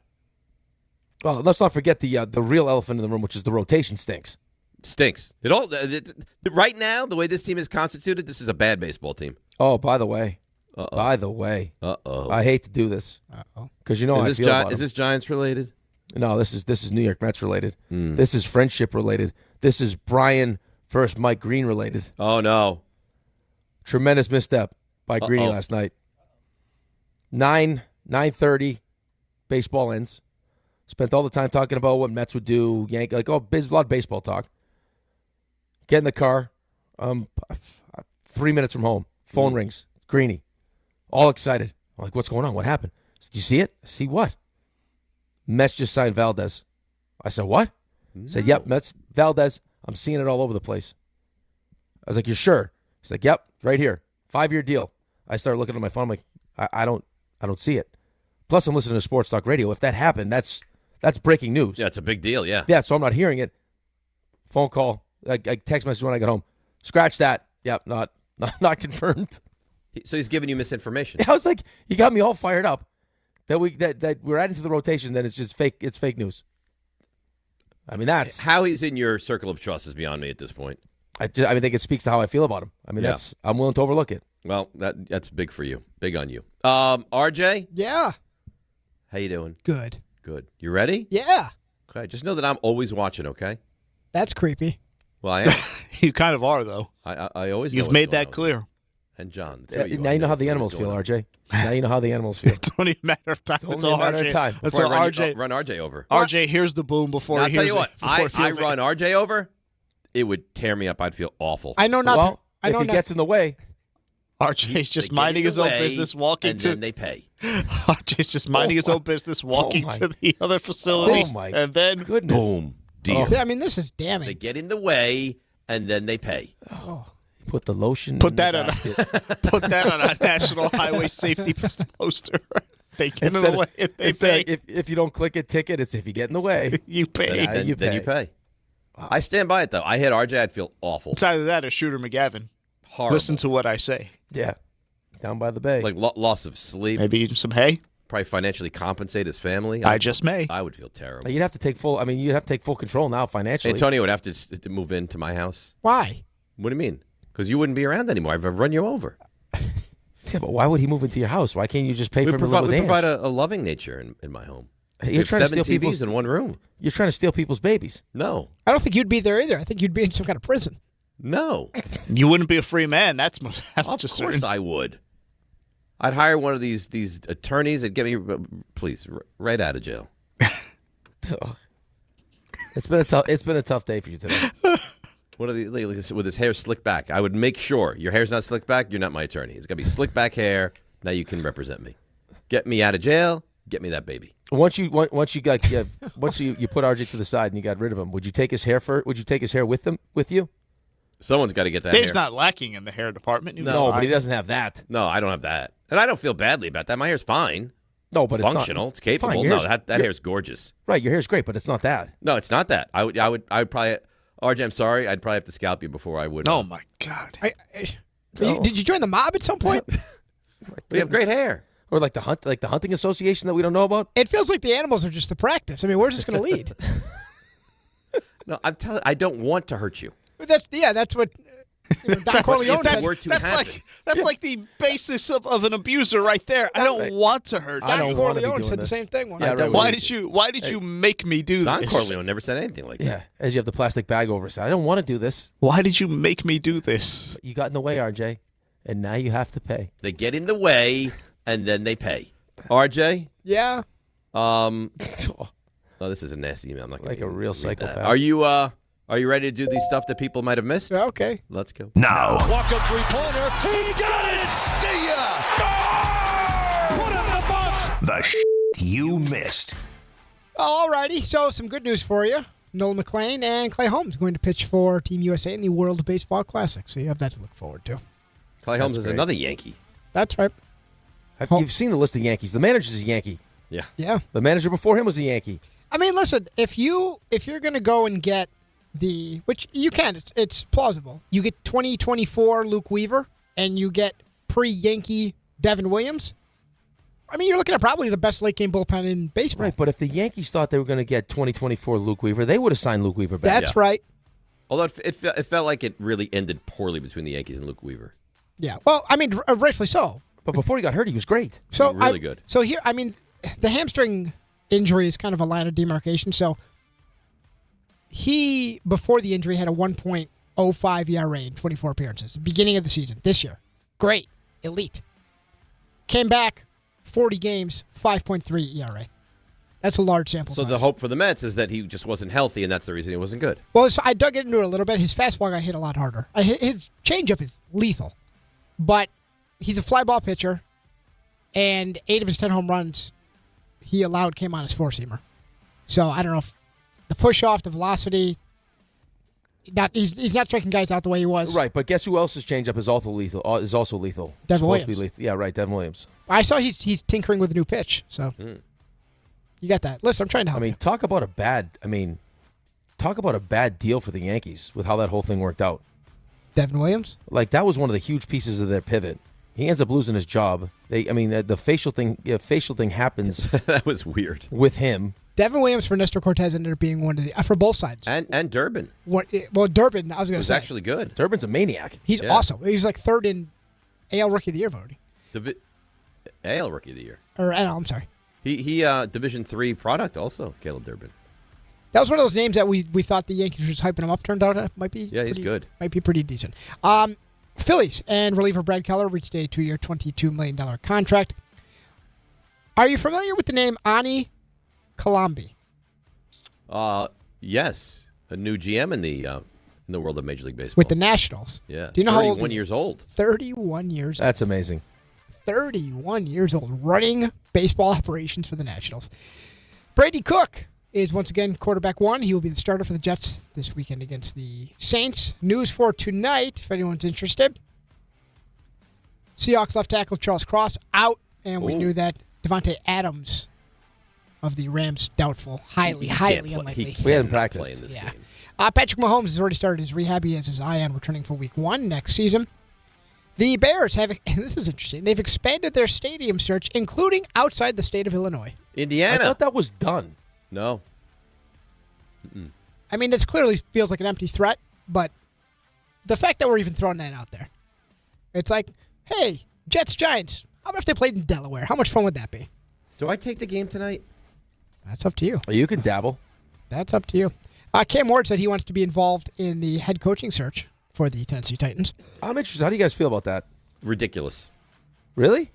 Well, let's not forget the real elephant in the room, which is the rotation stinks. Stinks. Right now, the way this team is constituted, this is a bad baseball team. Oh, by the way. Uh-oh. I hate to do this. Uh-oh. Because you know how I feel about Is this Giants related? No, this is New York Mets related. This is friendship related. This is Brian versus Mike Green related. Oh, no. Tremendous misstep by Greeny last night. 9:30, baseball ends. Spent all the time talking about what Mets would do. A lot of baseball talk. Get in the car. 3 minutes from home. Phone rings. Greeny. All excited. I'm like, what's going on? What happened? Did you see it? See what? Mets just signed Valdez. I said, what? He said, yep, Mets, Valdez. I'm seeing it all over the place. I was like, you're sure? He's like, yep, right here. 5-year deal. I started looking at my phone. I'm like, I don't see it. Plus, I'm listening to Sports Talk Radio. If that happened, that's breaking news. Yeah, it's a big deal, yeah. Yeah, so I'm not hearing it. Phone call. I text message when I got home. Scratch that. Yep, not confirmed. So he's giving you misinformation. I was like, you got me all fired up. That we're adding to the rotation, then it's just fake. It's fake news. I mean, that's how he's in your circle of trust is beyond me at this point. I think it speaks to how I feel about him. I mean, I'm willing to overlook it. Well, that's big for you. Big on you. RJ? Yeah. How you doing? Good. Good. You ready? Yeah. Okay. Just know that I'm always watching, okay? That's creepy. Well, I am. You kind of are, though. I always know You've made that clear. And John. Now you know how the animals feel, RJ. Now you know how the animals feel. It's only a matter of time. It's only a matter of time. That's all RJ. Run RJ over. RJ, here's the boom before Now, he I'll hears tell you what. it. I run RJ over, it would tear me up. I'd feel awful. I know not well, to. I know if he not. gets in the way. RJ's just minding his own business, walking and to. then they pay. RJ's just minding his own business, walking to the other facilities, and then boom, deal. Yeah, I mean, this is damning. They get in the way, and then they pay. Oh. Put the lotion. Put that on a National Highway Safety poster. They get in the way. And they pay. If you don't click it, ticket. It's if you get in the way, you pay. Then you pay. I stand by it though. I hit RJ, I'd feel awful. It's either that or Shooter McGavin. Horrible. Listen to what I say. Yeah, down by the bay. Like loss of sleep. Maybe eat some hay. Probably financially compensate his family. I just may. I would feel terrible. You'd have to take full. I mean, you'd have to take full control now financially. Antonio would have to move into my house. Why? What do you mean? Because you wouldn't be around anymore. I've run you over. Yeah, but why would he move into your house? Why can't you just pay for him to live with We Ange? provide a loving nature in my home. You're trying to steal 7 TVs people's in one room. You're trying to steal people's babies. No. I don't think you'd be there either. I think you'd be in some kind of prison. No. You wouldn't be a free man. That's of course I would. I'd hire one of these attorneys that get me, please, right out of jail. It's been a tough day for you today. What are with his hair slicked back? I would make sure your hair's not slicked back. You're not my attorney. It's got to be slicked back hair. Now you can represent me. Get me out of jail. Get me that baby. Once you put RJ to the side and you got rid of him, would you take his hair Would you take his hair with you? Someone's got to get that. Dave's hair. not lacking in the hair department. No, but he doesn't have that. No, I don't have that, and I don't feel badly about that. My hair's fine. No, but it's functional. It's capable. Fine. No, that hair's gorgeous. Right, your hair's great, but it's not that. No, it's not that. I would probably. RJ, I'm sorry. I'd probably have to scalp you before I would. Oh my God! Did you join the mob at some point? We have great hair. Or like the hunting association that we don't know about. It feels like the animals are just the practice. I mean, where's this going to lead? No, I'm telling. I don't want to hurt you. That's what Don Corleone said. That's like the basis of an abuser right there. I don't want to hurt you. Don Corleone said the same thing. Why did you make me do this? Don Corleone never said anything like that. Yeah, as you have the plastic bag over his head. I don't want to do this. Why did you make me do this? But you got in the way, RJ, and now you have to pay. They get in the way, and then they pay. RJ? Yeah. Oh, this is a nasty email. I'm not going like a real psychopath. Are you ready to do these stuff that people might have missed? Yeah, okay. Let's go. Now. Walk-up three-pointer. He got it. See ya. Score! Put it in the box. The you missed. All righty. So some good news for you. Nolan McLean and Clay Holmes going to pitch for Team USA in the World Baseball Classic. So you have that to look forward to. Clay Holmes is another Yankee. That's right. You've seen the list of Yankees. The manager's a Yankee. Yeah. Yeah. The manager before him was a Yankee. I mean, listen, if you're going to go and get which you can, it's plausible. You get 2024 Luke Weaver and you get pre-Yankee Devin Williams. I mean, you're looking at probably the best late game bullpen in baseball. Right, but if the Yankees thought they were going to get 2024 Luke Weaver, they would have signed Luke Weaver back. That's right. Although it felt like it really ended poorly between the Yankees and Luke Weaver. Yeah, well, I mean, rightfully so. But before he got hurt, he was great. So really good. So here, I mean, the hamstring injury is kind of a line of demarcation. So he, before the injury, had a 1.05 ERA in 24 appearances. Beginning of the season this year. Great. Elite. Came back, 40 games, 5.3 ERA. That's a large sample size. So the hope for the Mets is that he just wasn't healthy, and that's the reason he wasn't good. Well, I dug into it a little bit. His fastball got hit a lot harder. His changeup is lethal, but he's a fly ball pitcher, and 8 of his 10 home runs he allowed came on his four-seamer. So I don't know if the push-off, the velocity, he's not striking guys out the way he was. Right, but guess who else's changeup is also lethal? Devin Williams. To be lethal. Yeah, right, Devin Williams. I saw he's tinkering with a new pitch, so you got that. Listen, I'm trying to help you. Talk about a bad deal for the Yankees with how that whole thing worked out. Devin Williams? Like, that was one of the huge pieces of their pivot. He ends up losing his job. The facial thing happens. That was weird. With him. Devin Williams for Nestor Cortez ended up being one of the for both sides. And Durbin. Well, Durbin, I was going to say. Was actually good. Durbin's a maniac. He's awesome. He's like third in AL Rookie of the Year voting. AL Rookie of the Year. Or NL, I'm sorry. He Division III product also, Caleb Durbin. That was one of those names that we thought the Yankees were just hyping him up. Turned out it might be he's good. Might be pretty decent. Phillies and reliever Brad Keller reached a 2-year, $22 million contract. Are you familiar with the name Ani Kalambi? Yes, a new GM in the world of Major League Baseball with the Nationals. Yeah, do you know how old? 31 years old. 31 years. That's amazing. 31 years old, running baseball operations for the Nationals. Brady Cook is once again quarterback one. He will be the starter for the Jets this weekend against the Saints. News for tonight, if anyone's interested. Seahawks left tackle Charles Cross out, and we knew that Devontae Adams of the Rams doubtful, highly unlikely. We hadn't practiced. In this Yeah. game. Patrick Mahomes has already started his rehab. He has his eye on returning for Week 1 next season. The Bears have, and this is interesting, they've expanded their stadium search, including outside the state of Illinois. Indiana. I thought that was done. No. I mean, this clearly feels like an empty threat, but the fact that we're even throwing that out there, it's like, hey, Jets, Giants, how about if they played in Delaware? How much fun would that be? Do I take the game tonight? That's up to you. You can dabble. That's up to you. Cam Ward said he wants to be involved in the head coaching search for the Tennessee Titans. I'm interested. How do you guys feel about that? Ridiculous. Really?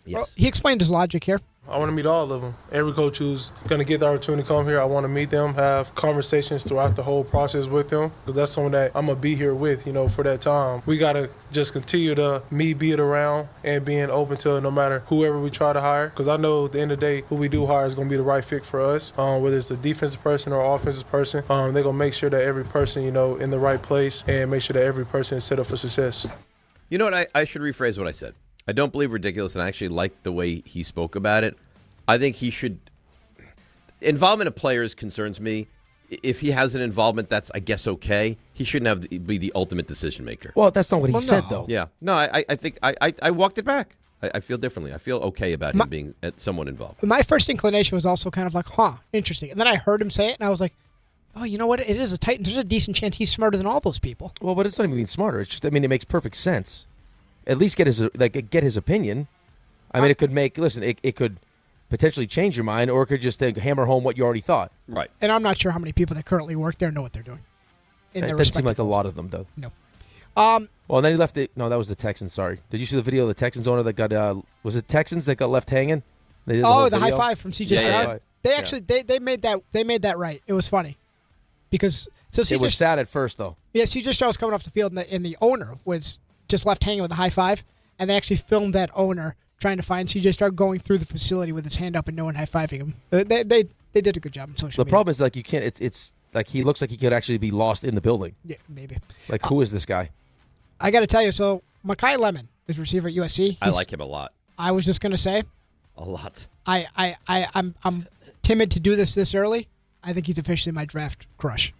Yes. Well, he explained his logic here. I want to meet all of them. Every coach who's going to get the opportunity to come here, I want to meet them, have conversations throughout the whole process with them, because that's someone that I'm going to be here with, for that time. We got to just continue to be it around and being open to no matter whoever we try to hire, because I know at the end of the day, who we do hire is going to be the right fit for us, whether it's a defensive person or offensive person. They're going to make sure that every person, in the right place and make sure that every person is set up for success. You know what? I should rephrase what I said. I don't believe ridiculous, and I actually like the way he spoke about it. I think he should. Involvement of players concerns me. If he has an involvement, that's, I guess, okay. He shouldn't be the ultimate decision maker. Well, that's not what he said, though. Yeah. No, I think I walked it back. I feel differently. I feel okay about him being somewhat involved. My first inclination was also kind of like, interesting. And then I heard him say it, and I was like, oh, you know what? It is a Titans. There's a decent chance he's smarter than all those people. Well, but it's not even being smarter. It's just, it makes perfect sense. At least get his opinion. It could it could potentially change your mind, or it could just hammer home what you already thought. Right. And I'm not sure how many people that currently work there know what they're doing. It doesn't seem like a lot of them, though. No. Well, and then he left it. No, that was the Texans. Sorry. Did you see the video of the Texans owner that got? Was it Texans that got left hanging? They did the high five from CJ Stroud. They actually they made that right. It was funny because it was sad at first though. Yeah, CJ Stroud was coming off the field, and the owner was just left hanging with a high five, and they actually filmed that owner trying to find CJ Stroud going through the facility with his hand up and no one high-fiving him. They did a good job on social media. The problem is, you can't. It's like he looks like he could actually be lost in the building. Yeah, maybe. Who is this guy? I got to tell you, so Mekhi Lemon is receiver at USC. I like him a lot. I was just going to say. A lot. I'm timid to do this early. I think he's officially my draft crush.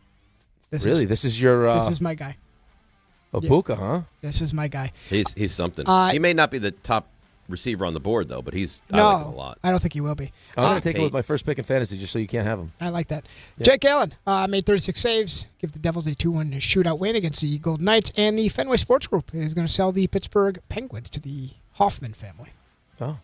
This is your. This is my guy. Ibuka, huh? This is my guy. He's something. He may not be the top receiver on the board, though, but I like him a lot. I don't think he will be. I'm going to take him with my first pick in fantasy just so you can't have him. I like that. Yeah. Jake Allen made 36 saves, give the Devils a 2-1 shootout win against the Golden Knights, and the Fenway Sports Group is going to sell the Pittsburgh Penguins to the Hoffman family. Oh.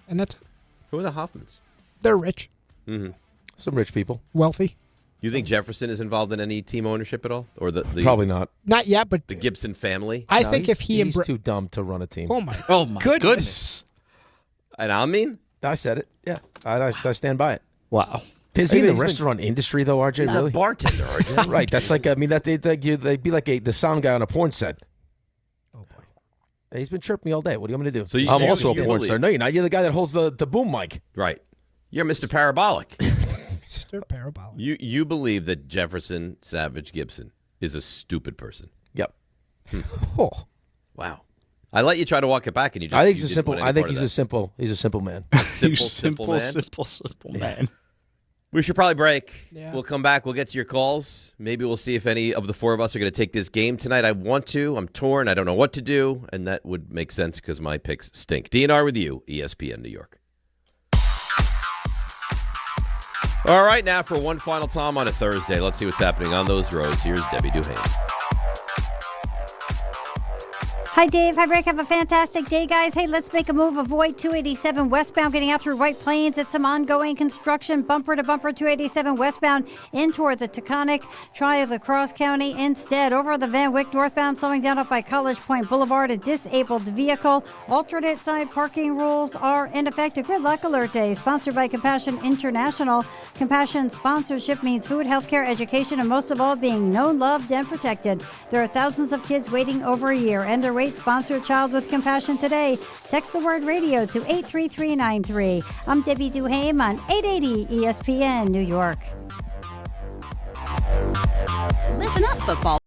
And that's it. Who are the Hoffmans? They're rich. Mm-hmm. Some rich people. Wealthy. You think Jefferson is involved in any team ownership at all, or the probably not? Not yet, but the Gibson family. I think if he's too dumb to run a team. Oh my goodness. And I mean? I said it. Yeah. I stand by it. Wow. Is he in the restaurant industry, though, RJ? Not really? a bartender, RJ. Right. That's like, they'd be like the sound guy on a porn set. Oh, boy. He's been chirping me all day. What do you want me to do? So I'm also a porn star. No, you're not. You're the guy that holds the boom mic. Right. You're Mr. Parabolic. Mr. Parabolic. You believe that Jefferson Savage Gibson is a stupid person. Yep. Oh. Wow. I let you try to walk it back, and you just. I think you he's a didn't simple. want any I think part of he's that. he's a simple man. Simple man. Simple man. We should probably break. Yeah. We'll come back. We'll get to your calls. Maybe we'll see if any of the four of us are going to take this game tonight. I want to. I'm torn. I don't know what to do, and that would make sense because my picks stink. DNR with you, ESPN New York. All right, now for one final time on a Thursday, let's see what's happening on those roads. Here's Debbie Duhane. Hi, Dave. Hi, Rick. Have a fantastic day, guys. Hey, let's make a move. Avoid 287 westbound getting out through White Plains. It's some ongoing construction. Bumper to bumper 287 westbound in toward the Taconic. Try La Crosse County instead. Over the Van Wyck northbound, slowing down up by College Point Boulevard. A disabled vehicle. Alternate side parking rules are in effect. A good luck alert day sponsored by Compassion International. Compassion sponsorship means food, healthcare, education, and most of all, being known, loved, and protected. There are thousands of kids waiting over a year, and their wait. Sponsor a child with compassion today. Text the word radio to 83393. I'm Debbie Duhame on 880 ESPN New York. Listen up, football.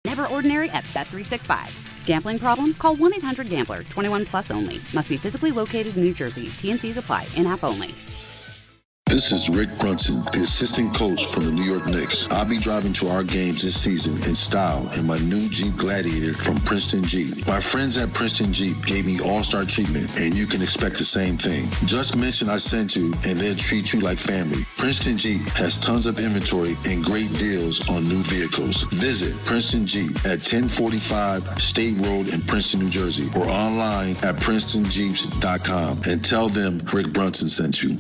Never ordinary at Bet365. Gambling problem? Call 1-800-GAMBLER. 21 plus only. Must be physically located in New Jersey. T&Cs apply. In-app only. This is Rick Brunson, the assistant coach from the New York Knicks. I'll be driving to our games this season in style in my new Jeep Gladiator from Princeton Jeep. My friends at Princeton Jeep gave me all-star treatment, and you can expect the same thing. Just mention I sent you, and they'll treat you like family. Princeton Jeep has tons of inventory and great deals on new vehicles. Visit Princeton Jeep at 1045 State Road in Princeton, New Jersey, or online at PrincetonJeeps.com and tell them Rick Brunson sent you.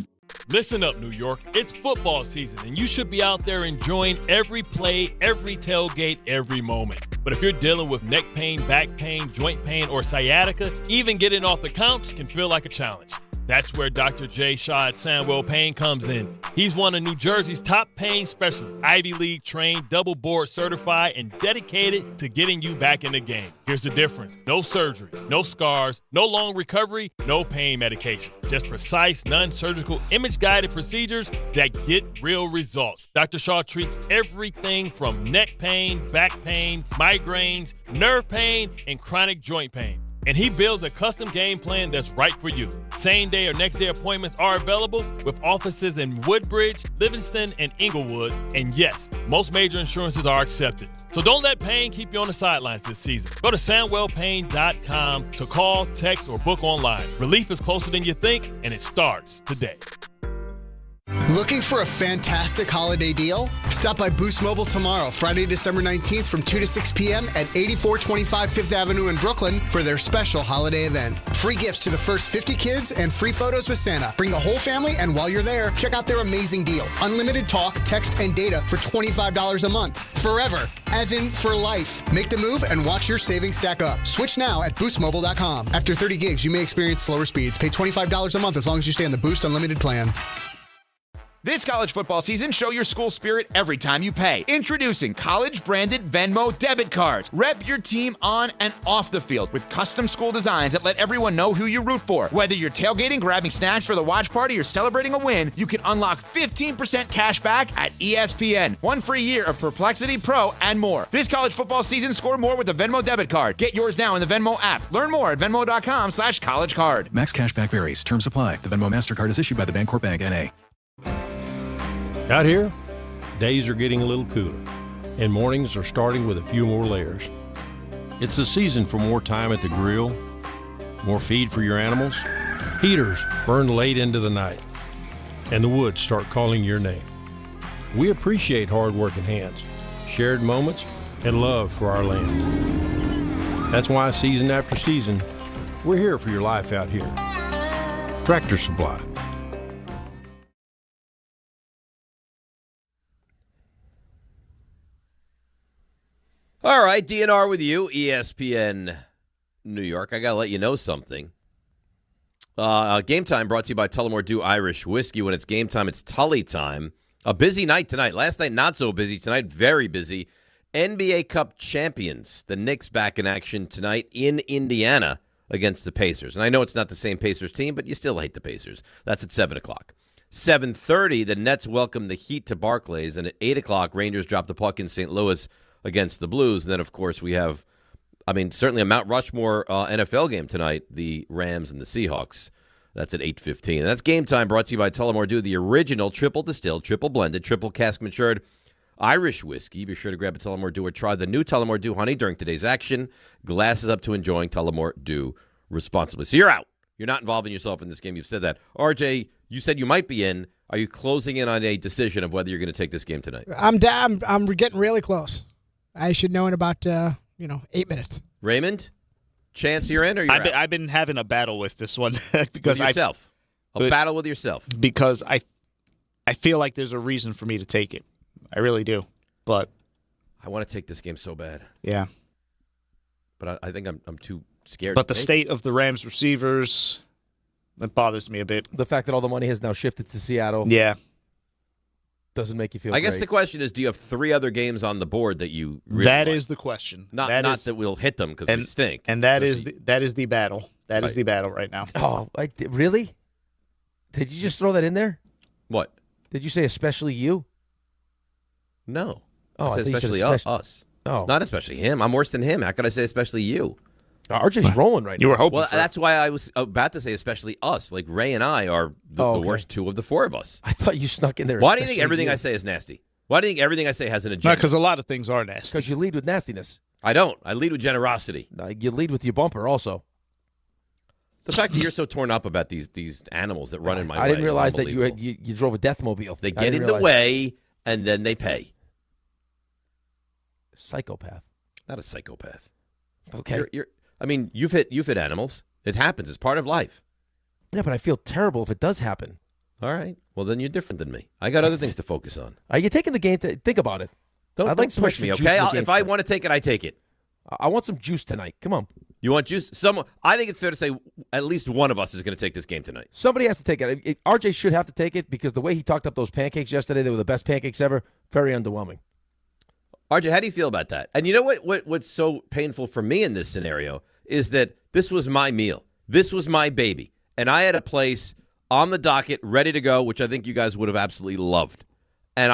Listen up, New York. It's football season, and you should be out there enjoying every play, every tailgate, every moment. But if you're dealing with neck pain, back pain, joint pain, or sciatica, even getting off the couch can feel like a challenge. That's where Dr. Jay Shaw at Sandwell Pain comes in. He's one of New Jersey's top pain specialists, Ivy League trained, double board certified, and dedicated to getting you back in the game. Here's the difference. No surgery, no scars, no long recovery, no pain medication. Just precise, non-surgical, image-guided procedures that get real results. Dr. Shaw treats everything from neck pain, back pain, migraines, nerve pain, and chronic joint pain. And he builds a custom game plan that's right for you. Same day or next day appointments are available with offices in Woodbridge, Livingston, and Inglewood. And yes, most major insurances are accepted. So don't let pain keep you on the sidelines this season. Go to SandwellPain.com to call, text, or book online. Relief is closer than you think, and it starts today. Looking for a fantastic holiday deal? Stop by Boost Mobile tomorrow, Friday, December 19th from 2 to 6 p.m. at 8425 Fifth Avenue in Brooklyn for their special holiday event. Free gifts to the first 50 kids and free photos with Santa. Bring the whole family, and while you're there, check out their amazing deal. Unlimited talk, text, and data for $25 a month. Forever, as in for life. Make the move and watch your savings stack up. Switch now at boostmobile.com. After 30 gigs, you may experience slower speeds. Pay $25 a month as long as you stay on the Boost Unlimited plan. This college football season, show your school spirit every time you pay. Introducing college-branded Venmo debit cards. Rep your team on and off the field with custom school designs that let everyone know who you root for. Whether you're tailgating, grabbing snacks for the watch party, or celebrating a win, you can unlock 15% cash back at ESPN. 1 free year of Perplexity Pro and more. This college football season, score more with the Venmo debit card. Get yours now in the Venmo app. Learn more at venmo.com/collegecard. Max cashback varies. Terms apply. The Venmo MasterCard is issued by the Bancorp Bank, N.A. Out here, days are getting a little cooler, and mornings are starting with a few more layers. It's the season for more time at the grill, more feed for your animals. Heaters burn late into the night, and the woods start calling your name. We appreciate hard-working hands, shared moments, and love for our land. That's why season after season, we're here for your life out here. Tractor Supply. All right, DNR with you, ESPN New York. I got to let you know something. Game time brought to you by Tullamore Dew Irish Whiskey. When it's game time, it's Tully time. A busy night tonight. Last night, not so busy. Tonight, very busy. NBA Cup champions. The Knicks back in action tonight in Indiana against the Pacers. And I know it's not the same Pacers team, but you still hate the Pacers. That's at 7 o'clock. 7:30, the Nets welcome the Heat to Barclays. And at 8 o'clock, Rangers drop the puck in St. Louis against the Blues. And then, of course, we have, certainly a Mount Rushmore NFL game tonight, the Rams and the Seahawks. That's at 8:15. And that's game time brought to you by Tullamore Dew, the original triple distilled, triple blended, triple cask matured Irish whiskey. Be sure to grab a Tullamore Dew or try the new Tullamore Dew Honey during today's action. Glasses up to enjoying Tullamore Dew responsibly. So you're out. You're not involving yourself in this game. You've said that. RJ, you said you might be in. Are you closing in on a decision of whether you're going to take this game tonight? I'm getting really close. I should know in about 8 minutes. Raymond, chance you're in or you're out? I've been having a battle with this one because with yourself. A battle with yourself. Because I feel like there's a reason for me to take it. I really do. But I want to take this game so bad. Yeah. But I think I'm too scared. But the state of the Rams receivers, that bothers me a bit. The fact that all the money has now shifted to Seattle. Yeah. Doesn't make you feel I guess great. the question is, do you have 3 other games on the board that you really That like? is the question. Not that we'll hit them because we stink. And that is the battle. That is the battle right now. Oh, really? Did you just throw that in there? What? Did you say especially you? No. Oh, I said especially us. Oh. Not especially him. I'm worse than him. How could I say especially you? RJ's rolling right now. You were hoping Well, that's why I was about to say especially us. Like Ray and I are the worst 2 of the 4 of us. I thought you snuck in there. Why do you think everything I say is nasty? Why do you think everything I say has an agenda? No, because a lot of things are nasty. Because you lead with nastiness. I don't. I lead with generosity. No, you lead with your bumper also. The fact that you're so torn up about these animals that run in my way. I didn't realize that you drove a Deathmobile. They get in the way, and then they pay. Psychopath. Not a psychopath. Okay. You've hit animals. It happens. It's part of life. Yeah, but I feel terrible if it does happen. All right. Well, then you're different than me. I got other things to focus on. Are you taking the game? Think about it. Don't push me, okay? If I want to take it, I take it. I want some juice tonight. Come on. You want juice? I think it's fair to say at least one of us is going to take this game tonight. Somebody has to take it. RJ should have to take it because the way he talked up those pancakes yesterday, they were the best pancakes ever. Very underwhelming. RJ, how do you feel about that? And you know what's so painful for me in this scenario is that this was my meal. This was my baby. And I had a place on the docket ready to go, which I think you guys would have absolutely loved. And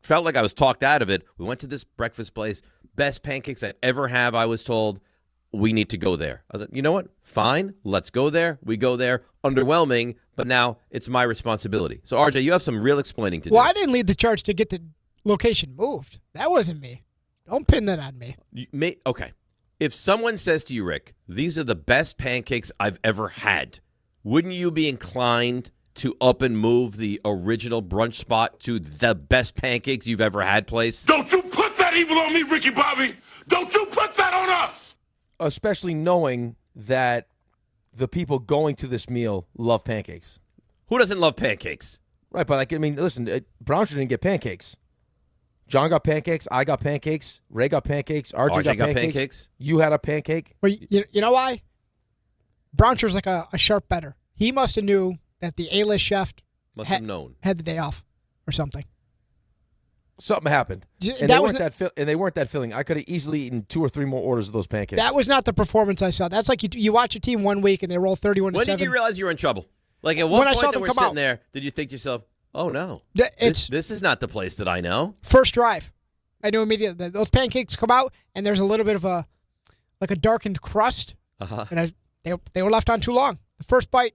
felt like I was talked out of it. We went to this breakfast place. Best pancakes I ever have, I was told. We need to go there. I was like, you know what? Fine. Let's go there. We go there. Underwhelming, but now it's my responsibility. So, RJ, you have some real explaining to do. Well, I didn't lead the charge to get the location moved. That wasn't me. Don't pin that on me. Okay. If someone says to you, Rick, these are the best pancakes I've ever had, wouldn't you be inclined to up and move the original brunch spot to the best pancakes you've ever had place? Don't you put that evil on me, Ricky Bobby. Don't you put that on us. Especially knowing that the people going to this meal love pancakes. Who doesn't love pancakes? Right, but listen, Brunch didn't get pancakes. John got pancakes. I got pancakes. Ray got pancakes. RJ got pancakes. You had a pancake. Well, you know why? Brownshaw's like a sharp bettor. He must have knew that the A-list chef had the day off or something. Something happened, and they weren't that filling. I could have easily eaten 2 or 3 more orders of those pancakes. That was not the performance I saw. That's like you watch a team 1 week and they roll 31-7. When did you realize you were in trouble? Like at what point that we're sitting there, did you think to yourself, "Oh no, this is not the place that I know"? First drive, I knew immediately that those pancakes come out and there's a little bit of a darkened crust, and they were left on too long. The first bite,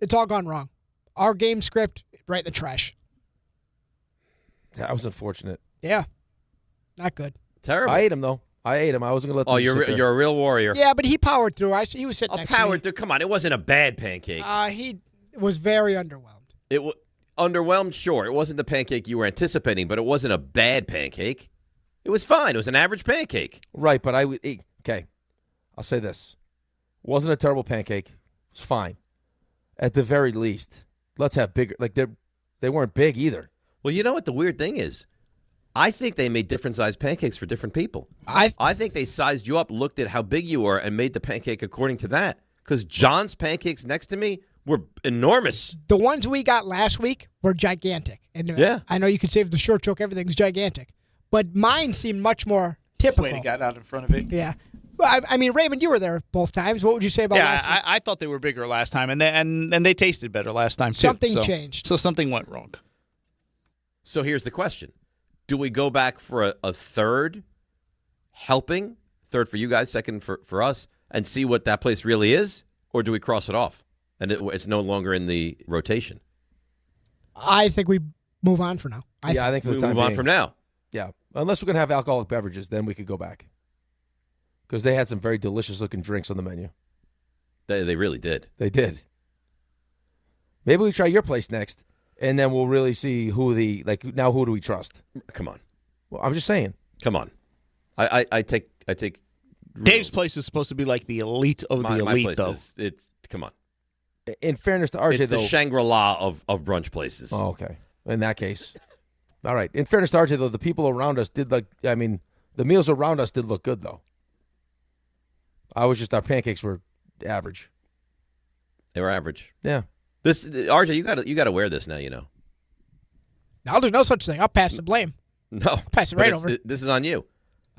it's all gone wrong. Our game script right in the trash. That was unfortunate. Yeah. Not good. Terrible. I ate him, though. I wasn't going to let them sit there. You're a real warrior. Yeah, but he powered through. He was sitting next to me. Powered through. Come on, it wasn't a bad pancake. He was very underwhelmed. Underwhelmed, sure. It wasn't the pancake you were anticipating, but it wasn't a bad pancake. It was fine. It was an average pancake. Right, but okay. I'll say this. Wasn't a terrible pancake. It was fine. At the very least, let's have bigger. Like, they weren't big either. Well, you know what the weird thing is? I think they made different sized pancakes for different people. I think they sized you up, looked at how big you were, and made the pancake according to that. Because John's pancakes next to me were enormous. The ones we got last week were gigantic. And yeah. I know you could say the short joke, everything's gigantic. But mine seemed much more typical. Way he got out in front of it. Yeah. Well, I mean, Raymond, you were there both times. What would you say about last week? I thought they were bigger last time, and they tasted better last time, too. Something changed. So something went wrong. So here's the question. Do we go back for a third helping, third for you guys, second for us, and see what that place really is? Or do we cross it off and it's no longer in the rotation? I think we move on for now. I think for the we time move on being. from now. Yeah. Unless we're going to have alcoholic beverages, then we could go back. Because they had some very delicious-looking drinks on the menu. They really did. They did. Maybe we try your place next, and then we'll really see who do we trust? Come on. Well, I'm just saying. Come on. I take. Dave's place is supposed to be like the elite of the elite, place though. Come on. In fairness to RJ, it's the Shangri-La of brunch places. Oh, okay. In that case. All right. In fairness to RJ, though, the people around us the meals around us did look good, though. Our pancakes were average. They were average. Yeah. This RJ, you got to wear this now. You know. Now there's no such thing. I'll pass the blame. No, pass it right over. This is on you.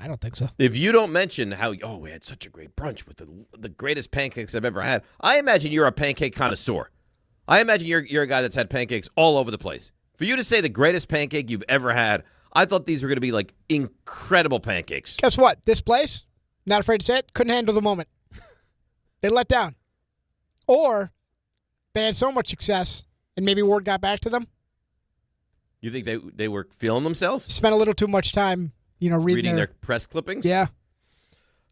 I don't think so. If you don't mention how we had such a great brunch with the greatest pancakes I've ever had, I imagine you're a pancake connoisseur. I imagine you're a guy that's had pancakes all over the place. For you to say the greatest pancake you've ever had, I thought these were going to be like incredible pancakes. Guess what? This place, not afraid to say it, couldn't handle the moment. They let down. Or they had so much success, and maybe word got back to them. You think they were feeling themselves? Spent a little too much time, reading their press clippings? Yeah.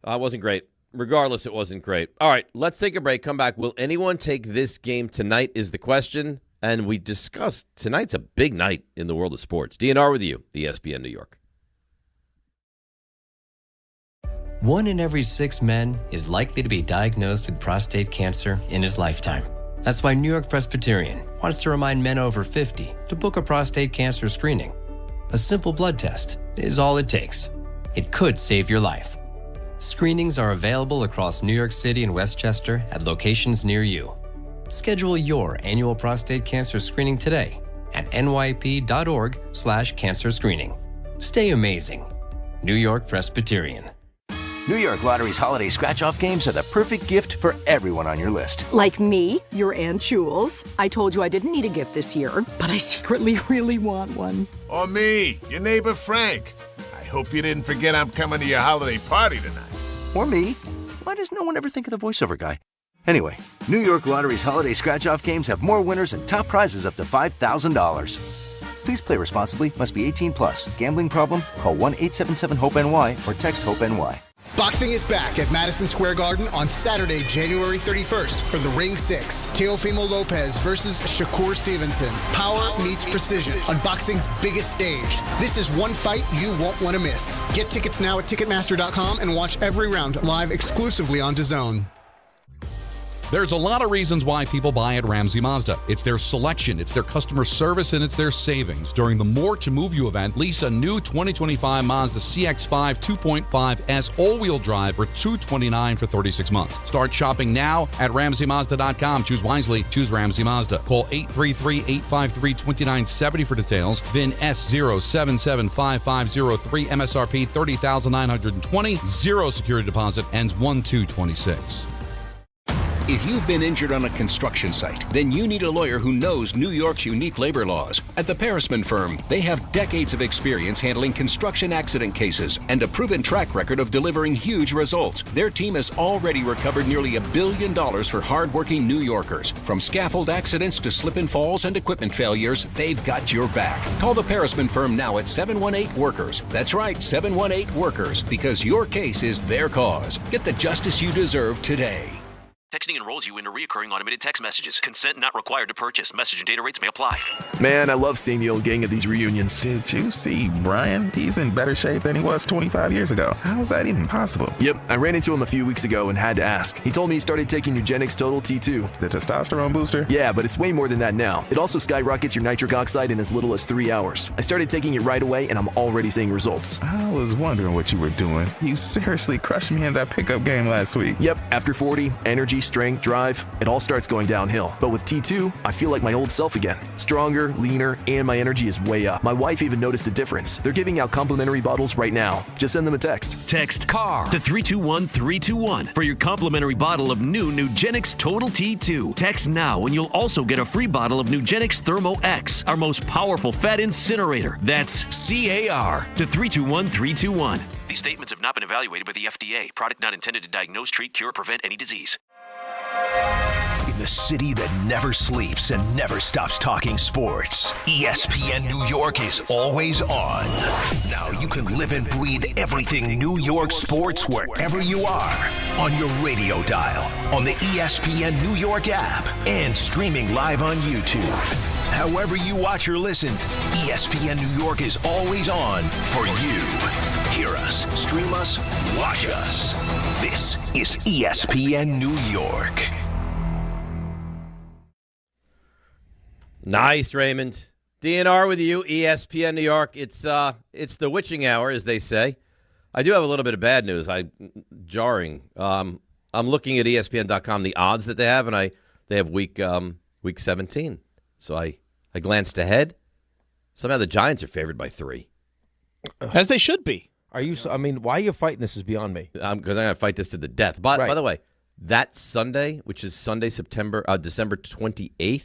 It wasn't great. Regardless, it wasn't great. All right, let's take a break. Come back. Will anyone take this game tonight is the question. And we discussed tonight's a big night in the world of sports. DNR with you, ESPN New York. 1 in every 6 men is likely to be diagnosed with prostate cancer in his lifetime. That's why New York Presbyterian wants to remind men over 50 to book a prostate cancer screening. A simple blood test is all it takes. It could save your life. Screenings are available across New York City and Westchester at locations near you. Schedule your annual prostate cancer screening today at nyp.org/cancer screening. Stay amazing. New York Presbyterian. New York Lottery's holiday scratch-off games are the perfect gift for everyone on your list. Like me, your Aunt Jules. I told you I didn't need a gift this year, but I secretly really want one. Or me, your neighbor Frank. I hope you didn't forget I'm coming to your holiday party tonight. Or me. Why does no one ever think of the voiceover guy? Anyway, New York Lottery's holiday scratch-off games have more winners and top prizes up to $5,000. Please play responsibly. Must be 18 plus. Gambling problem? Call 1-877-HOPE-NY or text HOPE-NY. Boxing is back at Madison Square Garden on Saturday, January 31st for the Ring 6. Teofimo Lopez versus Shakur Stevenson. Power meets precision on boxing's biggest stage. This is one fight you won't want to miss. Get tickets now at Ticketmaster.com and watch every round live exclusively on DAZN. There's a lot of reasons why people buy at Ramsey Mazda. It's their selection, it's their customer service, and it's their savings. During the More to Move You event, lease a new 2025 Mazda CX-5 2.5S all-wheel drive for $229 for 36 months. Start shopping now at RamseyMazda.com. Choose wisely. Choose Ramsey Mazda. Call 833-853-2970 for details. VIN S077553, MSRP $30,920. Zero security deposit. Ends 1/2/26. If you've been injured on a construction site, then you need a lawyer who knows New York's unique labor laws. At the Parisman Firm, they have decades of experience handling construction accident cases and a proven track record of delivering huge results. Their team has already recovered nearly $1 billion for hardworking New Yorkers. From scaffold accidents to slip and falls and equipment failures, they've got your back. Call the Parisman Firm now at 718-WORKERS. That's right, 718-WORKERS, because your case is their cause. Get the justice you deserve today. Texting enrolls you into recurring automated text messages. Consent not required to purchase. Message and data rates may apply. Man, I love seeing the old gang at these reunions. Did you see Brian? He's in better shape than he was 25 years ago. How is that even possible? Yep, I ran into him a few weeks ago and had to ask. He told me he started taking Nugenix Total T2. The testosterone booster? Yeah, but it's way more than that now. It also skyrockets your nitric oxide in as little as 3 hours. I started taking it right away and I'm already seeing results. I was wondering what you were doing. You seriously crushed me in that pickup game last week. Yep, after 40, energy, strength, drive, it all starts going downhill. But with T2, I feel like my old self again. Stronger, leaner, and my energy is way up. My wife even noticed a difference. They're giving out complimentary bottles right now. Just send them a text. Text CAR to 321-321 for your complimentary bottle of new Nugenix Total T2. Text now and you'll also get a free bottle of Nugenix Thermo X, our most powerful fat incinerator. That's CAR to 321-321. These statements have not been evaluated by the FDA. Product not intended to diagnose, treat, cure, or prevent any disease. In the city that never sleeps and never stops talking sports, ESPN New York is always on. Now you can live and breathe everything New York sports wherever you are. On your radio dial, on the ESPN New York app, and streaming live on YouTube. However you watch or listen, ESPN New York is always on for you. Hear us, stream us, watch us. This is ESPN New York. Nice, Raymond. DNR with you, ESPN New York. It's the witching hour, as they say. I do have a little bit of bad news. Jarring. I'm looking at ESPN.com, the odds that they have, and they have week 17. So I glanced ahead. Somehow the Giants are favored by 3. As they should be. Are you? I mean, why are you fighting this is beyond me. Because I'm going to fight this to the death. But by the way, that Sunday, which is Sunday, December 28th,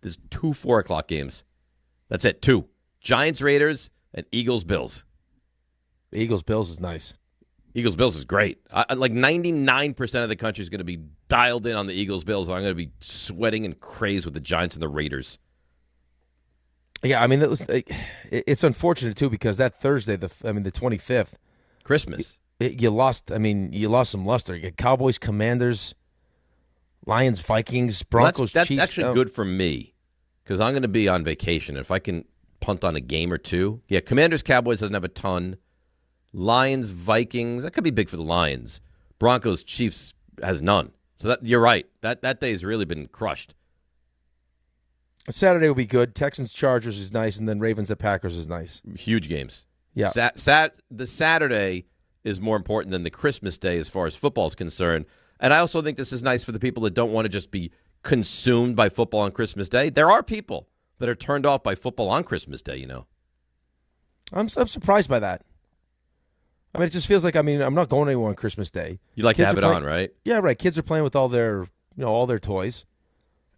there's 2 4 o'clock games. That's it, 2. Giants, Raiders, and Eagles, Bills. The Eagles, Bills is nice. Eagles, Bills is great. Like 99% of the country is going to be dialed in on the Eagles, Bills. I'm going to be sweating and crazed with the Giants and the Raiders. Yeah, I mean, it's unfortunate, too, because that Thursday, the 25th. Christmas. You lost some luster. You get Cowboys, Commanders, Lions, Vikings, Broncos, that's Chiefs. That's actually good for me because I'm going to be on vacation. If I can punt on a game or two. Yeah, Commanders, Cowboys doesn't have a ton. Lions, Vikings, that could be big for the Lions. Broncos, Chiefs has none. So you're right. That day has really been crushed. Saturday will be good. Texans, Chargers is nice, and then Ravens at Packers is nice. Huge games. Yeah. The Saturday is more important than the Christmas day as far as football is concerned. And I also think this is nice for the people that don't want to just be consumed by football on Christmas Day. There are people that are turned off by football on Christmas Day, you know. I'm surprised by that. I mean, it just feels like, I'm not going anywhere on Christmas Day. You like to have it on, right? Yeah, right. Kids are playing with all their toys.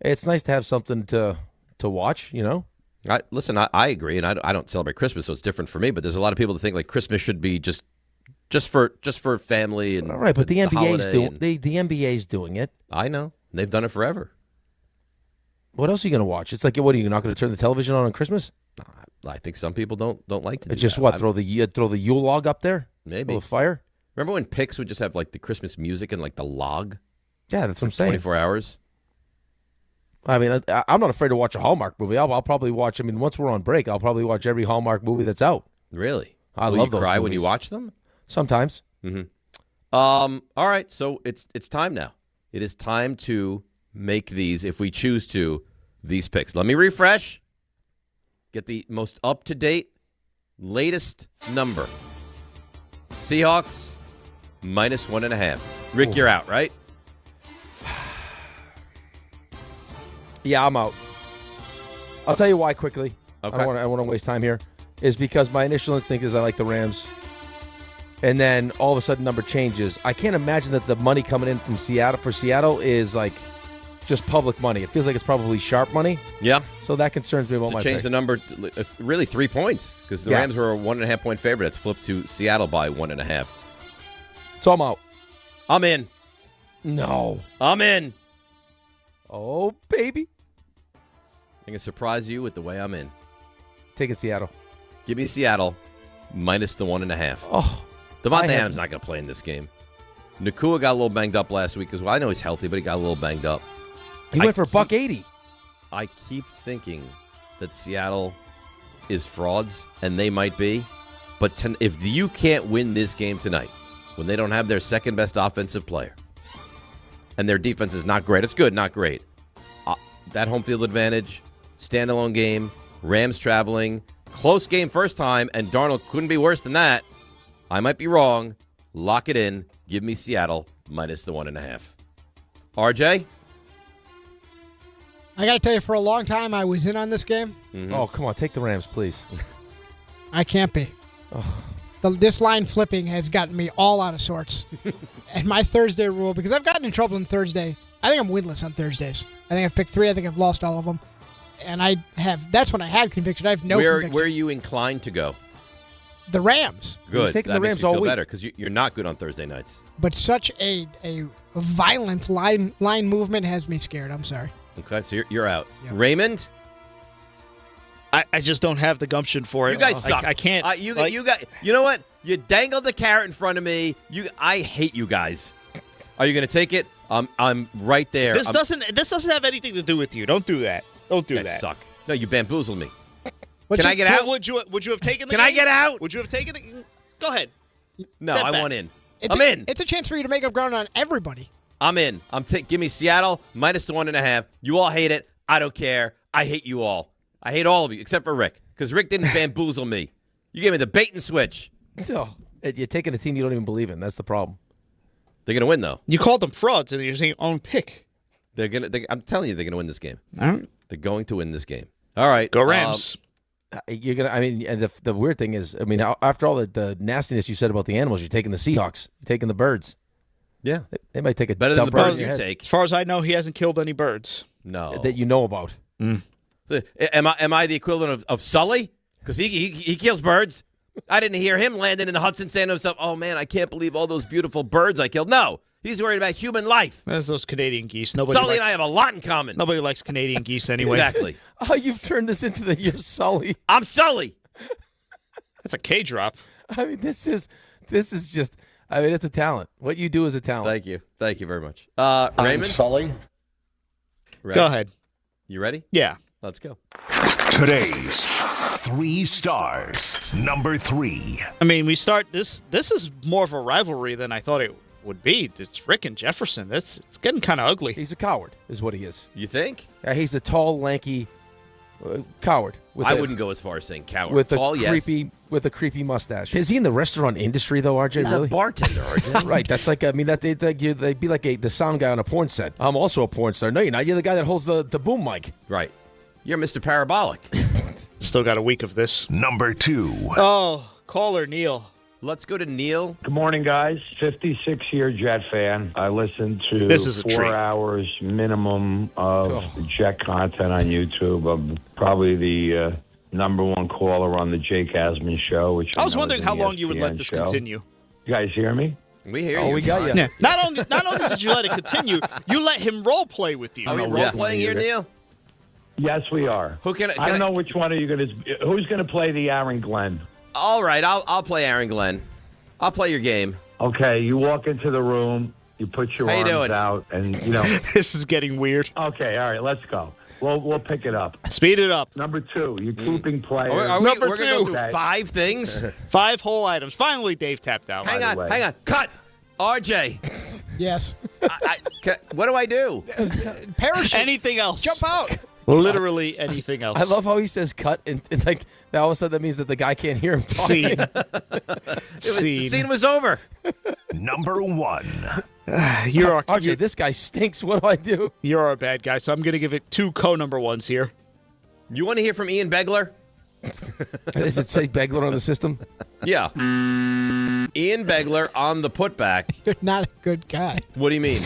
It's nice to have something to watch, you know? I agree, and I don't celebrate Christmas, so it's different for me, but there's a lot of people that think like Christmas should be just for family and right, but the NBA's doing it. I know. They've done it forever. What else are you going to watch? It's like, what are you not going to turn the television on Christmas? I think some people don't like to. It's just that. Throw the Yule log up there? Maybe. A fire? Remember when Pix would just have like the Christmas music and like the log? Yeah, that's what I'm saying. 24 hours. I mean, I'm not afraid to watch a Hallmark movie. I'll probably watch. Once we're on break, I'll probably watch every Hallmark movie that's out. Really? I love those. Cry movies. when you watch them? Sometimes. Mm-hmm. All right, so it's time now. It is time to make these, if we choose to, these picks. Let me refresh. Get the most up-to-date, latest number. Seahawks, -1.5. Rick, you're out, right? Yeah, I'm out. I'll tell you why quickly. Okay. I don't want to waste time here. Is because my initial instinct is I like the Rams. And then all of a sudden number changes. I can't imagine that the money coming in from Seattle is like just public money. It feels like it's probably sharp money. Yeah. So that concerns me about my change pick. the number, really 3 points, because the Rams were a 1.5 point favorite. It's flipped to Seattle by 1.5. So I'm out. I'm in. No. I'm in. Oh, baby. I'm going to surprise you with the way I'm in. Take it, Seattle. Give me Seattle minus the 1.5. Oh. Devontae Adams not going to play in this game. Nakua got a little banged up last week as well. I know he's healthy, but he got a little banged up. He went for $180. I keep thinking that Seattle is frauds, and they might be. But if you can't win this game tonight, when they don't have their second-best offensive player, and their defense is not great, it's good, not great. That home field advantage, standalone game, Rams traveling, close game first time, and Darnold couldn't be worse than that. I might be wrong. Lock it in. Give me Seattle minus the 1.5. RJ? I got to tell you, for a long time, I was in on this game. Mm-hmm. Oh, come on. Take the Rams, please. I can't be. This line flipping has gotten me all out of sorts. And my Thursday rule, because I've gotten in trouble on Thursday. I think I'm winless on Thursdays. I think I've picked 3. I think I've lost all of them. And that's when I had conviction. I have no conviction. Where are you inclined to go? The Rams. Good. Taking that the Rams makes me all feel week. better because you're not good on Thursday nights. But such a violent line movement has me scared. I'm sorry. Okay, so you're out. Yep. Raymond? I just don't have the gumption for it. You guys suck. I can't. You know what? You dangled the carrot in front of me. I hate you guys. Are you going to take it? I'm right there. This doesn't have anything to do with you. Don't do that. Don't do that. Suck. No, you bamboozled me. Can I get out? Would you have taken the Can I game? get out? Would you have taken the Go ahead. No, Step I back. want in. It's I'm in. It's a chance for you to make up ground on everybody. I'm in. Give me Seattle minus the 1.5. You all hate it. I don't care. I hate you all. I hate all of you except for Rick because Rick didn't bamboozle me. You gave me the bait and switch. So, you're taking a team you don't even believe in. That's the problem. They're gonna win though. You called them frauds, and you're saying own pick. I'm telling you, they're gonna win this game. All right. They're going to win this game. All right, Go Rams. You're gonna. I mean, and the weird thing is, I mean, after all the nastiness you said about the animals, you're taking the Seahawks. You're taking the birds. Yeah, they might take a better than the dump birds in your you head. take. As far as I know, he hasn't killed any birds. No, that you know about. Am I the equivalent of Sully? Because he kills birds. I didn't hear him landing in the Hudson saying to himself, "Oh man, I can't believe all those beautiful birds I killed." No, he's worried about human life. There's those Canadian geese. Sully and I have a lot in common. Nobody likes Canadian geese anyway. Exactly. Oh, you've turned this into you're Sully. I'm Sully. That's a K drop. I mean, this is just. I mean, it's a talent. What you do is a talent. Thank you very much. Raymond, I'm Sully. Ready? Go ahead. You ready? Yeah. Let's go. Today's 3 stars. Number 3. I mean, we start this. This is more of a rivalry than I thought it would be. It's Rick and Jefferson. It's getting kind of ugly. He's a coward, is what he is. You think? He's a tall, lanky coward. I wouldn't go as far as saying coward. With Tall, a creepy mustache. Is he in the restaurant industry though, RJ? He's really? a bartender, RJ. Right. That's like. I mean, they'd be like the sound guy on a porn set. I'm also a porn star. No, you're not. You're the guy that holds the boom mic. Right. You're Mr. Parabolic. Still got a week of this. Number 2. Oh, caller Neil. Let's go to Neil. Good morning, guys. 56-year Jet fan. I listen to This is a 4 treat. hours minimum of Jet content on YouTube. I'm probably the number 1 caller on the Jake Asman show. Which I was know wondering is how an long you would let ESPN this show. continue. You guys hear me? We hear you. Oh, we got you. Yeah. Not only did you let it continue, you let him role play with you. Are we role playing here, Neil? Yes, we are. I don't know which one are you going to. Who's going to play the Aaron Glenn? All right, I'll play Aaron Glenn. I'll play your game. Okay, you walk into the room, you put your How you arms doing? out, and you know. This is getting weird. Okay, all right, let's go. We'll pick it up. Speed it up. Number 2, you're keeping players. Number we're 2. Gonna go through 5 things. 5 whole items. Finally, Dave tapped out. Hang on. Cut. RJ. Yes. What do I do? Parachute. Anything else? Jump out. Literally anything else. I love how he says cut, and like that all of a sudden that means that the guy can't hear him talking. Scene. The scene was over. Number 1. RJ, this guy stinks. What do I do? You're our bad guy, so I'm going to give it 2 co-number 1s here. You want to hear from Ian Begler? Does it say Begler on the system? Yeah. Ian Begler on the putback. You're not a good guy. What do you mean?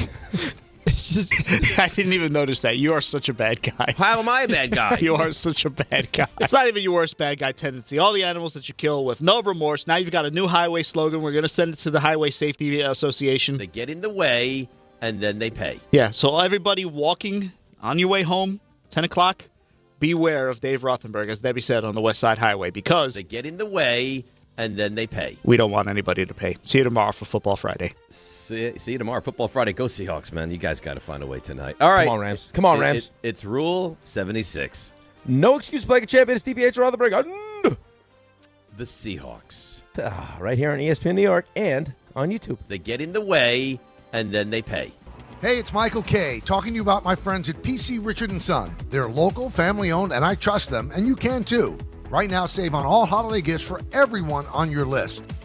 I didn't even notice that. You are such a bad guy. How am I a bad guy? You are such a bad guy. It's not even your worst bad guy tendency. All the animals that you kill with no remorse. Now you've got a new highway slogan. We're going to send it to the Highway Safety Association. They get in the way, and then they pay. Yeah, so everybody walking on your way home, 10 o'clock, beware of Dave Rothenberg, as Debbie said, on the West Side Highway, because They get in the way, and then they pay. We don't want anybody to pay. See you tomorrow for Football Friday. See you tomorrow. Football Friday. Go Seahawks, man. You guys got to find a way tonight. All right. Come on, Rams. Come on, Rams. It's Rule 76. No excuse to play a champion. It's DiPietro Rothenberg. The Seahawks. Right here on ESPN New York and on YouTube. They get in the way, and then they pay. Hey, it's Michael Kay talking to you about my friends at PC Richard & Son. They're local, family-owned, and I trust them, and you can too. Right now, save on all holiday gifts for everyone on your list.